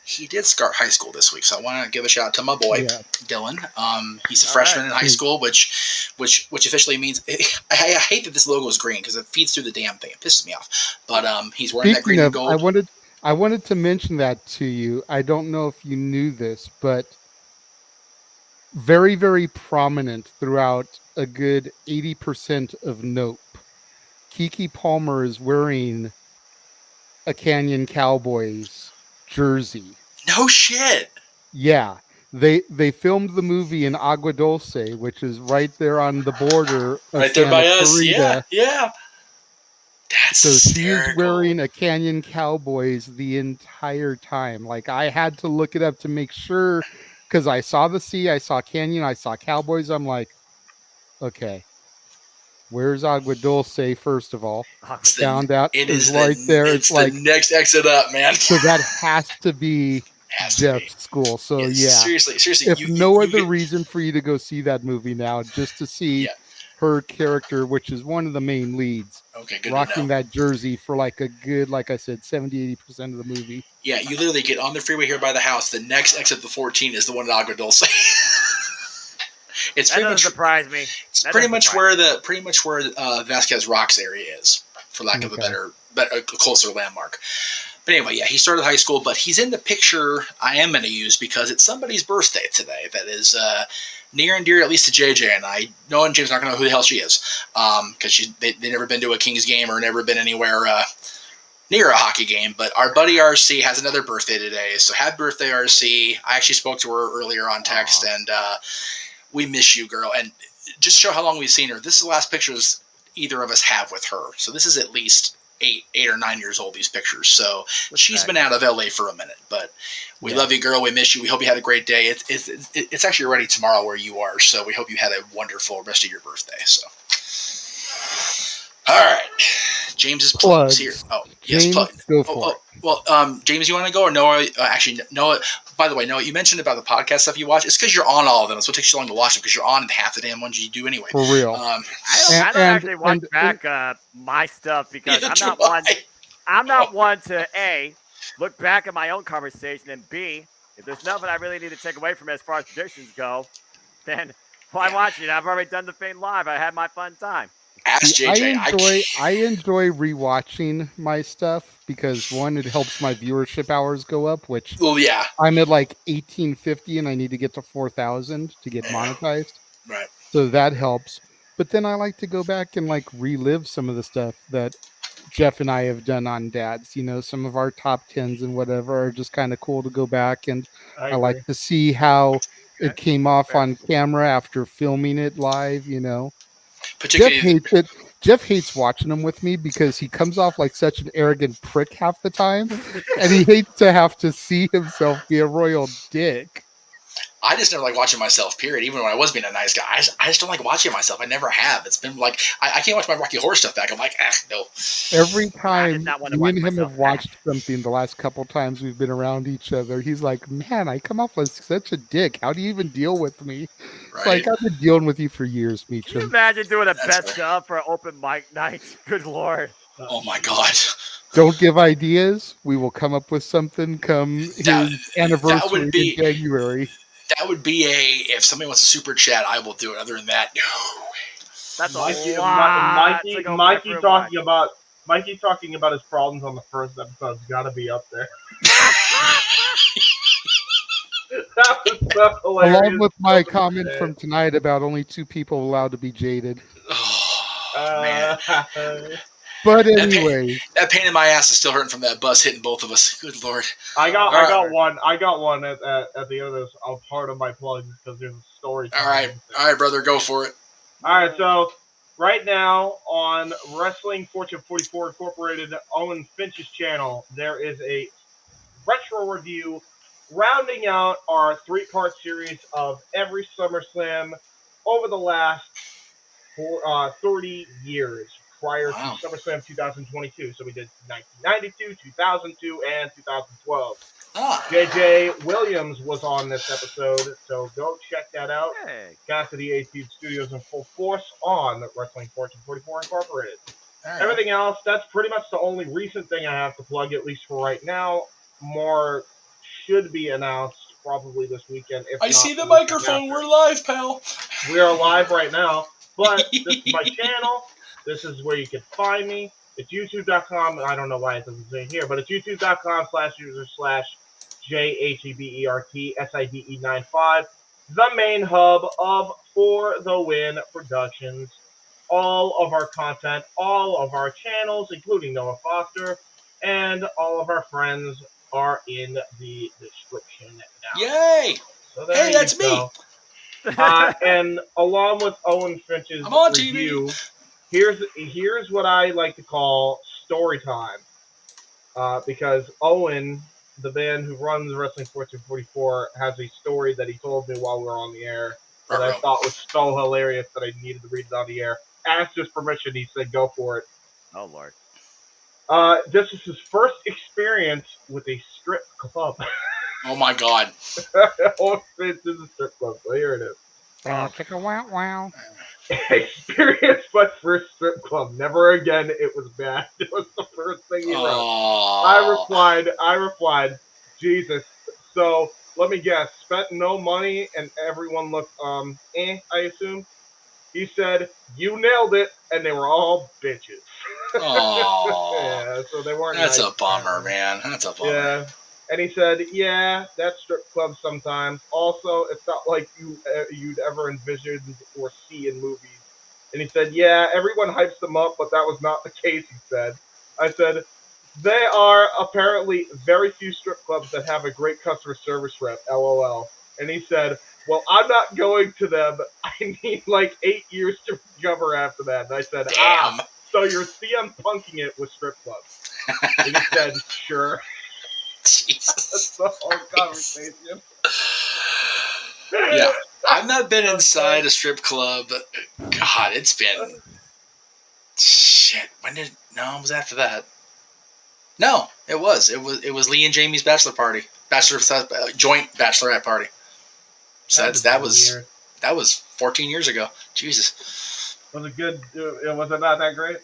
S1: he did start high school this week, so I want to give a shout out to my boy Dylan. He's a freshman in high school, which officially means I hate that this logo is green because it feeds through the damn thing. It pisses me off. But he's wearing that green and gold.
S3: I wanted to mention that to you. I don't know if you knew this, but very, very prominent throughout a good 80% of Nope. Keke Palmer is wearing a Canyon Cowboys jersey.
S1: No shit.
S3: Yeah. They filmed the movie in Agua Dulce, which is right there on the border of
S1: right there
S3: Santa
S1: by us.
S3: Clarita.
S1: Yeah. That's
S3: so
S1: hysterical.
S3: She's wearing a Canyon Cowboys the entire time. Like, I had to look it up to make sure, because I saw the C, I saw Canyon, I saw Cowboys. I'm like, okay, where's Agua Dulce? First of all, found out
S1: it
S3: is
S1: is
S3: right there.
S1: It's like the next exit up, man.
S3: So that has to be Jeff's school. So
S1: seriously,
S3: if no other reason for you to go see that movie now, just to see her character, which is one of the main leads, rocking that jersey for like a good, like I said, 70-80% of the movie.
S1: Yeah, you literally get on the freeway here by the house. The next exit, the 14, is the one at Agua Dulce. That
S2: doesn't surprise me.
S1: It's pretty much where Vasquez Rocks area is, for lack of a better, closer landmark. But anyway, he started high school, but he's in the picture I am going to use because it's somebody's birthday today that is near and dear, at least to JJ and I. No one, James, not going to know who the hell she is because they've never been to a Kings game or never been anywhere near a hockey game. But our buddy RC has another birthday today, so happy birthday, RC. I actually spoke to her earlier on text, and we miss you, girl. And just to show how long we've seen her, this is the last pictures either of us have with her. So this is at least 8 or 9 years old, these pictures. So she's been out of LA for a minute, but we love you, girl. We miss you. We hope you had a great day. It's actually already tomorrow where you are. So we hope you had a wonderful rest of your birthday. So, all right. James's plugs here. Oh, yes, plug.
S3: Go for it.
S1: Well, James, you want to go or Noah? Actually, Noah. By the way, Noah, you mentioned about the podcast stuff you watch. It's because you're on all of them. That's what takes you so long to watch them because you're on half the damn ones you do anyway.
S3: For real.
S2: I don't actually watch back my stuff because I'm not one to A, look back at my own conversation, and B, if there's nothing I really need to take away from it as far as predictions go, then why watch it? I've already done the thing live. I had my fun time.
S1: Ask JJ.
S3: I enjoy rewatching my stuff because one, it helps my viewership hours go up, which I'm at like 1850 and I need to get to 4,000 to get monetized.
S1: Right.
S3: So that helps. But then I like to go back and like relive some of the stuff that Jeff and I have done on Dads. You know, some of our top 10s and whatever are just kind of cool to go back, and I like to see how it came off on camera after filming it live, you know. Jeff hates watching them with me because he comes off like such an arrogant prick half the time, and he hates to have to see himself be a royal dick.
S1: I just never like watching myself, period. Even when I was being a nice guy, I just don't like watching myself. I never have. It's been like, I can't watch my Rocky Horror stuff back. I'm like, no.
S3: Every time me and him have watched something the last couple times we've been around each other, he's like, man, I come off as such a dick. How do you even deal with me? Right. Like, I've been dealing with you for years, Meacham.
S2: Can you imagine doing a best of for open mic night? Good Lord.
S1: Oh, my God.
S3: Don't give ideas. We will come up with something come his anniversary in January.
S1: That would be if somebody wants a super chat, I will do it. Other than that, no.
S2: That's
S5: Mikey talking about his problems on the first episode's got to be up there. That was so hilarious.
S3: Along with my comment from tonight about only 2 people allowed to be jaded.
S1: Oh, man.
S3: But anyway,
S1: that pain in my ass is still hurting from that bus hitting both of us. Good Lord.
S5: I got one at the end of this. Part of my plug because there's a story.
S1: All right, brother, go for it.
S5: All right, so right now on Wrestling Fortune 44 Incorporated, Owen Finch's channel, there is a retro review rounding out our 3-part series of every SummerSlam over the last 30 years. Prior to SummerSlam 2022. So we did 1992, 2002, and 2012. JJ Williams was on this episode, so go check that out. Got to the ATube Studios in full force on Wrestling Fortune 44 Incorporated. Everything else, that's pretty much the only recent thing I have to plug, at least for right now. More should be announced probably this weekend. If
S1: I
S5: not
S1: see the
S5: weekend
S1: microphone.
S5: after.
S1: We're live, pal.
S5: We are live right now, but this is my channel. This is where you can find me. It's youtube.com. I don't know why it doesn't say here, but it's youtube.com/user/JHEBERTSIDE95, the main hub of For the Win Productions. All of our content, all of our channels, including Noah Foster, and all of our friends are in the description now.
S1: Yay!
S5: So there
S1: Hey,
S5: you
S1: that's
S5: go.
S1: me.
S5: And along with Owen Finch's
S1: I'm on
S5: review, here's what I like to call story time. Because Owen, the man who runs Wrestling 1444, has a story that he told me while we were on the air that I thought was so hilarious that I needed to read it on the air. Asked his permission, he said go for it.
S2: Oh, Lord.
S5: This is his first experience with a strip club.
S1: Oh my God.
S5: Owen Finch is a strip club, so here it is.
S3: Chicka wow wow.
S5: Experienced my first strip club. Never again. It was bad. It was the first thing he wrote. I replied, Jesus. So let me guess. Spent no money and everyone looked I assume. He said, you nailed it, and they were all bitches. Yeah, so they weren't
S1: That's
S5: nice,
S1: a bummer,
S5: apparently.
S1: man. That's a bummer.
S5: Yeah. And he said, yeah, that's strip clubs sometimes. Also, it's not like you'd ever envision or see in movies. And he said, yeah, everyone hypes them up, but that was not the case, he said. I said, they are apparently very few strip clubs that have a great customer service rep, LOL. And he said, well, I'm not going to them. I need like 8 years to recover after that. And I said,
S1: Damn.
S5: so you're CM punking it with strip clubs. And he said, sure.
S1: Jesus.
S5: That's the whole conversation.
S1: Yeah, I've not been inside a strip club. God, it's been shit. When did was after that? No, it was Lee and Jamie's bachelor party, joint bachelorette party. So that was 14 years ago. Jesus.
S5: Was it good? Was it not that great?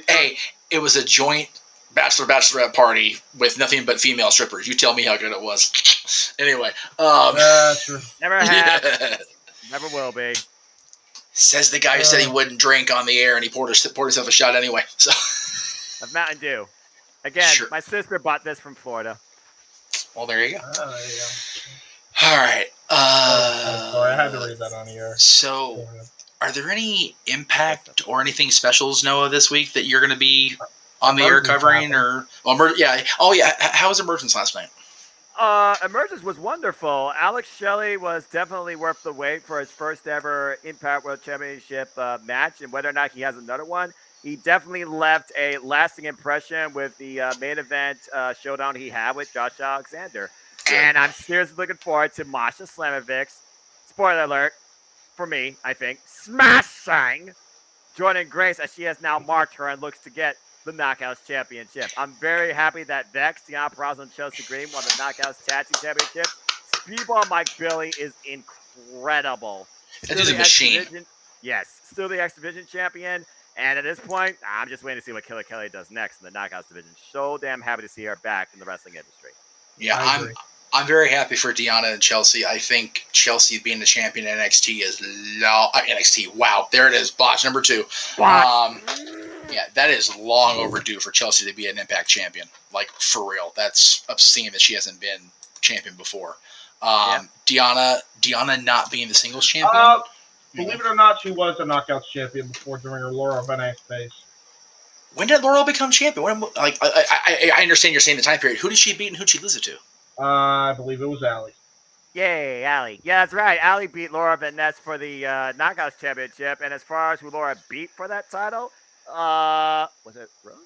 S1: Hey, it was a joint bachelorette party with nothing but female strippers. You tell me how good it was. Anyway,
S5: sure.
S2: Never have. Never will be.
S1: Says the guy who said he wouldn't drink on the air, and he poured himself a shot anyway. So
S2: Of Mountain Dew. Again,
S1: Sure.
S2: My sister bought this from Florida.
S1: Well, there you go.
S5: There you go.
S1: All right.
S5: Sorry, I had to read that on the air.
S1: So, are there any Impact or anything specials, Noah, this week that you're going to be on the air covering? How was Emergence last night?
S2: Emergence was wonderful. Alex Shelley was definitely worth the wait for his first ever Impact World Championship match, and whether or not he has another one, he definitely left a lasting impression with the main event showdown he had with Josh Alexander.
S1: Good.
S2: And I'm seriously looking forward to Masha Slamovic's, spoiler alert, for me, I think, smashing Jordan Grace as she has now marked her and looks to get the Knockouts Championship. I'm very happy that Vex, Deanna Purrazzo, and Chelsea Green won the Knockouts Tag Team Championship. Speedball Mike Billy is incredible.
S1: That is a machine.
S2: Yes, still the X Division champion. And at this point, I'm just waiting to see what Killer Kelly does next in the Knockouts division. So damn happy to see her back in the wrestling industry.
S1: Yeah, I'm very happy for Deanna and Chelsea. I think Chelsea being the champion in NXT is NXT. Wow, there it is. Botch number 2. Yeah, that is long overdue for Chelsea to be an Impact champion. Like, for real. That's obscene that she hasn't been champion before. Deanna not being the singles champion.
S5: Believe it or not, she was a Knockouts champion before during her Laura Van phase.
S1: When did Laurel become champion? I understand you're saying the time period. Who did she beat and who did she lose it to?
S5: I believe it was Allie.
S2: Yay, Allie. Yeah, that's right. Allie beat Laura Van Ness for the Knockouts Championship. And as far as who Laura beat for that title, was it Rosemary?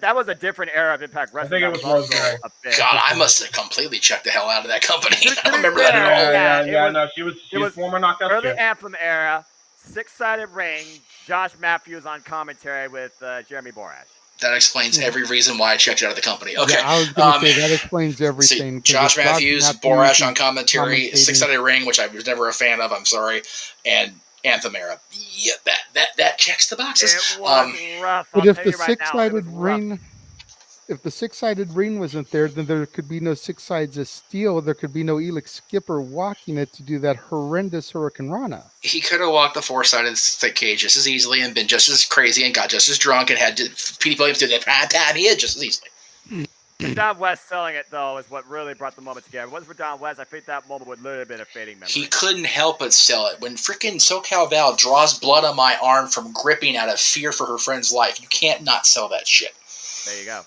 S2: That was a different era of Impact Wrestling.
S5: I think it was Rosemary.
S1: God, I must have completely checked the hell out of that company. I don't remember that at all.
S5: No, she was former Knockouts
S2: early
S5: champion.
S2: Anthem era, 6-sided ring, Josh Matthews on commentary with Jeremy Borash.
S1: That explains every reason why I checked out of the company. Okay.
S3: Yeah, I was going to say that explains everything.
S1: See, Josh Matthews, Borash on commentary, 6-sided ring, which I was never a fan of. I'm sorry, and Anthem era. Yeah, that checks the boxes.
S2: It was rough.
S3: But if the 6-sided ring, if the 6-sided ring wasn't there, then there could be no 6 sides of steel. There could be no Elix Skipper walking it to do that horrendous Hurricane Rana.
S1: He could have walked the 4-sided cage just as easily and been just as crazy and got just as drunk and had Petey Williams do that. He had just as easily.
S2: Don West selling it, though, is what really brought the moment together. If it wasn't for Don West, I think that moment would literally have been a fading memory.
S1: He couldn't help but sell it. When freaking SoCal Val draws blood on my arm from gripping out of fear for her friend's life, you can't not sell that shit.
S2: There you go.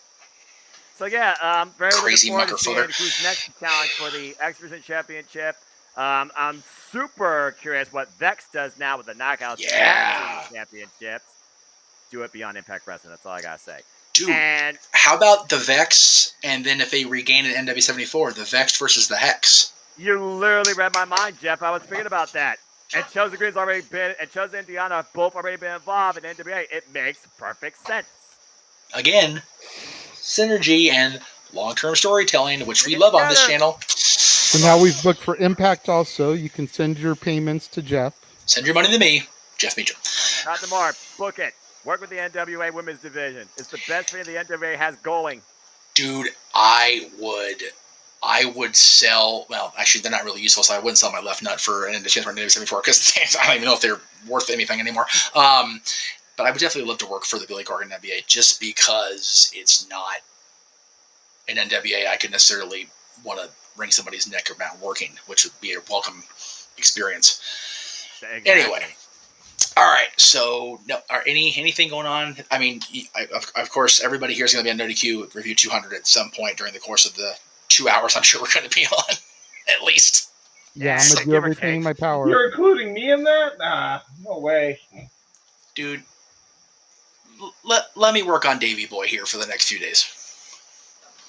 S2: So, yeah, very
S1: Crazy
S2: looking forward to seeing
S1: muckerfucker.
S2: who's next to challenge for the X Division Championship. I'm super curious what Vex does now with the Knockouts Championships. Do it beyond Impact Wrestling. That's all I got to say.
S1: Dude,
S2: And
S1: how about the Vex, and then if they regain an NW74, the Vex versus the Hex?
S2: you literally read my mind, Jeff. I was thinking about that. And Chosen Green's already been, and Chosen and Deanna have both already been involved in NWA. It makes perfect sense.
S1: Again, synergy and long-term storytelling, which we love on this channel.
S3: So now we've booked for Impact also. You can send your payments to Jeff.
S1: Send your money to me, Jeff Meacham.
S2: Not tomorrow. Book it. Work with the NWA Women's Division. It's the best thing the NWA has going.
S1: Dude, I would sell. Well, actually, they're not really useful, so I wouldn't sell my left nut for an NW74 because I don't even know if they're worth anything anymore. But I would definitely love to work for the Billy Corgan NWA just because it's not an NWA I could necessarily want to wring somebody's neck about working, which would be a welcome experience.
S2: Exactly.
S1: Anyway. All right, so no, anything going on? I mean, of course, everybody here is going to be on NoDQ Review 200 at some point during the course of the 2 hours I'm sure we're going to be on, at least.
S3: Yeah,
S2: So
S3: I'm gonna do
S2: give or
S3: everything in my
S2: take.
S3: power.
S5: You're including me in that? Nah, no way.
S1: Dude, let me work on Davey Boy here for the next few days.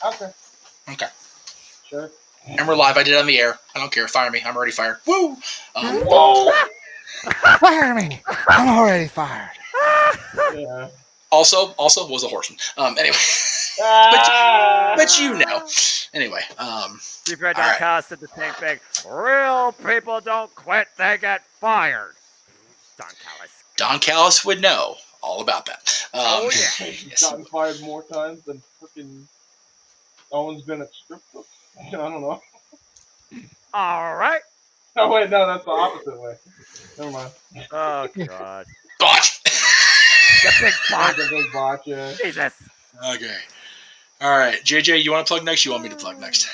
S5: Okay.
S1: Okay.
S5: Sure.
S1: And we're live. I did it on the air. I don't care. Fire me. I'm already fired. Woo!
S5: Whoa!
S3: Fire me! I'm already fired.
S5: Yeah.
S1: Also was a horseman. Anyway, but you know. Anyway,
S2: Chief Red
S1: all right.
S2: Callis said the same thing. Real people don't quit, they get fired. Don Callis.
S1: Don Callis would know all about that.
S2: Oh, yeah.
S5: He's
S1: Yes.
S5: gotten fired more times than freaking Owen's been at strip clubs. I don't know.
S2: All right.
S5: Oh wait, no, that's the opposite way. Never mind.
S2: Oh, God.
S1: Botch.
S2: The big
S5: That's
S2: bot.
S5: a big botch, yeah.
S2: Jesus.
S1: Okay. All right, JJ, you want to plug next? You want me to plug next?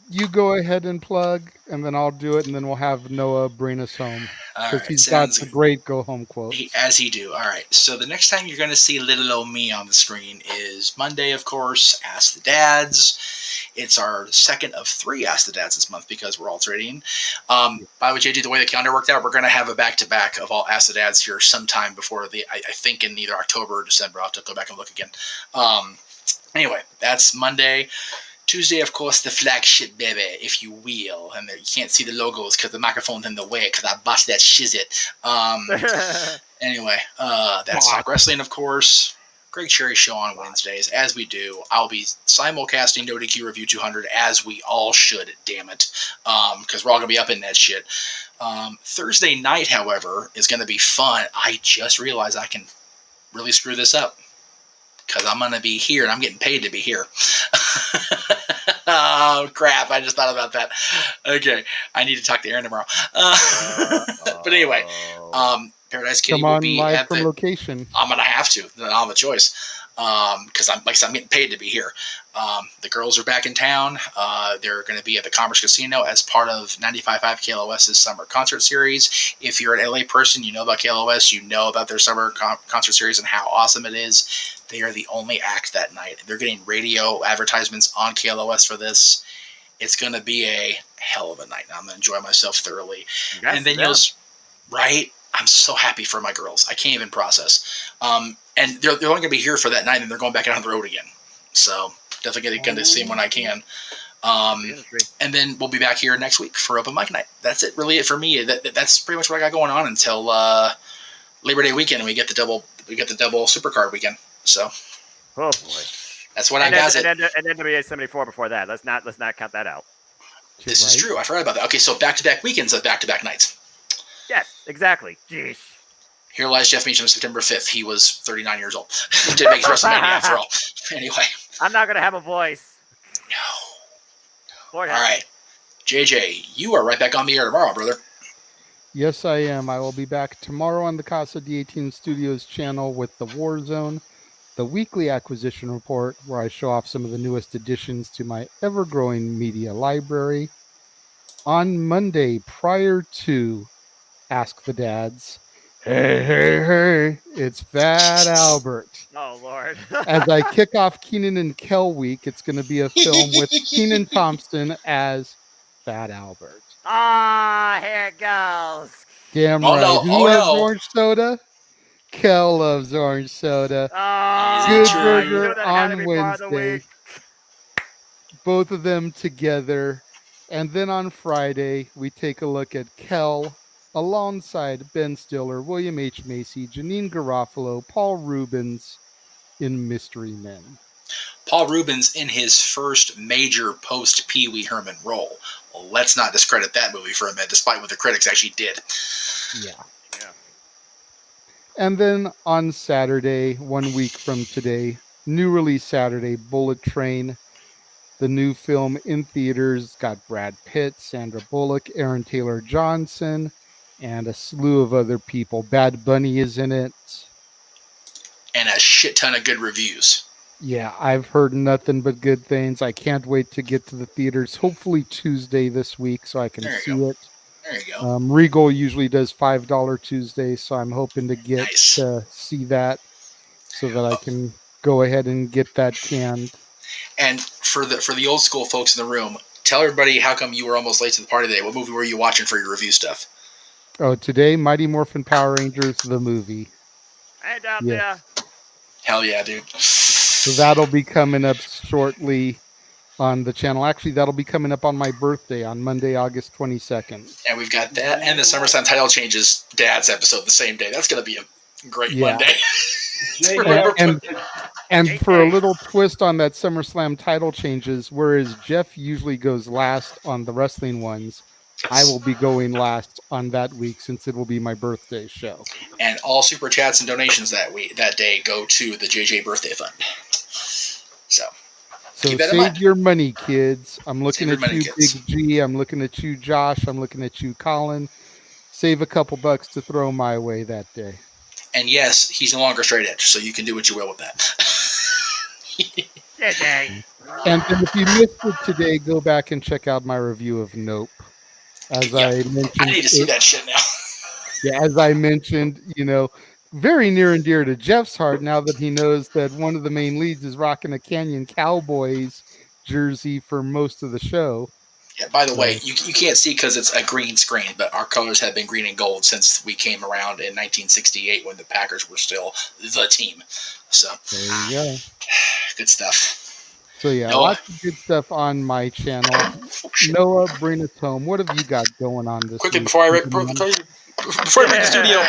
S3: You go ahead and plug, and then I'll do it, and then we'll have Noah bring us home
S1: All
S3: because
S1: right,
S3: he's got
S1: sounds
S3: the great go home quotes.
S1: as he do. All right. So the next time you're going to see little old me on the screen is Monday, of course. Ask the Dads. It's our second of 3 Ask the Dads this month because we're alternating. By the way, JJ, the way the calendar worked out, we're going to have a back-to-back of all Ask the Dads here sometime before I think in either October or December. I'll have to go back and look again. Anyway, that's Monday. Tuesday, of course, the flagship baby, if you will. And you can't see the logos because the microphone's in the way because I botched that shizit. Anyway, that's Talk Wrestling, of course. Greg Cherry Show on Wednesdays, as we do. I'll be simulcasting NoDQ Review 200, as we all should, damn it, because we're all going to be up in that shit. Thursday night, however, is going to be fun. I just realized I can really screw this up because I'm going to be here, and I'm getting paid to be here. Oh, crap. I just thought about that. Okay. I need to talk to Aaron tomorrow. But anyway, Paradise Kitty
S3: Come
S1: will
S3: on
S1: be
S3: live
S1: at
S3: from
S1: the...
S3: location.
S1: I'm going to have to. I don't have a choice. Because I'm getting paid to be here. The girls are back in town. They're going to be at the Commerce Casino as part of 95.5 KLOS's summer concert series. If you're an LA person, you know about KLOS, you know about their summer concert series and how awesome it is. They are the only act that night. They're getting radio advertisements on KLOS for this. It's going to be a hell of a night. I'm going to enjoy myself thoroughly. And then right? I'm so happy for my girls. I can't even process. And they're only going to be here for that night, and they're going back out on the road again. So definitely going to see them when I can. And then we'll be back here next week for open mic night. That's it, really, it for me. That's pretty much what I got going on until Labor Day weekend, and we get the double Supercard weekend. So,
S2: oh boy,
S1: that's what I got.
S2: And NWA 74 before that. Let's not count that out.
S1: This is true. I forgot about that. Okay, so back-to-back weekends of back-to-back nights.
S2: Yes, exactly. Jeez.
S1: Here lies Jeff Meacham, September 5th. He was 39 years old. Didn't make his WrestleMania after all. Anyway.
S2: I'm not gonna have a voice.
S1: No. All right. JJ, you are right back on the air tomorrow, brother.
S3: Yes, I am. I will be back tomorrow on the Casa D18 Studios channel with the War Zone, the weekly acquisition report, where I show off some of the newest additions to my ever-growing media library. On Monday, prior to Ask the Dads, hey, it's Fat Albert.
S2: Oh, Lord.
S3: As I kick off Keenan and Kel week, it's going to be a film with Keenan Thompson as Fat Albert.
S2: Ah, here it goes.
S3: Damn
S1: Oh,
S3: right.
S1: no.
S3: Who
S1: Oh,
S3: loves
S1: no.
S3: orange soda? Kel loves orange soda.
S2: Oh,
S3: Good
S1: true?
S2: you knew
S3: Burger
S2: that had to
S3: on
S2: be part of the
S3: Wednesday.
S2: week.
S3: Both of them together. And then on Friday, we take a look at Kel alongside Ben Stiller, William H. Macy, Janine Garofalo, Paul Rubens in Mystery Men.
S1: Paul Rubens in his first major post-Pee Wee Herman role. Well, let's not discredit that movie for a minute, despite what the critics actually did.
S3: Yeah.
S2: Yeah.
S3: And then on Saturday, 1 week from today, new release Saturday, Bullet Train. The new film in theaters got Brad Pitt, Sandra Bullock, Aaron Taylor Johnson, and a slew of other people. Bad Bunny is in it.
S1: And a shit ton of good reviews.
S3: Yeah, I've heard nothing but good things. I can't wait to get to the theaters, hopefully Tuesday this week, so I can
S1: There you
S3: see
S1: go.
S3: it.
S1: There you go.
S3: Regal usually does $5 Tuesday, so I'm hoping to get
S1: Nice.
S3: to see that so that I can go ahead and get that canned.
S1: And for the old school folks in the room, tell everybody how come you were almost late to the party today. What movie were you watching for your review stuff?
S3: Oh, today, Mighty Morphin Power Rangers, the movie.
S2: Hey, down
S3: Yes.
S2: there.
S1: Hell yeah, dude.
S3: So that'll be coming up shortly on the channel. Actually, that'll be coming up on my birthday on Monday, August 22nd.
S1: And we've got that and the SummerSlam title changes Dad's episode the same day. That's going to be a great Monday.
S3: And for a little twist on that SummerSlam title changes, whereas Jeff usually goes last on the wrestling ones, I will be going last on that week since it will be my birthday show.
S1: And all super chats and donations that day go to the JJ birthday fund. So keep that in mind.
S3: Save your money, kids. I'm looking
S1: Save
S3: at
S1: your
S3: you,
S1: money, kids.
S3: Big G. I'm looking at you, Josh. I'm looking at you, Colin. Save a couple bucks to throw my way that day.
S1: And yes, he's no longer straight edge, so you can do what you will with that.
S2: JJ.
S3: And if you missed it today, go back and check out my review of Nope. As I mentioned,
S1: I need to see that shit now.
S3: Yeah, as I mentioned, very near and dear to Jeff's heart now that he knows that one of the main leads is rocking a Canyon Cowboys jersey for most of the show.
S1: Yeah, by the way, you can't see because it's a green screen, but our colors have been green and gold since we came around in 1968 when the Packers were still the team. So
S3: there you go.
S1: Good stuff.
S3: So yeah,
S1: Noah.
S3: lots of good stuff on my channel. Noah, bring us home. What have you got going on this
S1: Quickly
S3: week?
S1: before I read the studio.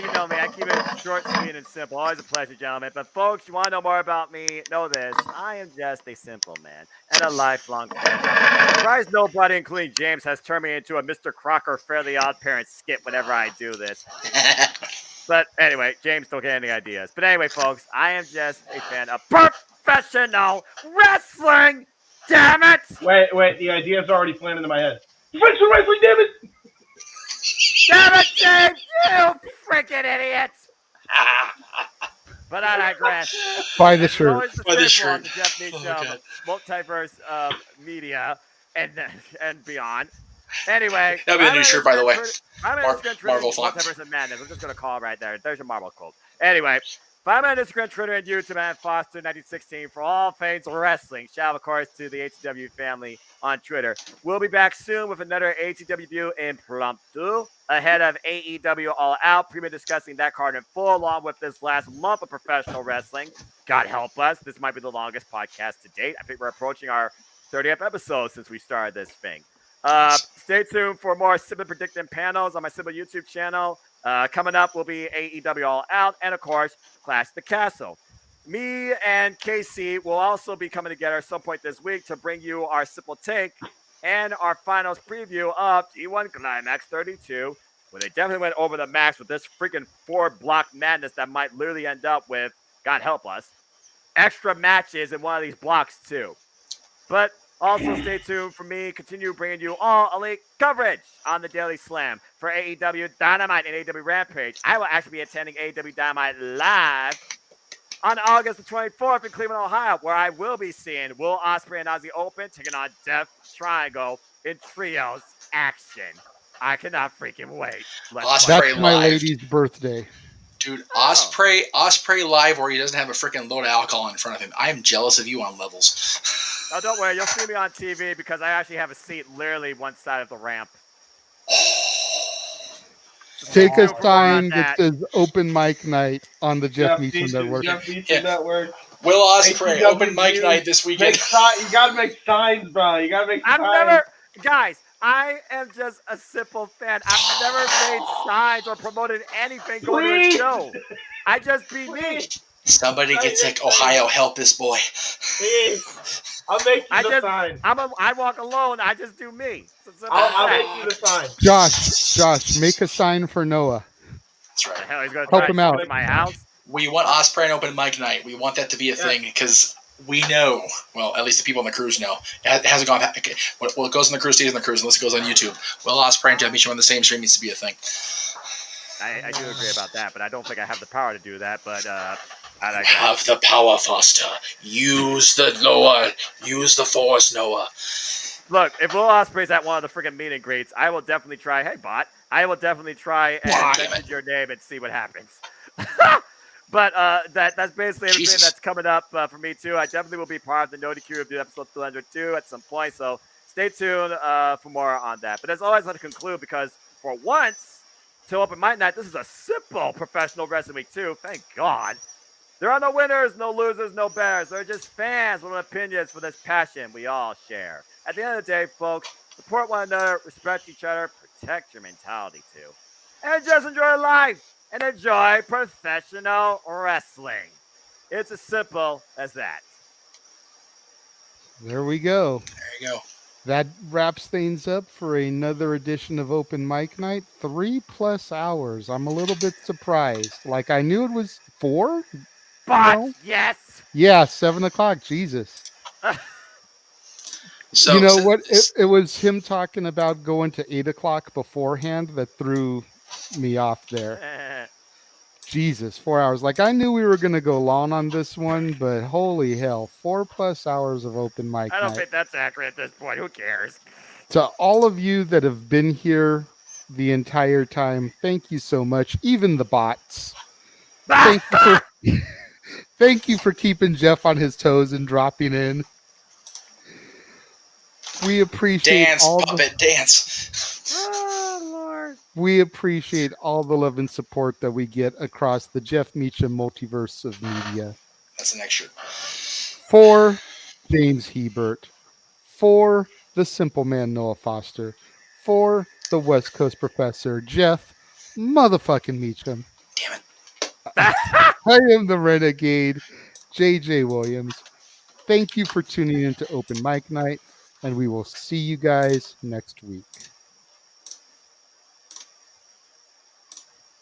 S2: You know me. I keep it short, sweet, and simple. Always a pleasure, gentlemen. But folks, you want to know more about me? Know this. I am just a simple man and a lifelong fan. Surprised nobody, including James, has turned me into a Mr. Crocker Fairly Odd Parent skit whenever I do this. But anyway, James, don't get any ideas. But anyway, folks, I am just a fan of professional wrestling. Damn it!
S5: Wait, the idea's already planted in my head. Professional wrestling, damn it!
S2: Damn it, James! You freaking idiot! But I digress.
S3: Buy the shirt.
S1: Buy the shirt.
S2: The Jeff Meacham multiverse of media and beyond. Anyway,
S1: That'll be the new shirt, by the way.
S2: Marvel font. Multiverse of Madness. I'm just going to call it right there. There's your Marvel quote. Anyway, find me on Instagram, Twitter, and YouTube at Foster1916 for all things wrestling. Shout out, of course, to the ATW family on Twitter. We'll be back soon with another ATW view impromptu ahead of AEW All Out. Preview discussing that card in full, along with this last month of professional wrestling. God help us. This might be the longest podcast to date. I think we're approaching our 30th episode since we started this thing. Stay tuned for more Sibling Predicting panels on my Sibling YouTube channel. Coming up will be AEW All Out and, of course, Clash the Castle. Me and Casey will also be coming together at some point this week to bring you our simple take and our finals preview of G1 Climax 32 where they definitely went over the max with this freaking 4-block madness that might literally end up with, God help us, extra matches in one of these blocks too. But also stay tuned for me, continue bringing you all elite coverage on the Daily Slam for AEW Dynamite and AEW Rampage. I will actually be attending AEW Dynamite live on August the 24th in Cleveland, Ohio, where I will be seeing Will Ospreay and Ozzy Open taking on Death Triangle in trios action. I cannot freaking wait.
S1: Ospreay
S3: That's my
S1: live.
S3: lady's birthday.
S1: Dude,
S2: Oh.
S1: Ospreay live where he doesn't have a freaking load of alcohol in front of him. I am jealous of you on levels.
S2: Oh, don't worry. You'll see me on TV because I actually have a seat literally one side of the ramp.
S3: Take a
S2: Oh,
S3: sign
S2: that.
S3: that says open mic night on the Jeff Meacham Network.
S5: Jeff Meacham
S1: Yeah.
S5: Network.
S1: Will Ospreay,
S5: AEW
S1: open mic
S5: views.
S1: night this weekend.
S5: You gotta make signs, bro. You gotta make
S2: I've
S5: signs.
S2: never, guys, I am just a simple fan. I've never made signs or promoted anything going to a
S5: Please.
S2: show. I just be me.
S1: Somebody get sick. Ohio, help this boy.
S5: Please. I'll make you the sign.
S2: I walk alone. I just do me.
S5: I'll make you the sign.
S3: Josh, make a sign for Noah.
S1: That's
S2: What the
S1: right.
S2: hell, he's gonna
S3: Help
S2: try
S3: him
S2: to
S3: out.
S2: come to my house?
S1: We want Ospreay and open mic night. We want that to be a thing because we know, well, at least the people on the cruise know. It hasn't gone back. Okay. Well, it goes on the cruise, stays on the cruise, unless it goes on YouTube. Will Ospreay and Jeff Meacham on the same stream needs to be a thing.
S2: I do agree about that, but I don't think I have the power to do that. But I like
S1: Have the power, Foster. Use the force, Noah.
S2: Look, if Will Ospreay's at one of the freaking meet and greets, I will definitely try. Hey, bot. I will definitely try and
S1: Damn
S2: mention
S1: it.
S2: your name and see what happens. But that's basically everything
S1: Jesus.
S2: that's coming up for me too. I definitely will be part of the Noti Q review episode 202 at some point. So stay tuned for more on that. But as always, let to conclude because for once, till open mic night, this is a simple professional wrestling week too. Thank God. There are no winners, no losers, no bears. They're just fans with opinions for this passion we all share. At the end of the day, folks, support one another, respect each other, protect your mentality too. And just enjoy life and enjoy professional wrestling. It's as simple as that.
S3: There we go.
S1: There you go.
S3: That wraps things up for another edition of Open Mic Night. 3+ hours. I'm a little bit surprised. Like I knew it was 4.
S2: But
S3: No.
S2: yes.
S3: Yeah, 7 o'clock. Jesus.
S1: So,
S3: You know what? It was him talking about going to 8 o'clock beforehand that threw me off there. Jesus, 4 hours. Like I knew we were going to go long on this one, but holy hell, 4+ hours of open mic
S2: I don't
S3: night.
S2: think that's accurate at this point. Who cares?
S3: To all of you that have been here the entire time, thank you so much. Even the bots. Thank you for keeping Jeff on his toes and dropping in. We appreciate
S1: dance,
S3: all
S1: puppet, dance.
S2: Oh, Lord.
S3: We appreciate all the love and support that we get across the Jeff Meacham multiverse of media.
S1: That's the next shirt.
S3: For James Hebert, for the simple man Noah Foster, for the West Coast professor Jeff motherfucking Meacham.
S1: Damn it.
S3: I am the renegade, JJ Williams. Thank you for tuning in to Open Mic Night, and we will see you guys next week.